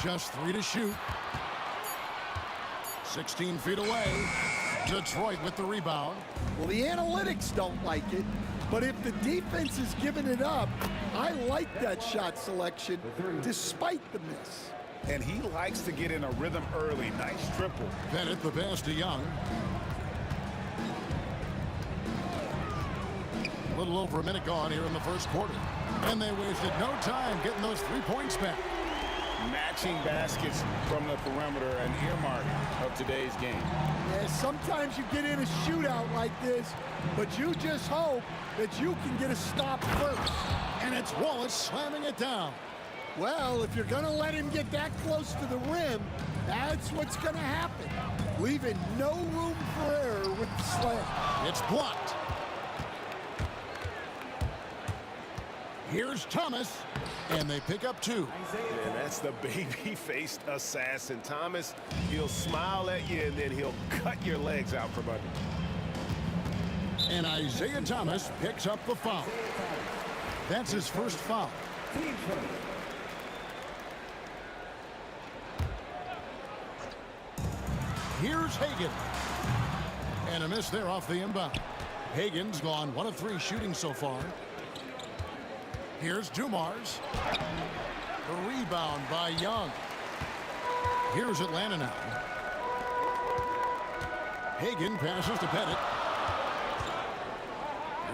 Just 3 to shoot. 16 feet away. Detroit with the rebound. Well, the analytics don't like it, but if the defense is giving it up, I like that shot selection despite the miss. And he likes to get in a rhythm early. Nice triple. Bennett the pass to Young. A little over a minute gone here in the first quarter. And they wasted no time getting those 3 points back. Matching baskets from the perimeter, an earmark of today's game. Yeah, sometimes you get in a shootout like this, but you just hope that you can get a stop first. And it's Wallace slamming it down. Well, if you're going to let him get that close to the rim, that's what's going to happen. Leaving no room for error with the slam. It's blocked. Here's Thomas, and they pick up 2. And that's the baby-faced assassin. Thomas, he'll smile at you, and then he'll cut your legs out from under. And Isaiah Thomas picks up the foul. That's his first foul. Here's Hagan. And a miss there off the inbound. Hagan's gone 1 of 3 shooting so far. Here's Dumars. The rebound by Young. Here's Atlanta now. Hagan passes to Pettit.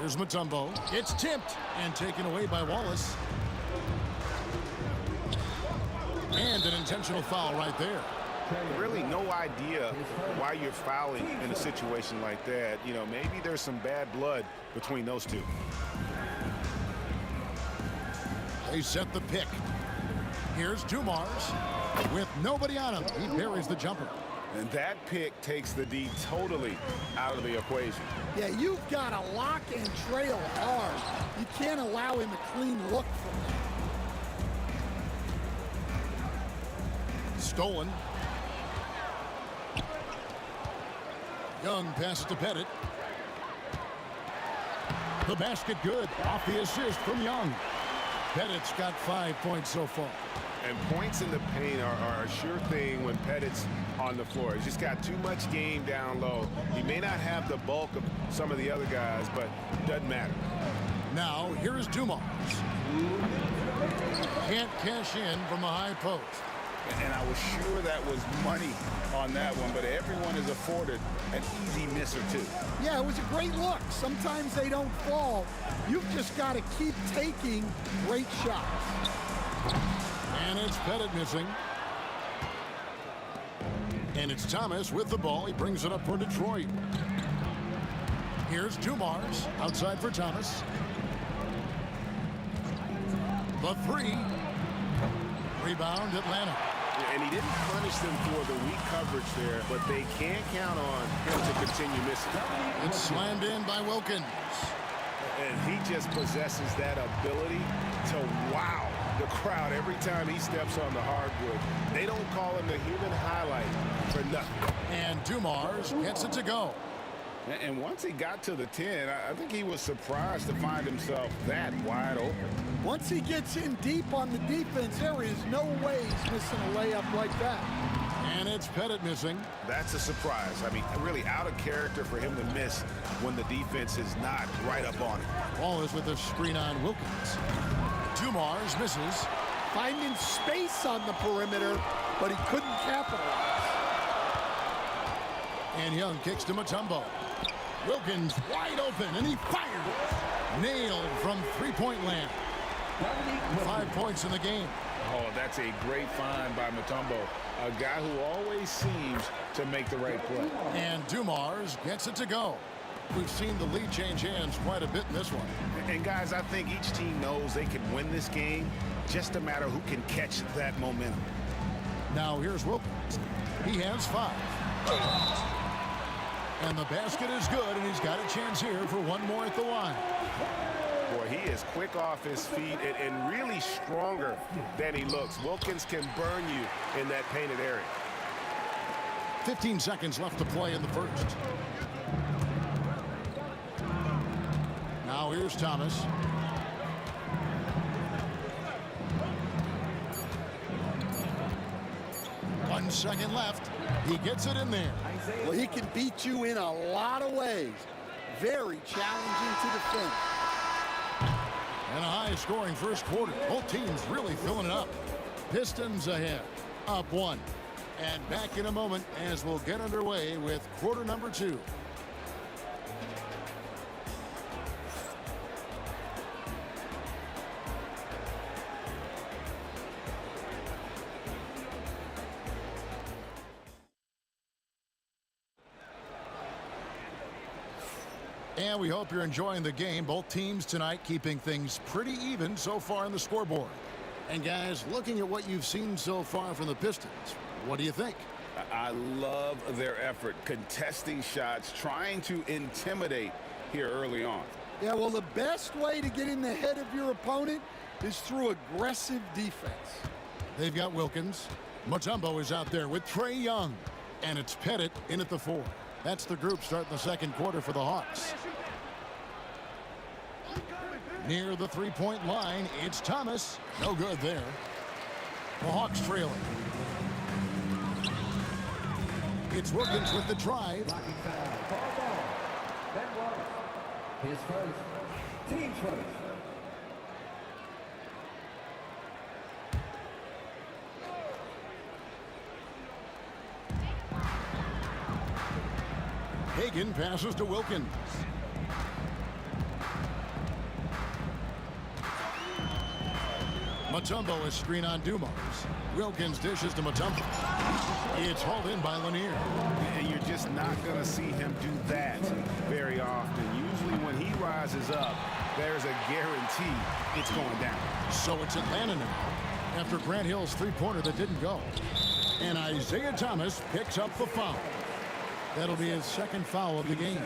Here's Mutombo. It's tipped and taken away by Wallace. And an intentional foul right there. Really no idea why you're fouling in a situation like that. You know, maybe there's some bad blood between those two. They set the pick. Here's Dumars. With nobody on him, he buries the jumper. And that pick takes the D totally out of the equation. Yeah, you've got to lock and trail hard. You can't allow him a clean look from that. Stolen. Young passes to Pettit. The basket good. Off the assist from Young. Pettit's got 5 points so far. And points in the paint are a sure thing when Pettit's on the floor. He's just got too much game down low. He may not have the bulk of some of the other guys, but it doesn't matter. Now, here's Dumars. Can't cash in from the high post. And I was sure that was money on that one, but everyone is afforded an easy miss or two. Yeah, it was a great look. Sometimes they don't fall. You've just got to keep taking great shots. And it's Pettit missing. And it's Thomas with the ball. He brings it up for Detroit. Here's Dumars outside for Thomas. The 3. Rebound Atlanta. And he didn't punish them for the weak coverage there, but they can't count on him to continue missing. It's slammed in by Wilkins. And he just possesses that ability to wow the crowd every time he steps on the hardwood. They don't call him the human highlight for nothing. And Dumars gets it to go. And once he got to the 10, I think he was surprised to find himself that wide open. Once he gets in deep on the defense, there is no way he's missing a layup like that. And it's Pettit missing. That's a surprise. I mean, really out of character for him to miss when the defense is not right up on him. Wallace with a screen on Wilkins. Dumars misses. Finding space on the perimeter, but he couldn't capitalize. And Young kicks to Mutombo. Wilkins wide open, and he fires. Nailed from three-point land. 5 points in the game. Oh, that's a great find by Mutombo, a guy who always seems to make the right play. And Dumars gets it to go. We've seen the lead change hands quite a bit in this one. And guys, I think each team knows they can win this game, just a matter who can catch that momentum. Now here's Wilkins. He has 5. And the basket is good, and he's got a chance here for one more at the line. Boy, he is quick off his feet and really stronger than he looks. Wilkins can burn you in that painted area. 15 seconds left to play in the first. Now here's Thomas. One second left. He gets it in there. Well, he can beat you in a lot of ways. Very challenging to defend. And a high-scoring first quarter. Both teams really filling it up. Pistons ahead, up 1. And back in a moment as we'll get underway with quarter number 2. And we hope you're enjoying the game. Both teams tonight keeping things pretty even so far on the scoreboard. And guys, looking at what you've seen so far from the Pistons, what do you think? I love their effort, contesting shots, trying to intimidate here early on. Yeah, well, the best way to get in the head of your opponent is through aggressive defense. They've got Wilkins. Mutombo is out there with Trae Young. And it's Pettit in at the 4. That's the group starting the second quarter for the Hawks. Near the three-point line, it's Thomas. No good there. The Hawks trailing. It's Wilkins with the drive. His first. Team first. Hagan passes to Wilkins. Mutombo is screen on Dumars. Wilkins dishes to Mutombo. It's hauled in by Lanier. And you're just not going to see him do that very often. Usually when he rises up, there's a guarantee it's going down. So it's Atlanta now after Grant Hill's three-pointer that didn't go. And Isaiah Thomas picks up the foul. That'll be his second foul of the game.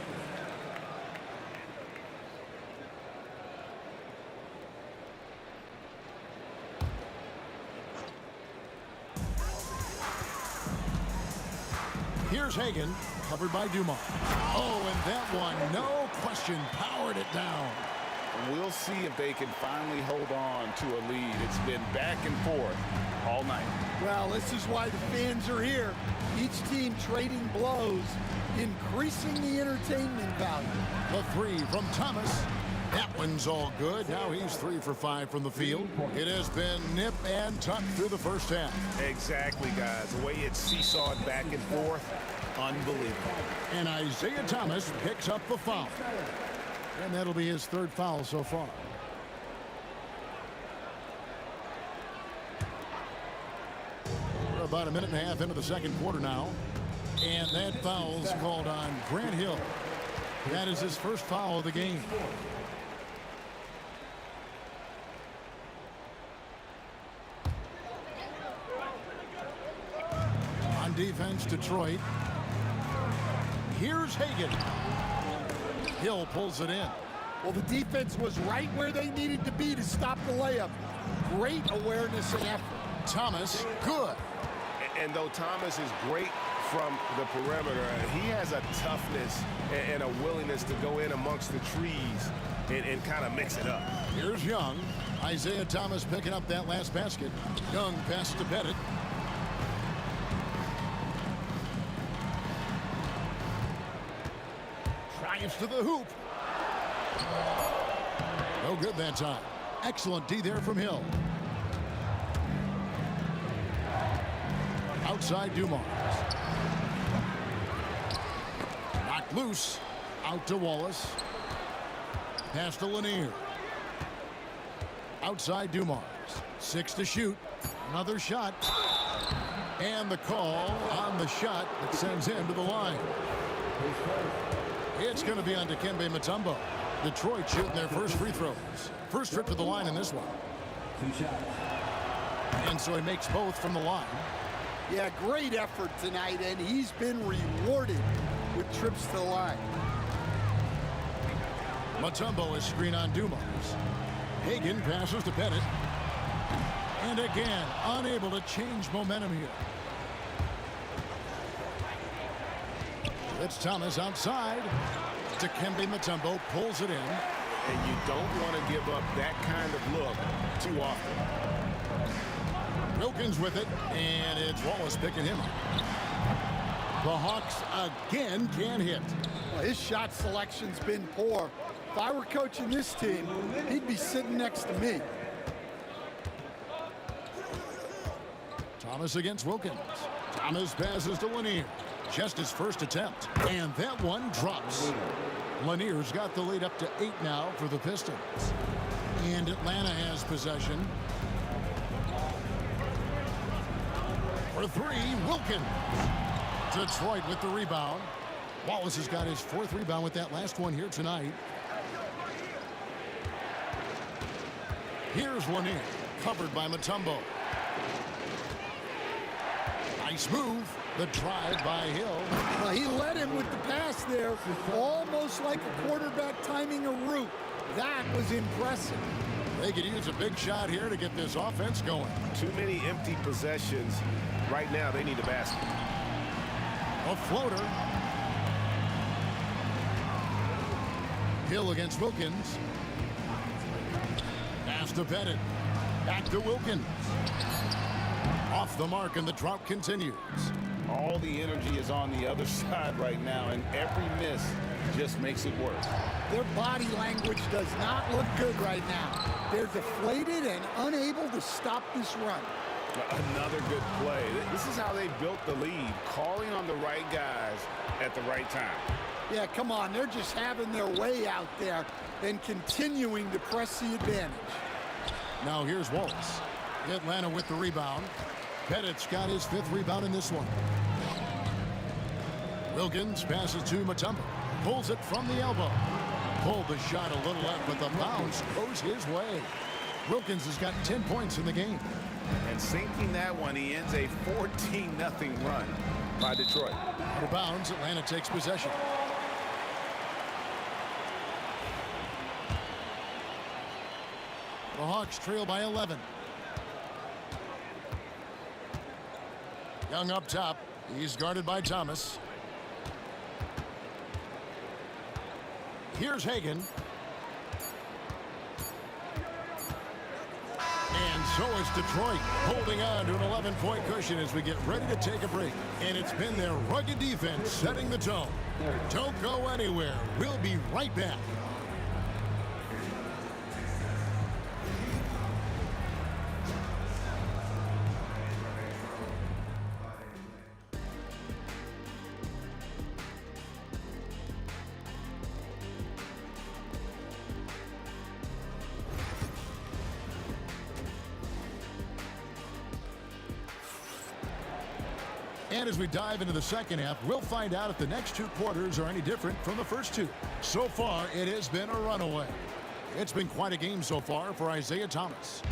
Here's Hagan, covered by Dumars. Oh, and that one, no question, powered it down. We'll see if they can finally hold on to a lead. It's been back and forth all night. Well, this is why the fans are here. Each team trading blows, increasing the entertainment value. The 3 from Thomas. That one's all good. Now he's 3 for 5 from the field. It has been nip and tuck through the first half. Exactly, guys. The way it's seesawed back and forth, unbelievable. And Isaiah Thomas picks up the foul. And that'll be his third foul so far. We're about a minute and a half into the second quarter now. And that foul's called on Grant Hill. That is his first foul of the game. On defense, Detroit. Here's Hagan. Hill pulls it in. Well, the defense was right where they needed to be to stop the layup. Great awareness and effort. Thomas, good. And though Thomas is great from the perimeter, he has a toughness and a willingness to go in amongst the trees and kind of mix it up. Here's Young. Isaiah Thomas picking up that last basket. Young passes to Pettit. Drives to the hoop. No good that time. Excellent D there from Hill. Outside Dumars. Knocked loose. Out to Wallace. Pass to Lanier. Outside Dumars. 6 to shoot. Another shot. And the call on the shot that sends him to the line. It's going to be on Dikembe Mutombo. Detroit shooting their first free throws. First trip to the line in this one. 2 shots. And so he makes both from the line. Yeah, great effort tonight, and he's been rewarded with trips to the line. Mutombo is screen on Dumars. Hagan passes to Bennett. And again, unable to change momentum here. It's Thomas outside. Dikembe Mutombo pulls it in. And you don't want to give up that kind of look too often. Wilkins with it, and it's Wallace picking him up. The Hawks again can't hit. Well, his shot selection's been poor. If I were coaching this team, he'd be sitting next to me. Thomas against Wilkins. Thomas passes to Lanier. Just his first attempt. And that one drops. Lanier's got the lead up to 8 now for the Pistons. And Atlanta has possession. For 3, Wilkins. Detroit with the rebound. Wallace has got his 4th rebound with that last one here tonight. Here's Lanier, covered by Mutombo. Nice move. The drive by Hill. Well, he led him with the pass there, almost like a quarterback timing a route. That was impressive. They could use a big shot here to get this offense going. Too many empty possessions. Right now, they need a basket. A floater. Hill against Wilkins. Pass to Bennett. Back to Wilkins. Off the mark, and the drought continues. All the energy is on the other side right now, and every miss just makes it worse. Their body language does not look good right now. They're deflated and unable to stop this run. Another good play. This is how they built the lead, calling on the right guys at the right time. Yeah, come on. They're just having their way out there and continuing to press the advantage. Now here's Wallace. Atlanta with the rebound. Bennett's got his 5th rebound in this one. Wilkins passes to Mutombo. Pulls it from the elbow. Pulled the shot a little left, but the bounce goes his way. Wilkins has got 10 points in the game. And sinking that one, he ends a 14-0 run by Detroit. Out of bounds, Atlanta takes possession. The Hawks trail by 11. Young up top. He's guarded by Thomas. Here's Hagan. And so is Detroit, holding on to an 11-point cushion as we get ready to take a break. And it's been their rugged defense setting the tone. Don't go anywhere. We'll be right back. And as we dive into the second half, we'll find out if the next 2 quarters are any different from the first 2. So far, it has been a runaway. It's been quite a game so far for Isaiah Thomas.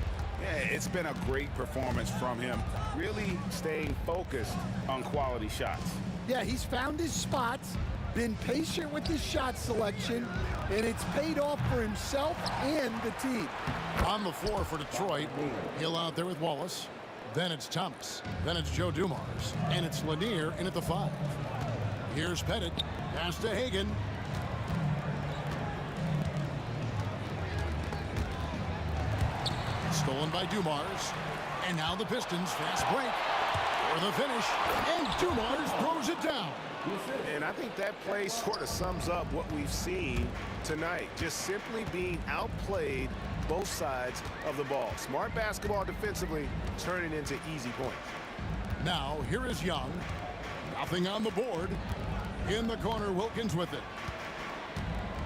Yeah, it's been a great performance from him. Really staying focused on quality shots. Yeah, he's found his spots, been patient with his shot selection, and it's paid off for himself and the team. On the floor for Detroit, Hill out there with Wallace. Then it's Thomas. Then it's Joe Dumars. And it's Lanier in at the 5. Here's Pettit. Pass to Hagan. Stolen by Dumars. And now the Pistons fast break for the finish. And Dumars throws it down. And I think that play sort of sums up what we've seen tonight. Just simply being outplayed both sides of the ball. Smart basketball defensively, turning into easy points. Now, here is Young. Nothing on the board. In the corner, Wilkins with it.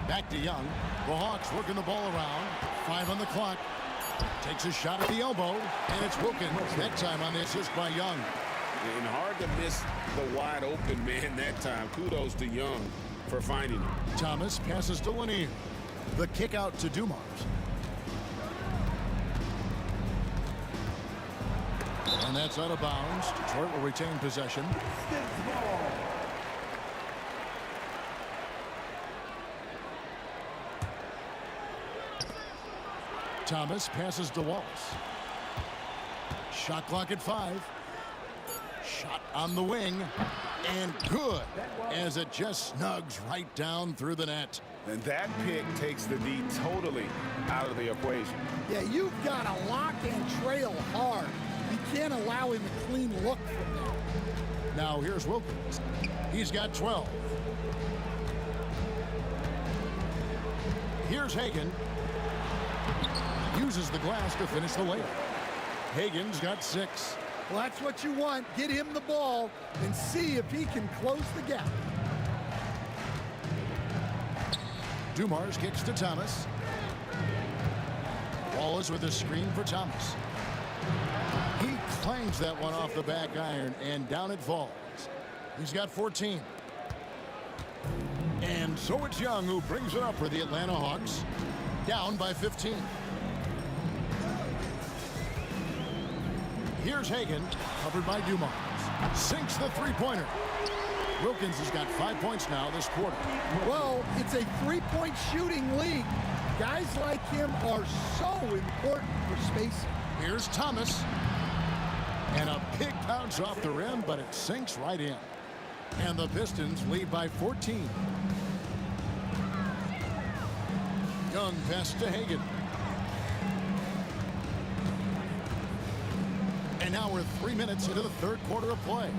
Back to Young. The Hawks working the ball around. 5 on the clock. Takes a shot at the elbow, and it's Wilkins. That time on the assist by Young. And hard to miss the wide open man that time. Kudos to Young for finding him. Thomas passes to Lanier. The kick out to Dumars. And that's out of bounds. Detroit will retain possession. Thomas passes to Wallace. Shot clock at 5. Shot on the wing. And good, as it just snugs right down through the net. And that pick takes the D totally out of the equation. Yeah, you've got to lock and trail hard. You can't allow him a clean look from there. Now here's Wilkins. He's got 12. Here's Hagan. Uses the glass to finish the layup. Hagan's got 6. Well, that's what you want. Get him the ball and see if he can close the gap. Dumars kicks to Thomas. Wallace with a screen for Thomas. He clangs that one off the back iron, and down it falls. He's got 14. And so it's Young who brings it up for the Atlanta Hawks. Down by 15. Here's Hagan, covered by Dumars. Sinks the three-pointer. Wilkins has got 5 points now this quarter. Well, it's a three-point shooting league. Guys like him are so important for spacing. Here's Thomas. And a big bounce off the rim, but it sinks right in. And the Pistons lead by 14. Young pass to Hagan. And now we're 3 minutes into the third quarter of play.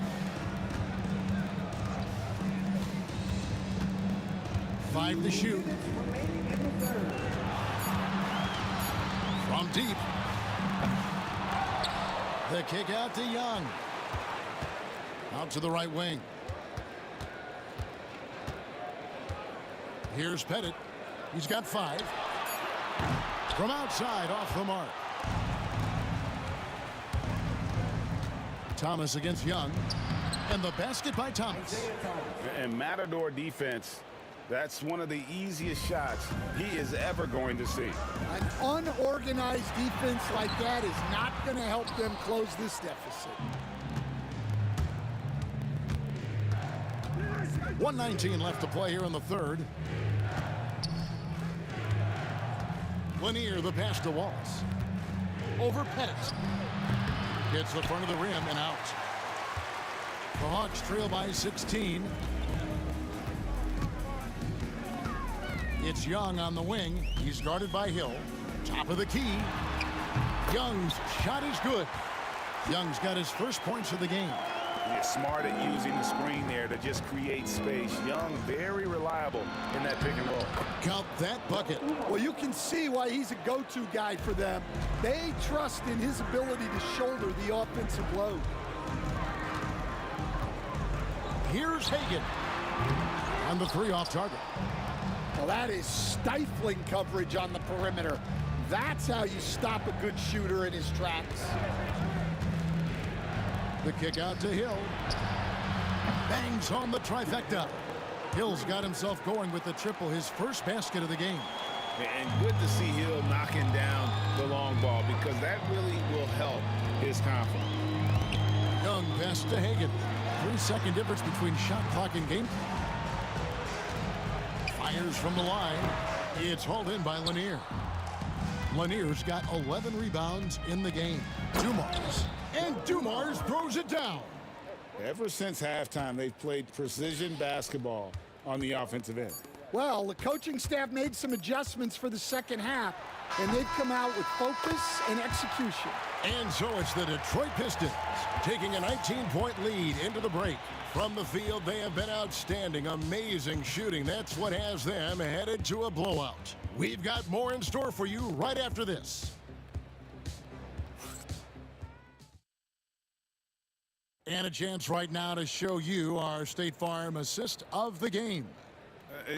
Five to shoot. From deep. The kick out to Young. Out to the right wing. Here's Pettit. He's got 5. From outside, off the mark. Thomas against Young. And the basket by Thomas. And Matador defense, that's one of the easiest shots he is ever going to see. An unorganized defense like that is not going to help them close this deficit. 1:19 left to play here in the third. Lanier, the pass to Wallace. Over Pettit. Hits the front of the rim and out. The Hawks trail by 16. It's Young on the wing. He's guarded by Hill. Top of the key. Young's shot is good. Young's got his first points of the game. He's smart at using the screen there to just create space. Young, very reliable in that pick and roll. Count that bucket. Well, you can see why he's a go-to guy for them. They trust in his ability to shoulder the offensive load. Here's Hagan. On the 3 off target. Well, that is stifling coverage on the perimeter. That's how you stop a good shooter in his tracks. The kick out to Hill. Bangs home the trifecta. Hill's got himself going with the triple, his first basket of the game. And good to see Hill knocking down the long ball because that really will help his confidence. Young pass to Hagan. 3-second difference between shot clock and game. Fires from the line. It's hauled in by Lanier. Lanier's got 11 rebounds in the game. Dumars. And Dumars throws it down. Ever since halftime, they've played precision basketball on the offensive end. Well, the coaching staff made some adjustments for the second half, and they've come out with focus and execution. And so it's the Detroit Pistons taking a 19-point lead into the break. From the field, they have been outstanding, amazing shooting. That's what has them headed to a blowout. We've got more in store for you right after this. And a chance right now to show you our State Farm assist of the game.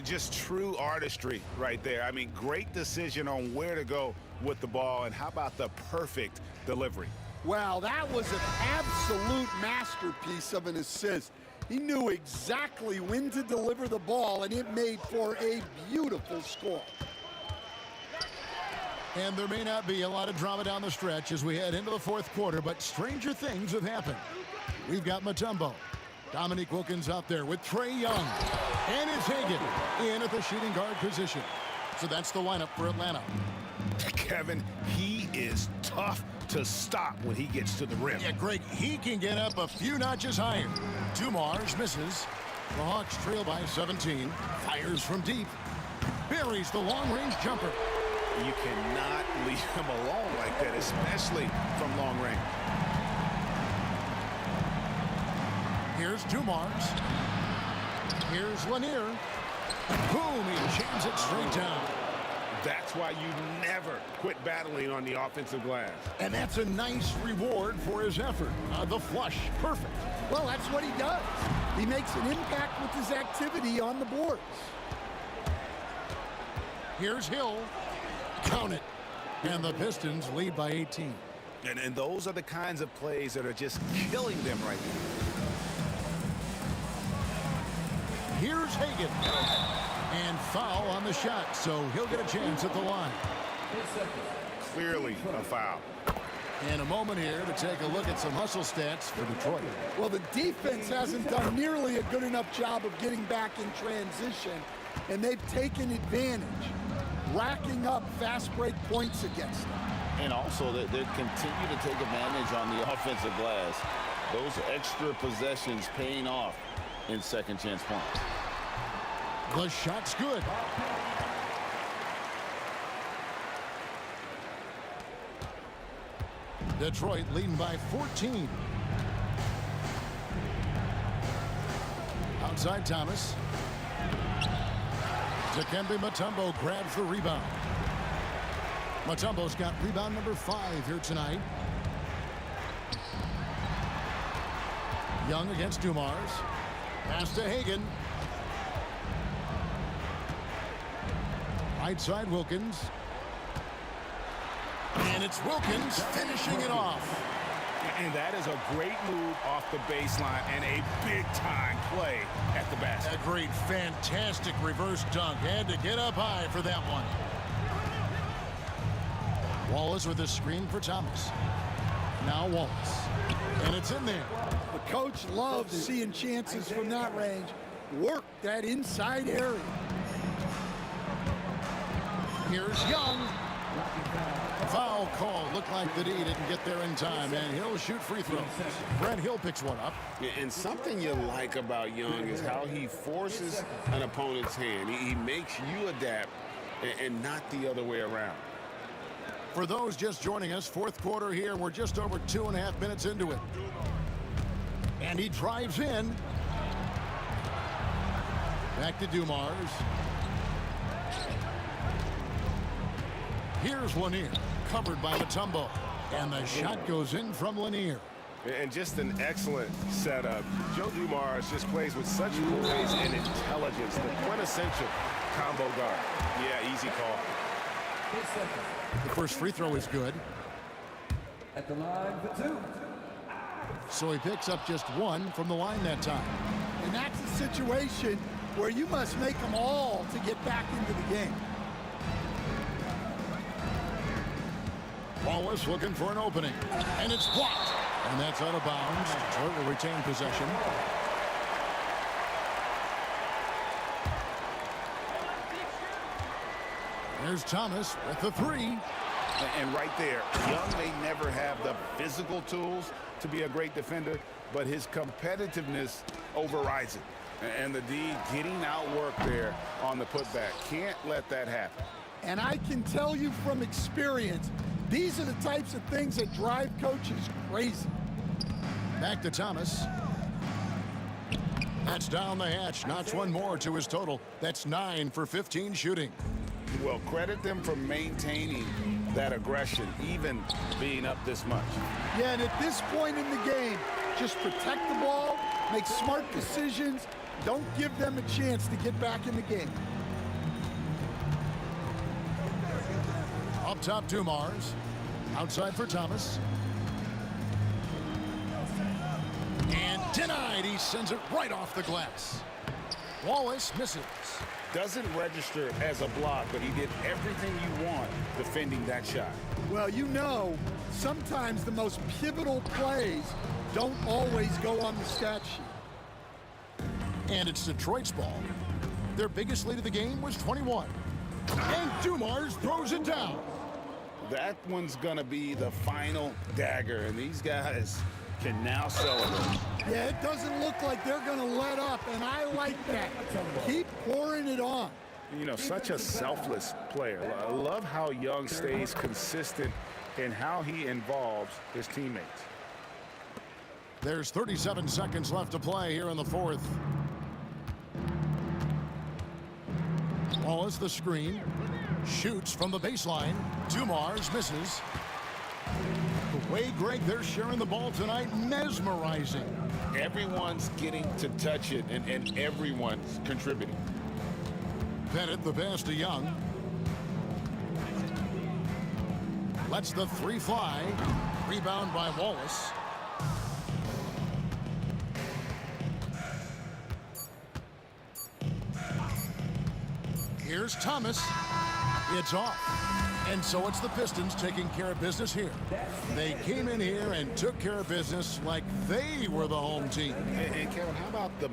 Just true artistry right there. I mean, great decision on where to go with the ball, and how about the perfect delivery? Well, that was an absolute masterpiece of an assist. He knew exactly when to deliver the ball, and it made for a beautiful score. And there may not be a lot of drama down the stretch as we head into the fourth quarter, but stranger things have happened. We've got Mutombo. Dominique Wilkins out there with Trae Young. And it's Hagan in at the shooting guard position. So that's the lineup for Atlanta. Kevin, he is tough to stop when he gets to the rim. Yeah, Greg, he can get up a few notches higher. Dumars misses. The Hawks trail by 17. Fires from deep. Buries the long-range jumper. You cannot leave him alone like that, especially from long range. Here's Dumars. Here's Lanier. Boom, he jams it straight down. That's why you never quit battling on the offensive glass. And that's a nice reward for his effort. The flush, perfect. Well, that's what he does. He makes an impact with his activity on the boards. Here's Hill. Count it. And the Pistons lead by 18. And those are the kinds of plays that are just killing them right now. Here's Hagan. And foul on the shot, so he'll get a chance at the line. Clearly a foul. And a moment here to take a look at some hustle stats for Detroit. Well, the defense hasn't done nearly a good enough job of getting back in transition, and they've taken advantage, racking up fast break points against them. And also, they continue to take advantage on the offensive glass. Those extra possessions paying off in second chance points. The shot's good. Detroit leading by 14. Outside Thomas. Dikembe Mutombo grabs the rebound. Mutombo's got rebound number 5 here tonight. Young against Dumars. Pass to Hagan. Right side Wilkins. And it's Wilkins finishing it off. And that is a great move off the baseline and a big-time play at the basket. A great, fantastic reverse dunk. Had to get up high for that one. Wallace with a screen for Thomas. Now Wallace. And it's in there. The coach loves seeing chances from that range. Work that inside area. Here's Young. Foul call. Looked like the D didn't get there in time, and he'll shoot free throws. Brent Hill picks one up. And something you like about Young is how he forces an opponent's hand. He makes you adapt and not the other way around. For those just joining us, fourth quarter here. We're just over 2.5 minutes into it. And he drives in. Back to Dumars. Here's Lanier, covered by Mutombo. And the shot goes in from Lanier. And just an excellent setup. Joe Dumars just plays with such poise and intelligence. The quintessential combo guard. Yeah, easy call. The first free throw is good. At the line for 2. So he picks up just 1 from the line that time. And that's a situation where you must make them all to get back into the game. Wallace looking for an opening. And it's blocked. And that's out of bounds. Detroit will retain possession. There's Thomas with the 3. And right there, Young may never have the physical tools to be a great defender, but his competitiveness overrides it. And the D getting outworked there on the putback. Can't let that happen. And I can tell you from experience, these are the types of things that drive coaches crazy. Back to Thomas. That's down the hatch. Knocks 1 more to his total. That's 9 for 15 shooting. Well, credit them for maintaining that aggression, even being up this much. Yeah, and at this point in the game, just protect the ball, make smart decisions, Don't give them a chance to get back in the game. Up top, Dumars. Outside for Thomas. And denied. He sends it right off the glass. Wallace misses. Doesn't register as a block, but he did everything you want defending that shot. Well, you know, sometimes the most pivotal plays don't always go on the stat sheet. And it's Detroit's ball. Their biggest lead of the game was 21. And Dumars throws it down. That one's going to be the final dagger, and these guys can now celebrate. Yeah, it doesn't look like they're going to let up, and I like that. Keep pouring it on. You know, such a selfless player. I love how Young stays consistent in how he involves his teammates. There's 37 seconds left to play here in the fourth. Wallace the screen. Shoots from the baseline. Dumars misses. The way, Greg, they're sharing the ball tonight, mesmerizing. Everyone's getting to touch it, and everyone's contributing. Pettit the pass to Young. Lets the three fly. Rebound by Wallace. Here's Thomas. It's off. And so it's the Pistons taking care of business here. They came in here and took care of business like they were the home team. And Kevin, how about the